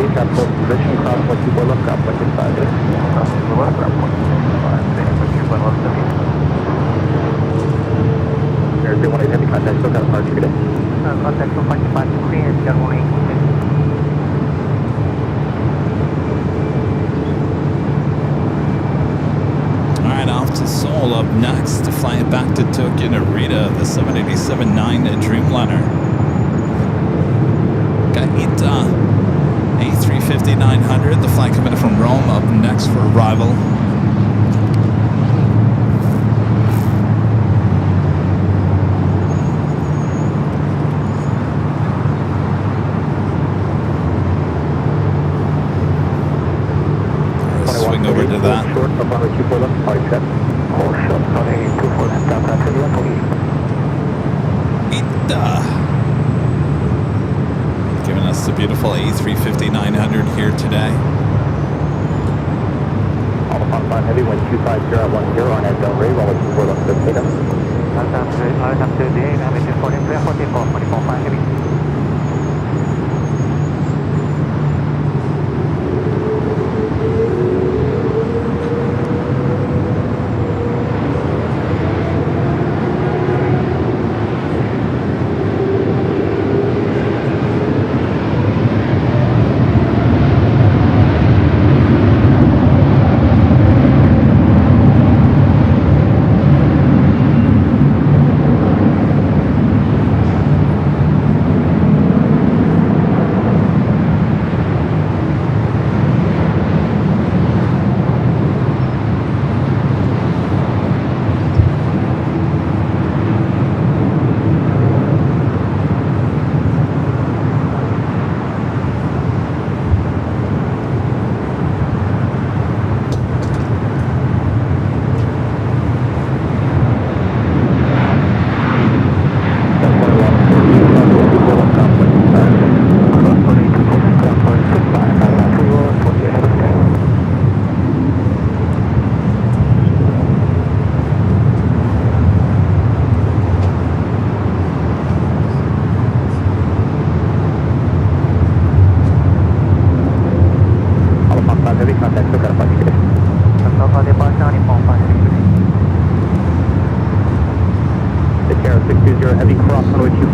engage at full position, cross 124 left, crop 165. Cross to the left, crop 165, staying with 2 left heavy. Air 318 heavy contact, still got a departure today. Contact 245 clear, runway 6. Alright, off to Seoul. Up next to fly back to Tokyo Narita, the 787-9 Dreamliner. Got Ita A350-900, the flight coming from Rome, up next for arrival. Swing over to that. Short, up on 24 left, party check. Hold short, runway 24 left, down to 31 police. Ita! Giving us the beautiful A350-900 here today. All the Fox 5 heavy, wind 250 at 10 on at Del Rey, runway 24 left, Data. Welcome to the Hamilton 44 heavy.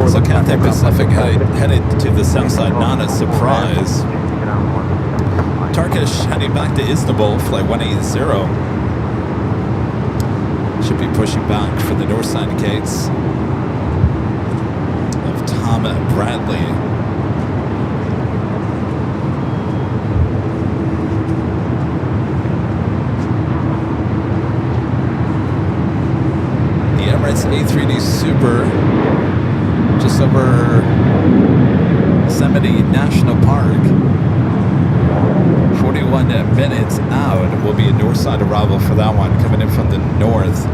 So Cathay Pacific headed to the south side, not a surprise. Turkish heading back to Istanbul, flight 180. Should be pushing back for the north side gates of Tom Bradley. The Emirates A3D Super just over Yosemite National Park. 41 minutes out will be a north side arrival for that one, coming in from the north.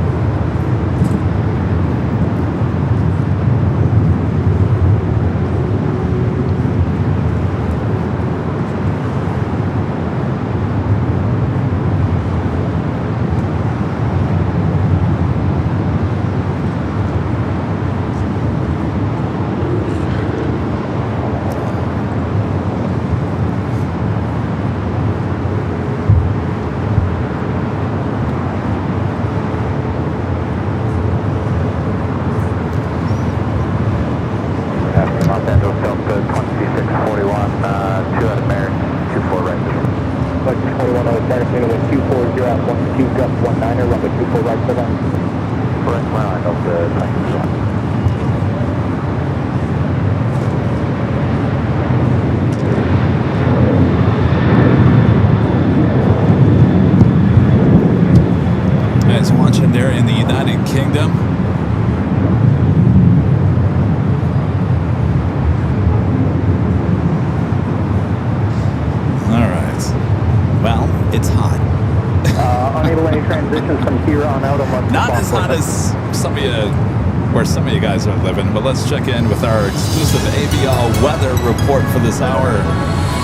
Some of you guys are living, but let's check in with our exclusive AVL weather report for this hour.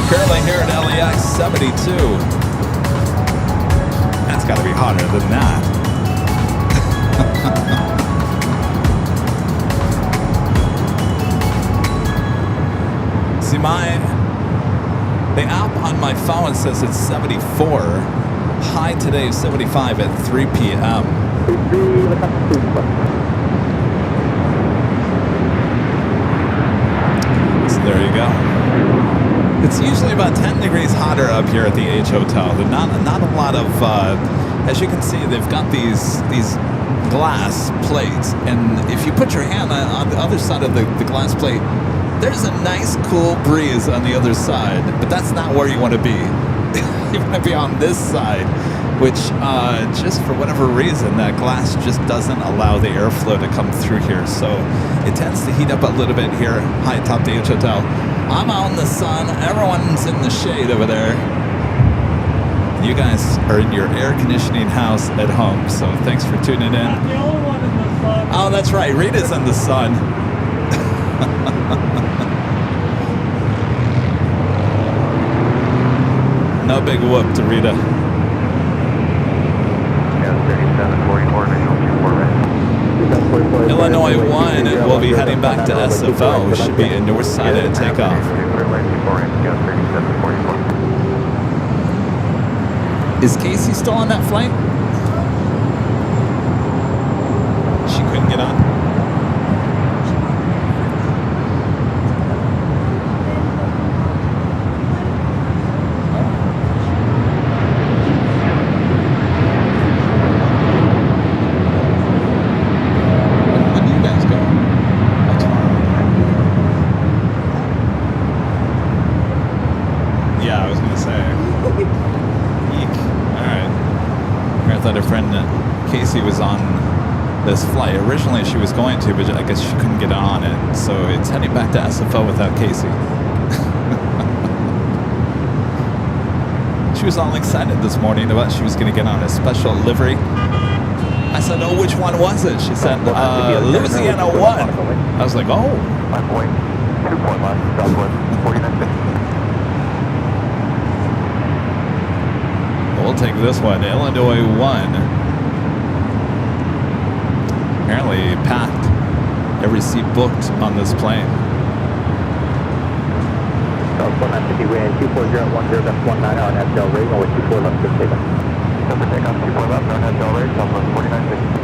Currently here at LAX 72. That's got to be hotter than that. See, The app on my phone says it's 74. High today is 75 at 3 p.m. So there you go. It's usually about 10 degrees hotter up here at the H Hotel. There's not a lot of, as you can see, they've got these glass plates, and if you put your hand on the other side of the glass plate, there's a nice cool breeze on the other side, but that's not where you want to be. You want to be on this side, which just for whatever reason, that glass just doesn't allow the airflow to come through here, so it tends to heat up a little bit here high atop the H Hotel. I'm out in the sun, everyone's in the shade over there. You guys are in your air conditioning house at home, so thanks for tuning in. Not the only one in the sun. Oh, that's right, Rita's in the sun. No big whoop to Rita. Yeah, 3744, visual 24 right. Illinois 1 will be heading back to SFO. Should be a north side at takeoff. Is Casey still on that flight? She couldn't get on? When do you guys go? Oh, tomorrow. Yeah, I was going to say. Eek. Alright. I thought her friend Casey was on this flight. Originally she was going to, but I guess she couldn't get on it. So it's heading back to SFO without Casey. She was all excited this morning about she was going to get on a special livery. I said, oh, which one was it? She said, Louisiana 1. I was like, oh. 5.2 left, Southwest 4950. We'll take this one, Illinois 1. Apparently packed. Every seat booked on this plane. Southwest 950, wind 24010, that's 19 on at Del Rey, with 24 left, good takeoff. Number takeoff 24 left, on at Del Rey, Southwest 4950.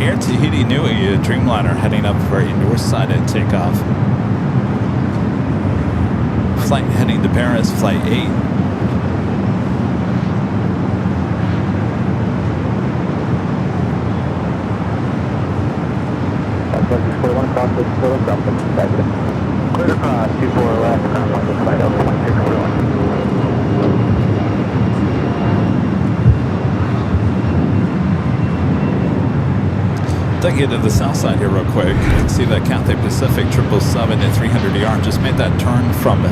Air Tahiti Nui, Dreamliner heading up for a north side at takeoff. Flight heading to Paris, flight 8. Clear across, 24 left, crown 1, flight over 1641. Taking it to the south side here real quick. You can see that Cathay Pacific 777 at 300 just made that turn from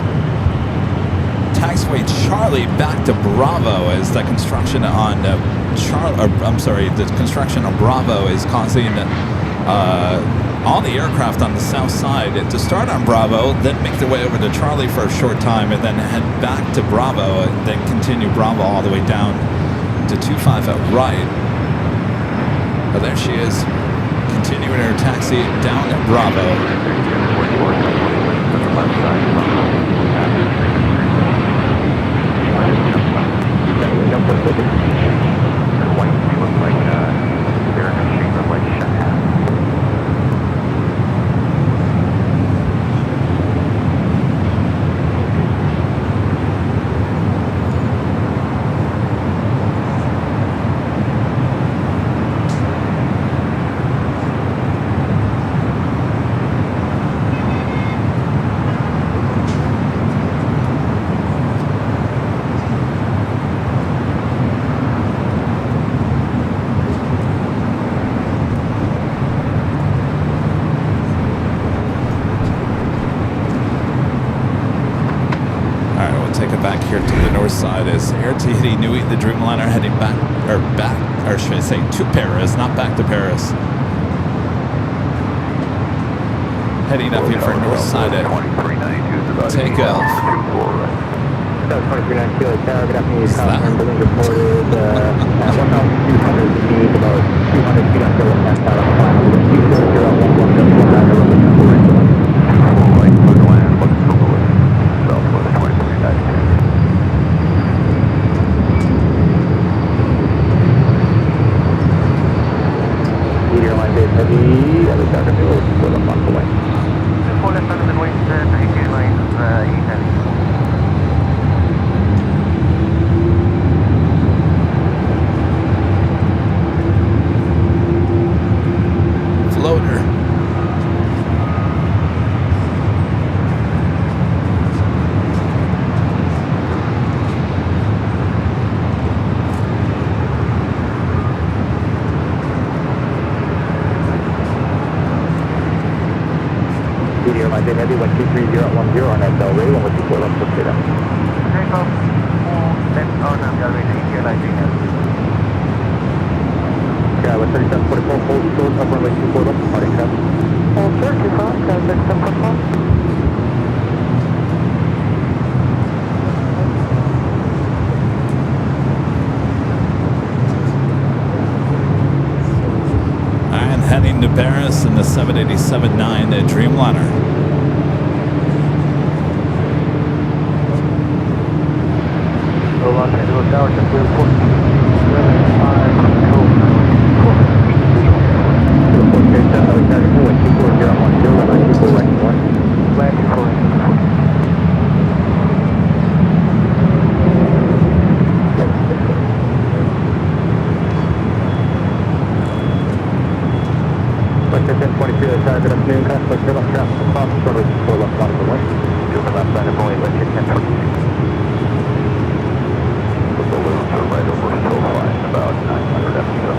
taxiway Charlie back to Bravo as the construction on the construction on Bravo is causing all the aircraft on the south side to start on Bravo, then make their way over to Charlie for a short time, and then head back to Bravo, and then continue Bravo all the way down to 25 at right. But there she is, continuing her taxi down at Bravo. White looks like they're in a shape of like shut down. Here to the north side is Air Tahiti Nui, the Dreamliner, heading back, or should I say to Paris, not back to Paris. Heading up here for north side at takeoff. 2392 Tower, good afternoon, California building reported at 1,200 feet, about 200 feet on Philip Nest out of final, 24011 Airline base heavy, other side of the road, for the month away. 247 and wait, Tahiti Airlines, E-heavy. Floater. Airline base heavy, 123.010 on that Del Rey, 124 left, let's get up. Takeoff, left on Del Rey, Tahiti Airlines, E-heavy. Yeah, 137.44, hold short, up runway 24 left, departing up. Hold short, 25, 37.4. Heading to Paris in the 787-9 Dreamliner. Los Angeles Tower, just 1042, good afternoon, Castleton, Philip, traffic across, shortly before left one of the way. To the left side of Boeing, let's hit 1022. The balloons are right over hill line, about 900 FPL.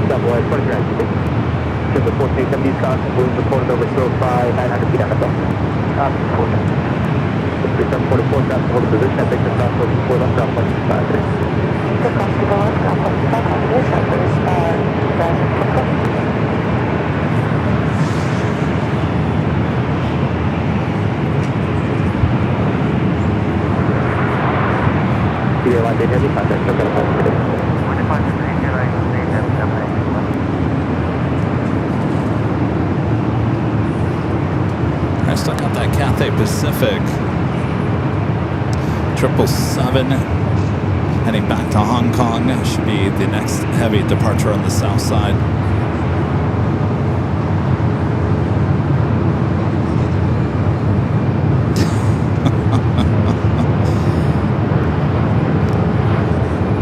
Double A, 23, to the 1470 Wisconsin, balloons reported over hill 5, 900 feet on the belt. Copy, 3744, traffic hold position, I think the cross over before left, drop 165. The cross to the left, drop 165, this is Airline base heavy, contact, look at the home today. 25 to Tahiti Airlines, mayhem, 781. I stuck out that Cathay Pacific 777 heading back to Hong Kong. Should be the next heavy departure on the south side.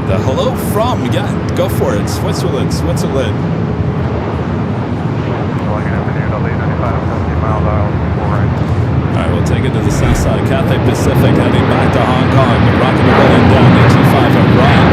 The hello from, yeah, go for it, Switzerland. Alright, we'll take it to the south side. Cathay Pacific heading back to Hong Kong. Rocking the balloon down to 25 at right.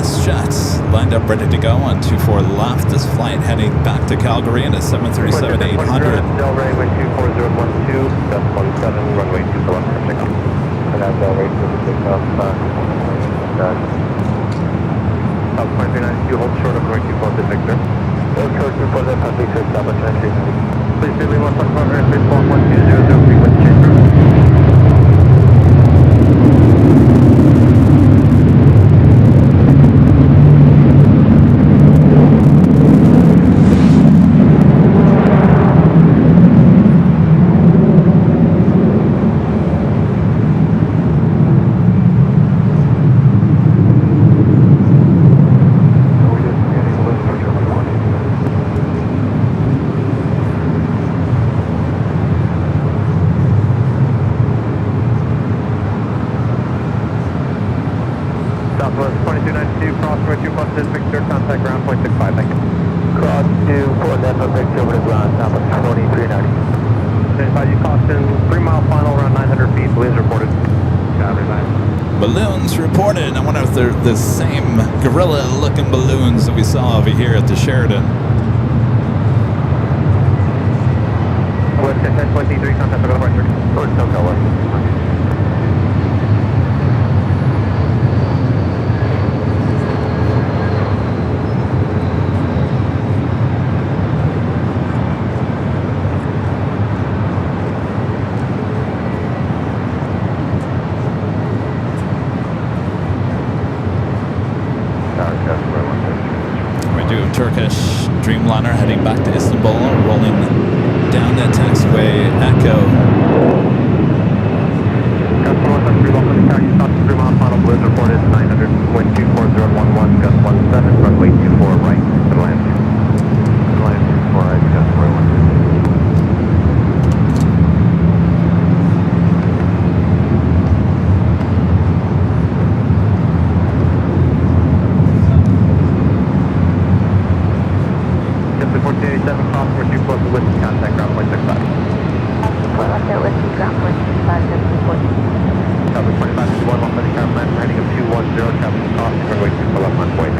WestJet lined up, ready to go on 24 left. This flight heading back to Calgary in a 737-800. Del Rey, wind 24012, gust 17, runway 24 left for takeoff. And now Del Rey, takeoff, South 2392, hold short of runway 24 to Victor. Hold short before the Pacific Six, South 2392. Please do leave 1.500, baseball 1200, frequency change room. Southwest 2292, cross runway 2+, Victor, contact ground point 65, thank you. Cross 24 left of Victor over to ground, Southwest 2390. Identified you caution, 3 mile final, around 900 feet, balloons reported. Copy, bye. Balloons reported. I wonder if they're the same gorilla-looking balloons that we saw over here at the Sheridan. West 1023, contact the departure. Or SoCal West. We do Turkish Dreamliner heading back to Istanbul, rolling down that taxiway. Echo. Gust 113, welcome to Calgary, stop 3 mile final, balloons reported 900, wind 24011, gust 17, runway 24 right, good land. Good land, 24 right, gust 412. Contact ground point 65. Whiskey, ground point 65, just report. Copy 2551, 130 Caroline, heading of 210, traffic crossing, runway 24 left, runway.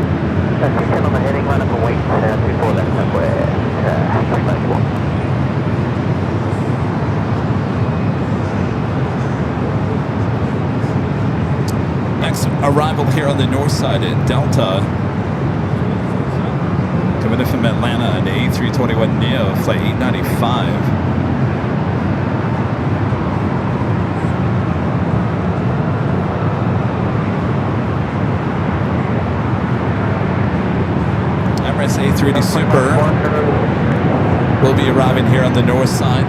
That's the gentleman heading line up and wait, 24 left, runway, 391. Next arrival here on the north side at Delta. Coming in from Atlanta, an A321neo, flight 895. Emirates A380 Super will be arriving here on the north side.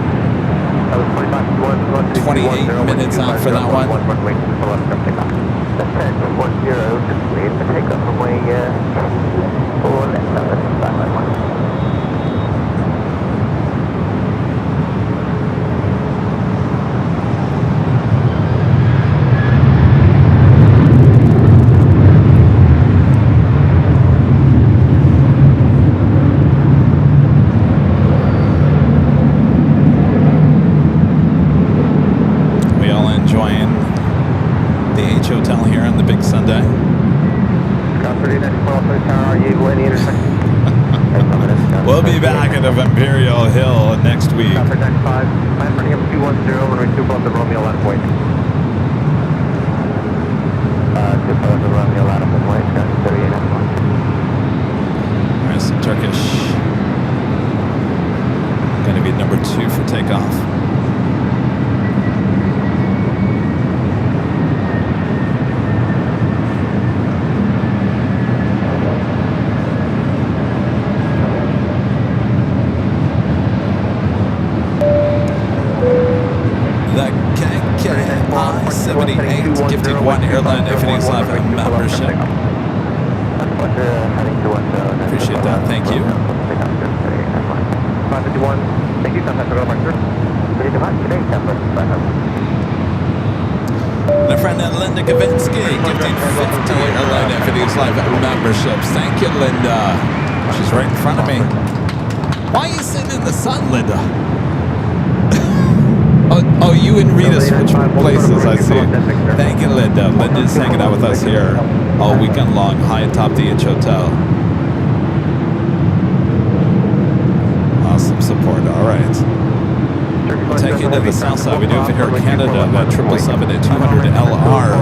28 minutes out for that one. That's 10.10, just wait for takeoff from way 4 left, that's 591. Hotel here on the big Sunday. We'll be back at of Imperial Hill next week. Copper 95, plan running up 210, runway 2 above the Romeo left point. 2 above the Romeo left point, got 38 at point. There's some Turkish. Going to be number 2 for takeoff. I-78 gifted 1 Airline Infinix Live membership. Appreciate that. Thank you. 551, thank you. Contact the departure. Ready to mark today, September. My friend Linda Gavinsky gifting 50 Airline Infinix Live memberships. Thank you, Linda. She's right in front of me. Why are you sitting in the sun, Linda? Oh, you and Rita switch places, I see. Thank you, Linda. Linda's hanging out with us here all weekend long, high atop the H Hotel. Awesome support. All right. We'll take you to the south side. We do have Air Canada, that 777-200 LR,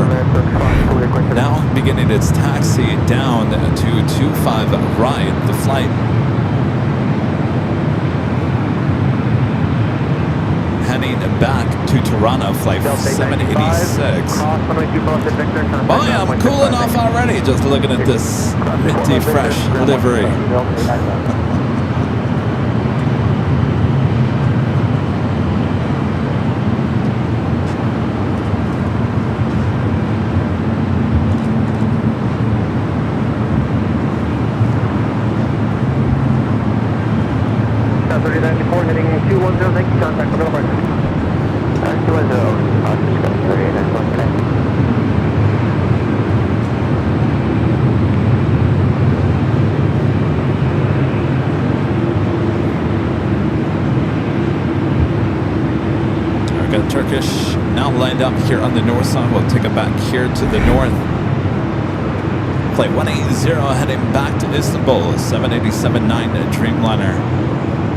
now beginning its taxi down to 25 right. The flight heading back to Toronto, flight 786. Boy, I'm cooling off already just looking at this minty fresh livery. Heading 210, thank you, contact for Middle Park. 210, I'll just go 3891, We've got Turkish now lined up here on the north side. We'll take it back here to the north. Flight 180 heading back to Istanbul, 787-9 Dreamliner.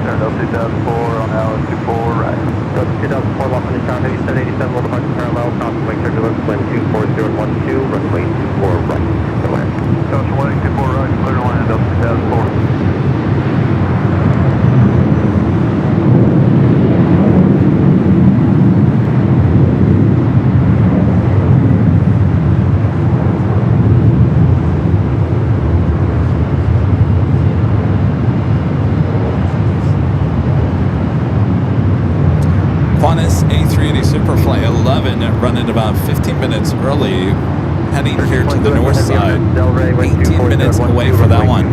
Turn 2004 on L24 right. 2004, Los Angeles, 787, will depart parallel, crossing turbulence, wind 24012, runway 24 right, clear land. Caution 124 right, clear to land, L2004. A380 Superfly 11 running about 15 minutes early, heading here to the north side. 18 minutes away for that one.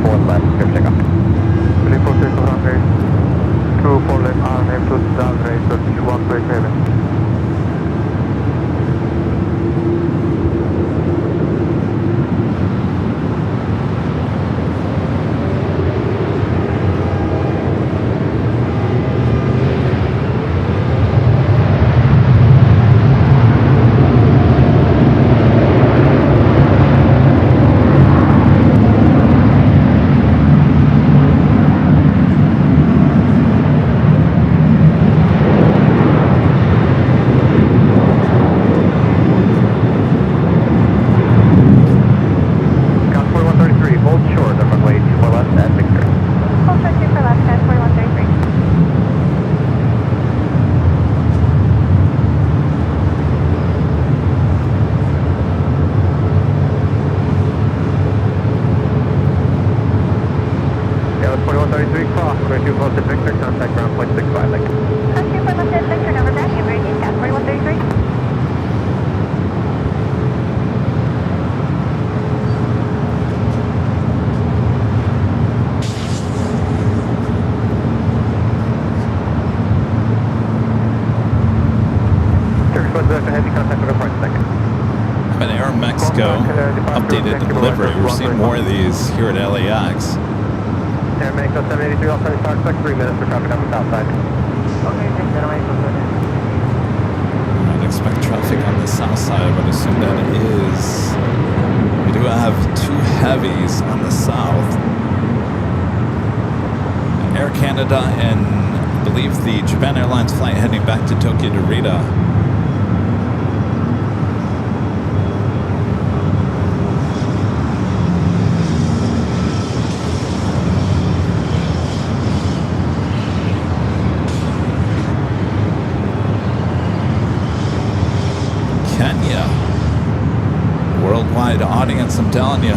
Updated delivery. We're seeing more of these here at LAX. Air Mexico 783, Los Angeles, Park, 3 minutes for traffic on the south side. Okay, thanks, I'd expect traffic on the south side. I would assume that it is. We do have two heavies on the south. Air Canada and I believe the Japan Airlines flight heading back to Tokyo to Rita. Worldwide audience, I'm telling you.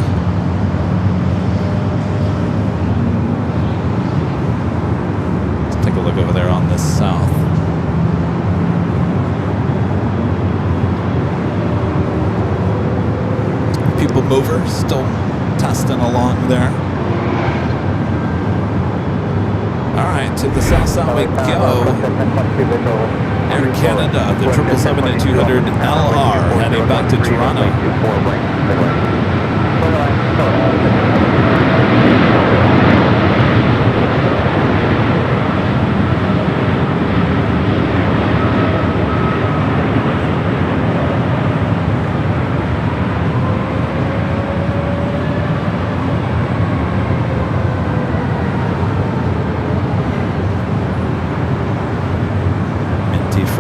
Let's take a look over there on the south. People mover still testing along there. All right, to the south side we go. Air Canada, the 777-200 LR, heading back to Toronto.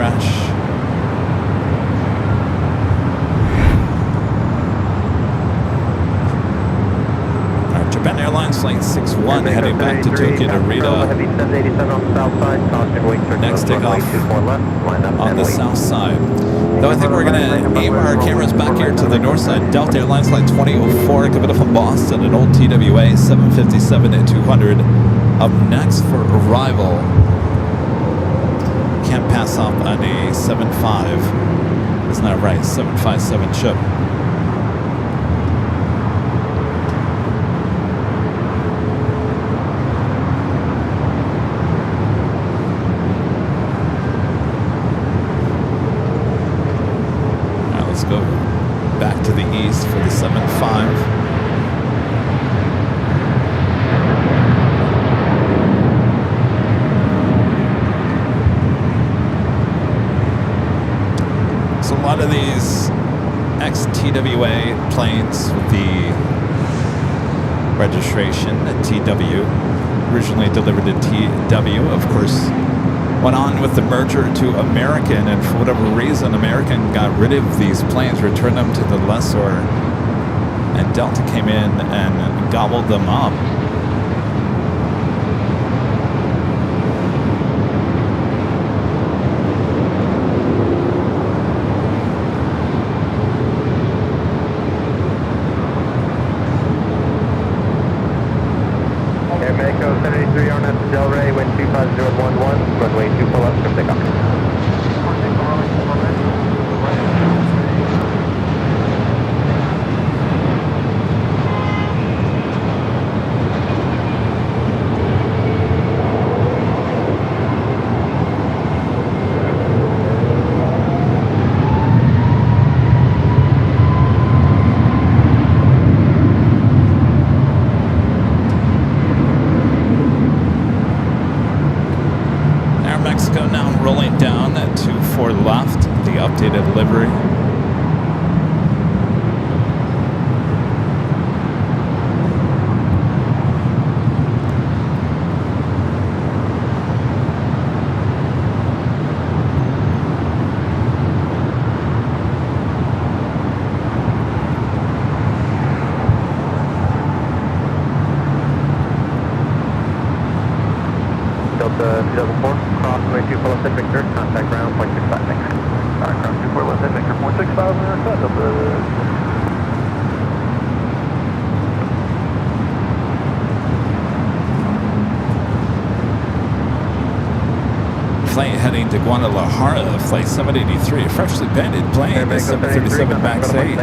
crash. Japan Airlines Flight 61 heading back to Tokyo Narita. Heavy 787 on the south side, caution wake circle Next takeoff 24 left, line up on and the wait. south side. Though I think we're going to aim our cameras back here to the north side. Delta Airlines Flight 2004 coming up from Boston, an old TWA 757 at 200. Up next for arrival. Can't pass up on a 75. Isn't that right? 757 chip. Let's go back to the east for the 75. So a lot of these ex-TWA planes with the registration at TW, originally delivered to TW, of course, went on with the merger to American, and for whatever reason, American got rid of these planes, returned them to the lessor, and Delta came in and gobbled them up. Air Mexico 73 on at Del Rey, wind 25011, runway 24 left for takeoff. Mexico now rolling down at 24 left, the updated livery. Delta 2004, cross runway 24 left at Victor, contact ground 0.65, thanks. Alright, cross 24 left at Victor, 465, and set Delta. Flight heading to Guadalajara, flight 783, a freshly painted plane, the 737 MAX 8.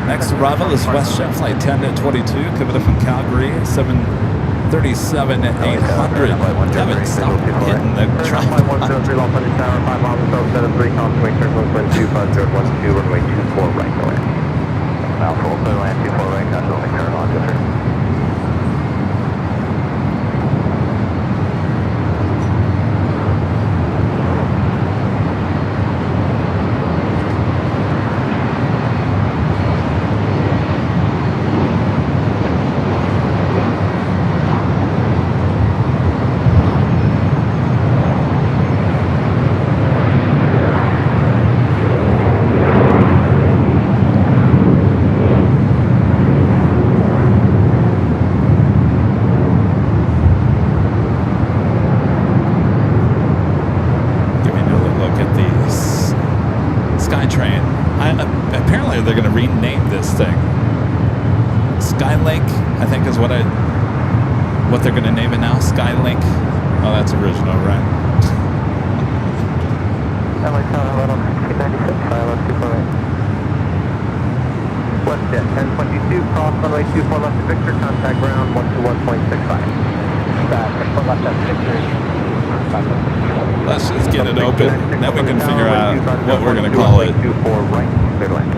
Next arrival is WestJet flight 1022, coming up from Calgary, 737 at 800. Kevin, stop hitting the traffic. 103 Los Angeles Tower, 5 miles, 73, consummate circle, wind 25012, runway 24 right, go ahead. Alpha, clear land 24 right, got to only turn on, yes sir. Apparently they're going to rename this thing. Skylink, I think is what they're going to name it now. Skylink. Oh, that's original, right? LA Tower, 296, silent 24 right. WestJet 1022, cross runway 24 left to Victor, contact ground 121.65. That 24 left at Victor. Let's just get it open, then we can figure out what we're going to call it. 24 right, clear land.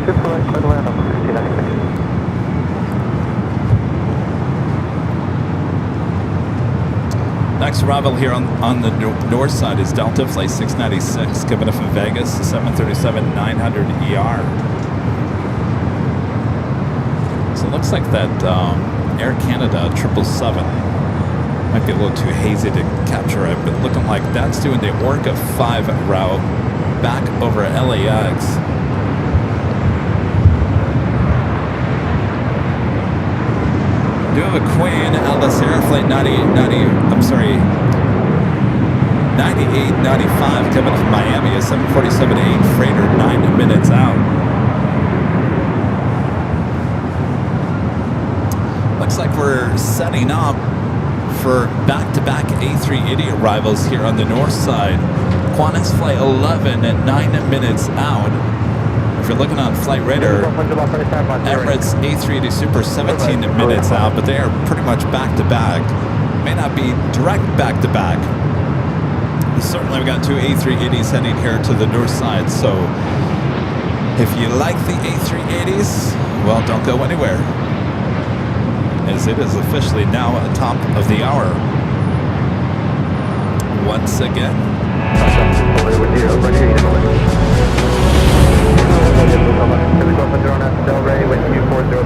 24 right, clear land, number 1596. Next arrival here on the north side is Delta Flight 696, coming up from Vegas, 737-900ER. So it looks like that Air Canada 777 Might be a little too hazy to capture it, but looking like that's doing the Orca 5 route back over LAX. Do have a Queen Atlas Air Flight 9895 coming from Miami, a 747-8 freighter, 9 minutes out. Looks like we're setting up for back-to-back A380 arrivals here on the north side. Qantas Flight 11 at 9 minutes out. If you're looking on Flight Radar, Emirates A380 Super 17 minutes out, but they are pretty much back-to-back. May not be direct back-to-back. Certainly we got two A380s heading here to the north side, so if you like the A380s, well, don't go anywhere, as it is officially now at the top of the hour. Once again.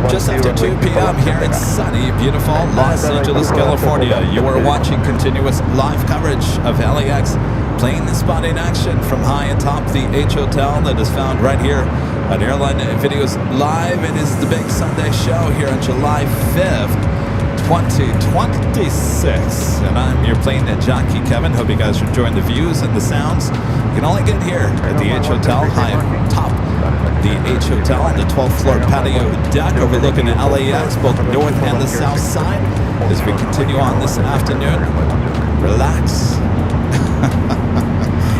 Just after 2 p.m. here in sunny, beautiful Los Angeles, California. You are watching continuous live coverage of LAX plane spotting action from high atop the H Hotel that is found right here on Airline Videos Live. It is the Big Sunday Show here on July 5th, 2026. And I'm your plane jockey, Kevin. Hope you guys are enjoying the views and the sounds. You can only get here at the H Hotel, high atop the H Hotel on the 12th floor patio deck overlooking the LAX, both north and the south side. As we continue on this afternoon, relax.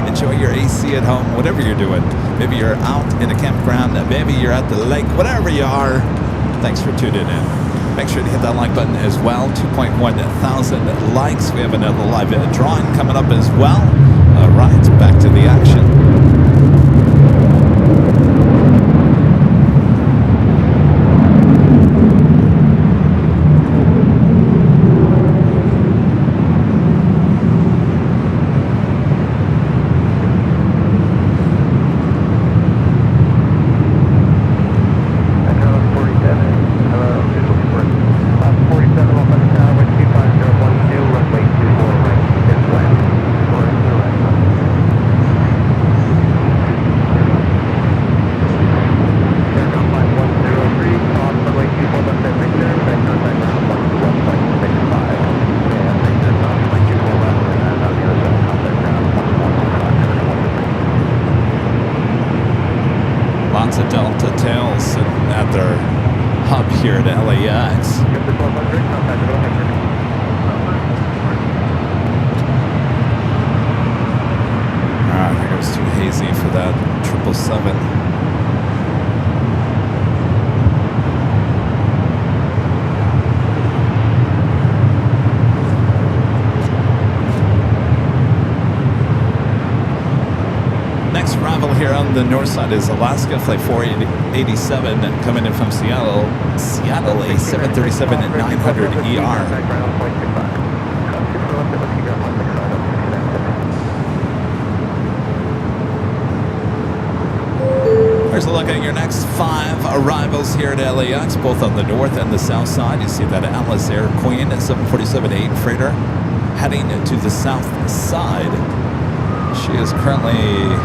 Enjoy your AC at home, whatever you're doing. Maybe you're out in a campground, maybe you're at the lake, whatever you are. Thanks for tuning in. Make sure to hit that like button as well. 2.1 thousand likes. We have another live drawing coming up as well. All right, back to the action. Lots of Delta tails sitting at their hub here at LAX. I think it was too hazy for that 777. Next arrival here on the north side is Alaska Flight 487 coming in from Seattle, a 737 at 900 ER. Here's a look at your next 5 arrivals here at LAX, both on the north and the south side. You see that Atlas Air Queen 747-8 freighter heading to the south side. She is currently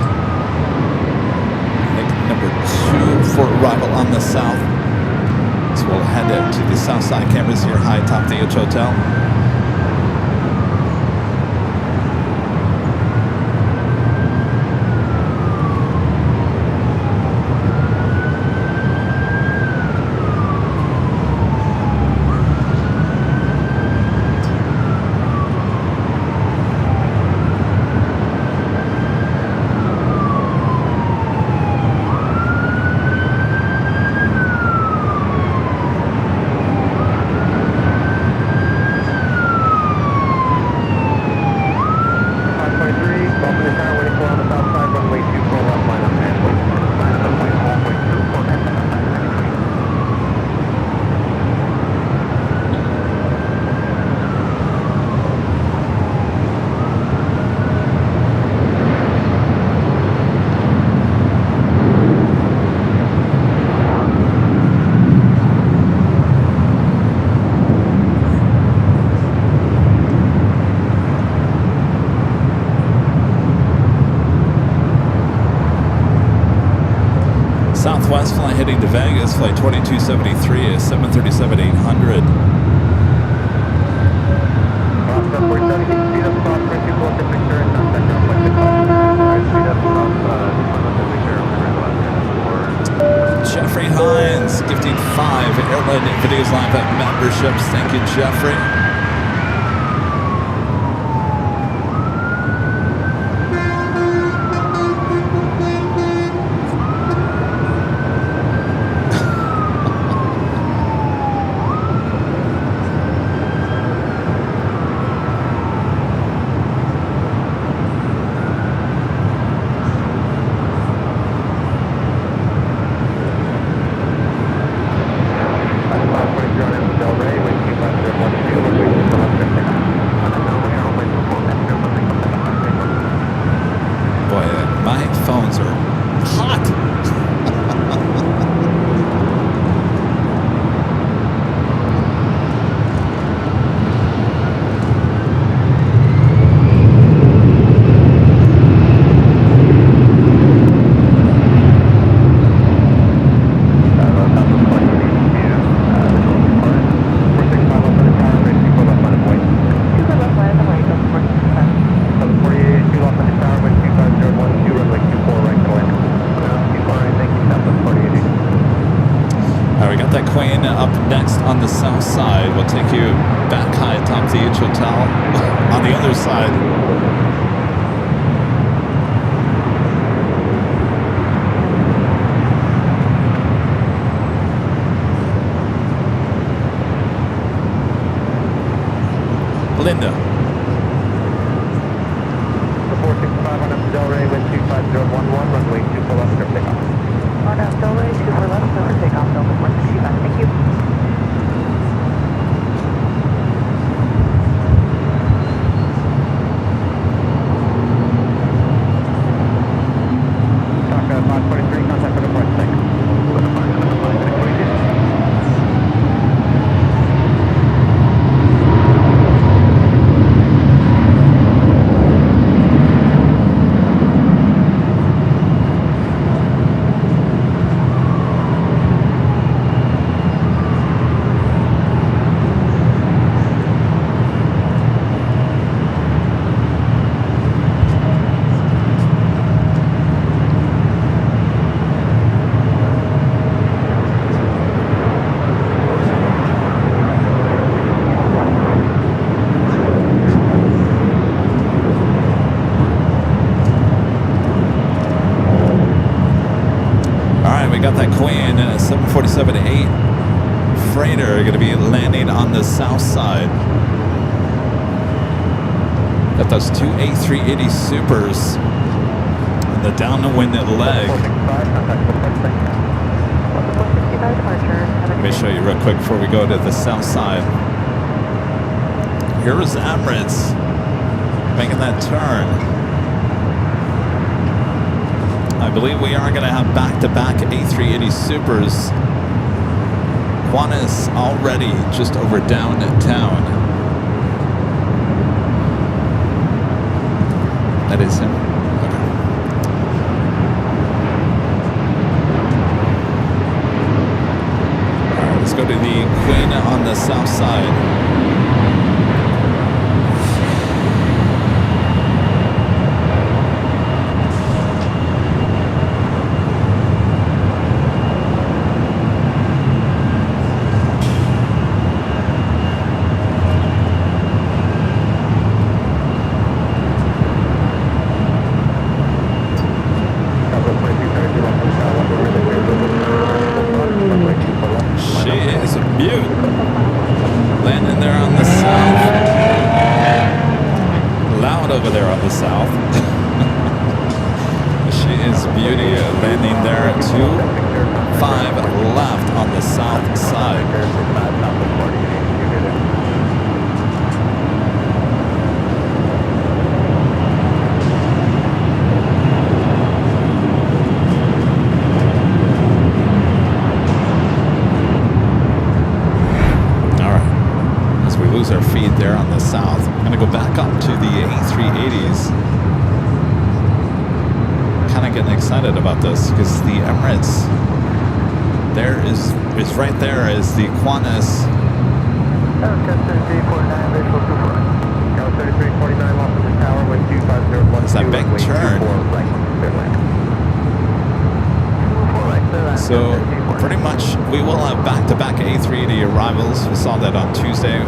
number 2 for arrival on the south. So we'll head to the south side cameras here high atop the H Hotel. Southwest flight heading to Vegas, flight 2273 is 737-800. We're starting to speed up south for 2 below temperature and contact around 165. Alright, speed up south, 2 below temperature, Jeffrey Hines gifting 5 Airline Videos Live memberships. Thank you, Jeffrey. On the south side, we'll take you back high atop the H Hotel on the other side. Linda. The 465 on up Delray, wind 25011, runway 24 left for takeoff. On up Delray, 24 left, for takeoff, Delta 465. Thank you. Got that Queen 747-8 freighter going to be landing on the south side. Got those 2 A380 Supers in the downwind leg. Let me show you real quick before we go to the south side. Here is Emirates making that turn. I believe we are going to have back-to-back A380 Supers. Qantas already just over downtown. That is him. Okay. All right, let's go to the Queen on the south side. Our feed there on the south. I'm going to go back up to the A380s. Kind of getting excited about this because the Emirates There is right there is the Qantas. It's that big turn. So pretty much we will have back-to-back A380 arrivals. We saw that on Tuesday.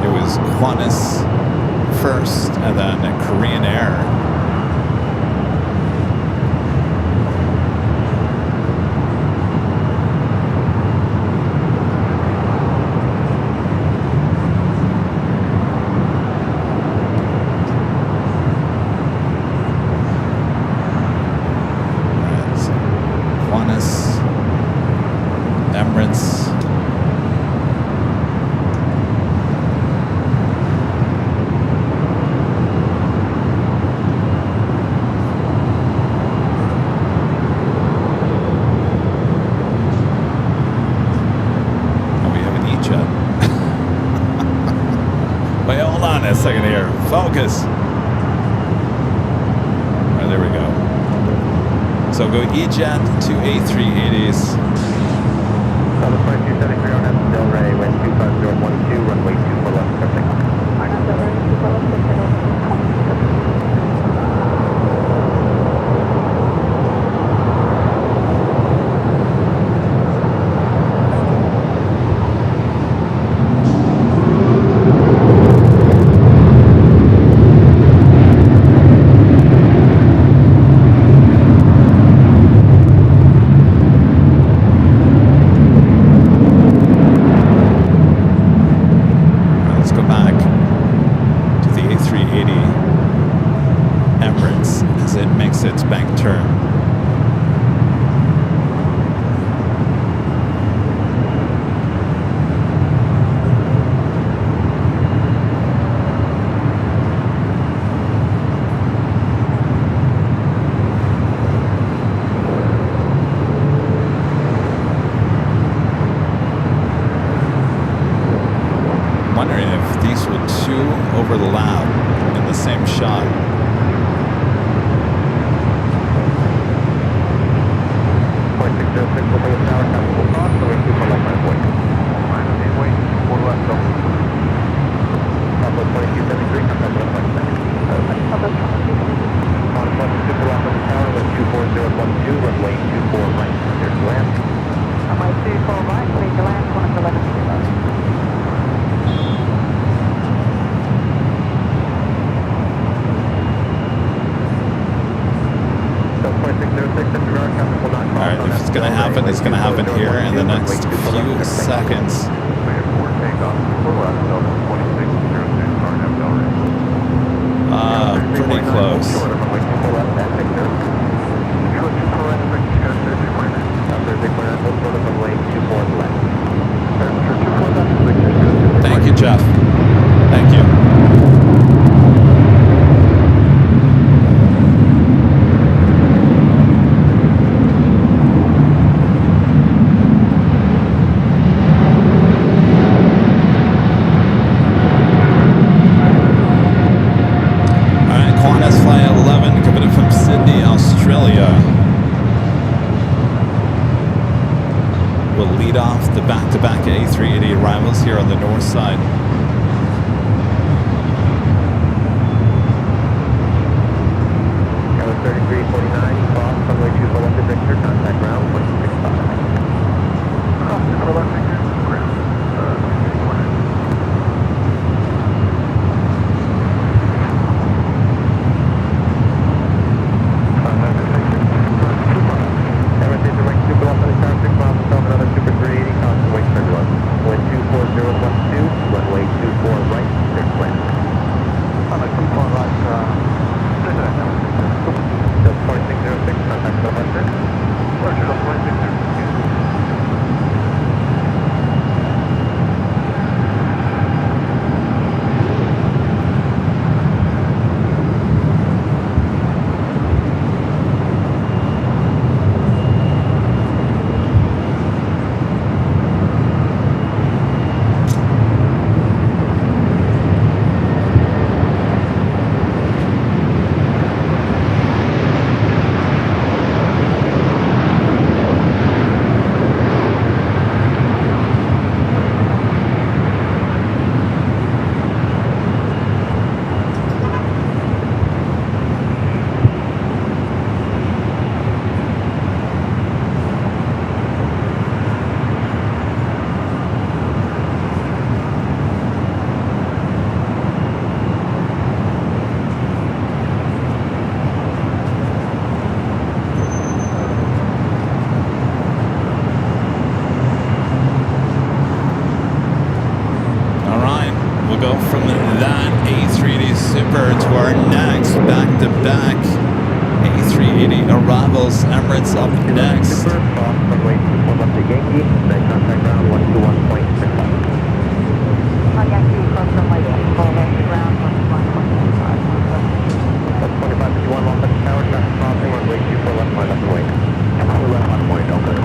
It was Qantas first and then Korean Air. Focus. Right, there we go. So go E-Jet to A380s. Southern Flight 273 on Del Rey, wind 25012, runway 24 left, cryptic. It's going to happen here in the next few seconds. Pretty close. Thank you, Jeff. Thank you. Back-to-back A380 arrivals here on the north side. Tower 3349, cross, runway 24 left, Victor, contact ground, 165. Cross, 24 left, Victor, ground, 165. Everything's the right super left on the tower, 6 miles, another super 380, constant wake turbulence. Wind 24012, runway Super to our next back-to-back A380 arrivals. Emirates up next. Super, cross runway 24 left to Yankee, then contact ground 121.65. Yankee, close runway 24 left to ground 121.65. That's 2551 long left tower, traffic crossing, runway 24 left, line up and wait. Left on point, okay.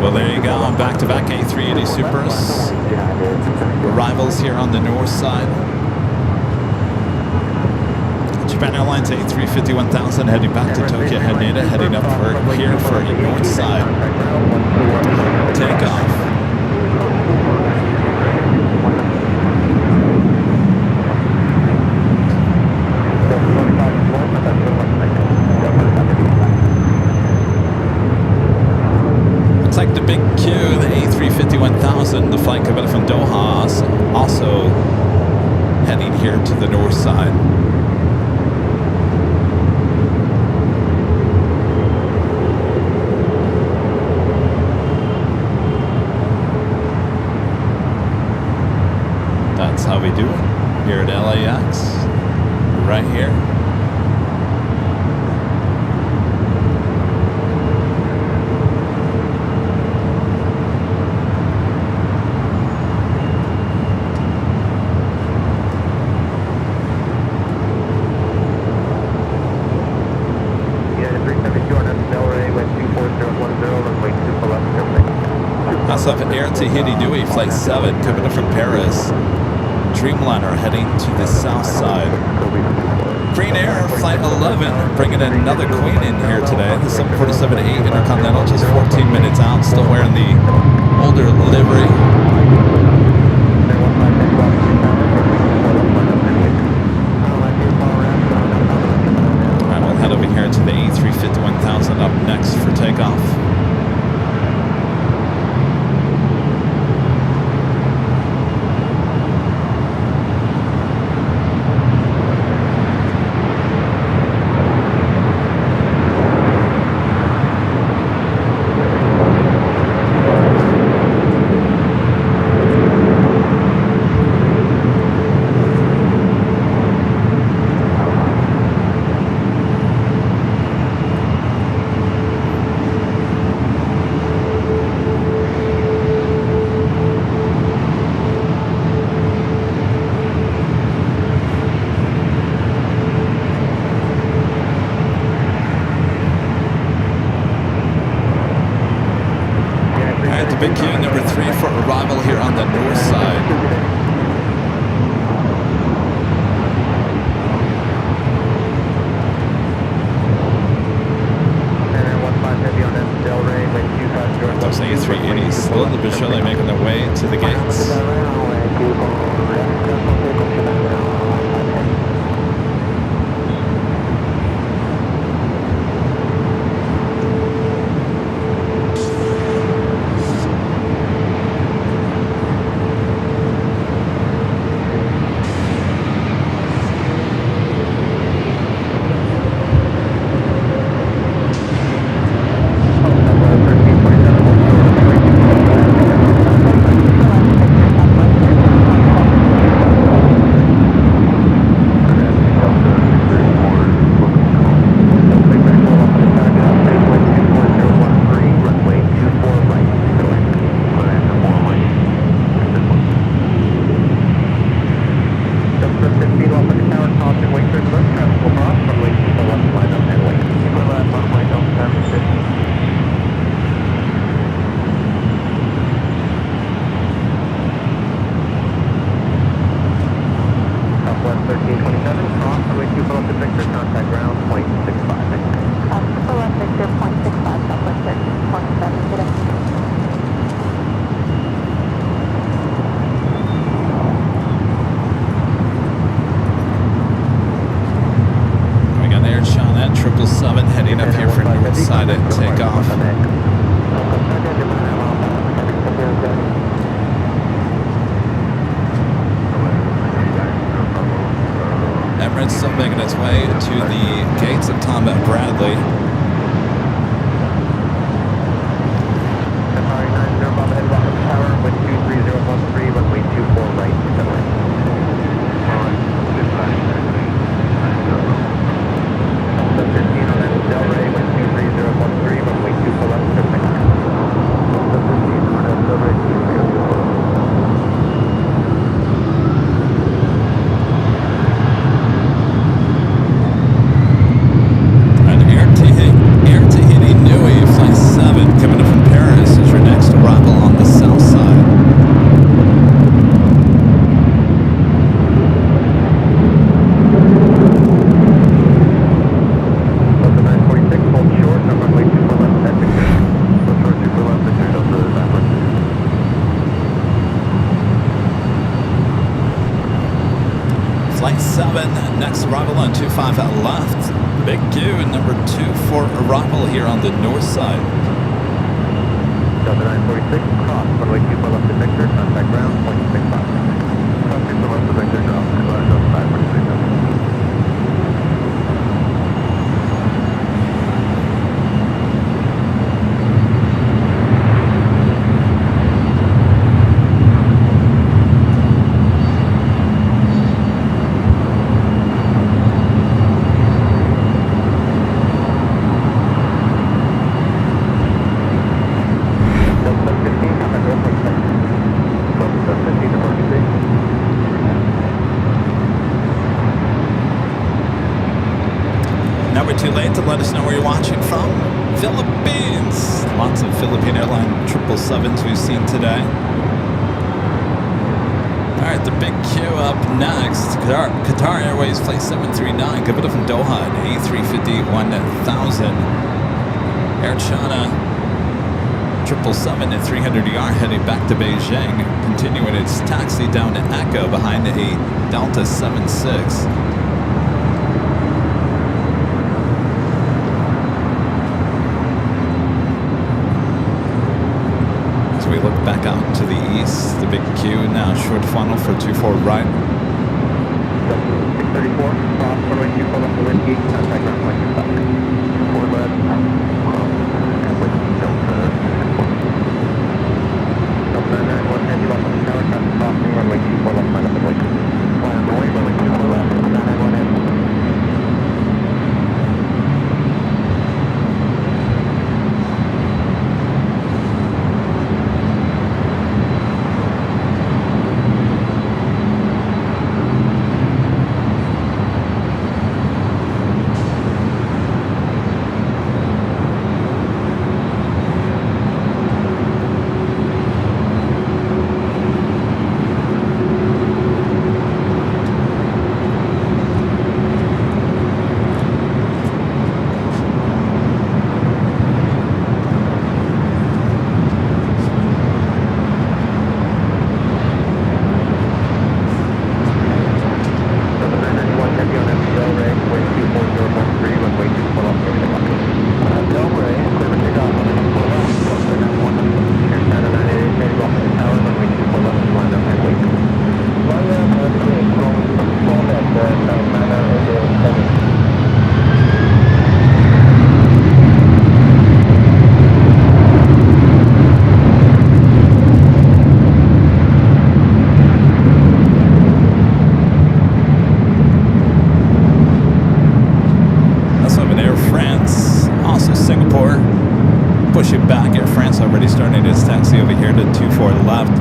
Well, there you go. Back-to-back A380 Supers. Arrivals here on the north side. Japan Airlines A350-1000 heading back to Tokyo Haneda, heading up here for a north side takeoff. Looks like the big Q, the A350-1000, the flight coming from Doha, also heading here to the north side. That's how we do it here at LAX, right here. That's up Air Tahiti Nui, Flight 7, coming up from Paris. Dreamliner heading to the south side. Green Air, Flight 11, bringing in another queen in here today. The 747-8 Intercontinental, just 14 minutes out, still wearing the older livery. All right, we'll head over here to the A350-1000 up next for takeoff. cross, runway 2 full up to Victor, contact ground, 0.65. Full left Victor, 0.65, Southwest 6.7 today. We got Air China 777 heading up here for north side at takeoff. Emirates still making its way to the gates of Tom at Bradley. Qatari 90 Bravo head rocket tower with 23013, runway 24 right, 7 right. So 15 on that Delray with 23013, runway 24 left, 7 right. So 15 on that Delray, 23013. Air Tahiti Nui Flight 7 coming up from Paris is your next arrival on the south side. Delta 946, hold short, on runway 24 left, at Victor. Hold short, 24 left, Victor, Delta backward. Flight 7, next arrival on 25 at left. Big Q, number 2 for arrival here on the north side. Delta 946, cross, runway 24 left to Victor, contact ground, 0.65. Cross 24 left to Victor, drop, Delta 546. Never too late to let us know where you're watching from. Philippines. Lots of Philippine Airline 777s we've seen today. All right, the big Q up next. Qatar Airways Flight 739 coming up from Doha at A350 1000. Air China 777 at 300ER heading back to Beijing, continuing its taxi down to Echo behind a Delta 76. As we look back out to the east, the big Q now short funnel for 24 right. 634, cross, runway 24 left to Whiskey, contact ground, 0.65. 4 left, and Whiskey, Delta 991, heavy left on the tower, traffic crossing, runway 24 left, minus the Whiskey. Fly on the way, runway 24 left, 991 in. Pushing back, Air France already starting its taxi over here to 24 left.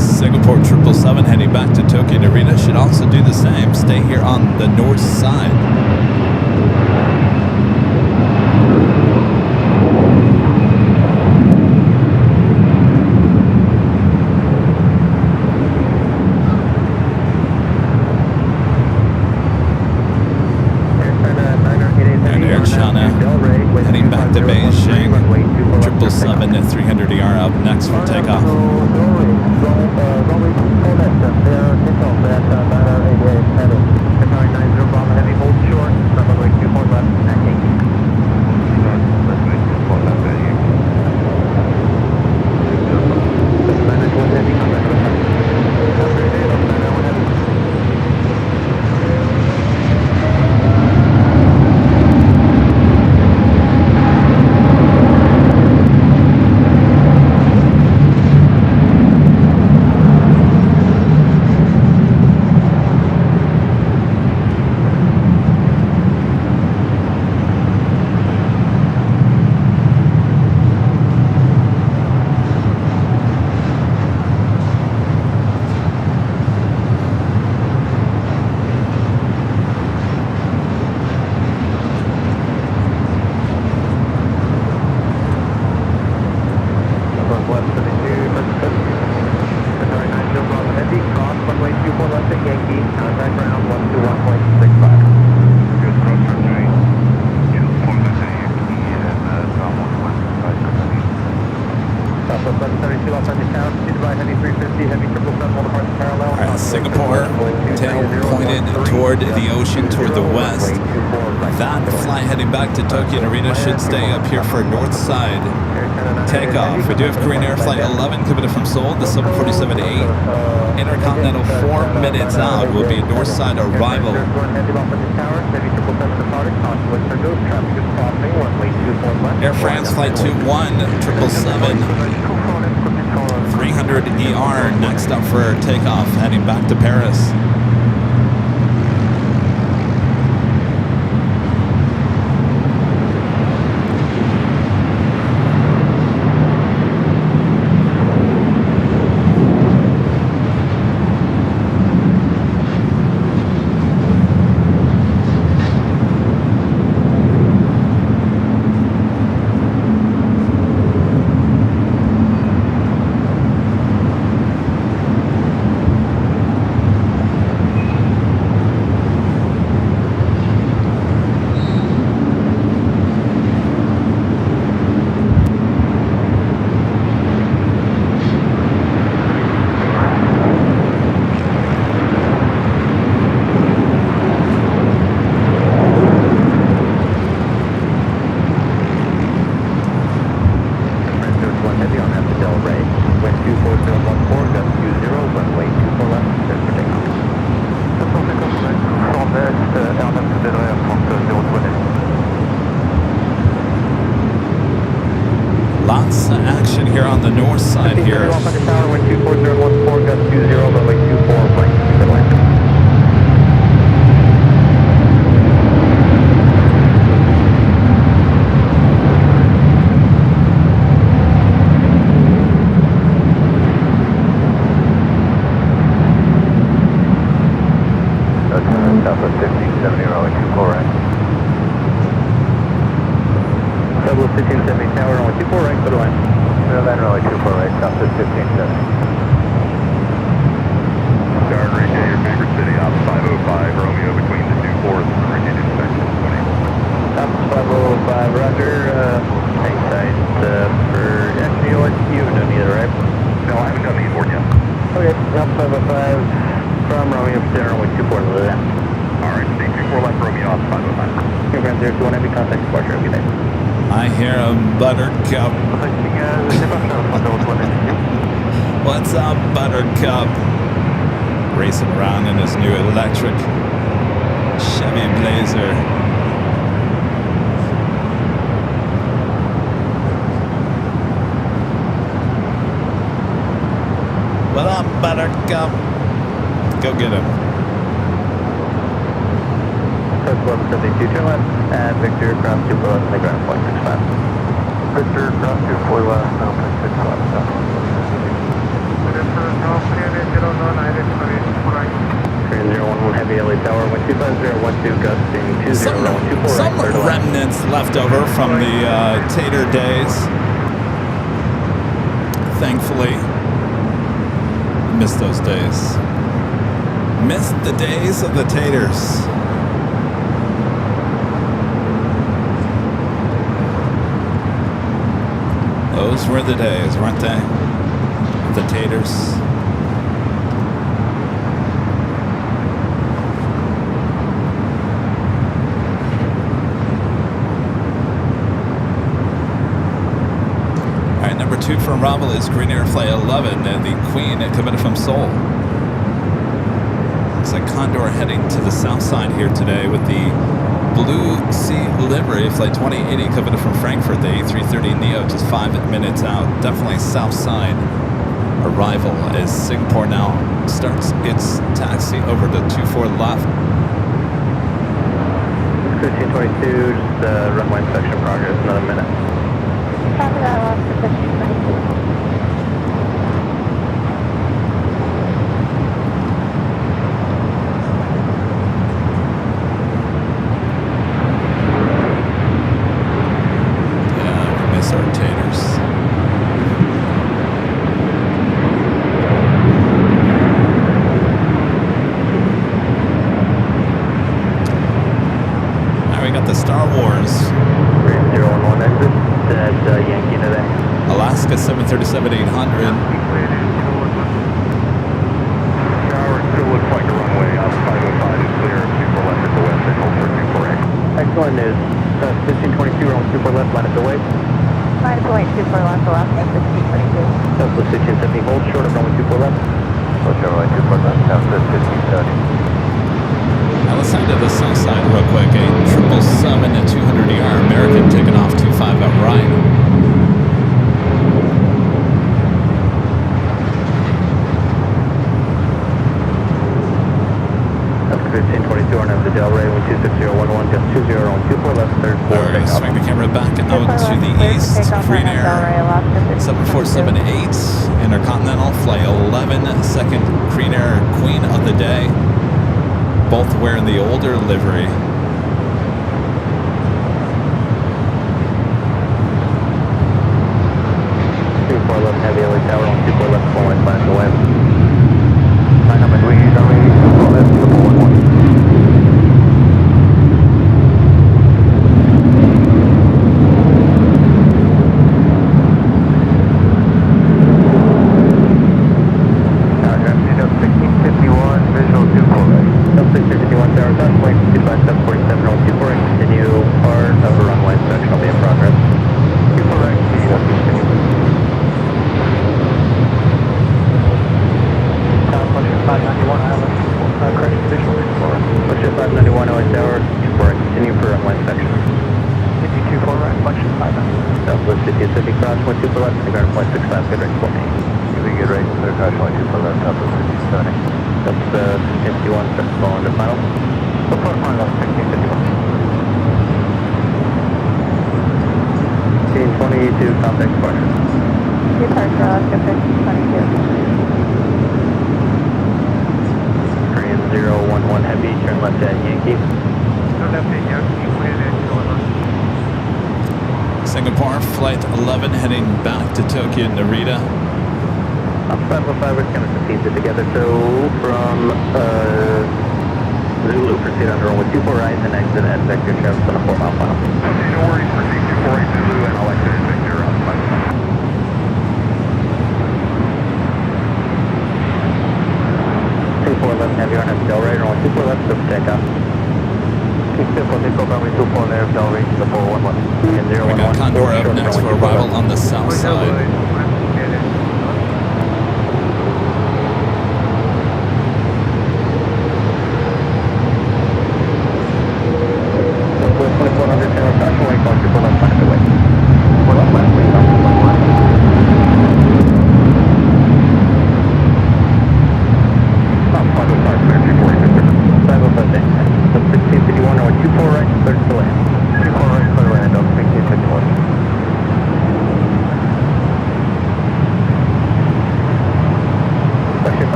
Singapore 777 heading back to Tokyo Narita should also do the same. Stay here on the north side. Runway 24 left at Yankee, contact ground 121.65. Good cross runway. Yeah, 4 left at Yankee and ground 121.65. Southwest 732 outside the town, speed by heavy 350, heavy 777 will depart parallel. All right, Singapore, tail pointed toward the ocean, toward the west. That flight heading back to Tokyo Narita should stay up here for north side takeoff. We do have Korean Air Flight 11 coming in from Seoul, the 747-8. Intercontinental 4 minutes out will be north side arrival. Air France Flight 21, 777, 300 ER next up for takeoff, heading back to Paris. Lots of action here on the north side here. Southwest 1570, runway 24 right. Southwest 1570 tower, runway 24 right, clear to land. Clear to land, runway 24 right, Southwest 1570. Start reaching your favorite city, op 505, Romeo between the two ports, Virginia section 20. Op 505, roger, hang tight, for actually, you haven't done either, right? No, I haven't done the import yet. Okay, op 505, from Romeo for dinner, runway 24 left. Alright, stay 24 left, Romeo, op 505. Here, ground 021, heavy contact departure, good day. I hear a Buttercup. What's up, Buttercup? Racing around in his new electric Chevy Blazer. What up, Buttercup? Go get him. Coast 1172, turn left, and Victor, ground 2 left, and the ground 0.65. Victor, ground 2 left, 0.65. Train 011 heavy LA tower, 125.012, gusting 20, Some 124 right, clear to land. remnants left over from the tater days. Thankfully, missed those days. Missed the days of the taters. Those were the days, weren't they? The taters. All right, number 2 from Ravel is Green Air Flight 11, and the Queen coming from Seoul. Looks like Condor heading to the south side here today with the Blue Sea livery, Flight 2080 coming in from Frankfurt, the A330neo, just 5 minutes out. Definitely south side arrival as Singapore now starts its taxi over to 24 left. 1522, just runway inspection progress, another minute. Copy that, lost for 1522. Our taters. one is 1522, runway 24 left, line up the way. Line up the way, 24 left, Alaska 1522. Southwest 1670, hold short of runway 24 left. Hold short runway 24 left, Southwest 1570. Now let's head to the south side real quick. A 777 at 200ER American taking off 25 out right. That's 1522 on the Delray, 126.011, just 20 on 24 left, third Now floor. we're going to swing the camera back out to the east. Green Air 7478 Intercontinental, flight 11, second Green Air Queen of the day. Both wearing the older livery. 24 left, heavy LA tower on 24 left, 4 left, line up the way. Line up at wing, runway 24 left, 411. Singapore, flight 11 heading back to Tokyo, Narita. 505, we're going to piece it together. So from Zulu, proceed under runway 24 right and exit at Vector Travis on a 4 mile final. Okay, no worries, proceed 24 Zulu and I'll exit at Victor on 5 mile. Heavy on Delray, runway 24 left, so takeoff. Keep simple, Nico, runway 24 left, Delray, the 411. And We got Condor up next for arrival on the south side.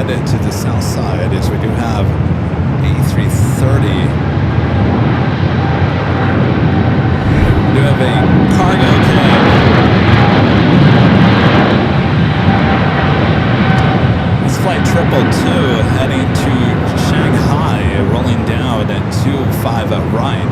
To the south side as we do have A330. We do have a cargo cab. This flight 222 heading to Shanghai, rolling down at 25 at right.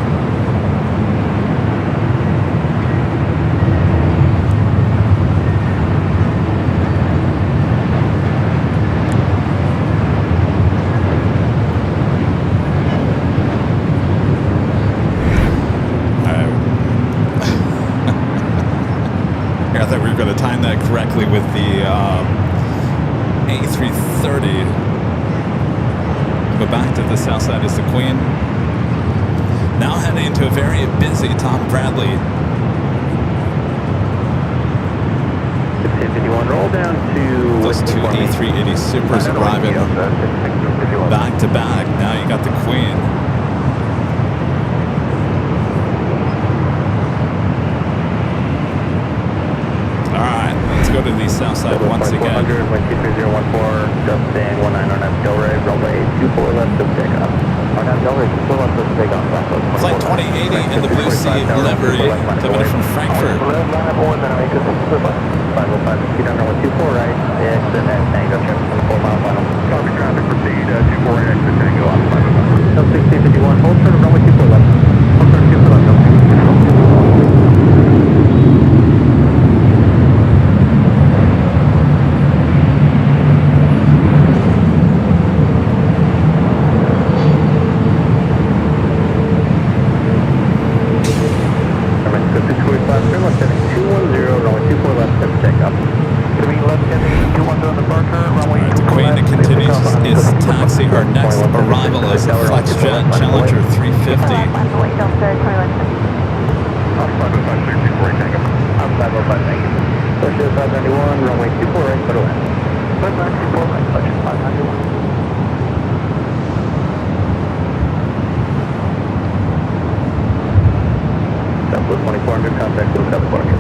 Correctly with the A330. Go back to the south side is the Queen. Now heading to a very busy Tom Bradley. 1551, roll down to... Those two A380 Supers arriving back to back. Now you got the Queen. Go to the south side once again. 400, 123.014, just staying 19 on Delray, runway 24 left of takeoff. On Delray, 24 left of takeoff. Flight 2080 in the Blue Sea livery, coming in from Frankfurt. Line up 1, then I make this 505, speed under 124 right, exit at Tango, trim 24 mile final. Copy traffic, proceed, 24 exit Tango off 505. No 1651, hold turn, runway 24 left. Hold turn, 24 left, no 1651. Arrival is a FlexJet Challenger 350. Push to 591, runway 24 right, put away. 594 right, push 591. Southwest 2400, contact with California.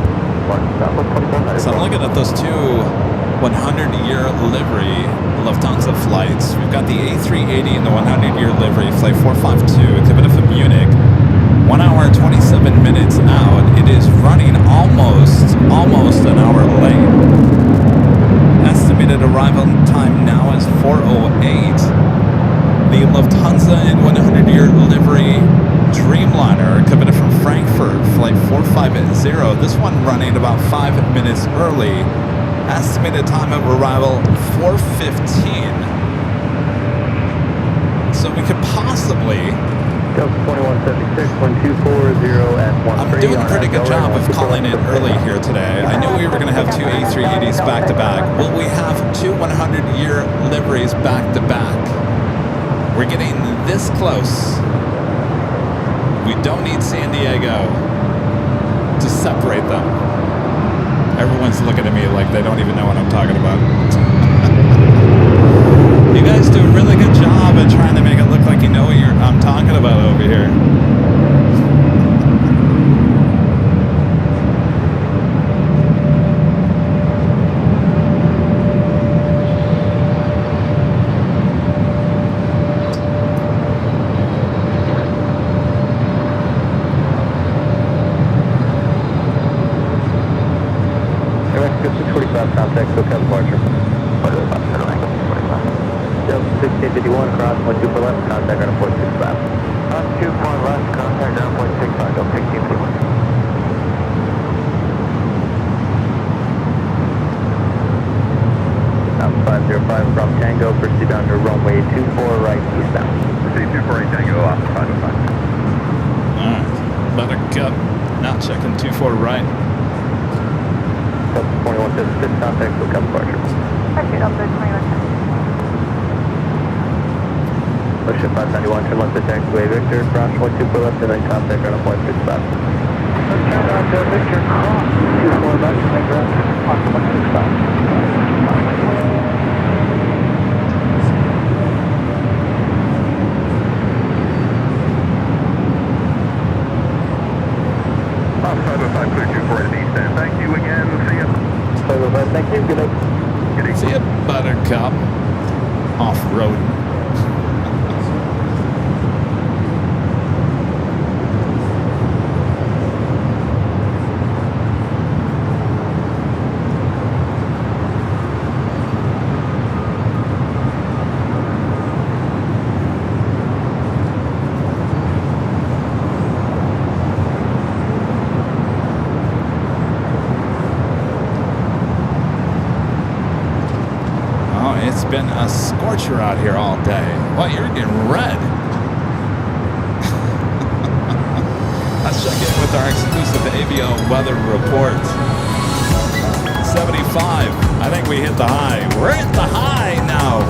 Southwest 2400. So I'm looking at those two 100-year livery Lufthansa flights. We've got the A380 in the 100-year livery, flight 452, coming up from Munich. 1 hour, 27 minutes out. It is running almost an hour late. Estimated arrival time now is 4:08. The Lufthansa in 100-year livery Dreamliner coming in from Frankfurt, flight 450. This one running about 5 minutes early. Estimated time of arrival 4:15. So we could possibly. Delta 2176, 1240 at 13. I'm doing a pretty good job of calling it early here today. I knew we were going to have two A380s back to back. Will we have two 100-year liveries back to back? We're getting this close. We don't need San Diego to separate them. Everyone's looking at me like they don't even know what I'm talking about. You guys do a really good job at trying to make it look like you know what I'm talking about over here. Contact SoCal departure. 1651 across, 124 left, contact ground 465. 124 left, contact ground 465, go 1651. Now 505 from Tango, proceed down to runway 24 right, eastbound. Proceed 24 right Tango off 505. Alright, Buttercup, now checking 24 right. 2156, contact SoCal departure. Pursuit Delta 21. Push it 591, turn left to taxiway Victor, cross 124 left, and then contact ground 165. Turn out to Victor, cross 24 left, and then ground 165. Thank you again. See you. Thank you. Good night. Good evening. See ya, Buttercup. Off-road. It's been a scorcher out here all day. Well, you're getting red. Let's check in with our exclusive Avio weather report. 75. I think we hit the high. We're at the high now.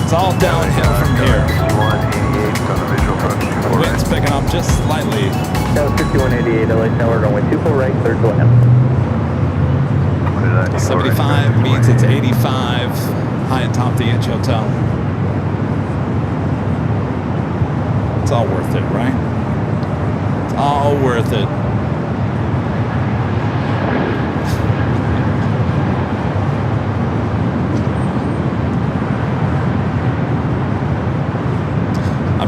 It's all downhill from here. 5188 on the visual approach. Wind's picking up just slightly. That was 5188, LA Tower, runway 24 right, clear to land. 75 means it's 85 high atop the H Hotel. It's all worth it, right? It's all worth it.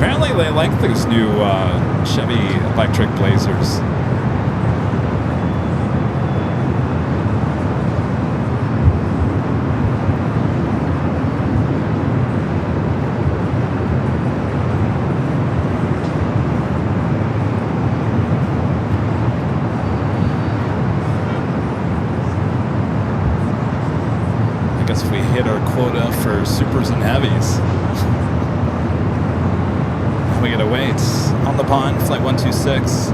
Apparently they like those new Chevy electric Blazers. I guess we hit our quota for supers and heavies. We gotta wait. On the pond, flight 126.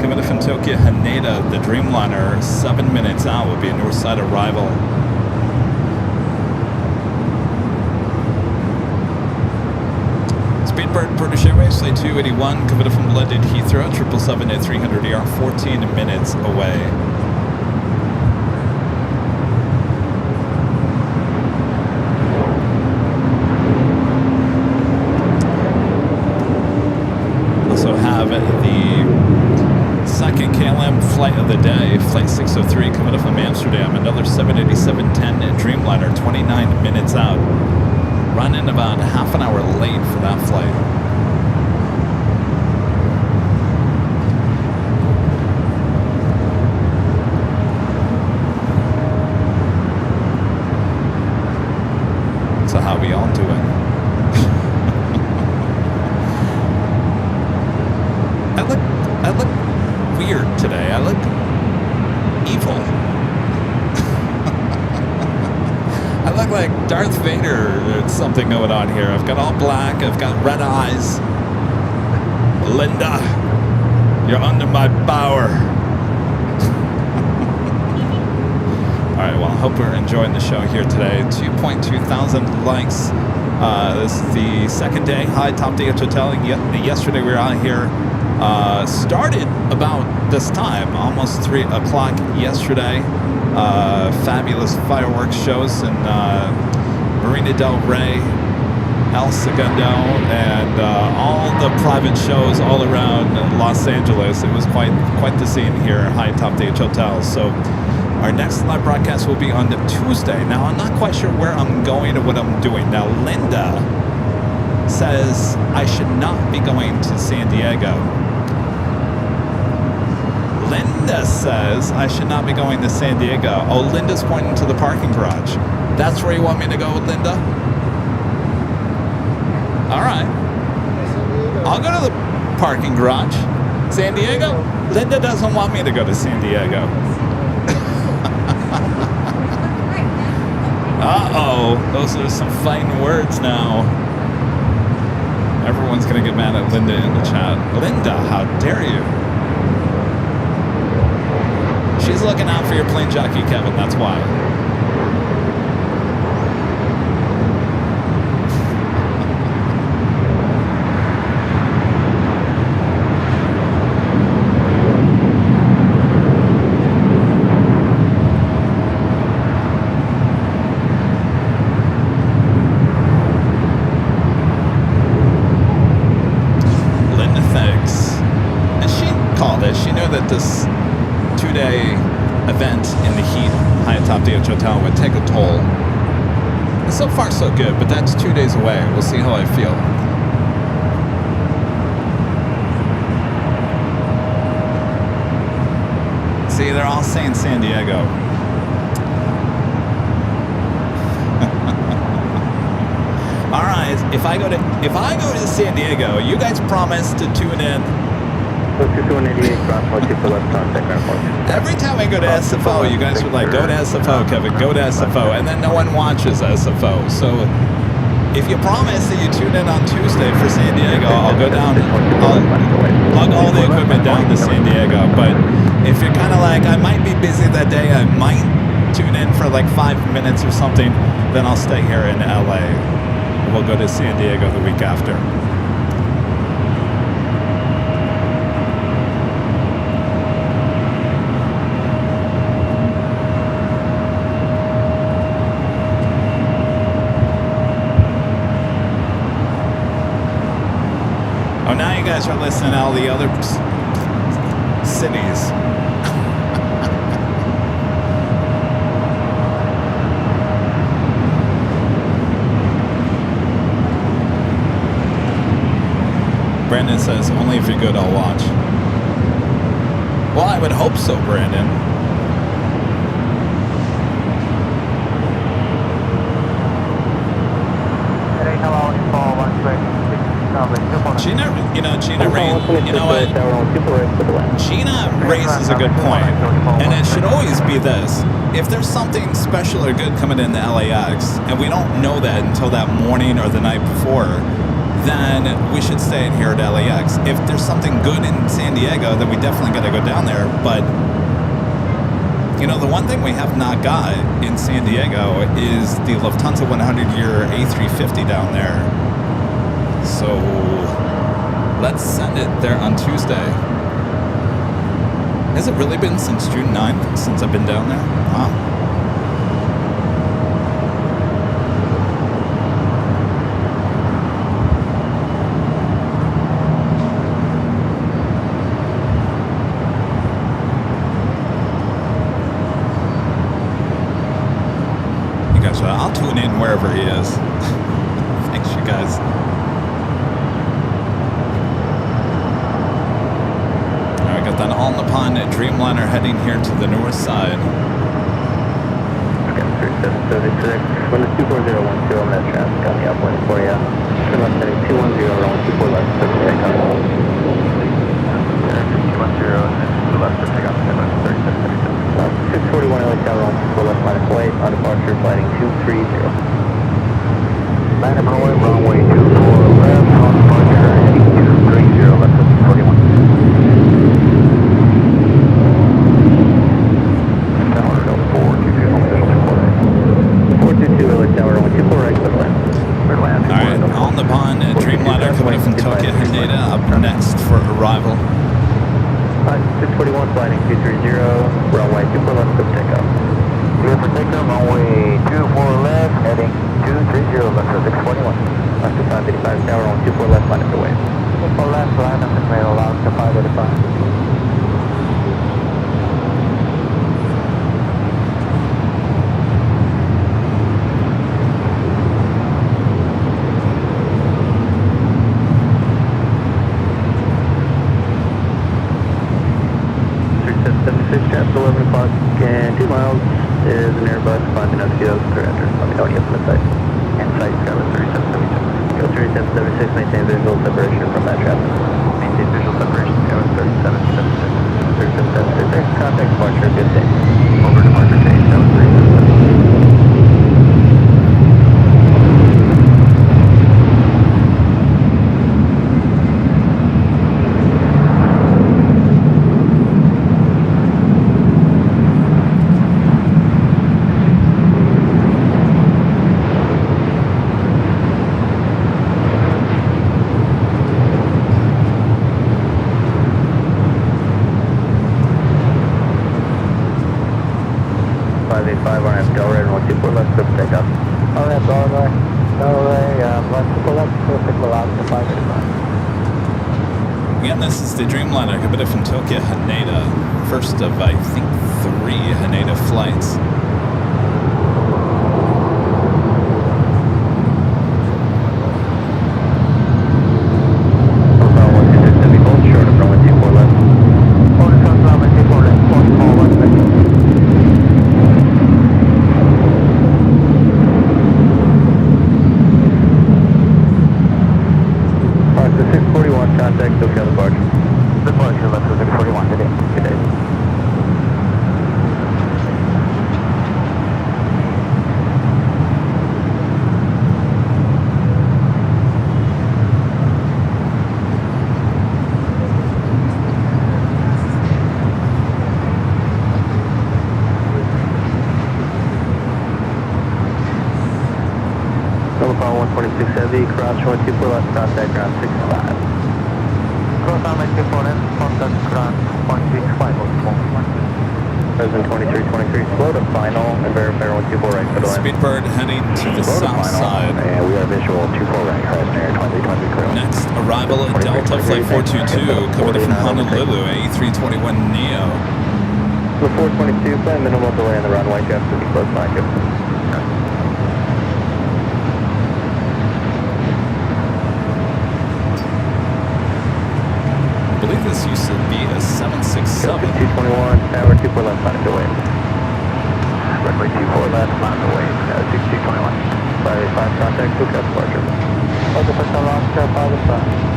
Coming from Tokyo, Haneda, the Dreamliner, 7 minutes out, will be a north side arrival. Speedbird, British Airways, flight 281, coming from London Heathrow, 777 at 300 ER, 14 minutes away. Flight of the day, flight 603 coming up from Amsterdam, another 787-10 Dreamliner, 29 minutes out. Running about half an hour late for that flight. So how we all doing? I look weird today. I look evil. I look like Darth Vader or something going on here. I've got all black. I've got red eyes. Linda, you're under my power. All right, well, I hope we're enjoying the show here today. 2.2 thousand likes. This is the second day. Hi, Top Day Hotel. Yesterday we were out here. Started about this time, almost 3 o'clock yesterday. Fabulous fireworks shows in Marina del Rey, El Segundo, and all the private shows all around Los Angeles. It was quite the scene here at High Top Day Hotel. So our next live broadcast will be on the Tuesday. Now, I'm not quite sure where I'm going or what I'm doing. Now, Linda says I should not be going to San Diego. Linda says I should not be going to San Diego. Oh, Linda's pointing to the parking garage. That's where you want me to go, Linda? All right. I'll go to the parking garage. San Diego? Linda doesn't want me to go to San Diego. Uh-oh. Those are some fighting words now. Everyone's going to get mad at Linda in the chat. Linda, how dare you? She's looking out for your plane jockey, Kevin. That's why. Linda thinks, and she called it. She knew that this 2-day event in the heat, Hyatt Top DH Hotel, would take a toll. And so far, so good, but that's 2 days away. We'll see how I feel. See, they're all saying San Diego. All right, if I go to San Diego, you guys promise to tune in. Every time I go to SFO, you guys are like, go to SFO, Kevin, go to SFO, and then no one watches SFO. So if you promise that you tune in on Tuesday for San Diego, I'll go down, I'll lug all the equipment down to San Diego. But if you're kind of like, I might be busy that day, I might tune in for like 5 minutes or something, then I'll stay here in LA. We'll go to San Diego the week after. Oh, now you guys are listening to all the other cities. Brandon says, only if you're good, I'll watch. Well, I would hope so, Brandon. Gina raises a good point, and it should always be this. If there's something special or good coming in the LAX, and we don't know that until that morning or the night before, then we should stay in here at LAX. If there's something good in San Diego, then we definitely got to go down there. But, you know, the one thing we have not got in San Diego is the Lufthansa 100-year A350 down there. So let's send it there on Tuesday. Has it really been since June 9th since I've been down there? Wow. You guys, I'll tune in wherever he is. Thanks, you guys. Then on the pond at Dreamliner heading here to the north side. Okay, 3776. When the 24012 on that traffic on the upwind for you. Turn left heading 210, runway 24 left, circle takeoff. 210, and then 2 left for takeoff, 3776. 641 LA Tower on 24 left minus weight, on departure, flighting 230. Line up runway 24 left, on departure, heading 230, left of 41. 422 LA Tower, runway 24 right, clear land. Alright, on the pond at Dreamliner coming from Tokyo Haneda, up next for arrival. 641 flighting 230, runway 24 left, clear takeoff. Clear for takeoff, runway 24 left, heading 230, left for 641. Left to 585 Tower, runway 24 left, line up the way. 24 left, line up the way, allow to 585. And 2 miles is an Airbus climbing up to clear entrance. Let me know when you have the site. And site Skylar 3776. Go 3776, maintain visual separation from that traffic. Maintain visual separation, Skylar 3776. 3776, contact departure, good day. Over departure change, Skylar 3776. Again, this is the Dreamliner coming from Tokyo Haneda. First of, I think, 3 Haneda flights. Cross 124 left, contact ground 65. Cross on 24 left, contact ground 165, President 2323, slow to final, and verify 124 right for the line. Speedbird heading to the south side. And we are visual 24 right, Crestner 2020 crew. Next arrival at Delta Flight 422, coming from Honolulu, A321neo. The 422, plan minimal delay on the runway, Jeff, to be close by, good. 5, contact Phuket departure. Okay, Hotel Oscar 5.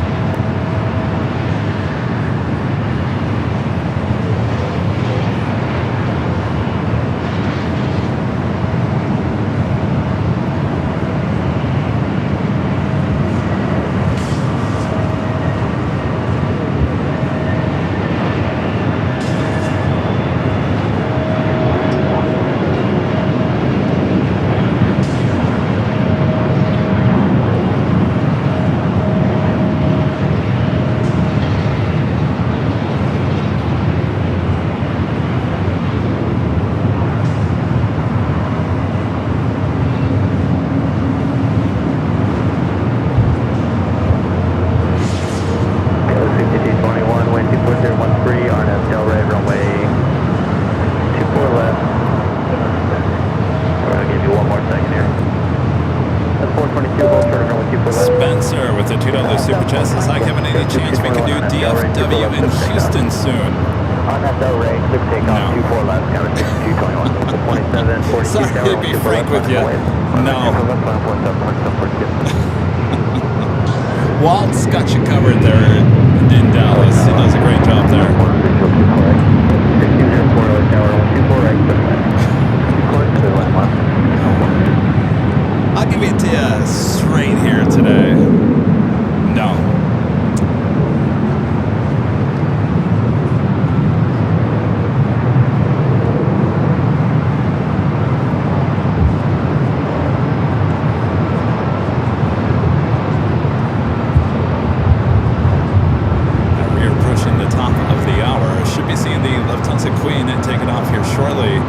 Spencer with the $2 super chat says, hi Kevin, any chance we can do DFW in Houston soon? On that Del Rey, clear takeoff, 24 left, counter 6221, 27, 42, Sorry to be frank with you. No. Walt's got you covered there in Dallas. He does a great job there. I'll give it to you straight here today. No. We are approaching the top of the hour. Should be seeing the Lufthansa Queen and taking off here shortly.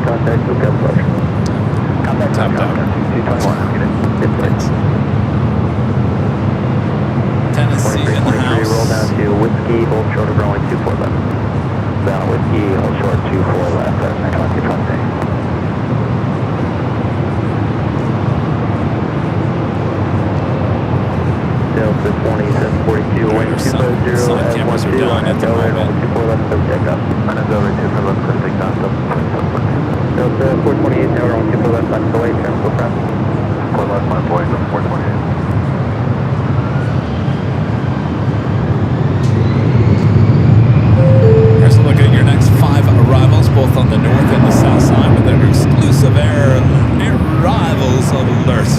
Contact Phuket departure. Contact Tapped out. 221. Tennessee in the house. Roll down to Whiskey, hold short of runway 24 left. Down Whiskey, hold short 24 left, that's 920. Delta 2742, wind 250 side cameras are down at the moment. 24 left, so take up. On a Delta 2 for left, so take off. Delta 428, tower on 24 left, left, away, transfer press. 4 left, my boys, 428. Here's a look at your next 5 arrivals, both on the north and the south side, with an exclusive arrivals alert.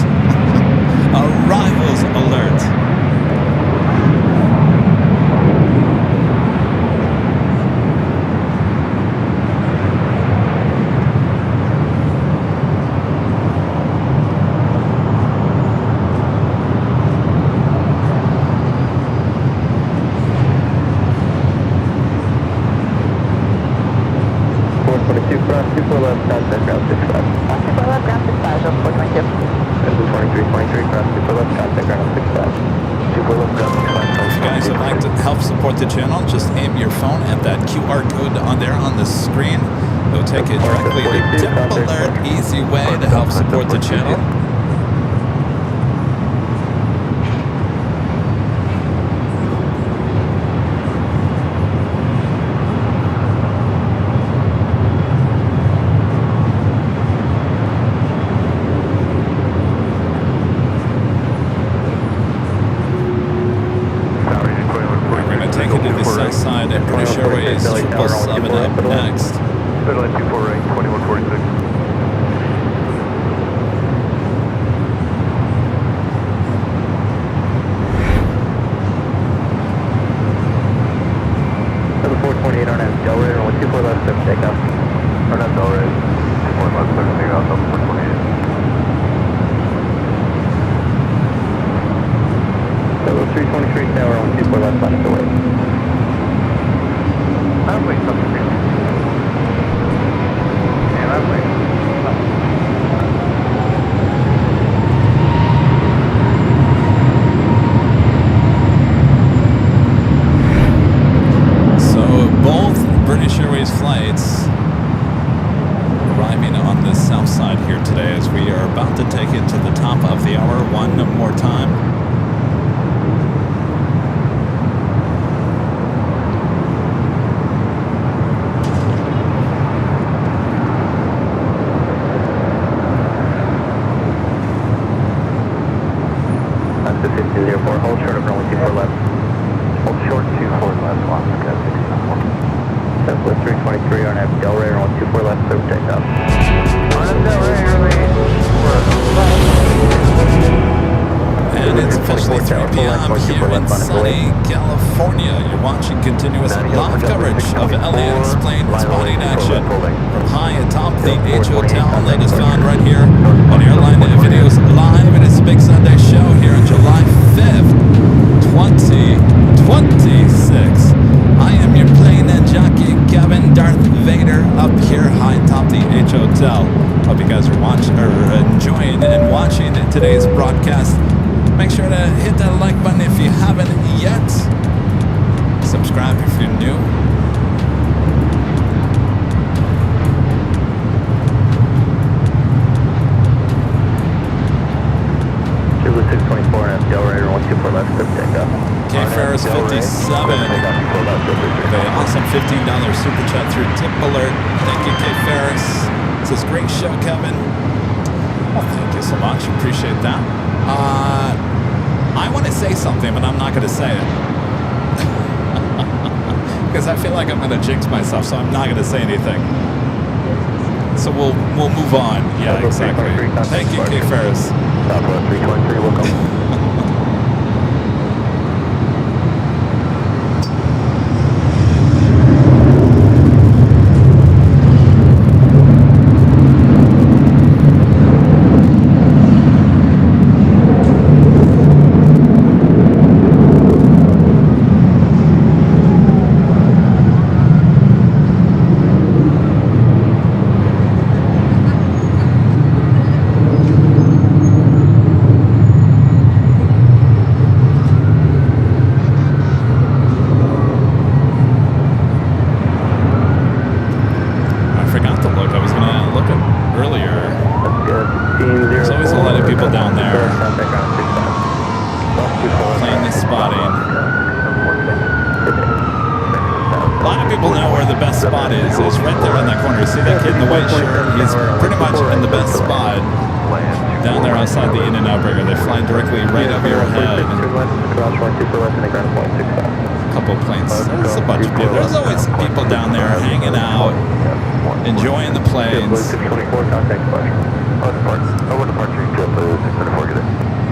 Arrivals alert. The channel, just aim your phone at that QR code on there on the screen. It'll take you directly to Tip Alert, easy way to help support the channel. British Airways 777 up next. Airline 24 rank 2146. So the 428 on that Del Rey, runway 24 left, so takeoff. On that Del Rey, 24 left, so takeoff, up 428. So the 323 tower on 24 left, left, away. That way something real. Yeah, that way. So both British Airways flights arriving on the south side here today as we are about to take it to the top of the hour one more time. short 24 left, Alaska 69. Southwest 323, RNF Delray, runway 24 left, clear for takeoff. RNF Delray, runway 24 left. And it's officially 3 p.m. here in sunny California. You're watching continuous live coverage of LAX plane spotting action from high atop the H Hotel. Latest found right here on Airline Videos Live. It is a big Sunday show here on July 5th, 2026. I am your plane jockey Kevin, Darth Vader, up here high atop the H Hotel. Hope you guys are enjoying and watching today's broadcast. Make sure to hit that like button if you haven't yet. Subscribe if you're new. Sugar 624 and Delray, runway 24 left, clear for takeoff. K Ferris 57 with an awesome $15 super chat through Tip Alert. Thank you, K Ferris. This is great show, Kevin. Well, thank you so much. Appreciate that. I want to say something, but I'm not going to say it. Because I feel like I'm going to jinx myself, so I'm not going to say anything. So we'll move on. Yeah, exactly. Thank you, K Ferris. Southwest 323, welcome.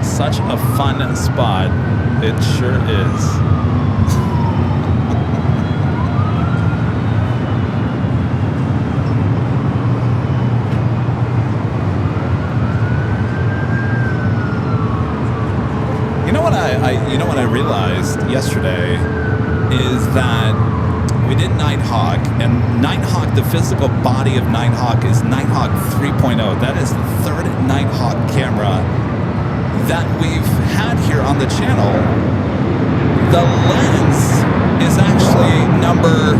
Such a fun spot. It sure is. You know what I realized yesterday is that we did Nighthawk, and Nighthawk, the physical body of Nighthawk is Nighthawk 3.0. That is the third Nighthawk camera that we've had here on the channel. The lens is actually number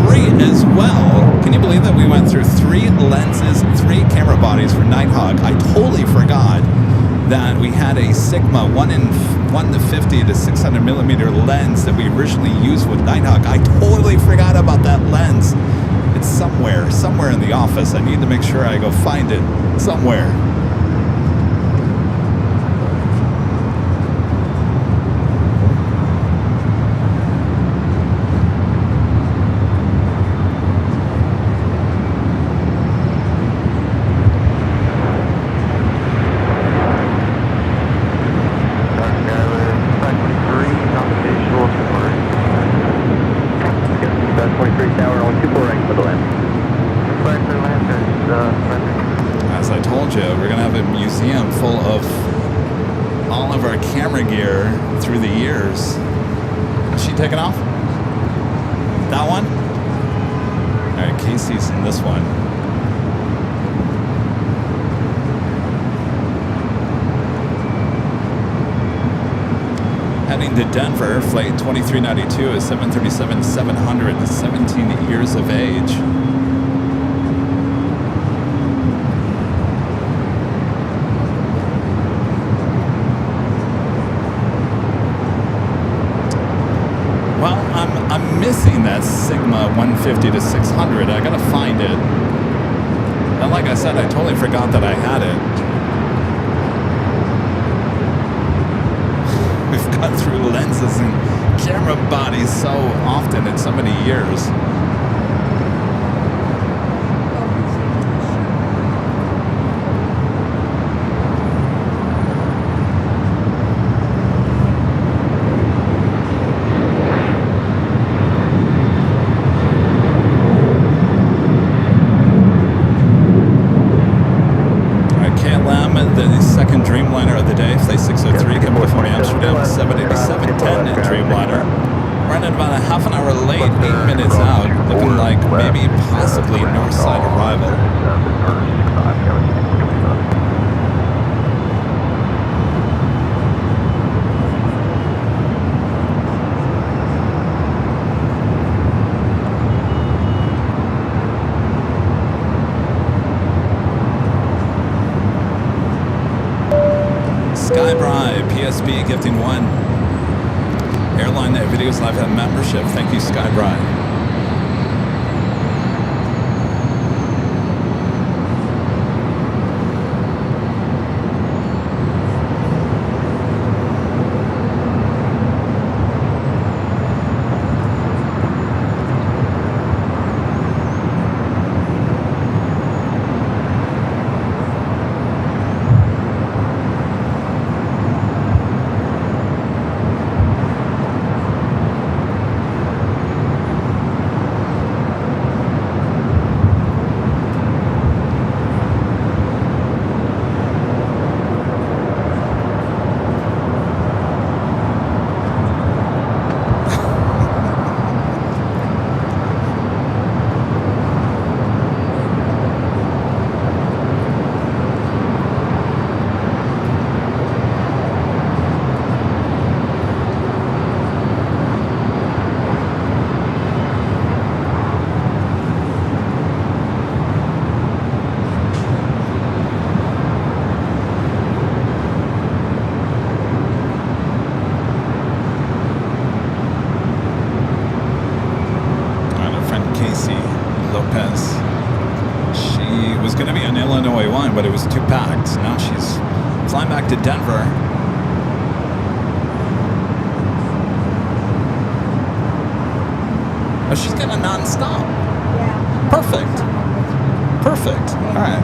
3 as well. Can you believe that we went through 3 lenses, 3 camera bodies for Nighthawk? I totally forgot that we had a Sigma 1:50 to 600 millimeter lens that we originally used with Nighthawk. I totally forgot about that lens. It's somewhere in the office. I need to make sure I go find it somewhere. To Denver, flight 2392 is 737-700, 17 years of age. Well, I'm missing that Sigma 150 to 600. I gotta find it. And like I said, I totally forgot that I had it. We've gone through lenses and camera body so often in so many years. The second Dreamliner of the day, flight 603, coming from Amsterdam, 787-10 Dreamliner. Running about a half an hour late, 8 minutes out, looking like maybe possibly north side arrival. Skybri, PSB, gifting 1. Airline Videos Live have membership. Thank you, Skybri. But it was too packed. Now she's flying back to Denver. Oh, she's got a non-stop. Yeah. Perfect. Perfect. All right.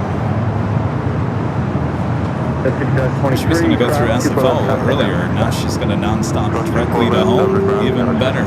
She was going to go through SFO earlier. Now she's got a non-stop directly to home. Even better.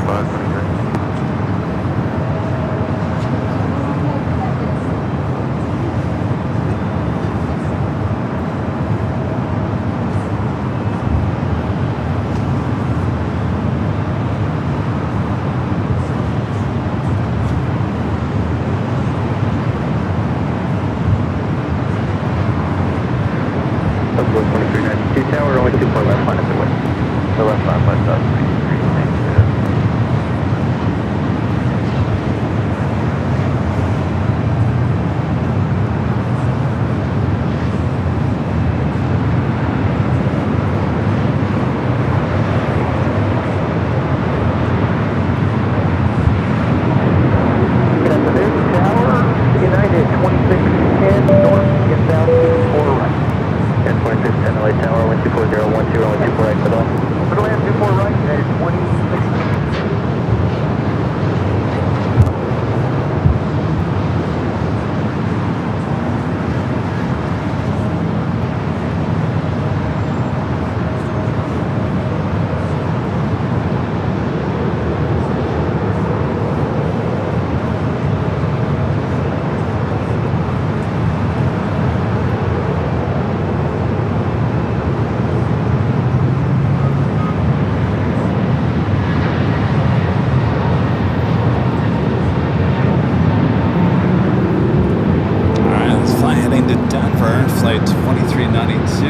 flight 2392.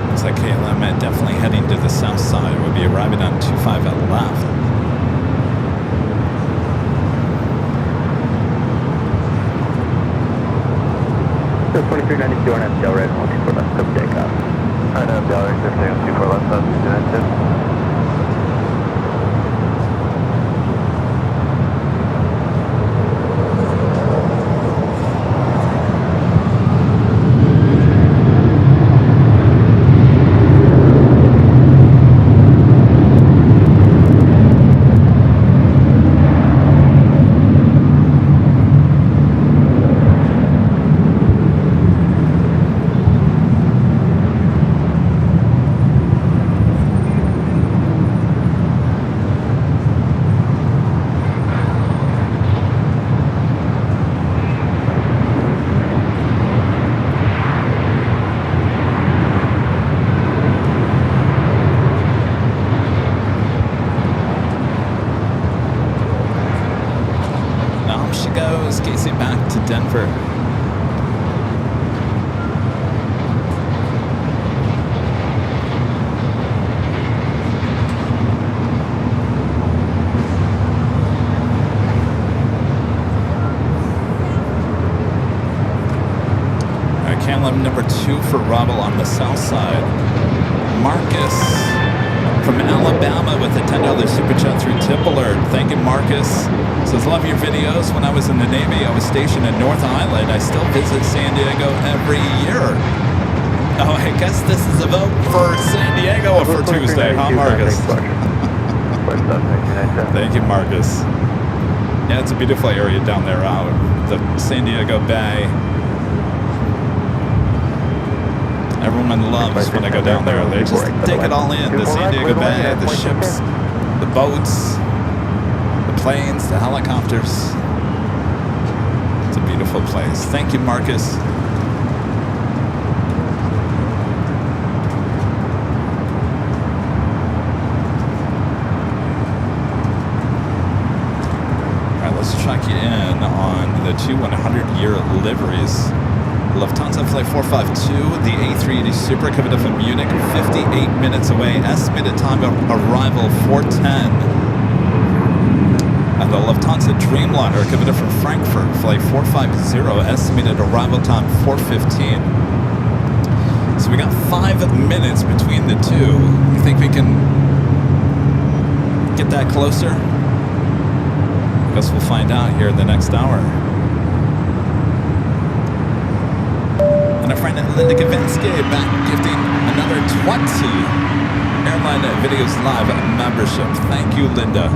Looks like KLM definitely heading to the south side. We'll be arriving on 25 at the left. 2392 on FDL right, 124 left, come take off. Alright, FDL right, 24 left, 292. KLM number 2 for arrival on the south side. Marcus from Alabama with a $10 super chat through tip alert. Thank you, Marcus. Says, love your videos. When I was in the Navy, I was stationed in North Island. I still visit San Diego every year. Oh, I guess this is a vote for San Diego for Tuesday, huh, Marcus? Thank you, Marcus. Yeah, it's a beautiful area down there out the San Diego Bay. Everyone loves when I go down there. They just take it all in. The San Diego Bay, the ships, the boats, the planes, the helicopters. It's a beautiful place. Thank you, Marcus. Let's check you in on the 2 100-year liveries. Lufthansa Flight 452, the A380 Super, coming up from Munich, 58 minutes away. Estimated time of arrival 4:10. And the Lufthansa Dreamliner coming up from Frankfurt, Flight 450, estimated arrival time 4:15. So we got 5 minutes between the two. You think we can get that closer? I guess we'll find out here in the next hour. And our friend Linda Kavinsky back gifting another 20 Airline Videos Live membership. Thank you, Linda.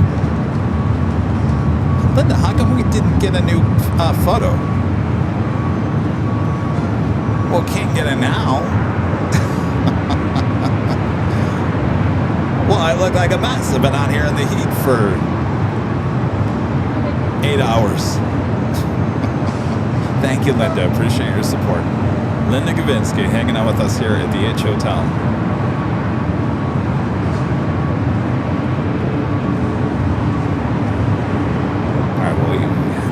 Linda, how come we didn't get a new photo? Well, can't get it now. Well, I look like a mess. I've been out here in the heat for 8 hours. Thank you, Linda. Appreciate your support. Linda Gavinsky hanging out with us here at the H Hotel. All right, well, we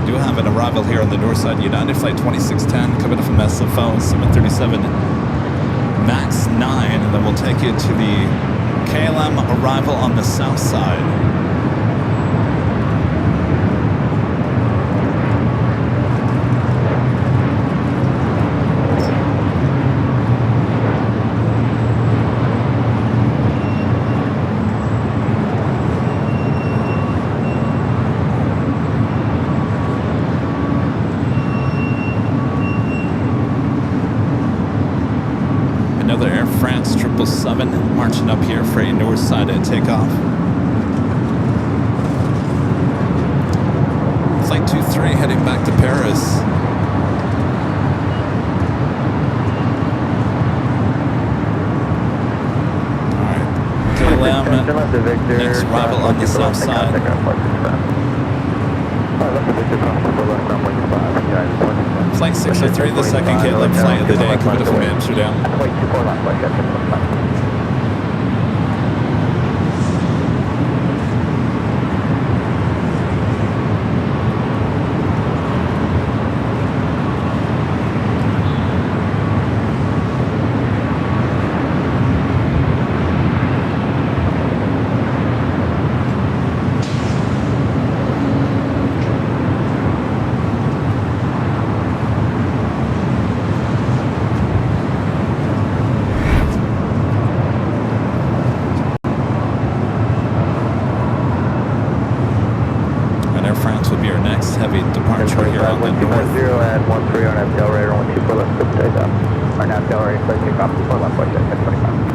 do have an arrival here on the north side. United Flight 2610 coming up from SFO 737 MAX 9, and then we'll take you to the KLM arrival on the south side. France 777 marching up here for a north side takeoff. Flight 23 heading back to Paris. Alright. KLM, next arrival on the south side. Flight 603, the second KLM flight of the day, coming from Amsterdam. Heavy departure here on the north. 0 at 13 on FDL radar, 124 left, good takeoff. Our FDL radar, clear takeoff, 24 left, watch at 1025.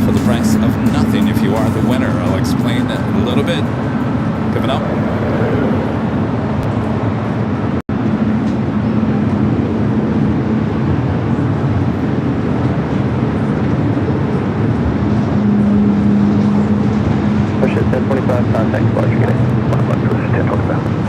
for the price of nothing if you are the winner. I'll explain a little bit. Coming up. Push it 1025, contact squad, you're getting 1025.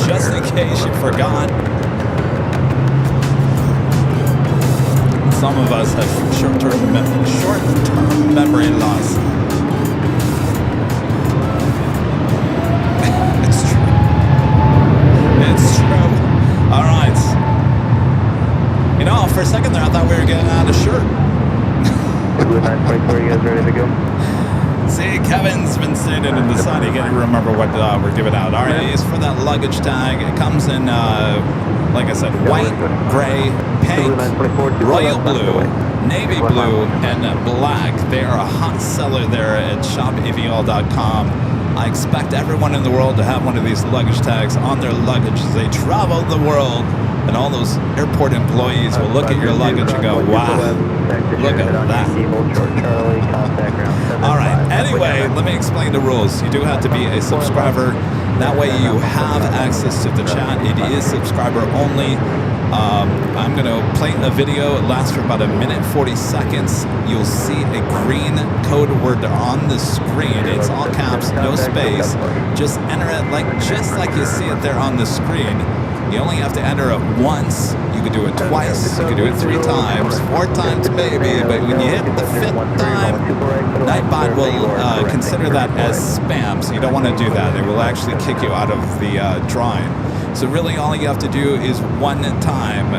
Just in case you forgot. Some of us have short-term memory loss. It's true. It's true. All right. You know, for a second there, I thought we were getting out of shirt. 924, you guys ready to go? See, Kevin's been sitting in the sun. He can't remember what we're giving out. All right, it's for that luggage tag. It comes in, like I said, white, gray, pink, royal blue, navy blue, and black. They are a hot seller there at shopavl.com. I expect everyone in the world to have one of these luggage tags on their luggage as they travel the world. And all those airport employees will look at your luggage and go, wow, look at that. All right, anyway, let me explain the rules. You do have to be a subscriber. That way you have access to the chat. It is subscriber only. I'm going to play a video. It lasts for about 1:40 seconds. You'll see a green code word on the screen. It's all caps, no space. Just enter it just like you see it there on the screen. You only have to enter it once. You can do it twice. You can do it 3 times, 4 times maybe. But when you hit the 5th time, Nightbot will consider that as spam. So you don't want to do that. It will actually kick you out of the drawing. So really all you have to do is one time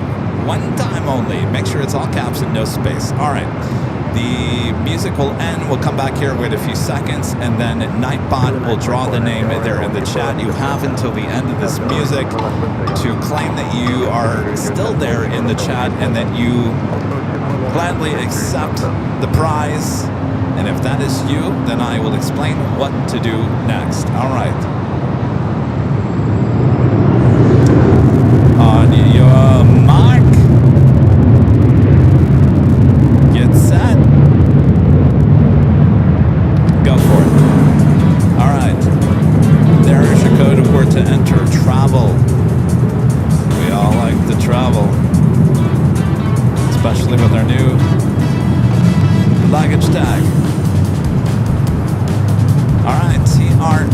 only. Make sure it's all caps and no space. All right. The music will end. We'll come back here, wait a few seconds, and then Nightbot will draw the name there in the chat. You have until the end of this music to claim that you are still there in the chat and that you gladly accept the prize. And if that is you, then I will explain what to do next. All right. On your mark. Get set. Go for it. All right. There is your code word to enter. Travel. We all like to travel. Especially with our new luggage tag. All right, T-R-A-V-E-L.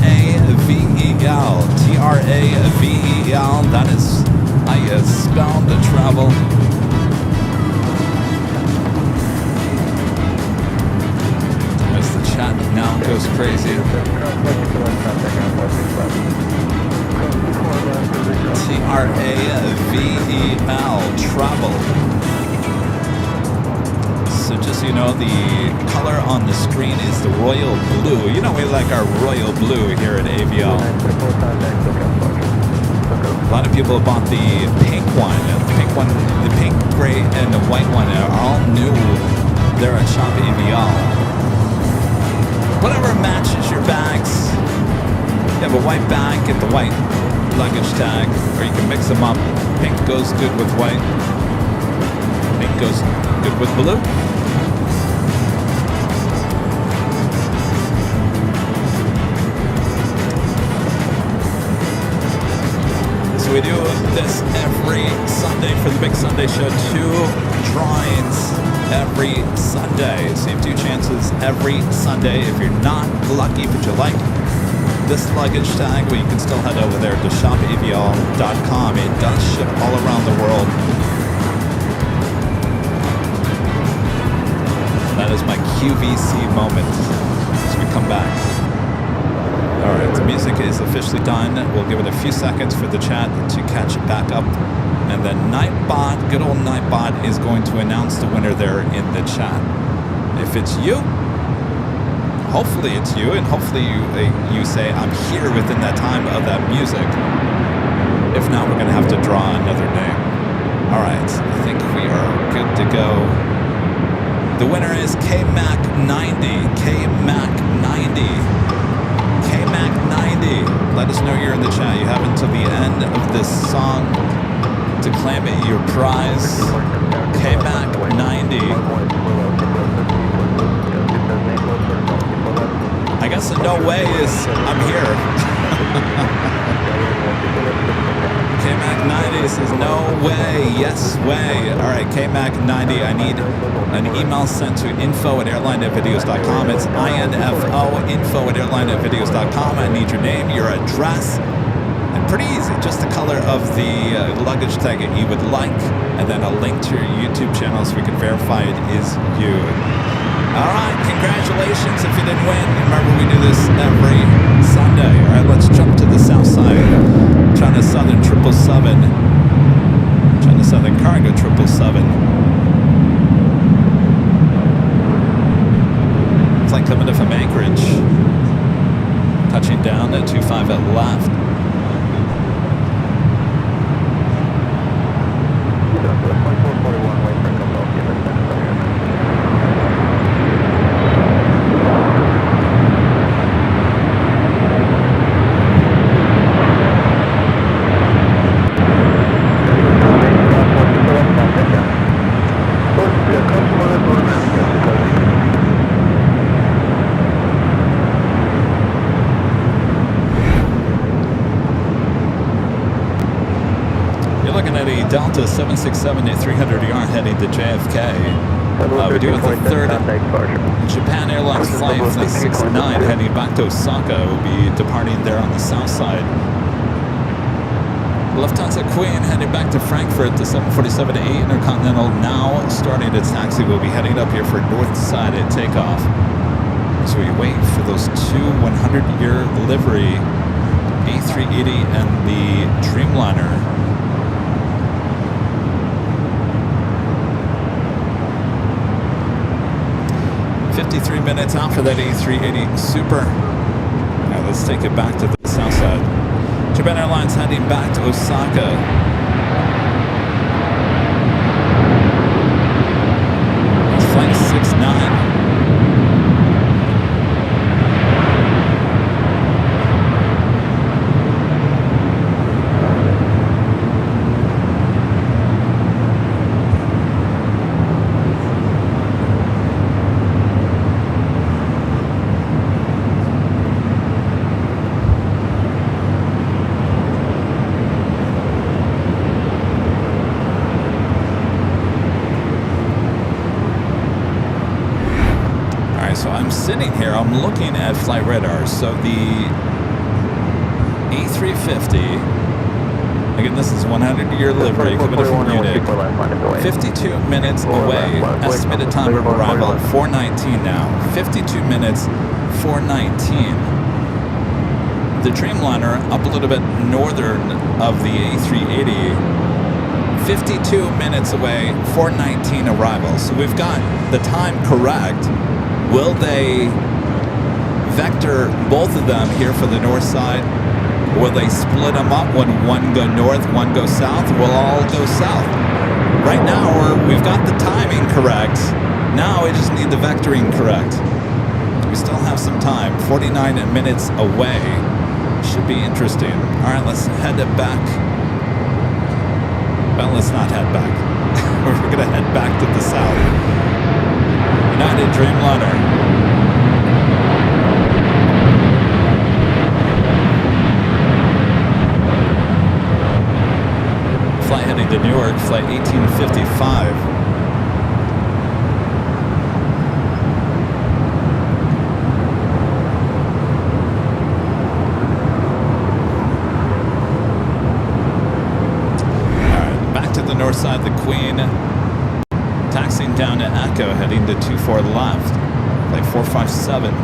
T-R-A-V-E-L. That is how you spell the travel. As the chat now goes crazy. T-R-A-V-E-L. Travel. So just so you know, the color on the screen is the royal blue. You know we like our royal blue here at AVL. A lot of people have bought the pink one. The pink, gray, and the white one are all new. They're at Shop AVL. Whatever matches your bags. You have a white bag, get the white luggage tag, or you can mix them up. Pink goes good with white. Pink goes good with blue. We do this every Sunday for the Big Sunday Show. 2 drawings every Sunday. So you have 2 chances every Sunday. If you're not lucky but you like this luggage tag, well, you can still head over there to shopavl.com. It does ship all around the world. That is my QVC moment as we come back. All right, the music is officially done. We'll give it a few seconds for the chat to catch back up. And then Nightbot, good old Nightbot, is going to announce the winner there in the chat. If it's you, hopefully it's you, and hopefully you say, I'm here within that time of that music. If not, we're going to have to draw another name. All right, I think we are good to go. The winner is KMac90. KMac90. KMac90. Let us know you're in the chat. You have until the end of this song to claim your prize. KMac90. I guess the no way is I'm here. KMac90 says no way, yes way. All right, KMac90, I need an email sent to info@airlinevideos.com. It's info, info@airlinevideos.com. I need your name, your address, and pretty easy, just the color of the luggage tag that you would like, and then a link to your YouTube channel so we can verify it is you. All right, congratulations if you didn't win. Remember, we do this every Sunday. All right, let's jump to the south side. China Southern 777. China Southern Cargo 777. Flight coming in from Anchorage. Touching down at 25 at left. Delta 767 at 300ER heading to JFK. We do have the third Japan Airlines flight 69 heading back to Osaka. We'll be departing there on the south side. Lufthansa Queen heading back to Frankfurt, the 747-8 Intercontinental now starting its taxi. We'll be heading up here for north side at takeoff. So we wait for those 2 100-year livery A380 and the Dreamliner. 53 minutes out for that A380 Super. Now let's take it back to the south side. Japan Airlines heading back to Osaka. That's flight 69. Sitting here, I'm looking at flight radar. So the A350, again, this is 100-year livery, coming from Munich, 52 minutes away. Estimated time of arrival, 4:19 now. 52 minutes, 4:19. The Dreamliner up a little bit northern of the A380, 52 minutes away, 4:19 arrival. So we've got the time correct. Will they vector both of them here for the north side? Will they split them up when one go north, one go south? We'll all go south. Right now, we've got the timing correct. Now we just need the vectoring correct. We still have some time. 49 minutes away. Should be interesting. All right, let's head back. Well, let's not head back. We're going to head back to the south. United Dreamliner. Flight heading to Newark, flight 1855. Alright, back to the north side of the Queen. Taxiing down to Echo, heading to 24 left, like 457.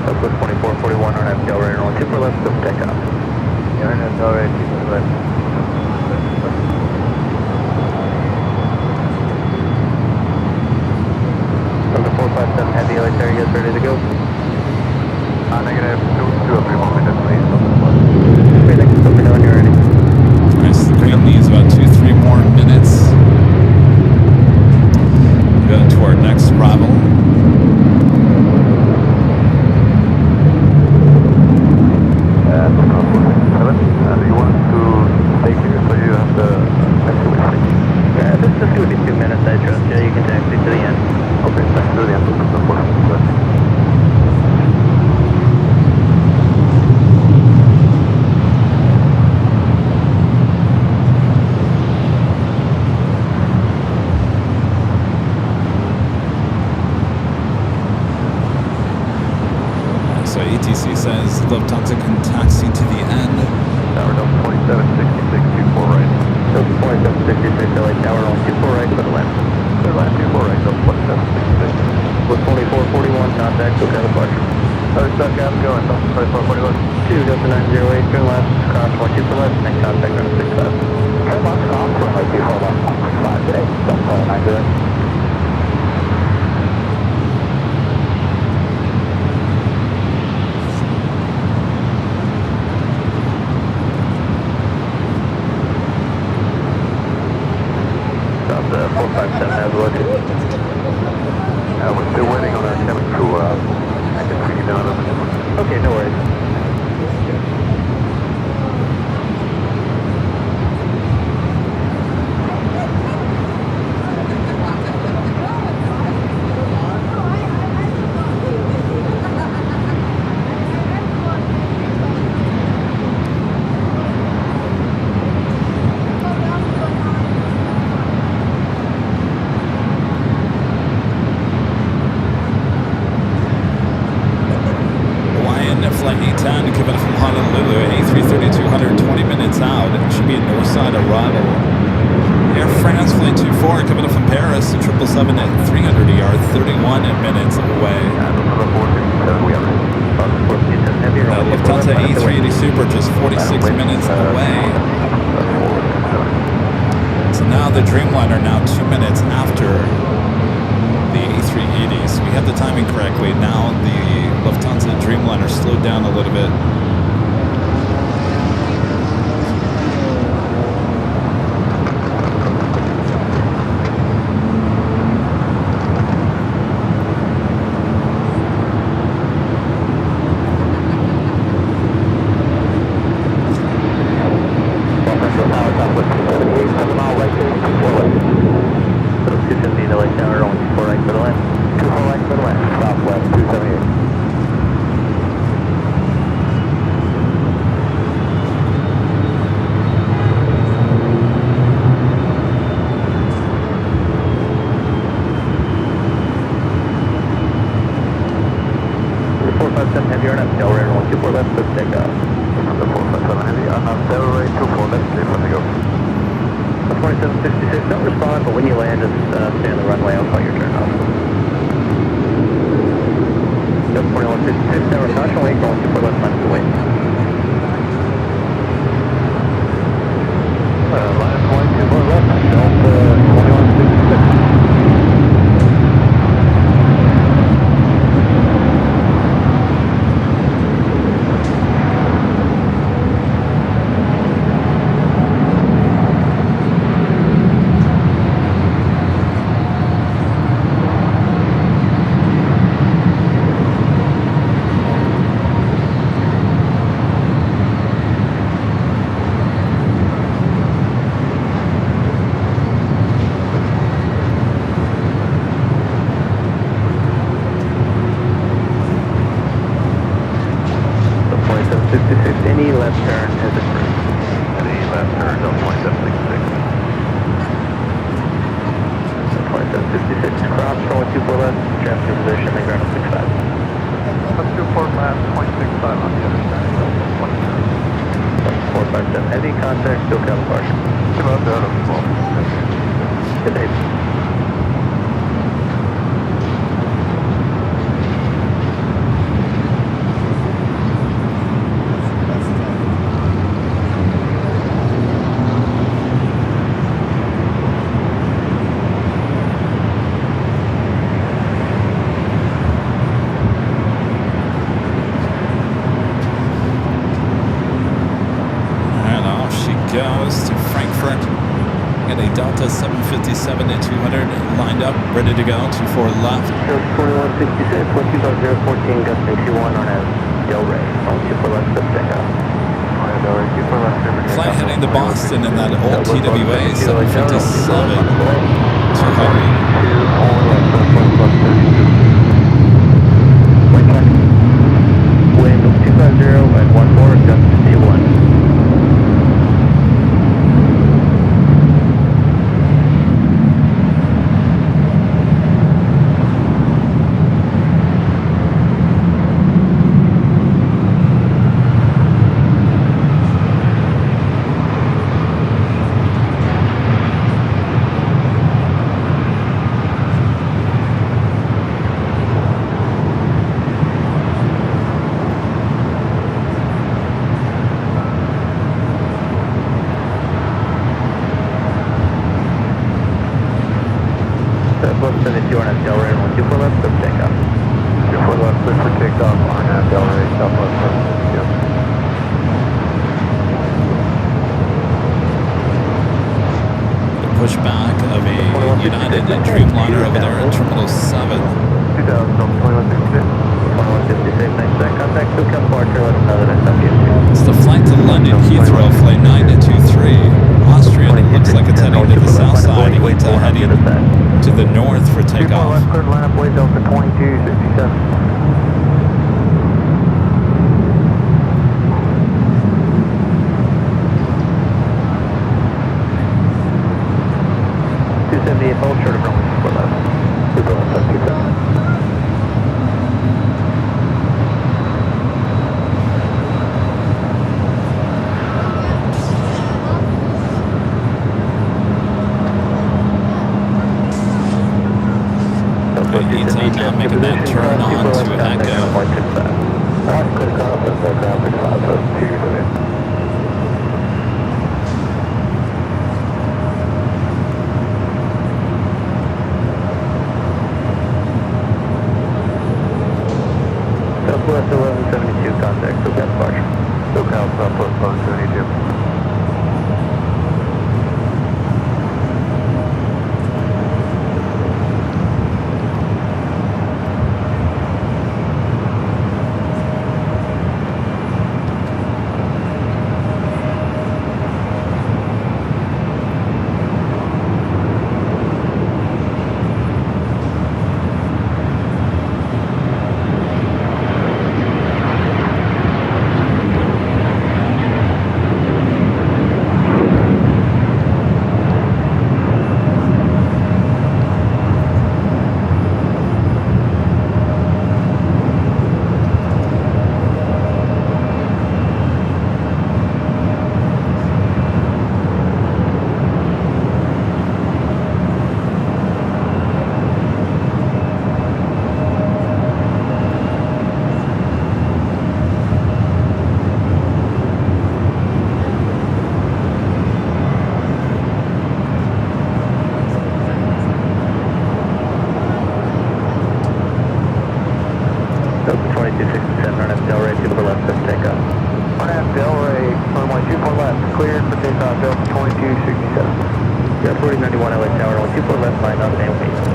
Southwest 2441 on FTL right on 24 left, don't take off. Yeah, on FTL right, 24 left. Heavy light there, you guys ready to go? Negative, 2 or 3 more minutes, please. Okay, thanks. Let me know when you're ready. Nice. The Queen needs about 2-3 more minutes. Go to our next arrival. Do you want to stay here so you have the taxi with me? Yeah, this is going to be 2 minutes, I trust you. You can taxi to the end. Okay, thanks to the end of the phone. So ATC says Lufthansa can taxi to the end. Tower Delta 2766, 24 right. Delta 2766, LA Tower on 24 right for the left. The last 24 right, Delta 2766. With 2441, contact, okay, departure. Other stuff, guys, going, Delta 2441. 2 Delta 908, turn left, cross 12 left, next contact on 6 left. Turn left, cross, runway 24 left, 5 today, Delta 908. South 457 has looked. We're still waiting on our cabin crew. I can bring you down on the Okay, no worries. Flight 810 coming from Honolulu, A332, 120 minutes out. It should be a north side arrival. Air France, flight 24, coming up from Paris, 777 at 300 ER, 31 minutes away. Lufthansa A380 Super just 46 minutes away. So now the Dreamliner now 2 minutes after the A380s. We had the timing correctly. Now the Lufthansa Dreamliner slowed down a little bit. Ready to go, 24 left. 2166, 12014, gusting 21 on a Del Rey, 24 left, let's take off. Flight heading to Boston in that old TWA, 757, 200. Wind 250 at 14, gusting 21. Pushback of a United Dreamliner over there at Terminal 7. 2156, It's the flight to London Heathrow, flight 923. Austrian, it looks like it's heading to the south side. It's heading to the north for takeoff. line up, way Delta 2267. Hold short of runway 4 left. then turn on to Echo. Clear crossing, the traffic process, 2 units. Southwest 1172, contact SoCal departure. SoCal Southwest 1172.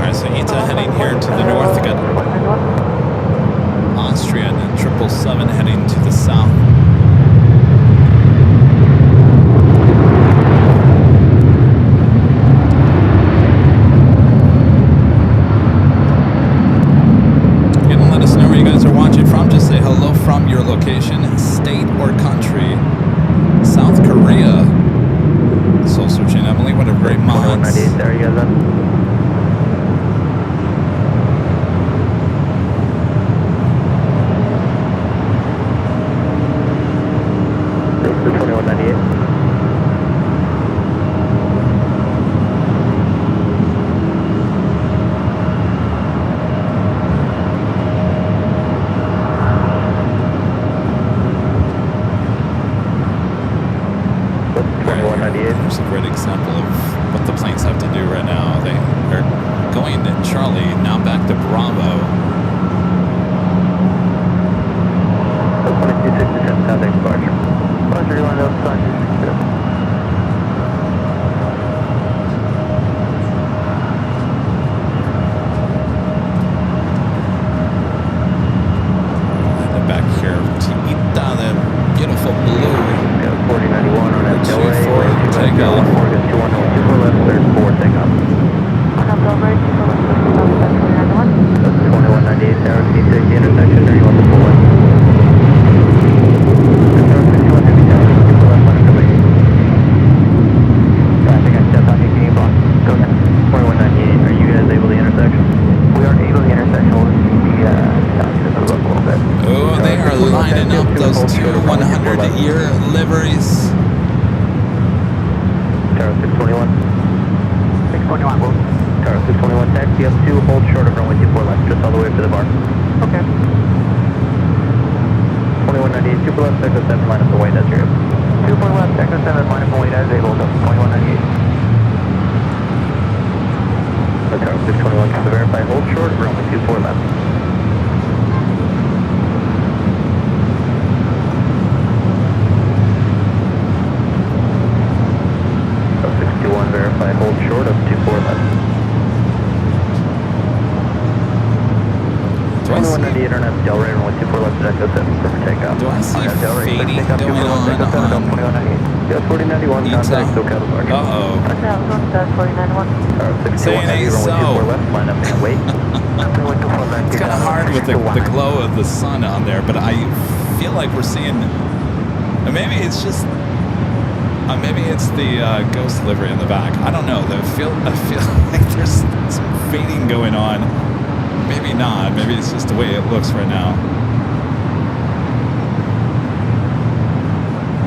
Alright, so ETA heading here to the north. We got Austrian and 777 heading to the south. You can let us know where you guys are watching from. Just say hello from your location, state, or country. South Korea. Soul searching Emily, what a great mod. 198 there, you guys on? There's a great example of what the planes have to do right now. They are going to Charlie, now back to Bravo. 2267, contact departure. Roger, you line up, sign 267. And back here to Ita, the beautiful blue. 4091 on that Delray. Takeoff. 21 left, third 4 takeoff. On up Delray, 2 left, 2198, Tower C6, the intersection, or you want the full left? Tower 61 Heavy Tower, 2 left, line of delay. I think I stepped on you, can you block? Go ahead. 4198, are you guys able to intersection? We are able to intersection, we'll just need the documents to look a little bit. Oh, they are lining up those two 100-year liveries. Tower 621. 621, will. Tower 621, taxi up 2, hold short of runway 24 left, just all the way up to the bar. Okay. 2198, super left, sector 7, line up the white, that's your 2 left, sector 7, line up the white, as able, 2198. Tower 621, to verify, hold short, runway 24 left. Verify hold short of 24 left. 2198 Internet Delray, runway 24 left, Echo 7 for takeoff. Do I see fading going on 2198. Yeah, 4091, contact SoCal departure. Uh-oh. Hotel, North Star 4091. Say it ain't so. Runway 24 left, line up and wait. It's kind of hard with the glow of the sun on there, but I feel like we're seeing, maybe it's just, maybe it's the ghost livery in the back. I don't know. I feel like there's some fading going on. Maybe not. Maybe it's just the way it looks right now.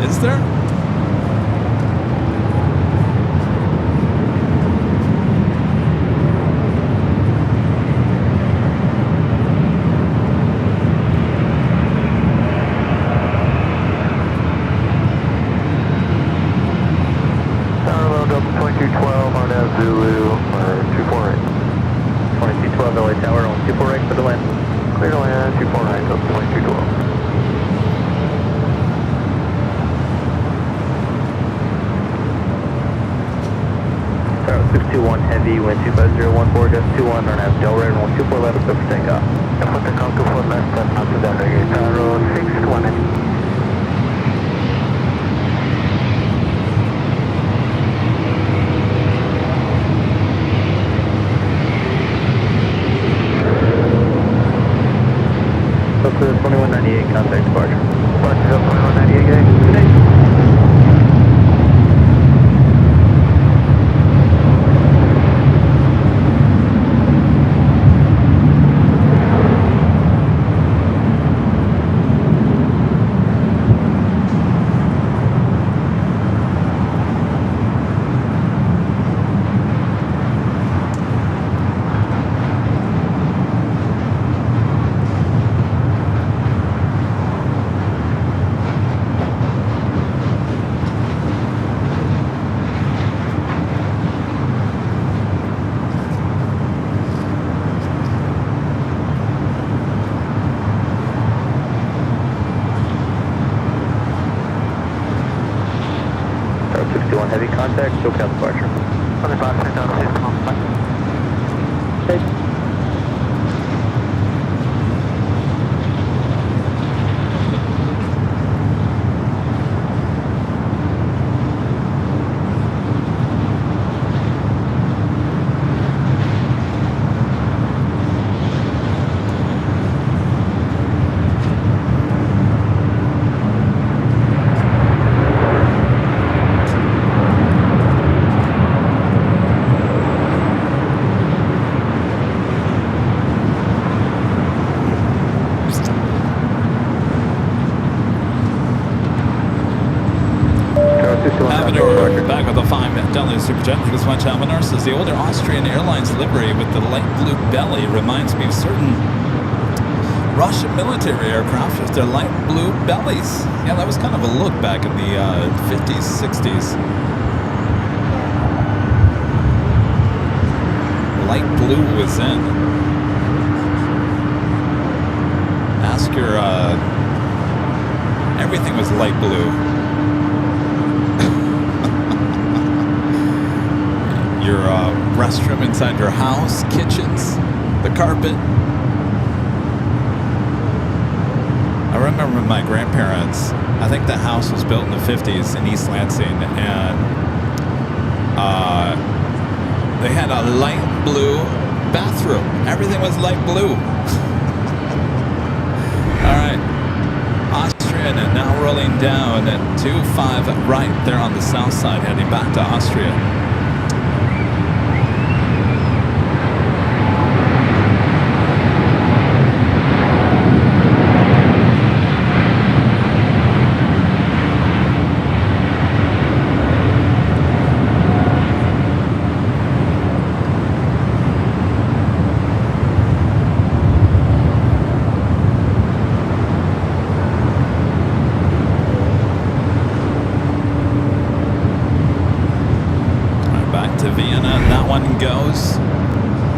Is there? clear to land, 24 right, so 2212. Tower 621 heavy, wind 25014, just 21, and have Delray, runway 24 left, clear for takeoff. Put the call 24 left, that's not to that area. Tower 621 heavy. Up to 2198, contact departure. Departure 2198, gang. Good day. Tower 621 heavy, contact, SoCal departure. On the box, down to 6 months. Avenor back with a 5 Delhi Superjet. I think it's much Avenor says the older Austrian Airlines livery with the light blue belly reminds me of certain Russian military aircraft with their light blue bellies. Yeah, that was kind of a look back in the 50s, 60s. Light blue was in. Ask your, everything was light blue. Your restroom inside your house, kitchens, the carpet. I remember my grandparents, I think the house was built in the 50s in East Lansing, and they had a light blue bathroom. Everything was light blue. All right. Austrian and now rolling down at 25 right there on the south side, heading back to Austria.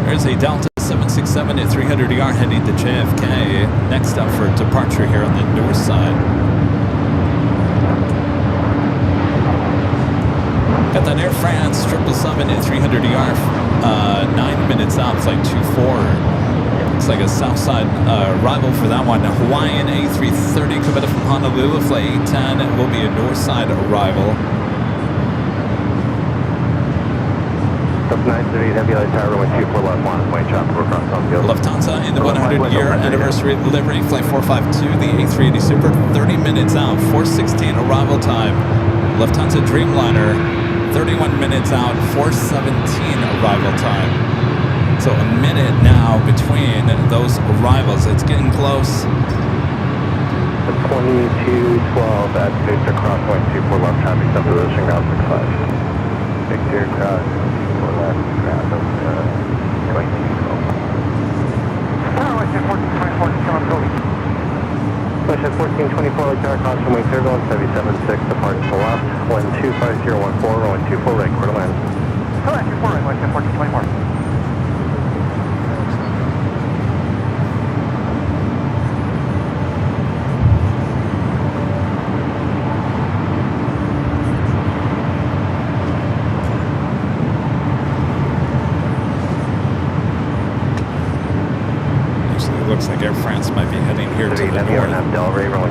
There's a Delta 767 at 300 yard heading to JFK. Next up for departure here on the north side. Got that Air France 777 at 300 yard, 9 minutes out, flight 24. Looks like a south side arrival for that one. A Hawaiian A330 coming from Honolulu, flight 810. It will be a north side arrival. 938 heavy light tower, runway 24 left, one plane chopper across Tokyo. Lufthansa in the 100-year anniversary livery, flight 452, the A380 Super, 30 minutes out, 4:16 arrival time. Lufthansa Dreamliner, 31 minutes out, 4:17 arrival time. So a minute now between those arrivals. It's getting close. 2212 at Victor Crossway 24 left, traffic some position, ground 65. Victor Cross. Left, ground of 2212. Tower, Western 1424, still on Cody. Western 1424, light tower, cross runway 7776, depart to left, 125014, runway 24 right, quarter land. Correct, 24 right, Western 1424. It looks like Air France might be heading here to the north.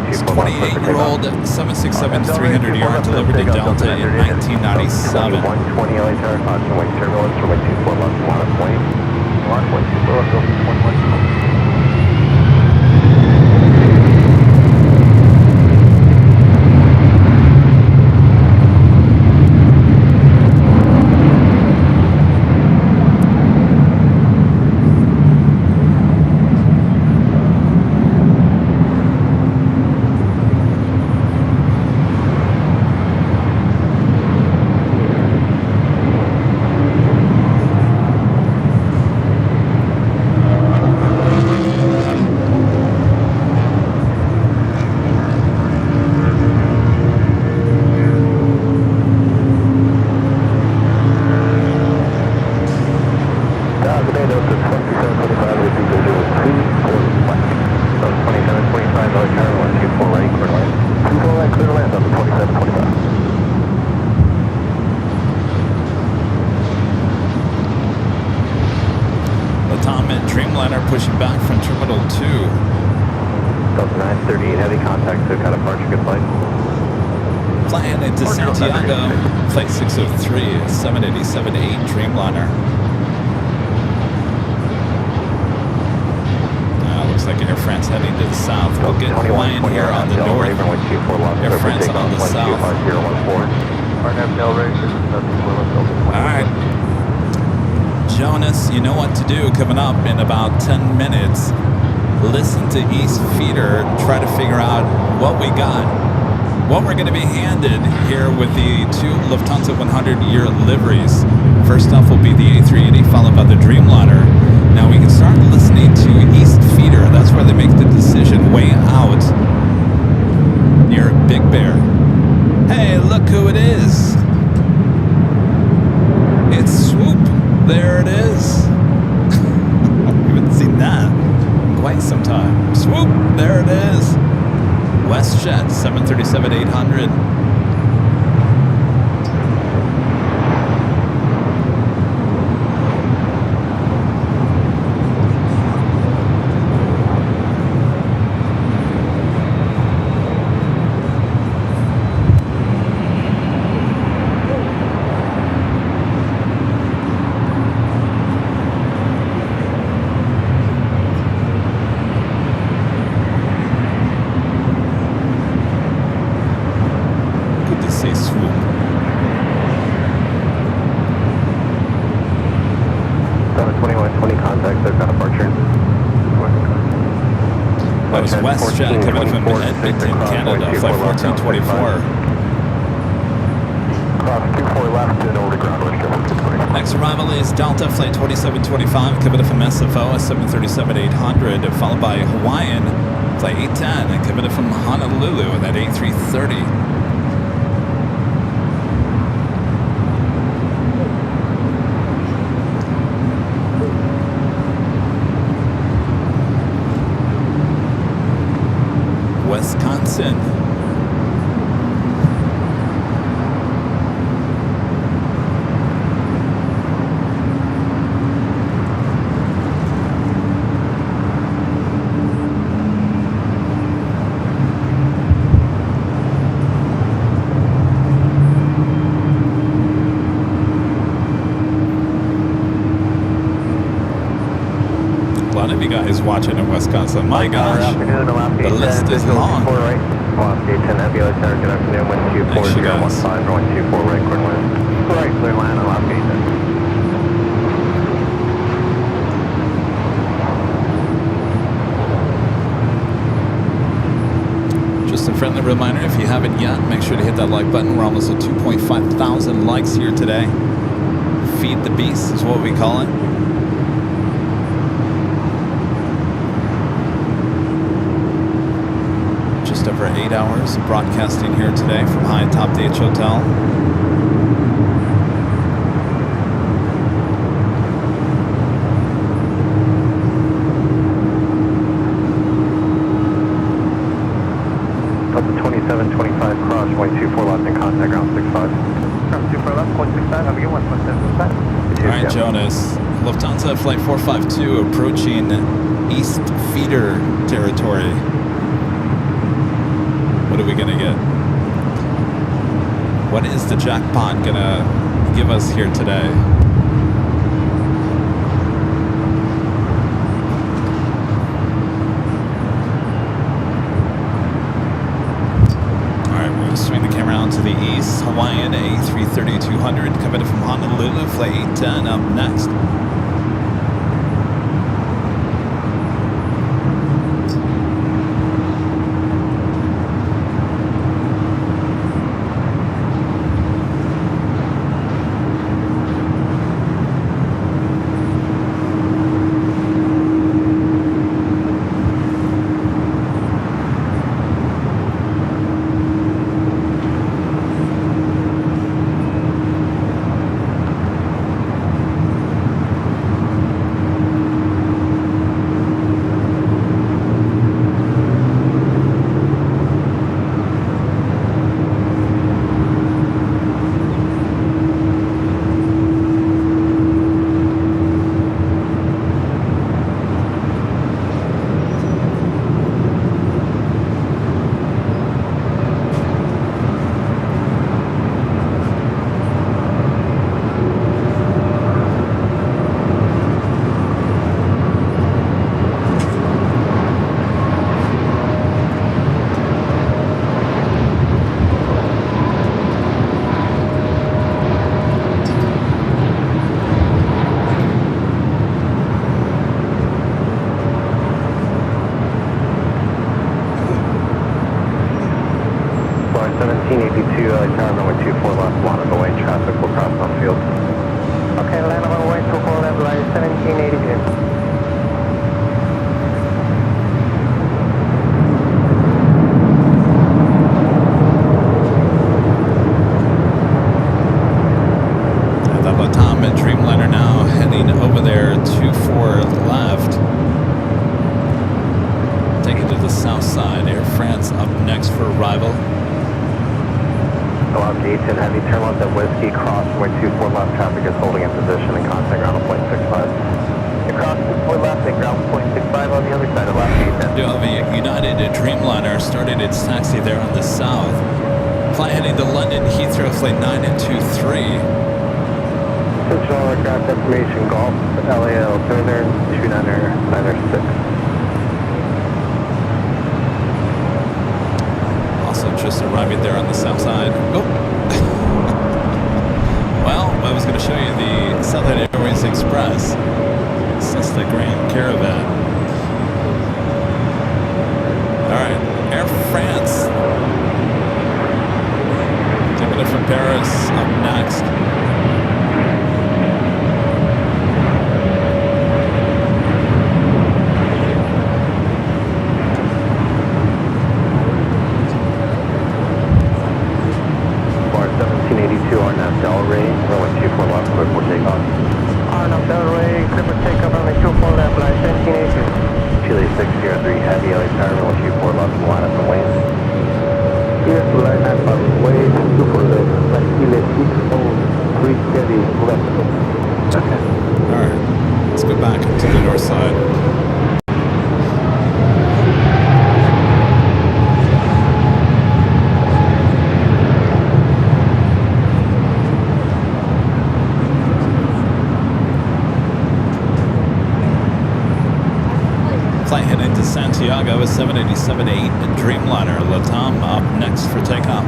It's 28-year-old 767 300ER delivered to Delta in 1997. 120 LA tower, caution wing turbulence, runway 24 left, 120. 124 left, 21. Pushing back from Terminal 2. Delta 938, heavy contact, so got a departure, good flight. Flying into Santiago, flight 603, 787-8 Dreamliner. Looks like Air France heading to the south. We'll get Hawaiian here on the north. Air France on the south. Alright. Jonas, you know what to do coming up in about 10 minutes. Listen to East Feeder, try to figure out what we got, what we're going to be handed here with the two Lufthansa 100-year liveries. First off will be the A380, followed by the Dreamliner. Now we can start listening to East Feeder. That's where they make the decision, way out near Big Bear. Hey, look who it is. It's Swoop. There it is. We haven't seen that in quite some time. Swoop, there it is. WestJet 737-800. WestJet coming from Edmonton, Canada, flight 1424. Cross 24 left and over to ground. Next arrival is Delta, flight 2725, coming from SFO, 737-800, followed by Hawaiian, flight 810, coming from Honolulu, that A330. Wisconsin. A lot of you guys watching in Wisconsin. My gosh, the list is long. Thanks, you guys. Right, clear line on left gate. Just a friendly reminder, if you haven't yet, make sure to hit that like button. We're almost at 2.5 thousand likes here today. Feed the beast is what we call it. Just over 8 hours of broadcasting here today from high atop the H Hotel. Delta 2725 cross, 124 left in contact, ground 65. Ground 24 left, 165, have a good one, 175. All right, Jonas, Lufthansa Flight 452 approaching East Feeder territory. What are we going to get? What is the jackpot going to give us here today? All right, we're going to swing the camera out to the east. Hawaiian A330-200 coming in from Honolulu, flight 810 up next. Santiago is 787-8 Dreamliner. Latam up next for takeoff.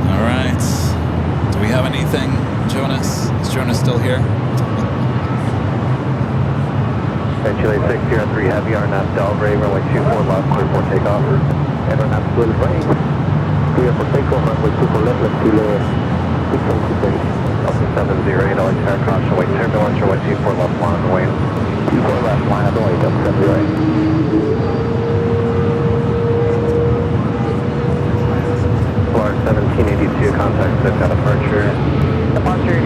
All right. Do we have anything, Jonas? Is Jonas still here? Chile 603 Heavy, RNAV Delray, runway 24 left, clear for takeoff. RNAV 12 right, clear for takeoff, runway 24 left, left Chile 603. Delta 708, LAX aircraft, runway turbulence, runway 24 left, line on the way. 24 left, line on the way, Delta 708. Florida 1782, contact SIFCA departure. Departure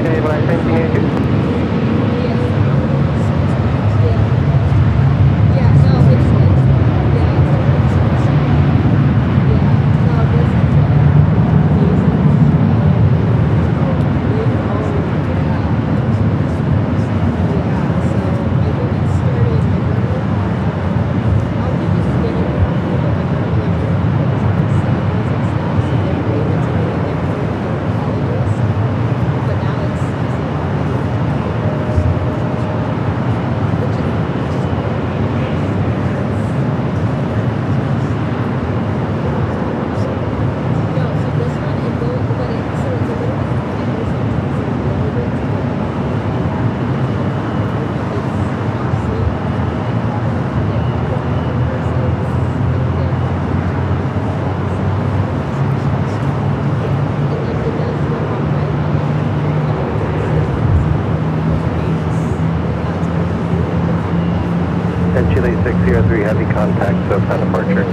And Chile 603 heavy contact, so it's on departure.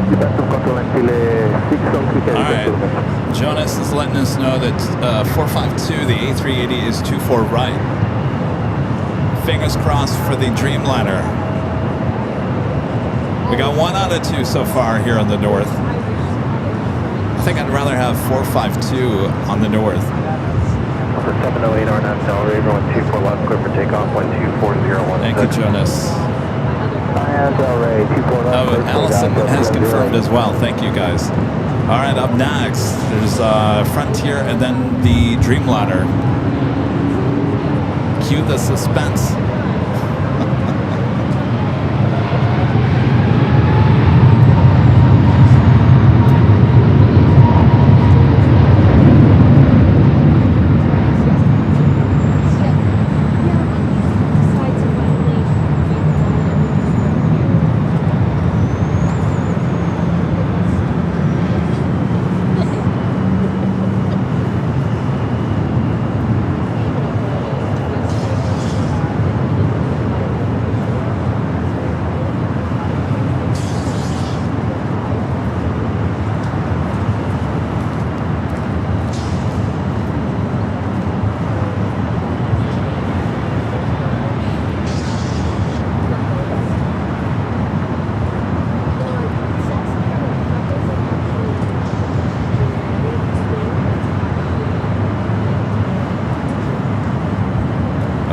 Control and Chile 603 All right. Jonas is letting us know that 452, the A380 is 24 right. Fingers crossed for the Dreamliner. We got 1 out of 2 so far here on the north. I think I'd rather have 452 on the north. For 708 RNAV Delray, everyone 24 left, clear for takeoff, 124016. Thank you, Jonas. Delray, 24 left. Oh, Allison has confirmed as well. Thank you, guys. All right, up next, there's Frontier and then the Dreamliner. Cue the suspense.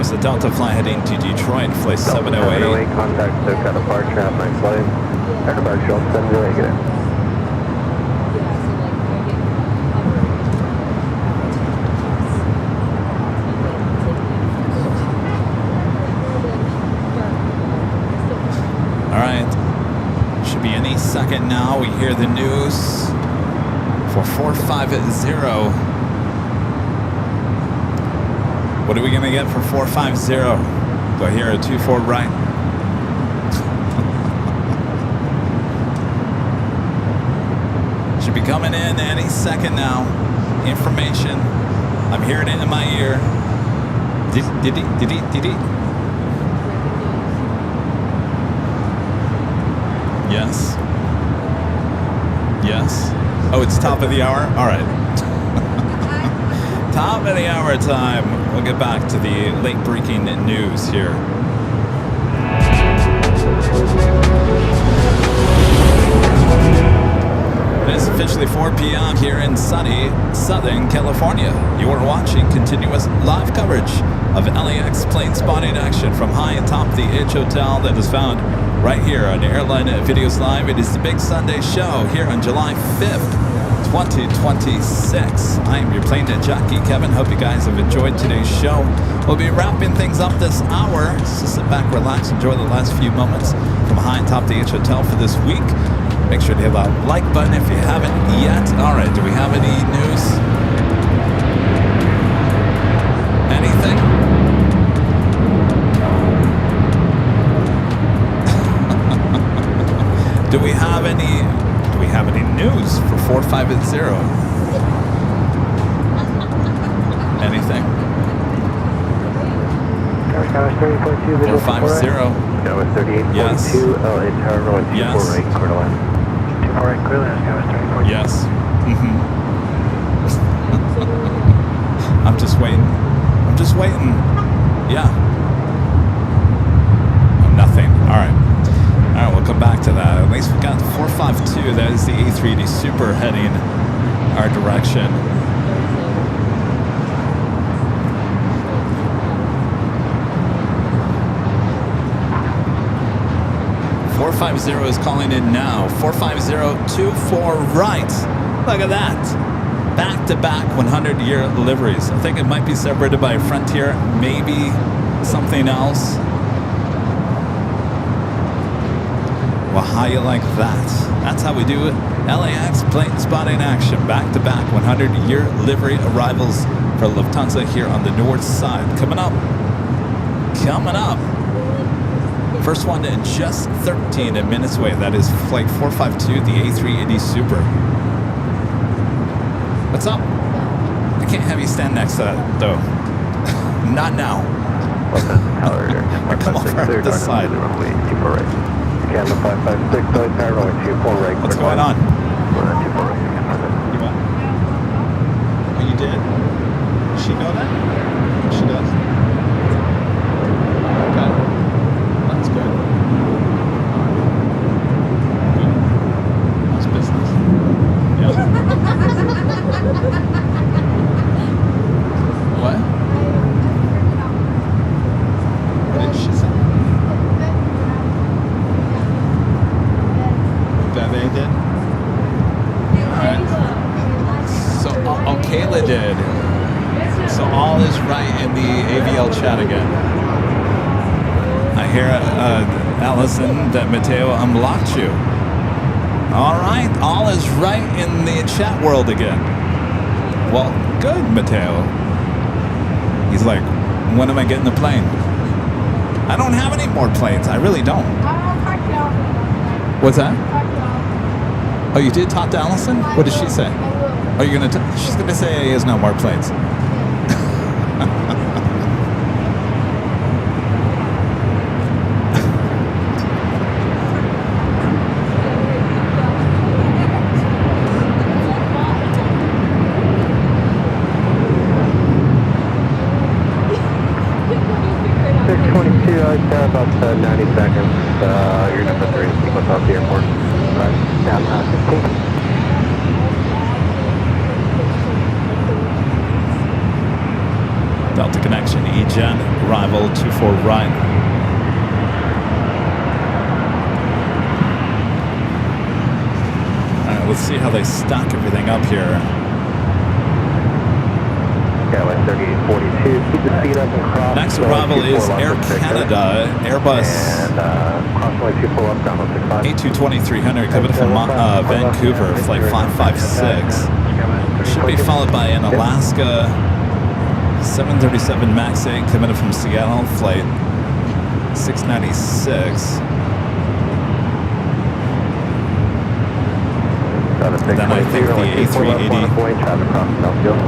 The Delta flight heading to Detroit, flight 708. 708 contact, SoCal departure, have a nice flight. Air departure, 708, get in. All right, should be any second now. We hear the news for 450. What are we going to get for 450? Do I hear a 24 right? Should be coming in any second now. Information. I'm hearing it in my ear. Did. Yes. Yes. Oh, it's top of the hour? All right. Top of the hour time. We'll get back to the late breaking news here. It is officially 4 p.m. here in sunny Southern California. You are watching continuous live coverage of LAX plane spotting action from high atop the Edge Hotel that is found right here on Airline Videos Live. It is the Big Sunday Show here on July 5th. 2026. I am your plane jockey Kevin. Hope you guys have enjoyed today's show. We'll be wrapping things up this hour. So sit back, relax, enjoy the last few moments from high atop the H Hotel for this week. Make sure to hit that like button if you haven't yet. All right, do we have any news? Anything? Do we have any news for 450? Anything? 450. That was 3842. Yes. LA Tower, runway 24 Yes. right, quarter line. 24 right, clear line, that was 3842. Yes. I'm just waiting. Yeah. Nothing. All right, we'll come back to that. At least we got 452. That is the A380 Super heading our direction. is calling in now. 45024 right. Look at that. Back-to-back 100-year deliveries. I think it might be separated by Frontier, maybe something else. Well, how you like that? That's how we do it. LAX plane spotting action. Back-to-back 100-year livery arrivals for Lufthansa here on the north side. Coming up. First one in just 13 minutes away. That is flight 452, the A380 Super. What's up? I can't have you stand next to that, though. Not now. Tower, come over this side. Runway 24 right. Canada 556, Delhi Tower, runway 24 right. What's going on? 24 right. You what? Oh, you did? Does she know that? She does? Okay. That's good. Good. How's business? Yeah. What? What did she say? Bebe did? Alright. So, oh, Kayla did. So all is right in the AVL chat again. I hear, Allison, that Mateo unblocked you. Alright, all is right in the chat world again. Well, good, Mateo. He's like, when am I getting the plane? I don't have any more planes. I really don't. What's that? Oh, you did talk to Allison? What did she say? Are you gonna? She's gonna say he has no more planes. 622, about 90 seconds. Your number 3 sequence off the airport. Right, down 16. Delta connection, E-Gen, arrival 24 right. Alright, let's see how they stack everything up here. Airline 3842, keep the speed up and cross. Next arrival is Air Canada, Airbus And cross runway 24 left, down 165. A220-300 coming from Vancouver, flight 556. Should be followed by an Alaska 737 MAX 8 coming in from Seattle, flight 696. Then I think the A380. Traffic cross Southfield.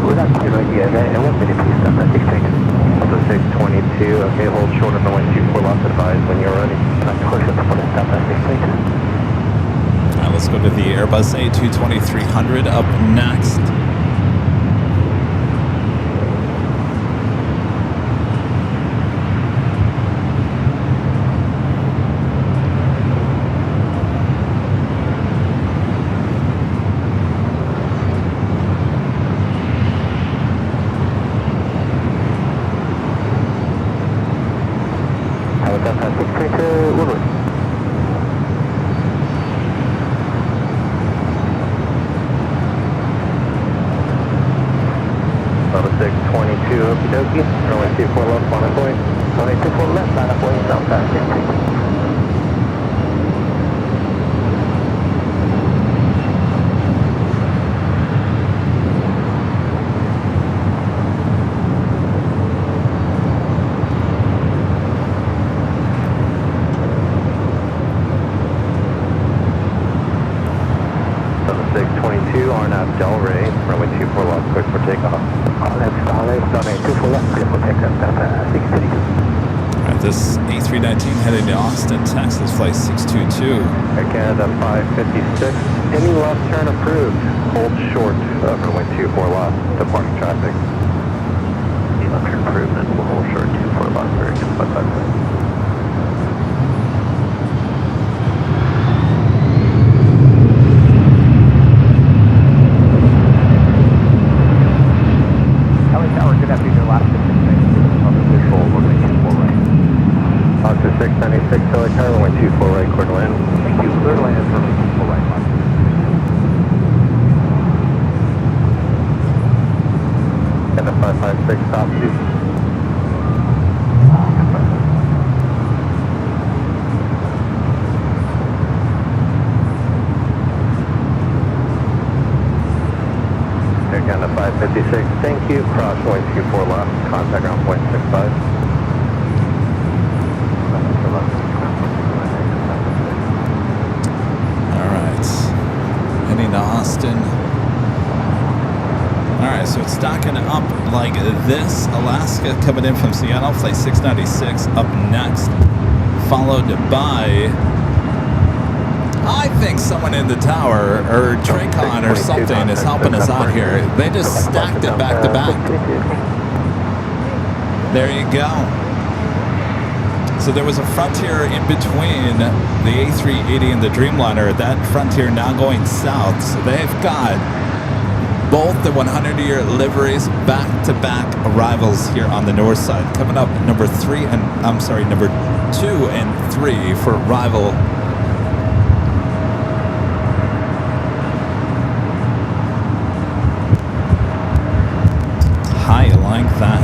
Without your idea, and 1 minute please stop at 622. So 622, okay, hold short on the 124 lots advised when you're ready. Push up for the stop at 622. Alright, let's go to the Airbus A220-300 up next. This A319 heading to Austin, Texas, flight 622. Air Canada 556. Any left turn approved. Hold short of runway 24 lost. Departing traffic. Any left turn approved, and we'll hold short 24 lost. Very good. 556. Oscar 696, Delhi Tower, runway 24 right, clear to land. Thank you, clear to land from 24 right. And the 556, stop 2. Air Canada 556, thank you, cross runway 24 left, contact ground point 65. Heading to Austin. All right, so it's stacking up like this. Alaska coming in from Seattle, flight 696 up next, followed by, I think someone in the tower, or Tracon or something, is helping us out here. They just stacked it back to back. There you go. So there was a Frontier in between the A380 and the Dreamliner. That Frontier now going south. So they've got both the 100-year liveries back-to-back arrivals here on the north side. Coming up, number 2 and 3 for arrival. Hi, I like that.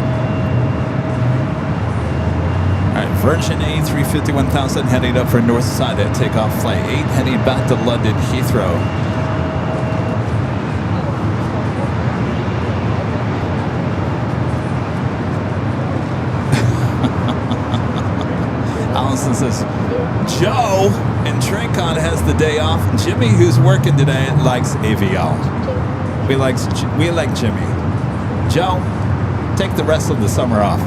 All right, Virgin A350 1000 heading up for north side at takeoff, flight 8 heading back to London Heathrow. Allison says, Joe and Tracon has the day off. Jimmy, who's working today, likes AVL. We like Jimmy. Joe, take the rest of the summer off.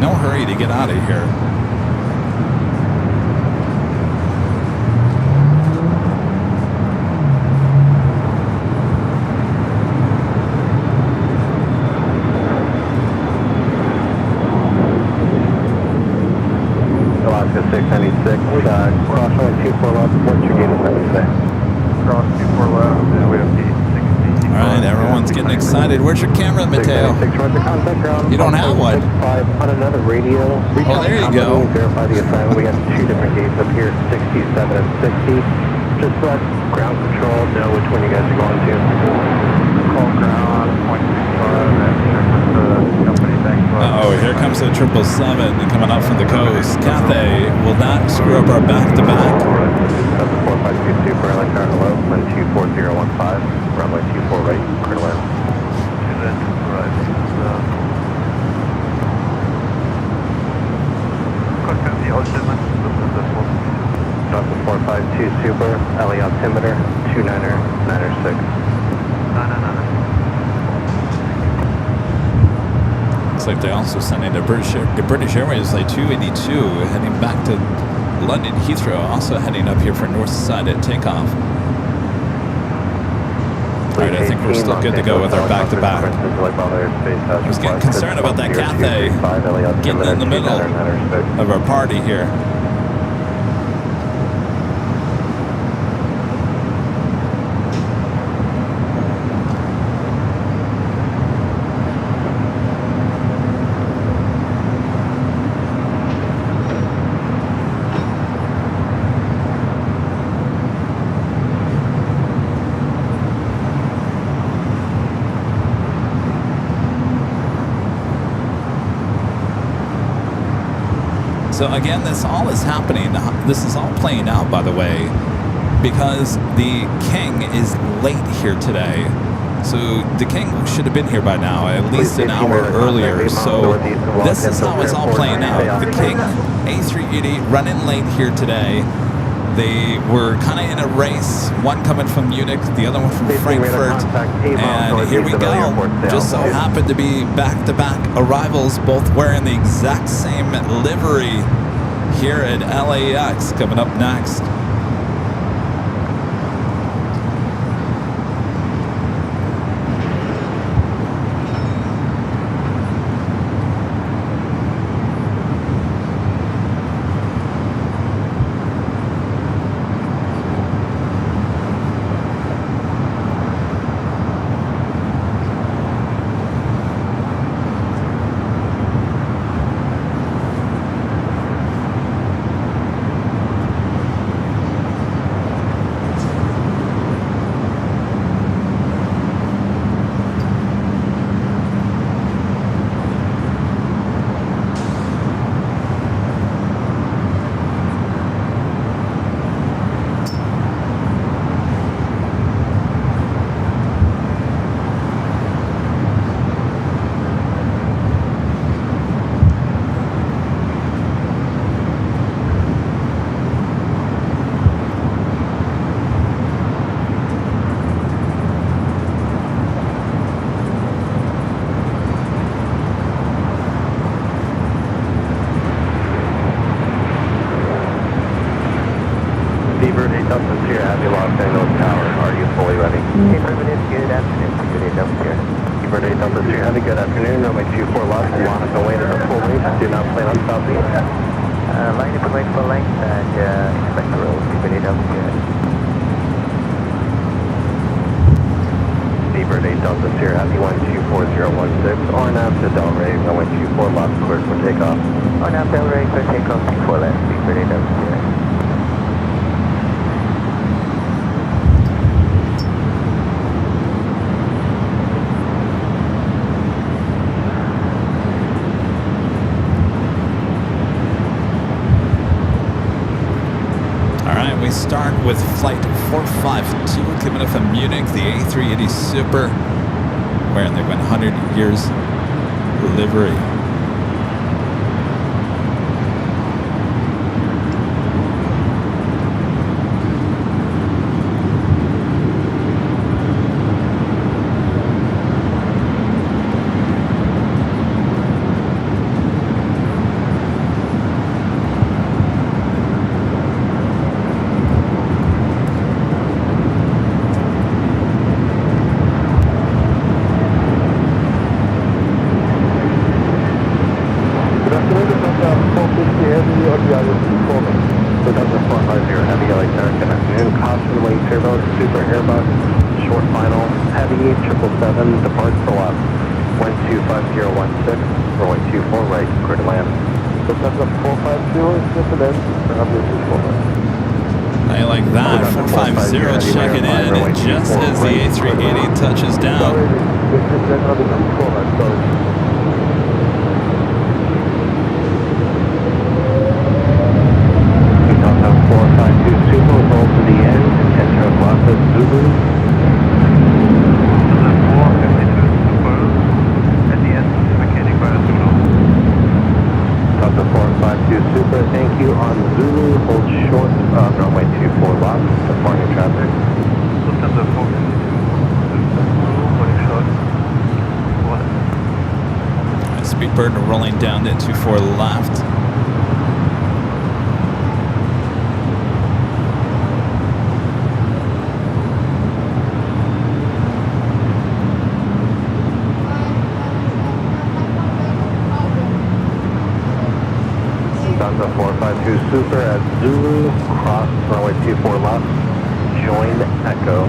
No hurry to get out of here. Alaska 696, cross runway 24 left, what's your gate assignment today? Cross 24 left, and we have P60. All right, everyone's getting excited. Where's your camera, Mateo? You don't have one. On another radio. Oh, there you go. Verify the assignment. We have 2 different gates up here, 67 and 60. Just let ground control know which one you guys are going to. Call ground, 0.65, and check with the company. Thanks. Uh-oh, here comes the 777 coming up from the coast. Cathay will not screw up our back-to-back. That's a 452 Super Airline car hello, wind 24015, runway 24 right, clear to land. Delta 452 Super, LA altimeter, 29er, 9er 6. Looks like they're also sending the British Airways flight 282 heading back to London Heathrow, also heading up here for north side at takeoff. All right, I think we're still good to go with our back-to-back. I was getting concerned about that Cathay getting in the middle of our party here. So again, this all is happening. This is all playing out, by the way, because the King is late here today. So the King should have been here by now, at least an hour earlier. So this is how it's all playing out. The King A380 running late here today. They were kind of in a race, one coming from Munich, the other one from Frankfurt, and here we go. Just so happened to be back-to-back arrivals, both wearing the exact same livery here at LAX. Coming up next, Delta Sierra Heavy, Los Angeles Tower. Are you fully ready? Affirmative, good afternoon. Good day, Delta Sierra. Keeper Day Delta Sierra Heavy, good afternoon. Runway 24 left, line up and wait at the full length. Do not plan on stopping. Line up and wait full length and expect to roll. Keeper Day, Delta Sierra. Keeper Day Delta Sierra Heavy, 124016. RNAV to Delray, runway 24 left, cleared for takeoff. RNAV Delray, clear takeoff, 24 left. Keeper Day, Delta Sierra. We start with flight 452 coming up from Munich, the A380 Super, wearing the 100 years livery. I like that. 450 checking in just as the A380 touches down. Speedbird rolling down to 24 left. Delta 452 Super at Zulu, cross runway 24 left, join Echo,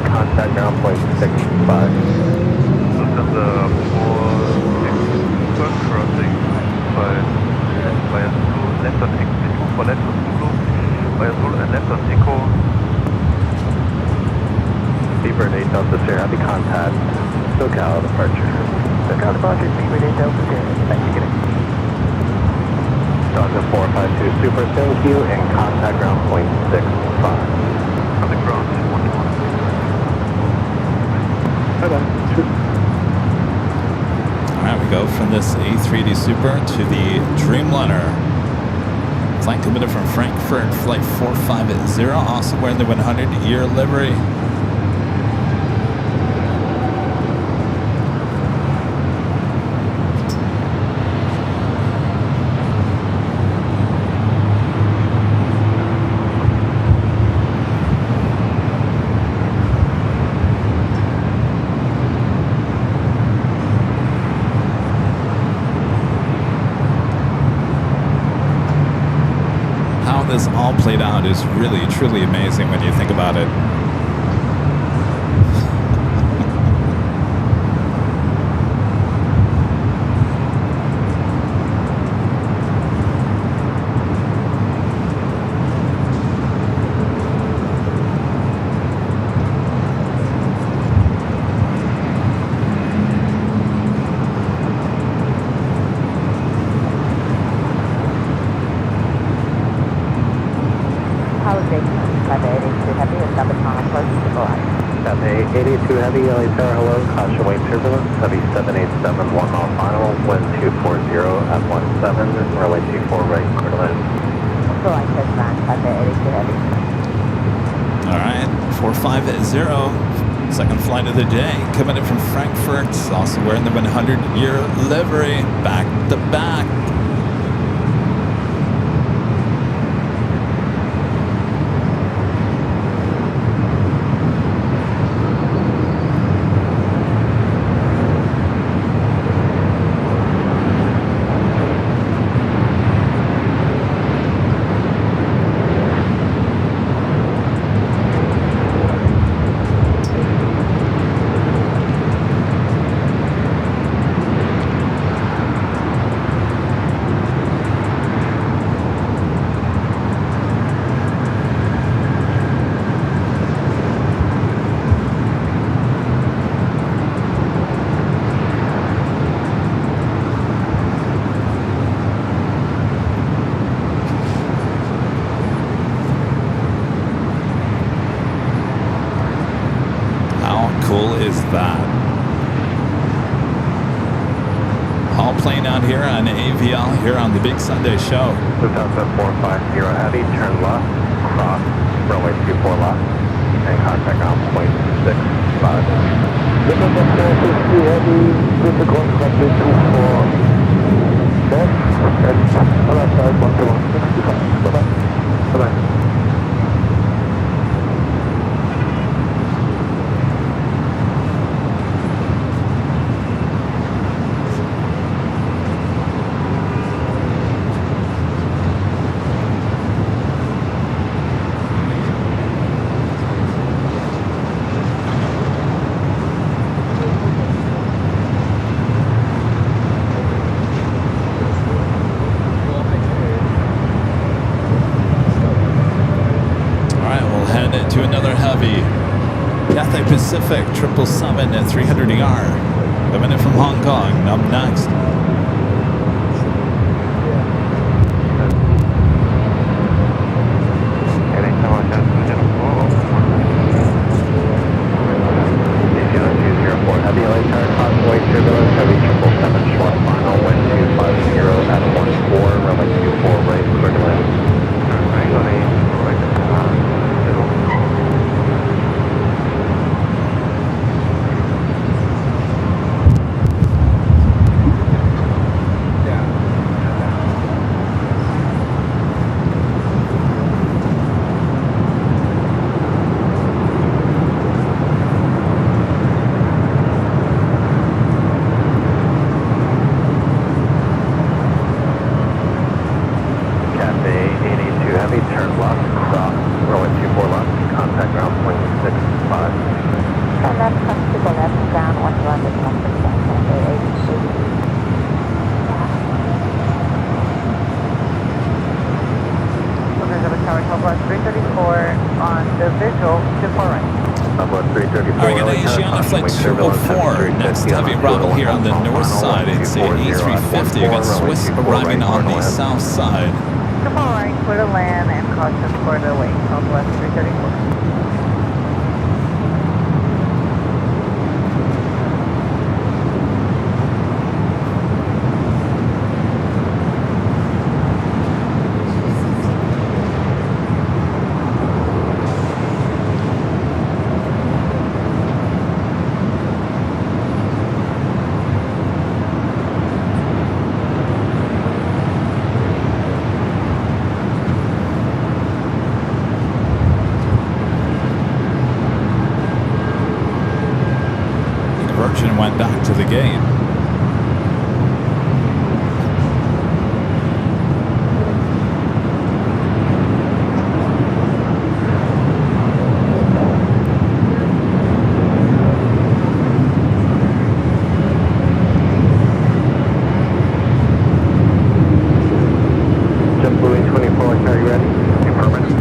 contact ground point 65. Lufthansa 4 crossing via Zulu, left on exit 2 for left on Zulu, via Zulu and left on Echo. Speedbird 8 Delta Sierra, happy contact, SoCal departure. SoCal departure, Speedbird 8 Delta Sierra. Thanks for getting. Delta 452 Super, thank you, and contact ground point 65. Contact ground 121. Bye-bye. Alright, we go from this A380 Super to the Dreamliner. Flight committed from Frankfurt, flight 450, also wearing the 100-year livery. This all played out is really, truly amazing when you think about it. Heavy 82 Heavy, LA Tower, hello, caution wait turbulence, Heavy 787, 1 mile final, wind 240 at 17, runway 24 right, clear to land. Alright, 450, second flight of the day, coming in from Frankfurt, also wearing the 100-year livery, back to back. plane out here on AVL here on the Big Sunday Show. Lufthansa 450 Heavy, turn left, cross, runway 24 left, and contact ground point 65. Lufthansa 450 Heavy, with the contact with 24 left, and other side 121, 65. Bye-bye. Bye-bye. To another heavy Cathay Pacific 777 at 300ER coming in from Hong Kong. Up next. Heavy LA turn, convoy turbulence, heavy 777 short final, wind 250 at 14, runway 24 right, clear to land. Next heavy arrival here on the north side. It's a A350. You got Swiss arriving on the south side. Come on, right, clear to land and caution for the wing, Southwest 334. Went back to the gate. JetBlue 24, are you ready? Affirmative.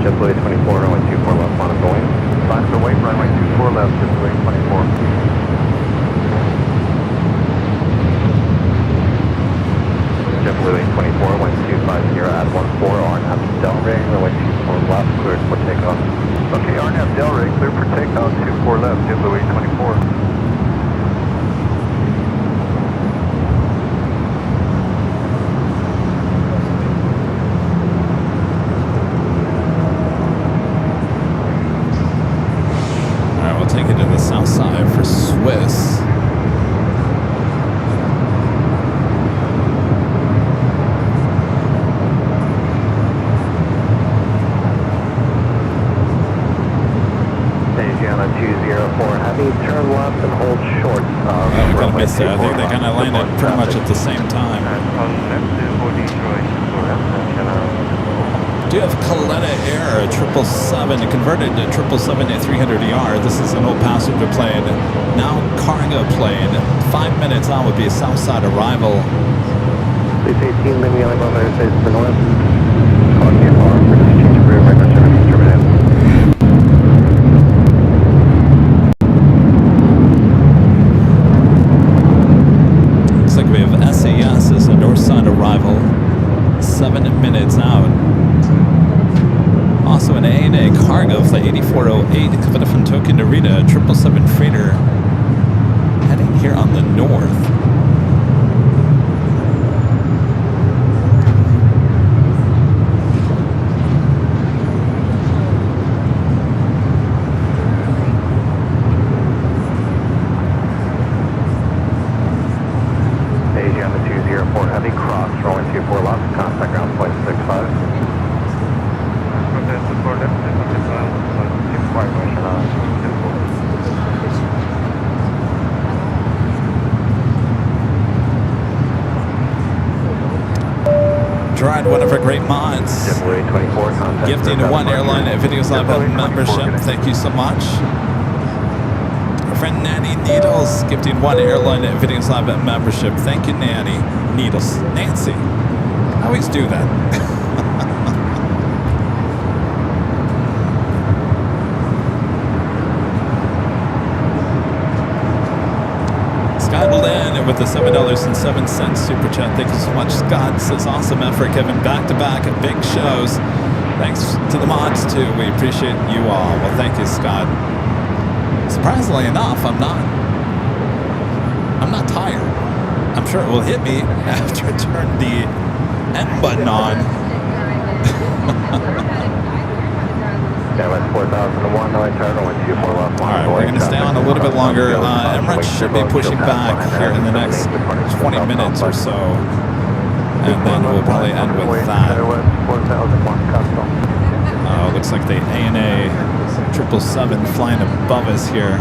JetBlue 24, runway 24 left, on going. 5 to wait, runway 24 left, JetBlue 24. JetBlue 824, 1250 at 14, RNAV Delray, runway 24 left, cleared for takeoff. Okay, RNAV Delray, cleared for takeoff, 24 left, JetBlue 824. Alright, we'll take it to the south side for Swiss. Turn left and hold short. We're going to miss it. I think they kind of landed pretty much at the same time. Do you have Coletta Air 777? It converted to 777 at 300ER. This is an old passenger plane, now cargo plane. 5 minutes on would be a south side arrival. 618, Lily Alabama, says the north. Calling you far for this change of rear, right now, service terminated. We have SAS as a north side arrival, 7 minutes out. Also an ANA cargo flight 8408 coming from Tokyo Narita, 777 freighter heading here on the north. Asia on the 204 heavy, cross, rolling 24 left, contact ground point 65. Okay, support it, 2 quiet motion on 24. Gerard, one of our great mods, JetBlue 24, contact. gifting one Airline Videos Live membership. Thank you so much. Our friend Nanny Needles gifting one Airline Videos Live membership. Thank you, Nanny Needles. Nancy, I always do that. Scott Lynn with the $7.07 super chat. Thank you so much, Scott. Says awesome effort, Kevin. Back to back big shows. Thanks to the mods too. We appreciate you all. Well, thank you, Scott. Surprisingly enough, I'm not tired. I'm sure it will hit me after I turn the end button on. That's 4001, no turn, 124 left. All right, we're going to stay on a little bit longer. Emirates should be pushing back here in the next 20 minutes or so. And then we'll probably end with that. Looks like the ANA 777 flying above us here.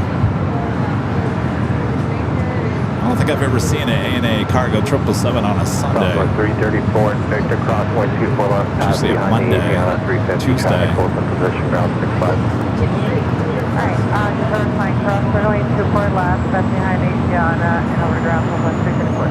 I don't think I've ever seen an ANA cargo 777 on a Sunday. 334, Victor cross, 124 left. Usually a Monday, Tuesday. Alright, just over flying cross, runway 24 left, that's behind Asiana, and over ground level 334.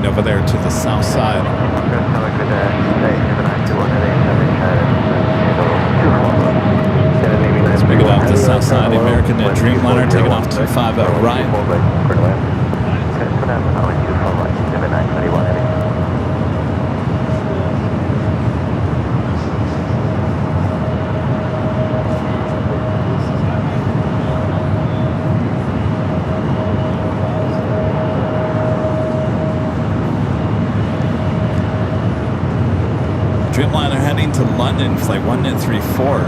Over there to the south side. Let's pick it off the south side. The American Dreamliner taking off 250 right. Dreamliner heading to London, flight 1934.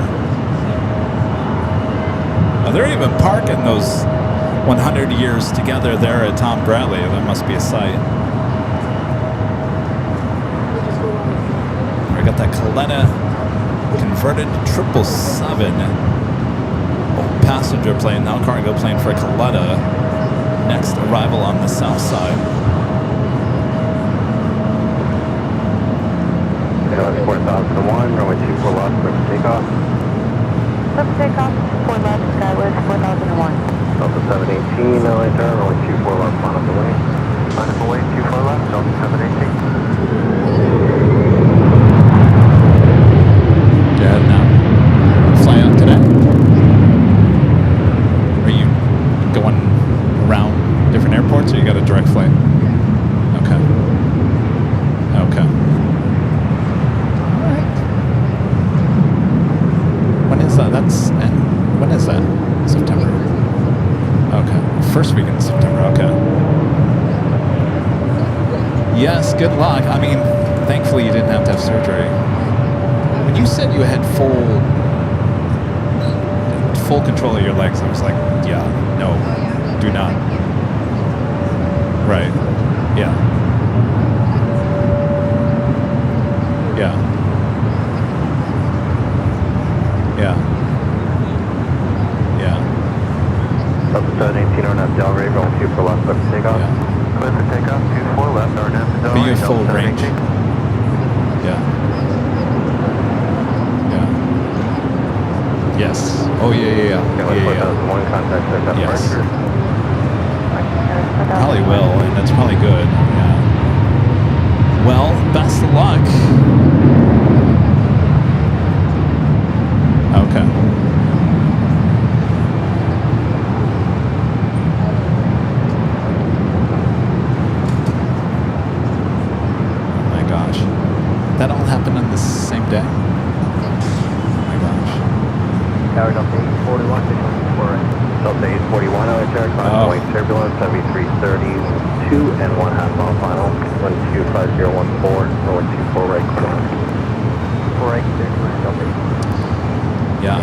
Oh, they're even parking those 100 years together there at Tom Bradley. That must be a sight. We got that Kalena converted 777. Old passenger plane, now cargo plane for Kalena. Next arrival on the south side. 4001, runway 24 left, clear for takeoff. Clear for takeoff, 4 left, Skywest 4001. Delta 718, LA turn, runway 24 left, line up the way. Line up the way, 24 left, Delta 718. Go ahead now. Fly out today? Are you going around different airports or you got a direct flight? Okay. Okay. When is that? September. Okay. First week in September. Okay. Yes, good luck. I mean, thankfully you didn't have to have surgery. When you said you had full control of your legs, I was like, yeah, no, do not. Right. Yeah. Yeah. Yeah. Delta 718 on up Del Rey, rolling 24 left, clear for takeoff. Yeah. Clear for takeoff, 24 left, RNF to Del Rey. Be a full range. Yeah. Yeah. Yes. Oh yeah. One contact, yes. Probably will, and that's probably good. Yeah. Well, best of luck. Okay. Oh my God. 2.5 mile final. 125.014, 024 right, quarter mile. 4 right, 6 Delta. Yeah,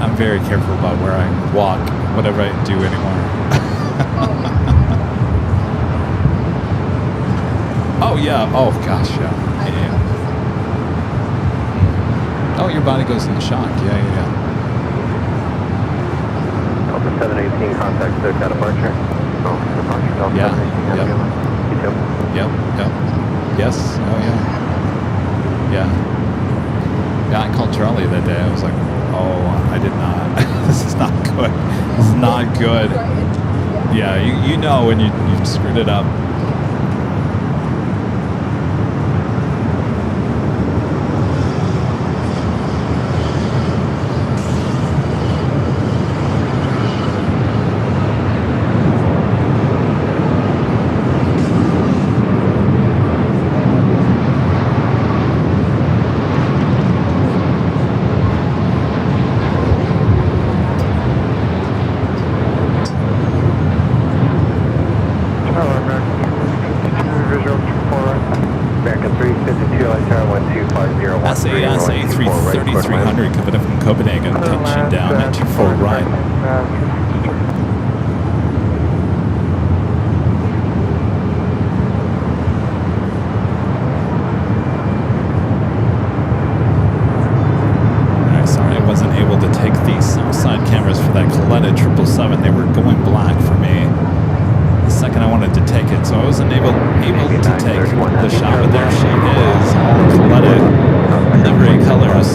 I'm very careful about where I walk, whatever I do anymore. Oh yeah. Oh gosh, yeah. Oh, your body goes into shock. Yeah. Delta 718, contact SoCal departure. Oh, departure, Delta Yeah. 718. Yep. Yes. Oh yeah. Yeah. Yeah, I called Charlie that day. I was like, oh, I did not. This is not good. This is not good. Yeah, you know when you screwed it up. SAS A3300 coming up from Copenhagen, touching down at 24 right. Alright, sorry I wasn't able to take the south side cameras for that Coletta 777. They were going black for me the second I wanted to take it, so I wasn't able to take the shot, but there she is, all Coletta livery colors.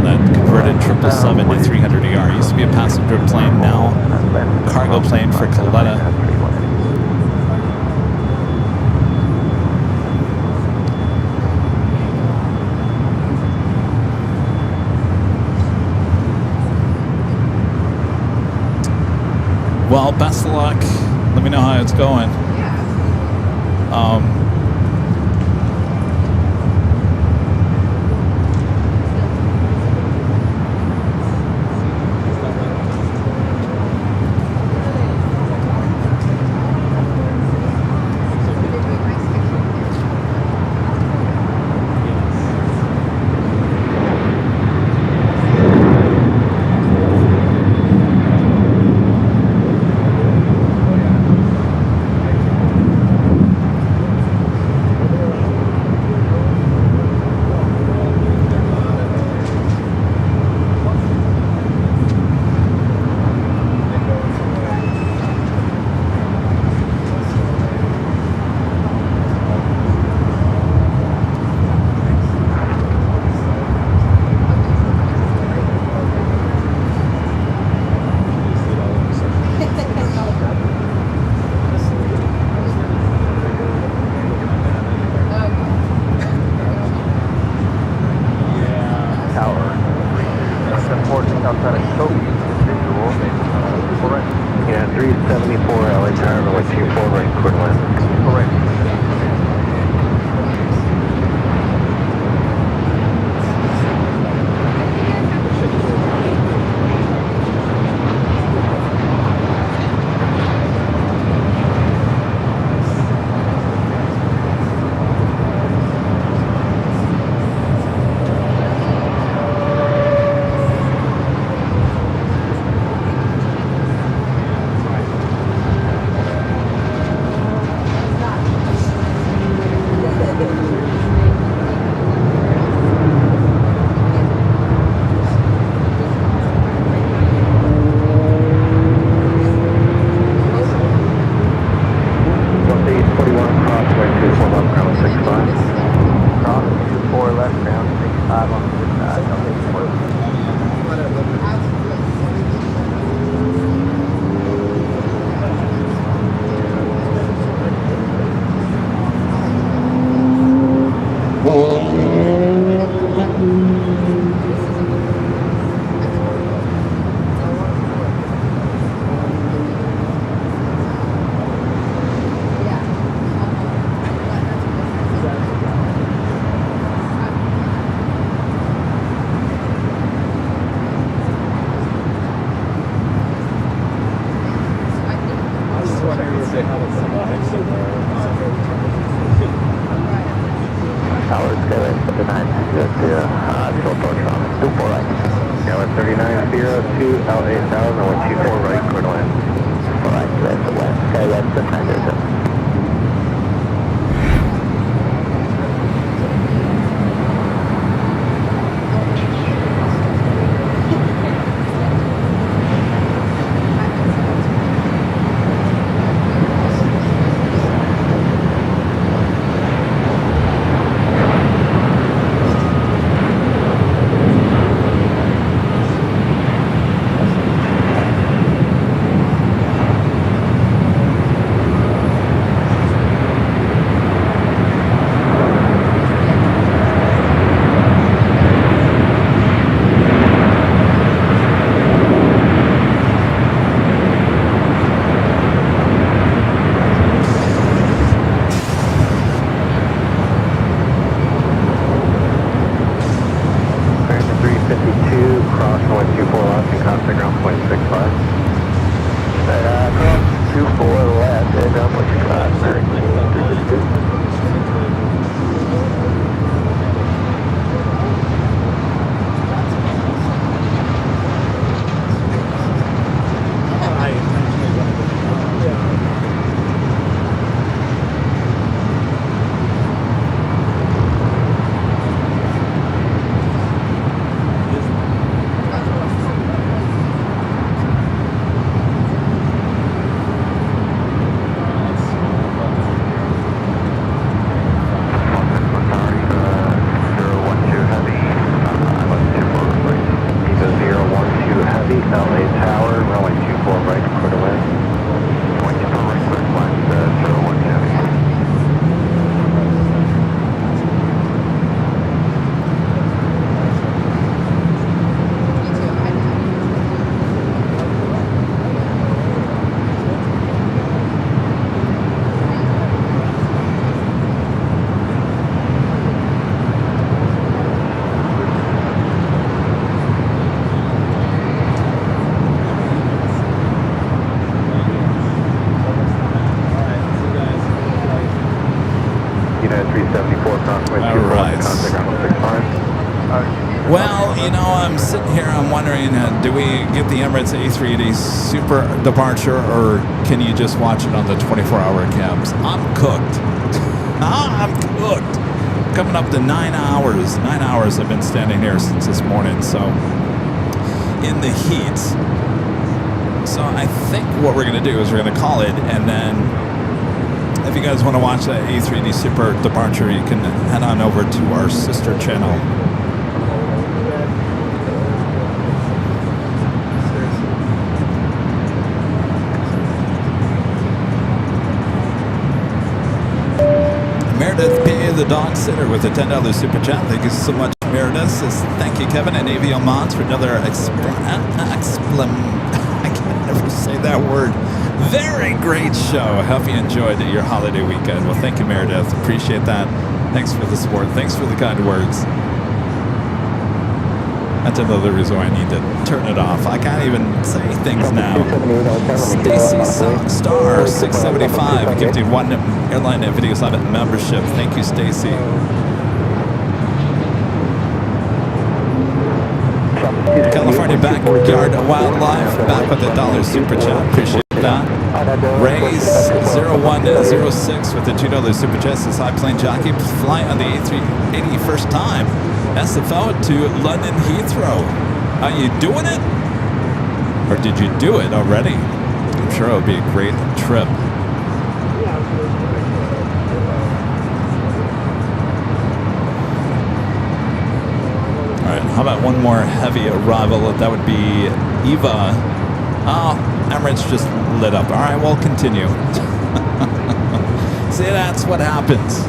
That converted 777 to 300ER. Used to be a passenger plane, now cargo plane for Coletta. Well, best of luck. Let me know how it's going. 59. Good, still approach from 24 right. Yeah, with 3902 L8 Tower, runway 24 right, clear to land. All right, that's the west. Okay, that's the time there, sir. Well, you know, I'm sitting here, I'm wondering, do we get the Emirates A380 Super departure, or can you just watch it on the 24-hour cabs? I'm cooked. I'm cooked. Coming up to 9 hours. 9 hours I've been standing here since this morning, so in the heat. So I think what we're going to do is we're going to call it, and then if you guys want to watch that A380 Super departure, you can head on over to our sister channel. Meredith P., the dog sitter, with a $10 super chat. Thank you so much, Meredith. Says, thank you, Kevin and AVL Mods, for another I can never say that word. Very great show. I hope you enjoyed your holiday weekend. Well, thank you, Meredith. Appreciate that. Thanks for the support. Thanks for the kind words. That's another reason why I need to turn it off. I can't even say things now. Stacy Star 675 gifted one Airline Video Summit membership. Thank you, Stacy. California Backyard Wildlife back with $1 super chat. Appreciate that. Rays 0106 with the $2 super chat says, hi, Plane Jockey. Fly on the A380 first time. SFO to London Heathrow. Are you doing it? Or did you do it already? I'm sure it'll be a great trip. Alright, how about one more heavy arrival? That would be Eva. Oh, Emirates just lit up. Alright, we'll continue. See, that's what happens.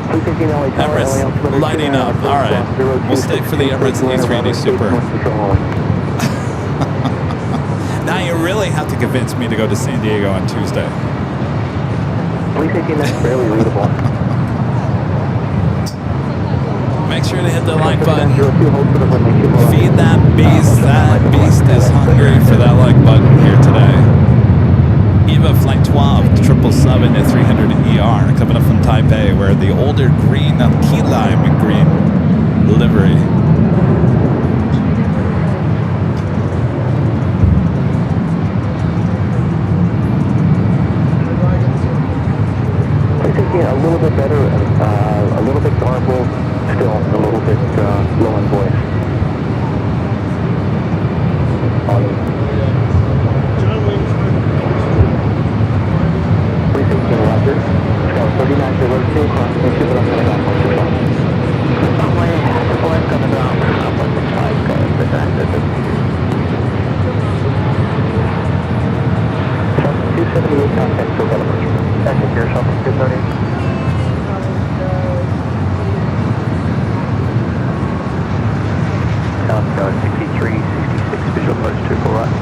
Emirates lighting up. Alright, we'll stay for the Emirates A380 Super. Now you really have to convince me to go to San Diego on Tuesday. Barely readable. Make sure to hit the like button. Feed that beast. That beast is hungry for that like button here today. Eva Flight 12, 777 at 300 ER, coming up from Taipei wear the older green, key lime green livery. A little bit better, a little bit garbled, still a little bit low in voice. John Wayne's 316 Roger. Scout 3902, crossing the ship, and I'm coming off once you're Runway, before I'm coming down, I'm on the side, Shelton 278, contact for Belgium. That's it here, Shelton 230. South 63, 66, visual approach 24 right.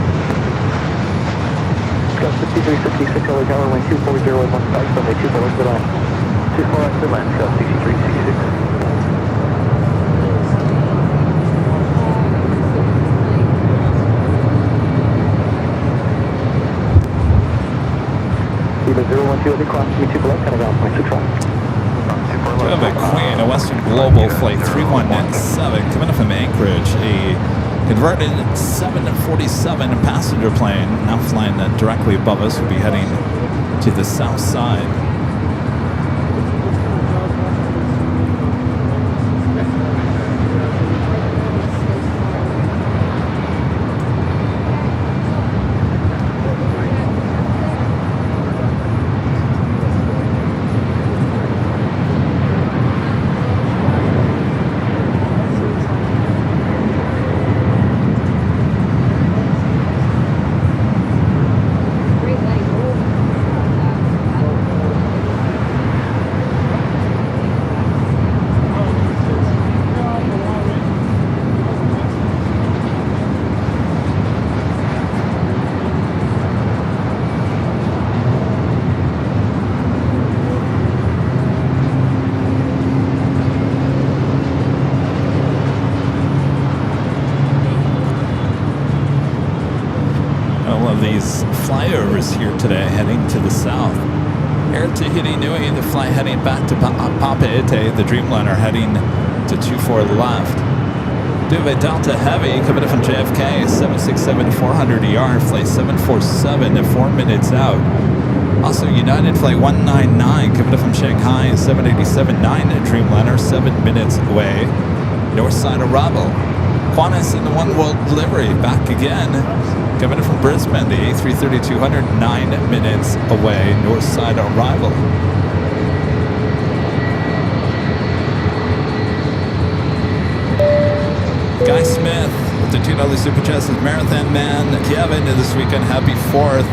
Scout 63, 66, LA Tower, wind 240 at 1 spike, runway 24 left to land. 24 left to land, Scout 63, 66. Either 012 at cross, me 2 left, coming down, 0.6 right. Kevin Queen, a Western Global Flight 317, coming up from Anchorage, a converted 747 passenger plane, now flying directly above us. We'll be heading to the south side. These flyovers here today heading to the south. Air Tahiti Nui, the flight heading back to Papeete, the Dreamliner heading to 24 left. Do have a Delta Heavy coming in from JFK, 767-400 flight 747 at 4 minutes out. Also United flight 199 coming in from Shanghai, 787-9 Dreamliner, 7 minutes away. North side arrival. Qantas in the One World delivery back again. Coming in from Brisbane, the A330-200, 9 minutes away, north side arrival. Guy Smith with the $2 Super Chat says, Marathon Man, Kevin, this weekend, happy 4th.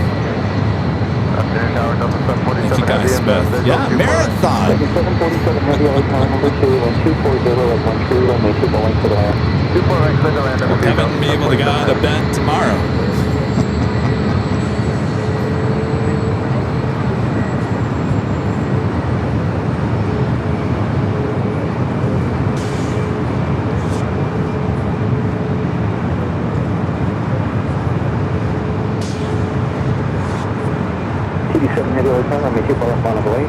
Thank you, Guy Smith. Yeah, Marathon. 747 heavy, LA Tower number 2, and 240 at 1 true, runway 2 going to the land. 24 right, clear to land. Will Kevin be able to go out of bed tomorrow? TD7 heavy, LA Tower number 2 left on the way.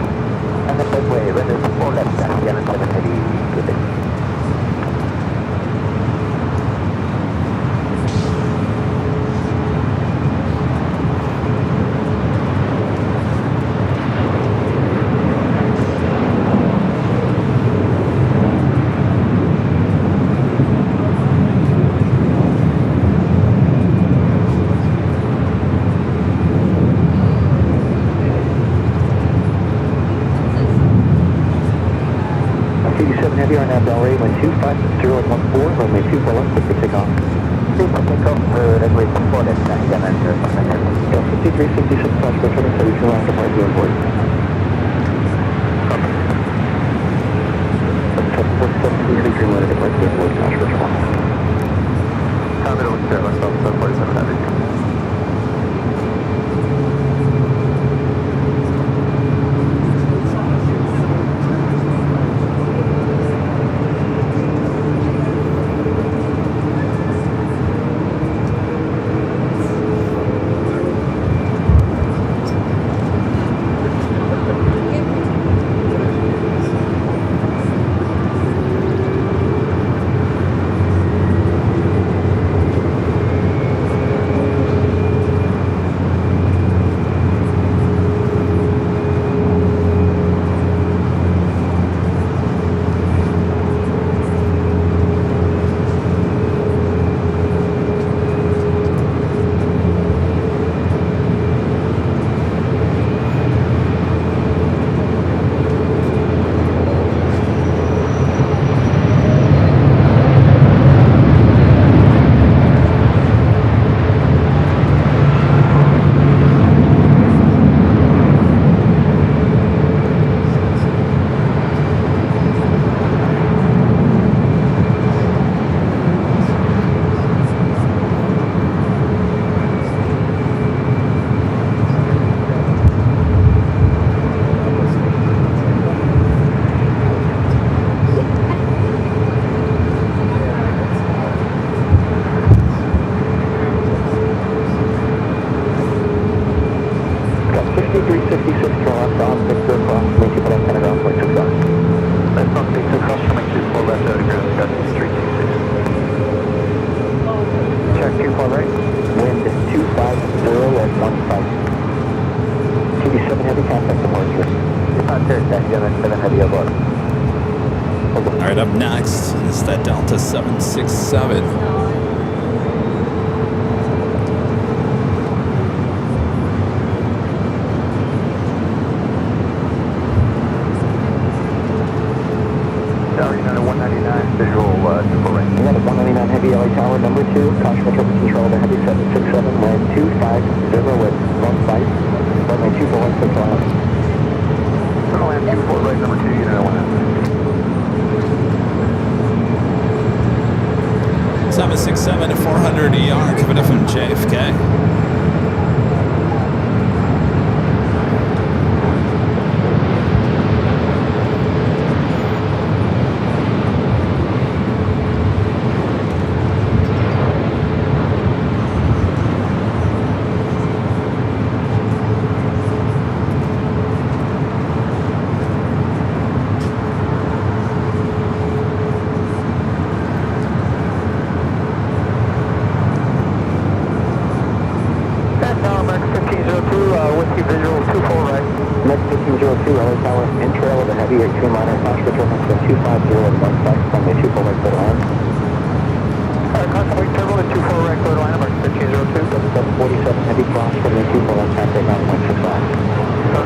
And then midway, render 4 left, and 7 heavy, good day. Heavy on that Delray, wind 250 at 14, runway 24 left, clear for takeoff. Clear for takeoff, runway 24 left, and 5366, Oscar 772, on departure on board. 747, Dreamliner departure on board, Oscar 1. Copy, over to myself, 747 heavy. 7 heavy about. All right, up next is that Delta 767. Tower United 199, visual super right. United 199 heavy LA Tower number 2, caution traffic control the heavy 767, land 250 with north side, runway 2416 miles. Land 24 right, number 2, United 199. 767 to 400 ER, coming up from JFK. Next 1502 LA Tower, in trail of the heavy 18-liner, caution traffic from 250 and 15, runway 24 right clear line. Constantly turbo at 24 right clear line, number 1502. 747 heavy cross from the 24 left half rate 9.65.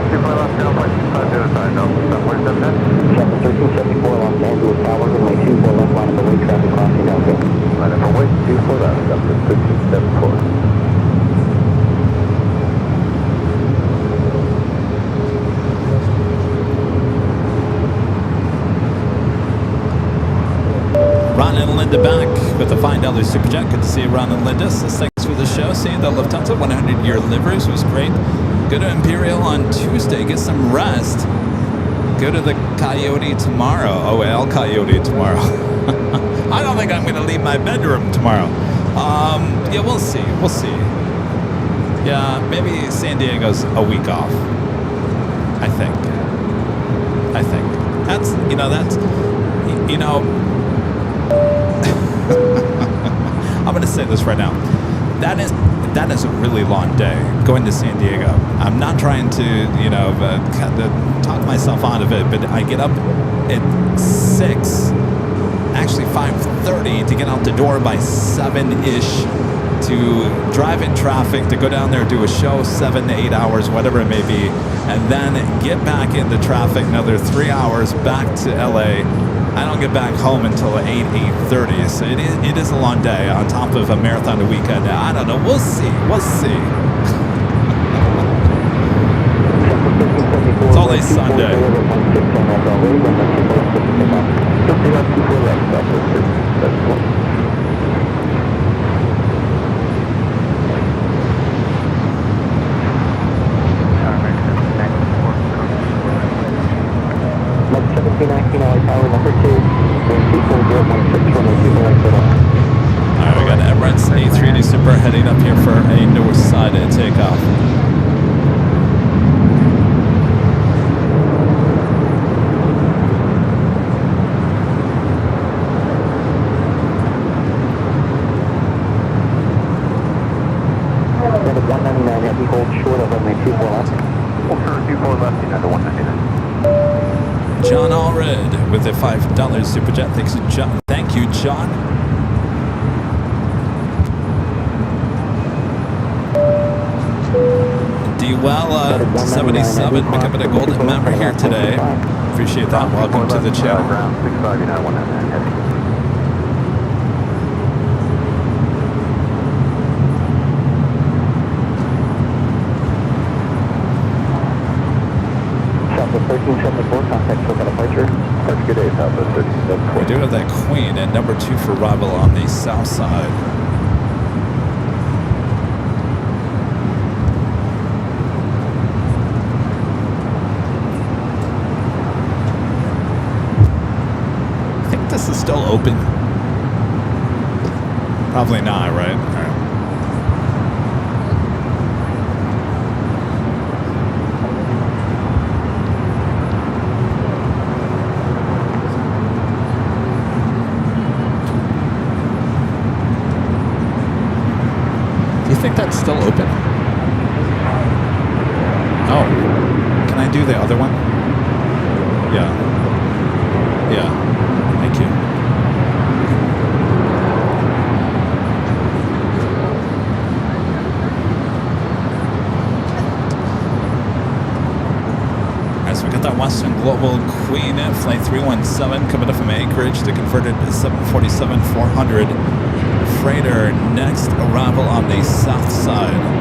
24 left, 0.65 to the side, no, 747 net. Chapter 1374 Los Angeles Tower, runway 24 left line of the way traffic crossing downfield. Line up away, 24 left, up to 1374. Ron and Linda back with the $5 Superjet. Good to see you, Ron and Linda. So thanks for the show. Seeing the Lufthansa 100-year liveries was great. Go to Imperial on Tuesday. Get some rest. Go to the Coyote tomorrow. Oh, El Coyote tomorrow. I don't think I'm going to leave my bedroom tomorrow. Yeah, we'll see. We'll see. Yeah, maybe San Diego's a week off. I think. That's, I'm going to say this right now. That is a really long day going to San Diego. I'm not trying to, talk myself out of it, but I get up at 6, actually 5:30 to get out the door by 7-ish to drive in traffic, to go down there, do a show 7 to 8 hours, whatever it may be, and then get back into traffic another 3 hours back to LA. I don't get back home until 8:30, so it is a long day on top of a marathon weekend. I don't know. We'll see. It's only Sunday. Next 1719 LA Tower number 2, wind 24016, runway 24 right clear line. All right, we got Emirates A380 Super heading up here for a north side takeoff. United 199 heavy, hold short of runway 24 left. Hold short 24 left, United 199. John Allred with a $5 Super Jet. Thank you, John. Dwell 77 becoming a golden member here today. Appreciate that. Welcome to the channel. Ground 65, United 199 heavy. Southwest 1374, contact for departure. That's good day, Southwest 1374. We do have that Queen at number 2 for arrival on the south side. I think this is still open. Probably not, right? All right. Do you think that's still open? Oh, can I do the other one? Yeah. Yeah. Thank you. As we got that Western Global Queen Flight 317 coming up from Anchorage, the converted 747-400 freighter. Next arrival on the south side.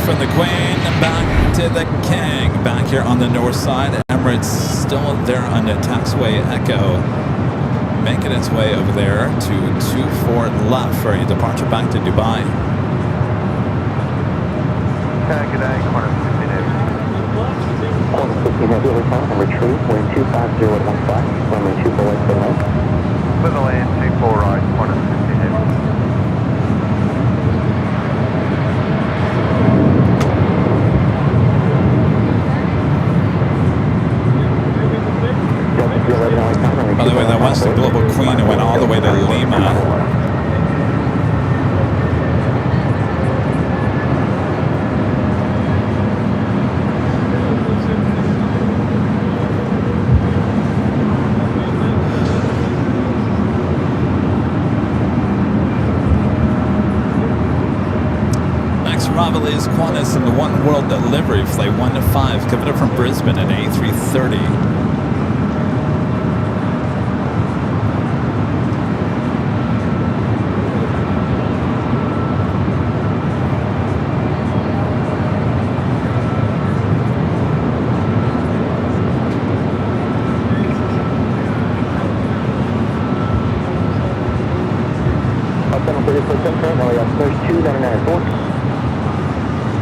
From the Queen back to the King. Back here on the north side. Emirates still there on the taxiway Echo. Making its way over there to 24 left for a departure back to Dubai. Good day, corner 15 Heavy. Corner 15 Heavy, return and retreat. Wind 250 at 15. Runway 24 left to land. With the land 24 right, corner 15 Heavy. By the way, that Western Global Queen went all the way to Lima. Next arrival is Qantas in the One World delivery, flight 1-5, coming up from Brisbane at A330.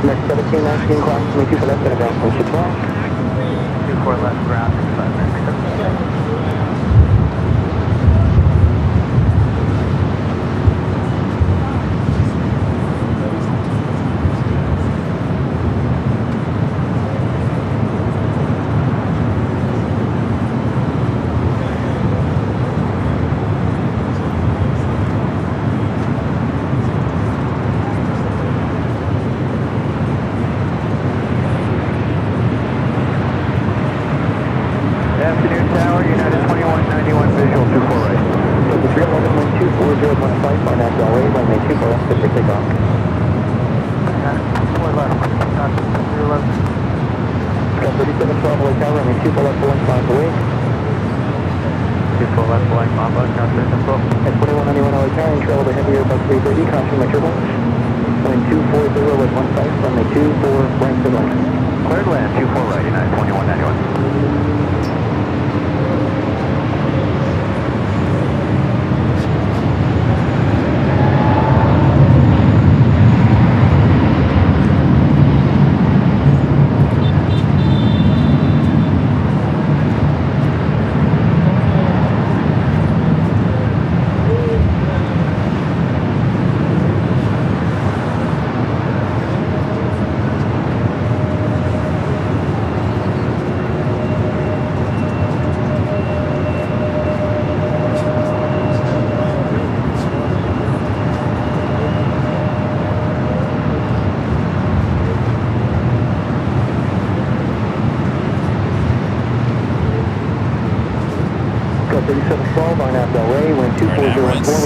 Next 17, 19, class 22 for left, and ground 12. 24 left, ground 65. Cleared land, 24 right, United 2191.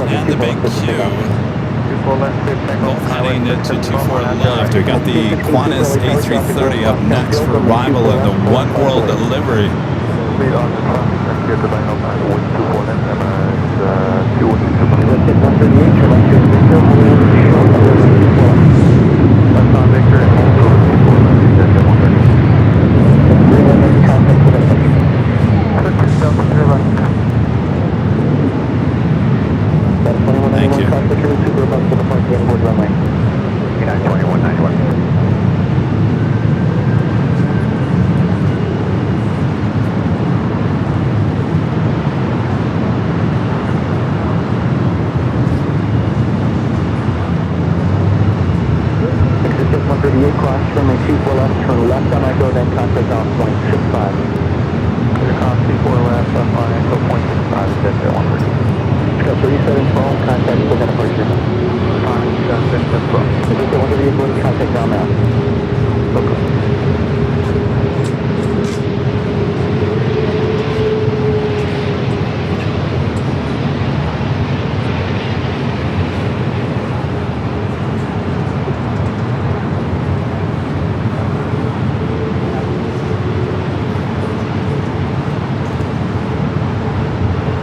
And the big Q. Both heading to 24 left. We got the Qantas A330 up next for arrival of the One World delivery. Get the 909, wind 24 left, Emirates 212 super. Lifted 138, turn left to Victor, hold short of runway 24 left. Left on Victor and hold over 24 left, descend at 138. Green making contact with approach. Delta 3 left. That's 2191 Thank you. cross the turn, super above to the point, getting towards runway. United 2191. Exit 138, cross runway 24 left, turn left on Echo, then contact off point 65. Intercom 24 left, left on Echo, point 65, descend at 130. Scout 3712, contact still got departure. Fine, descend at 12. Exit 138, going to contact down now. Okay.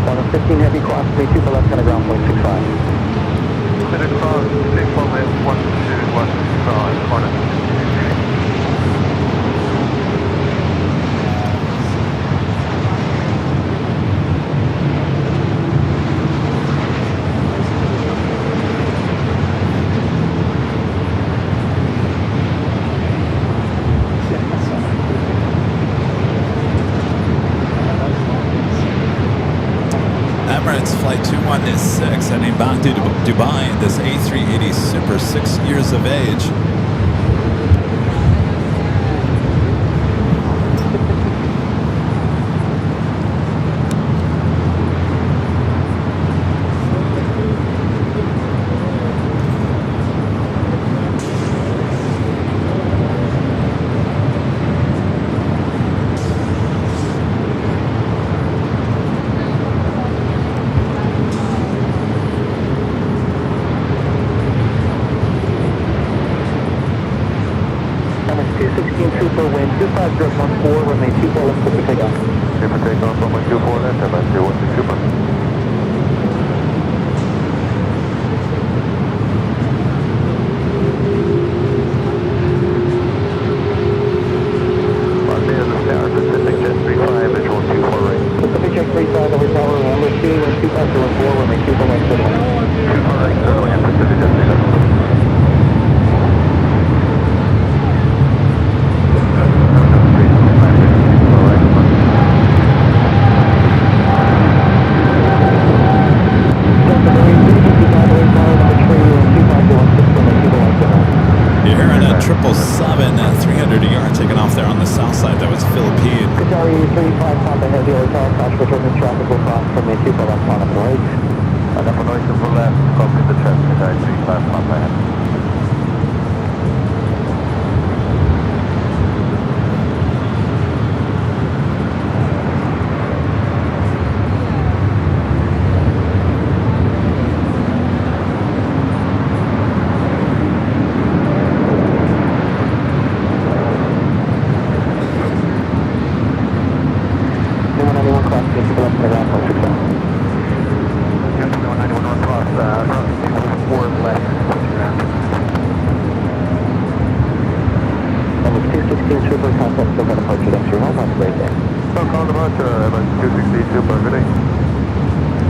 On a 15 heavy cross, 32 left, kind of ground point 65. Clear across, 64 left, 12 left, corner. Emirates Flight 216 heading back to Dubai. This A380 Super, 6 years of age. Emirates 216 Trooper, wind 25014, runway 24 left, clear for takeoff. Clear for takeoff, runway 24 left, Emirates 212 super. Monday the Star Pacific Jet 35, visual 24 right. Pacific Jet 35 over tower, number 2, wind 25014, runway 24 left, clear. 24 right, clear away, Pacific Jet 35. You're hearing a 777 300 ER taking off there on the south side. That was Philippine. Qatari 35 Papa Heavy over tower, crash return traffic will cross from the 24 left on the right. Enough noise to the left, copy the traffic, Qatari 35 Papa Heavy.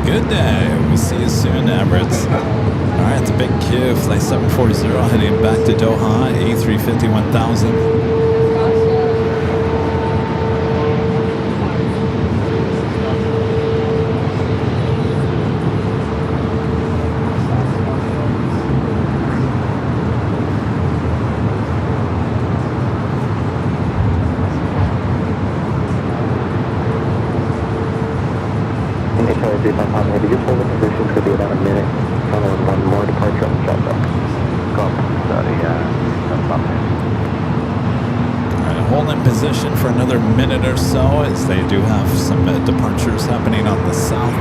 Good day. We'll see you soon, Emirates. All right, it's a big queue. Flight 740 heading back to Doha, A350 1000. Just hold the position, could be about a minute. Following one more departure on the shot dock. All right, hold in position for another minute or so as they do have some departures happening on the south.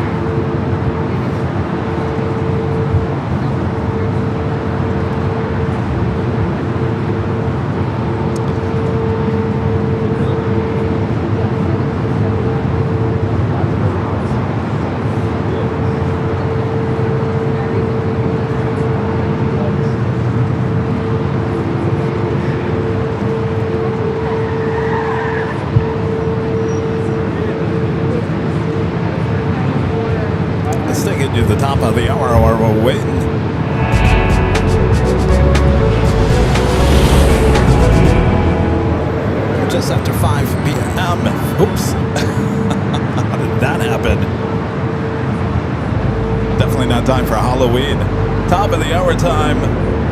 near the top of the hour or we'll win. Just after 5 p.m. Oops. How did that happen? Definitely not time for Halloween. Top of the hour time.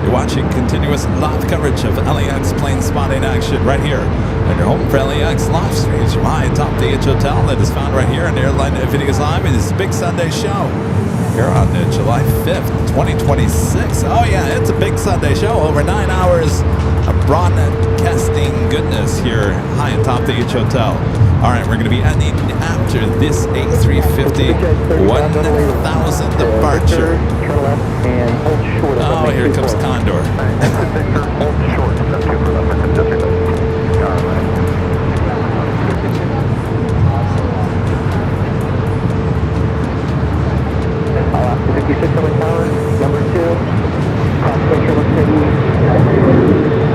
You're watching continuous live coverage of LAX plane spotting action right here at your home for LAX live streams from high atop the H Hotel that is found right here on Airline Videos Live. It is a big Sunday show here on July 5th, 2026. Oh yeah, it's a big Sunday show. Over 9 hours of broadcasting goodness here high atop the H Hotel. All right, we're going to be ending after this A350 1000 departure. Oh, here comes Condor. Alaska 56 over tower, number 2, cross control city,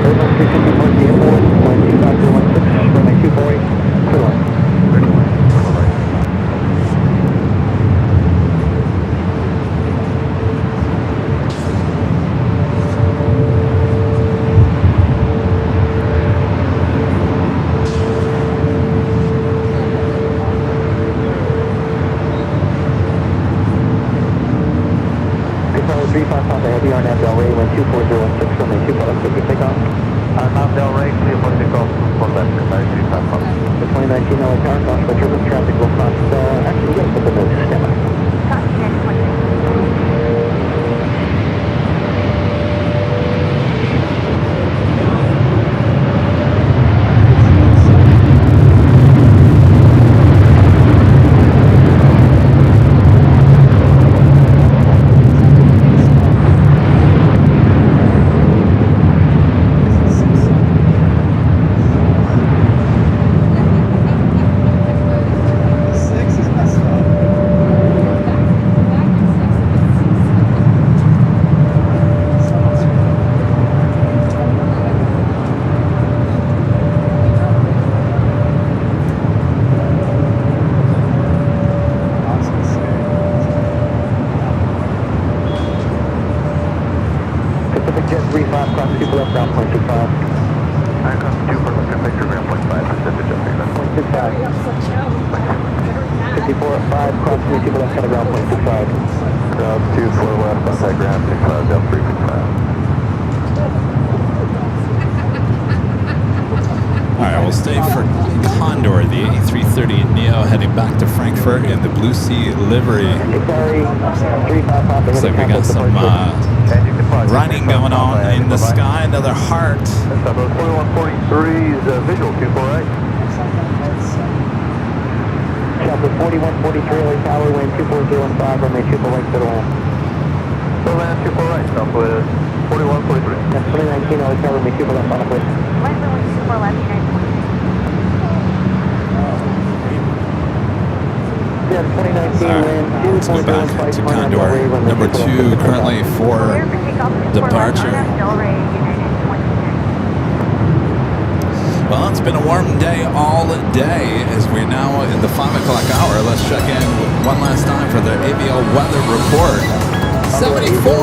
Airline 350 towards the airport, 12516, runway 248, clear line. Livery. Looks like we got some running going on in the sky. Another heart. That's about 4143's visual 248. Chopper 4143, LA Tower, wind 24015, runway 248, clear line. Full land 248, Southwest 4143. That's 2019, LA Tower, runway 248, final place. Wind 24 left, United 20. Let's go back to Condor. Number 2 currently for departure. Well, it's been a warm day all day as we're now in the 5 o'clock hour. Let's check in one last time for the AVL weather report. 74!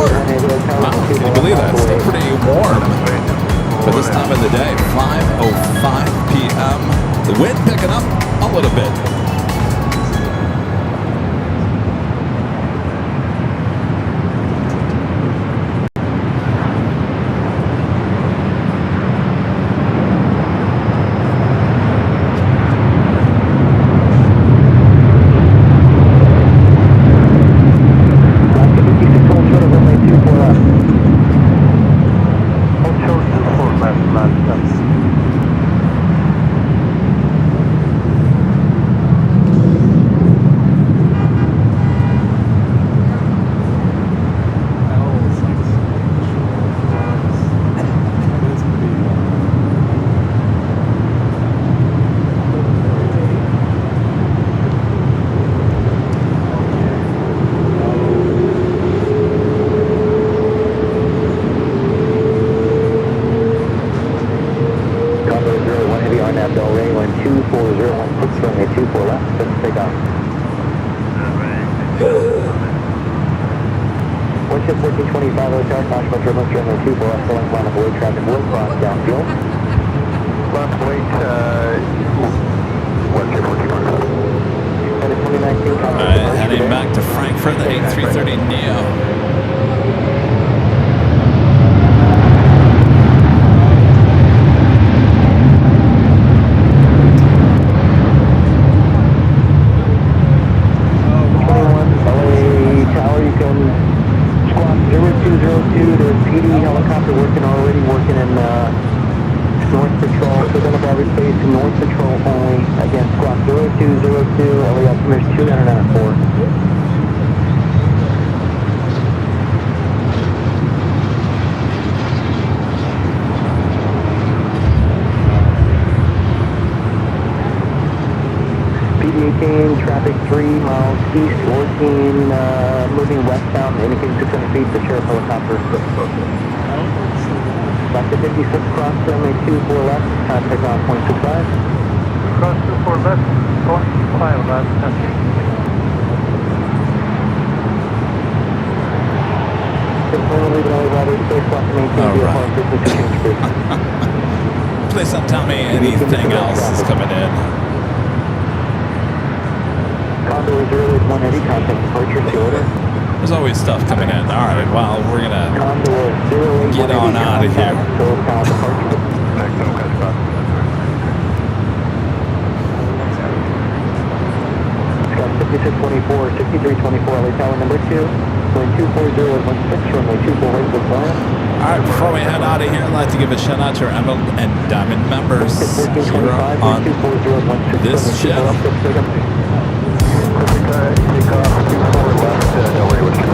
Wow, can you believe that? It's still pretty warm for this time of the day. 5:05 p.m. The wind picking up a little bit. ship 1425, hotel, National Turbulence, runway 24 left, filling line of avoid traffic, will cross downfield. Left wait, west ship 1425. Headed 2019, Alright, heading back to Frankfurt, the A330neo. Helicopter already working in North Patrol, so then above our space to North Patrol only. Again, squawk 0202, LAX Mirrors 2994. PD-18, traffic 3 miles east, 14, moving westbound, indicating 600 feet, the sheriff helicopter. Back to 56, cross runway 24 left, contact on 0.65. Cross 24 left, 0.5 left, touching. Please don't tell me anything else is coming in. Condor 08180, contact departure to order. There's always stuff coming in. All right, well, we're going to get on out of here. Next, no catch cross. Scott 5624, 6324, LA Tower number 2, going 24016, runway 24 right with land. All right, before we head out of here, I'd like to give a shout out to our Emerald and Diamond members here on this channel. Take off 24 left, Delray with you.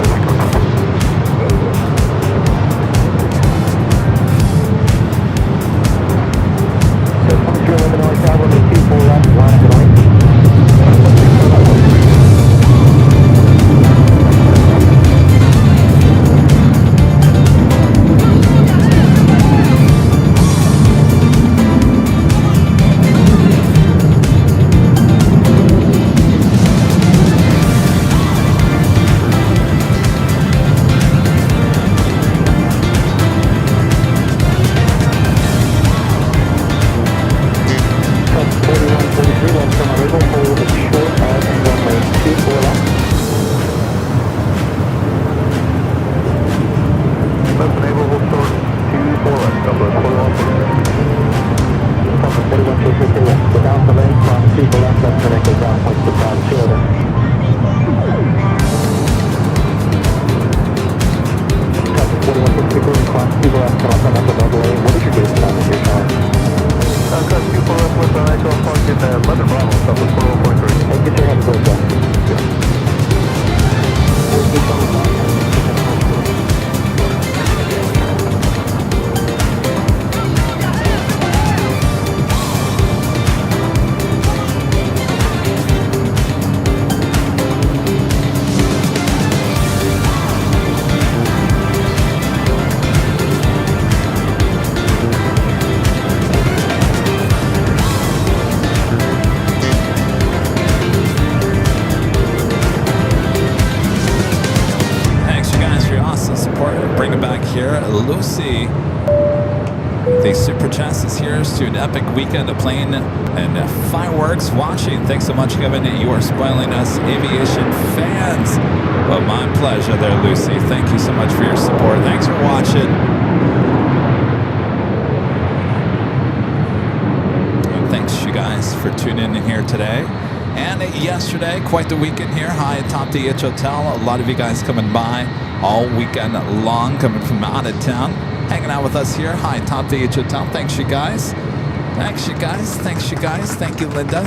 Lucy, the super chassis here to an epic weekend of plane and fireworks watching. Thanks so much, Kevin. You are spoiling us aviation fans. Well, my pleasure there, Lucy. Thank you so much for your support. Thanks for watching. And thanks, you guys, for tuning in here today. And yesterday, quite the weekend here, high atop the H Hotel. A lot of you guys coming by all weekend long, coming from out of town, hanging out with us here, high atop the H Hotel. Thanks, you guys. Thanks, you guys. Thanks, you guys. Thank you, Linda.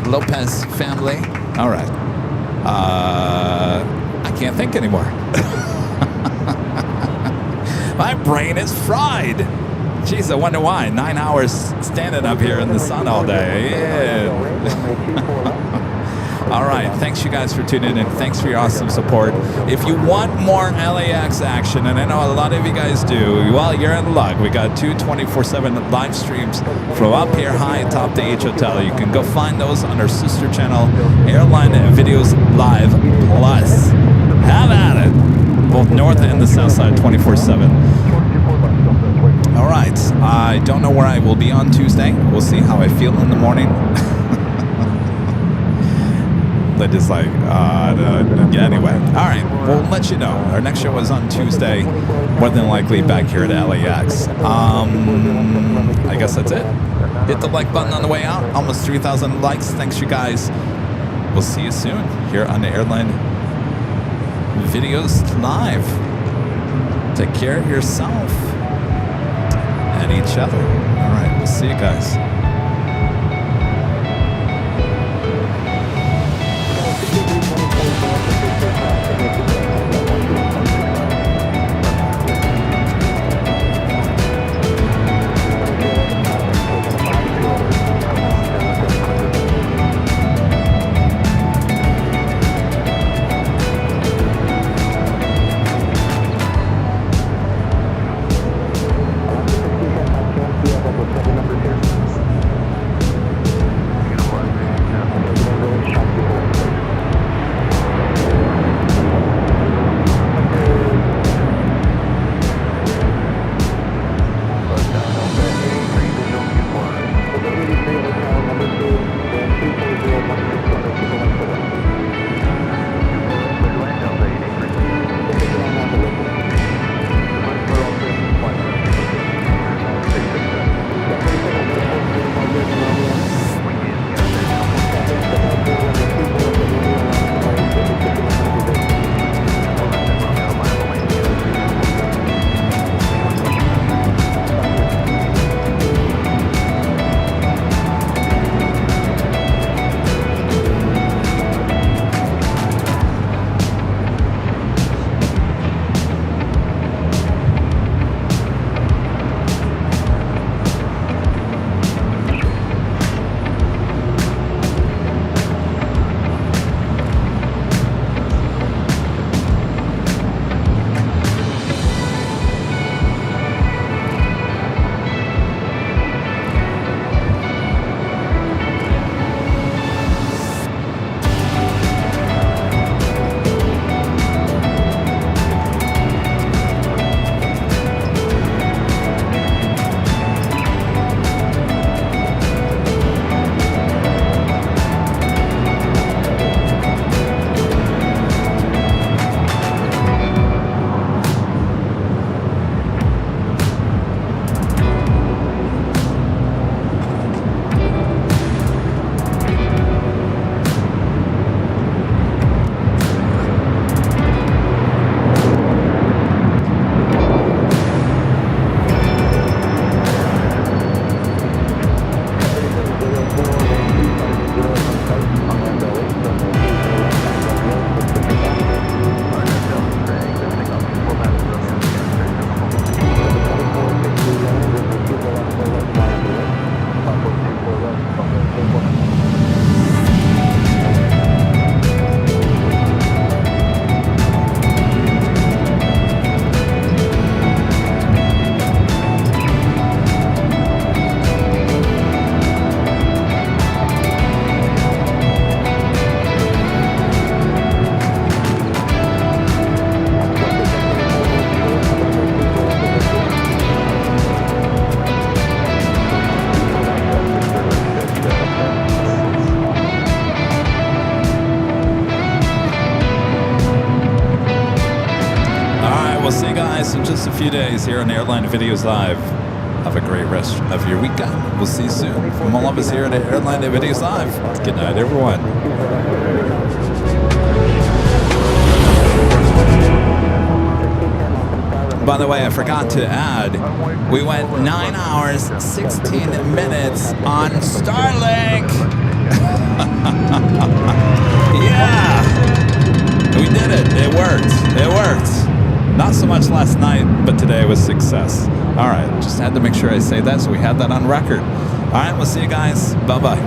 Lopez family. All right. I can't think anymore. My brain is fried. Jeez, I wonder why. 9 hours standing up here in the sun all day. Yeah. All right. Thanks, you guys, for tuning in. Thanks for your awesome support. If you want more LAX action, and I know a lot of you guys do, well, you're in luck. We got two 24/7 live streams from up here high atop the H Hotel. You can go find those on our sister channel, Airline Videos Live Plus. Have at it. Both north and the south side 24/7. All right, I don't know where I will be on Tuesday. We'll see how I feel in the morning. That is like, yeah, anyway. All right, we'll let you know. Our next show is on Tuesday, more than likely back here at LAX. I guess that's it. Hit the like button on the way out. Almost 3,000 likes. Thanks, you guys. We'll see you soon here on the Airline Videos Live. Take care of yourself and each other. All right, we'll see you guys. We'll see you guys in just a few days here on Airline Videos Live. Have a great rest of your weekend. We'll see you soon. From all of us here at Airline Videos Live. Good night, everyone. By the way, I forgot to add, we went 9 hours, 16 minutes on Starlink. Yeah, we did it. It worked. It worked. Not so much last night, but today was success. All right, just had to make sure I say that so we had that on record. All right, we'll see you guys. Bye-bye.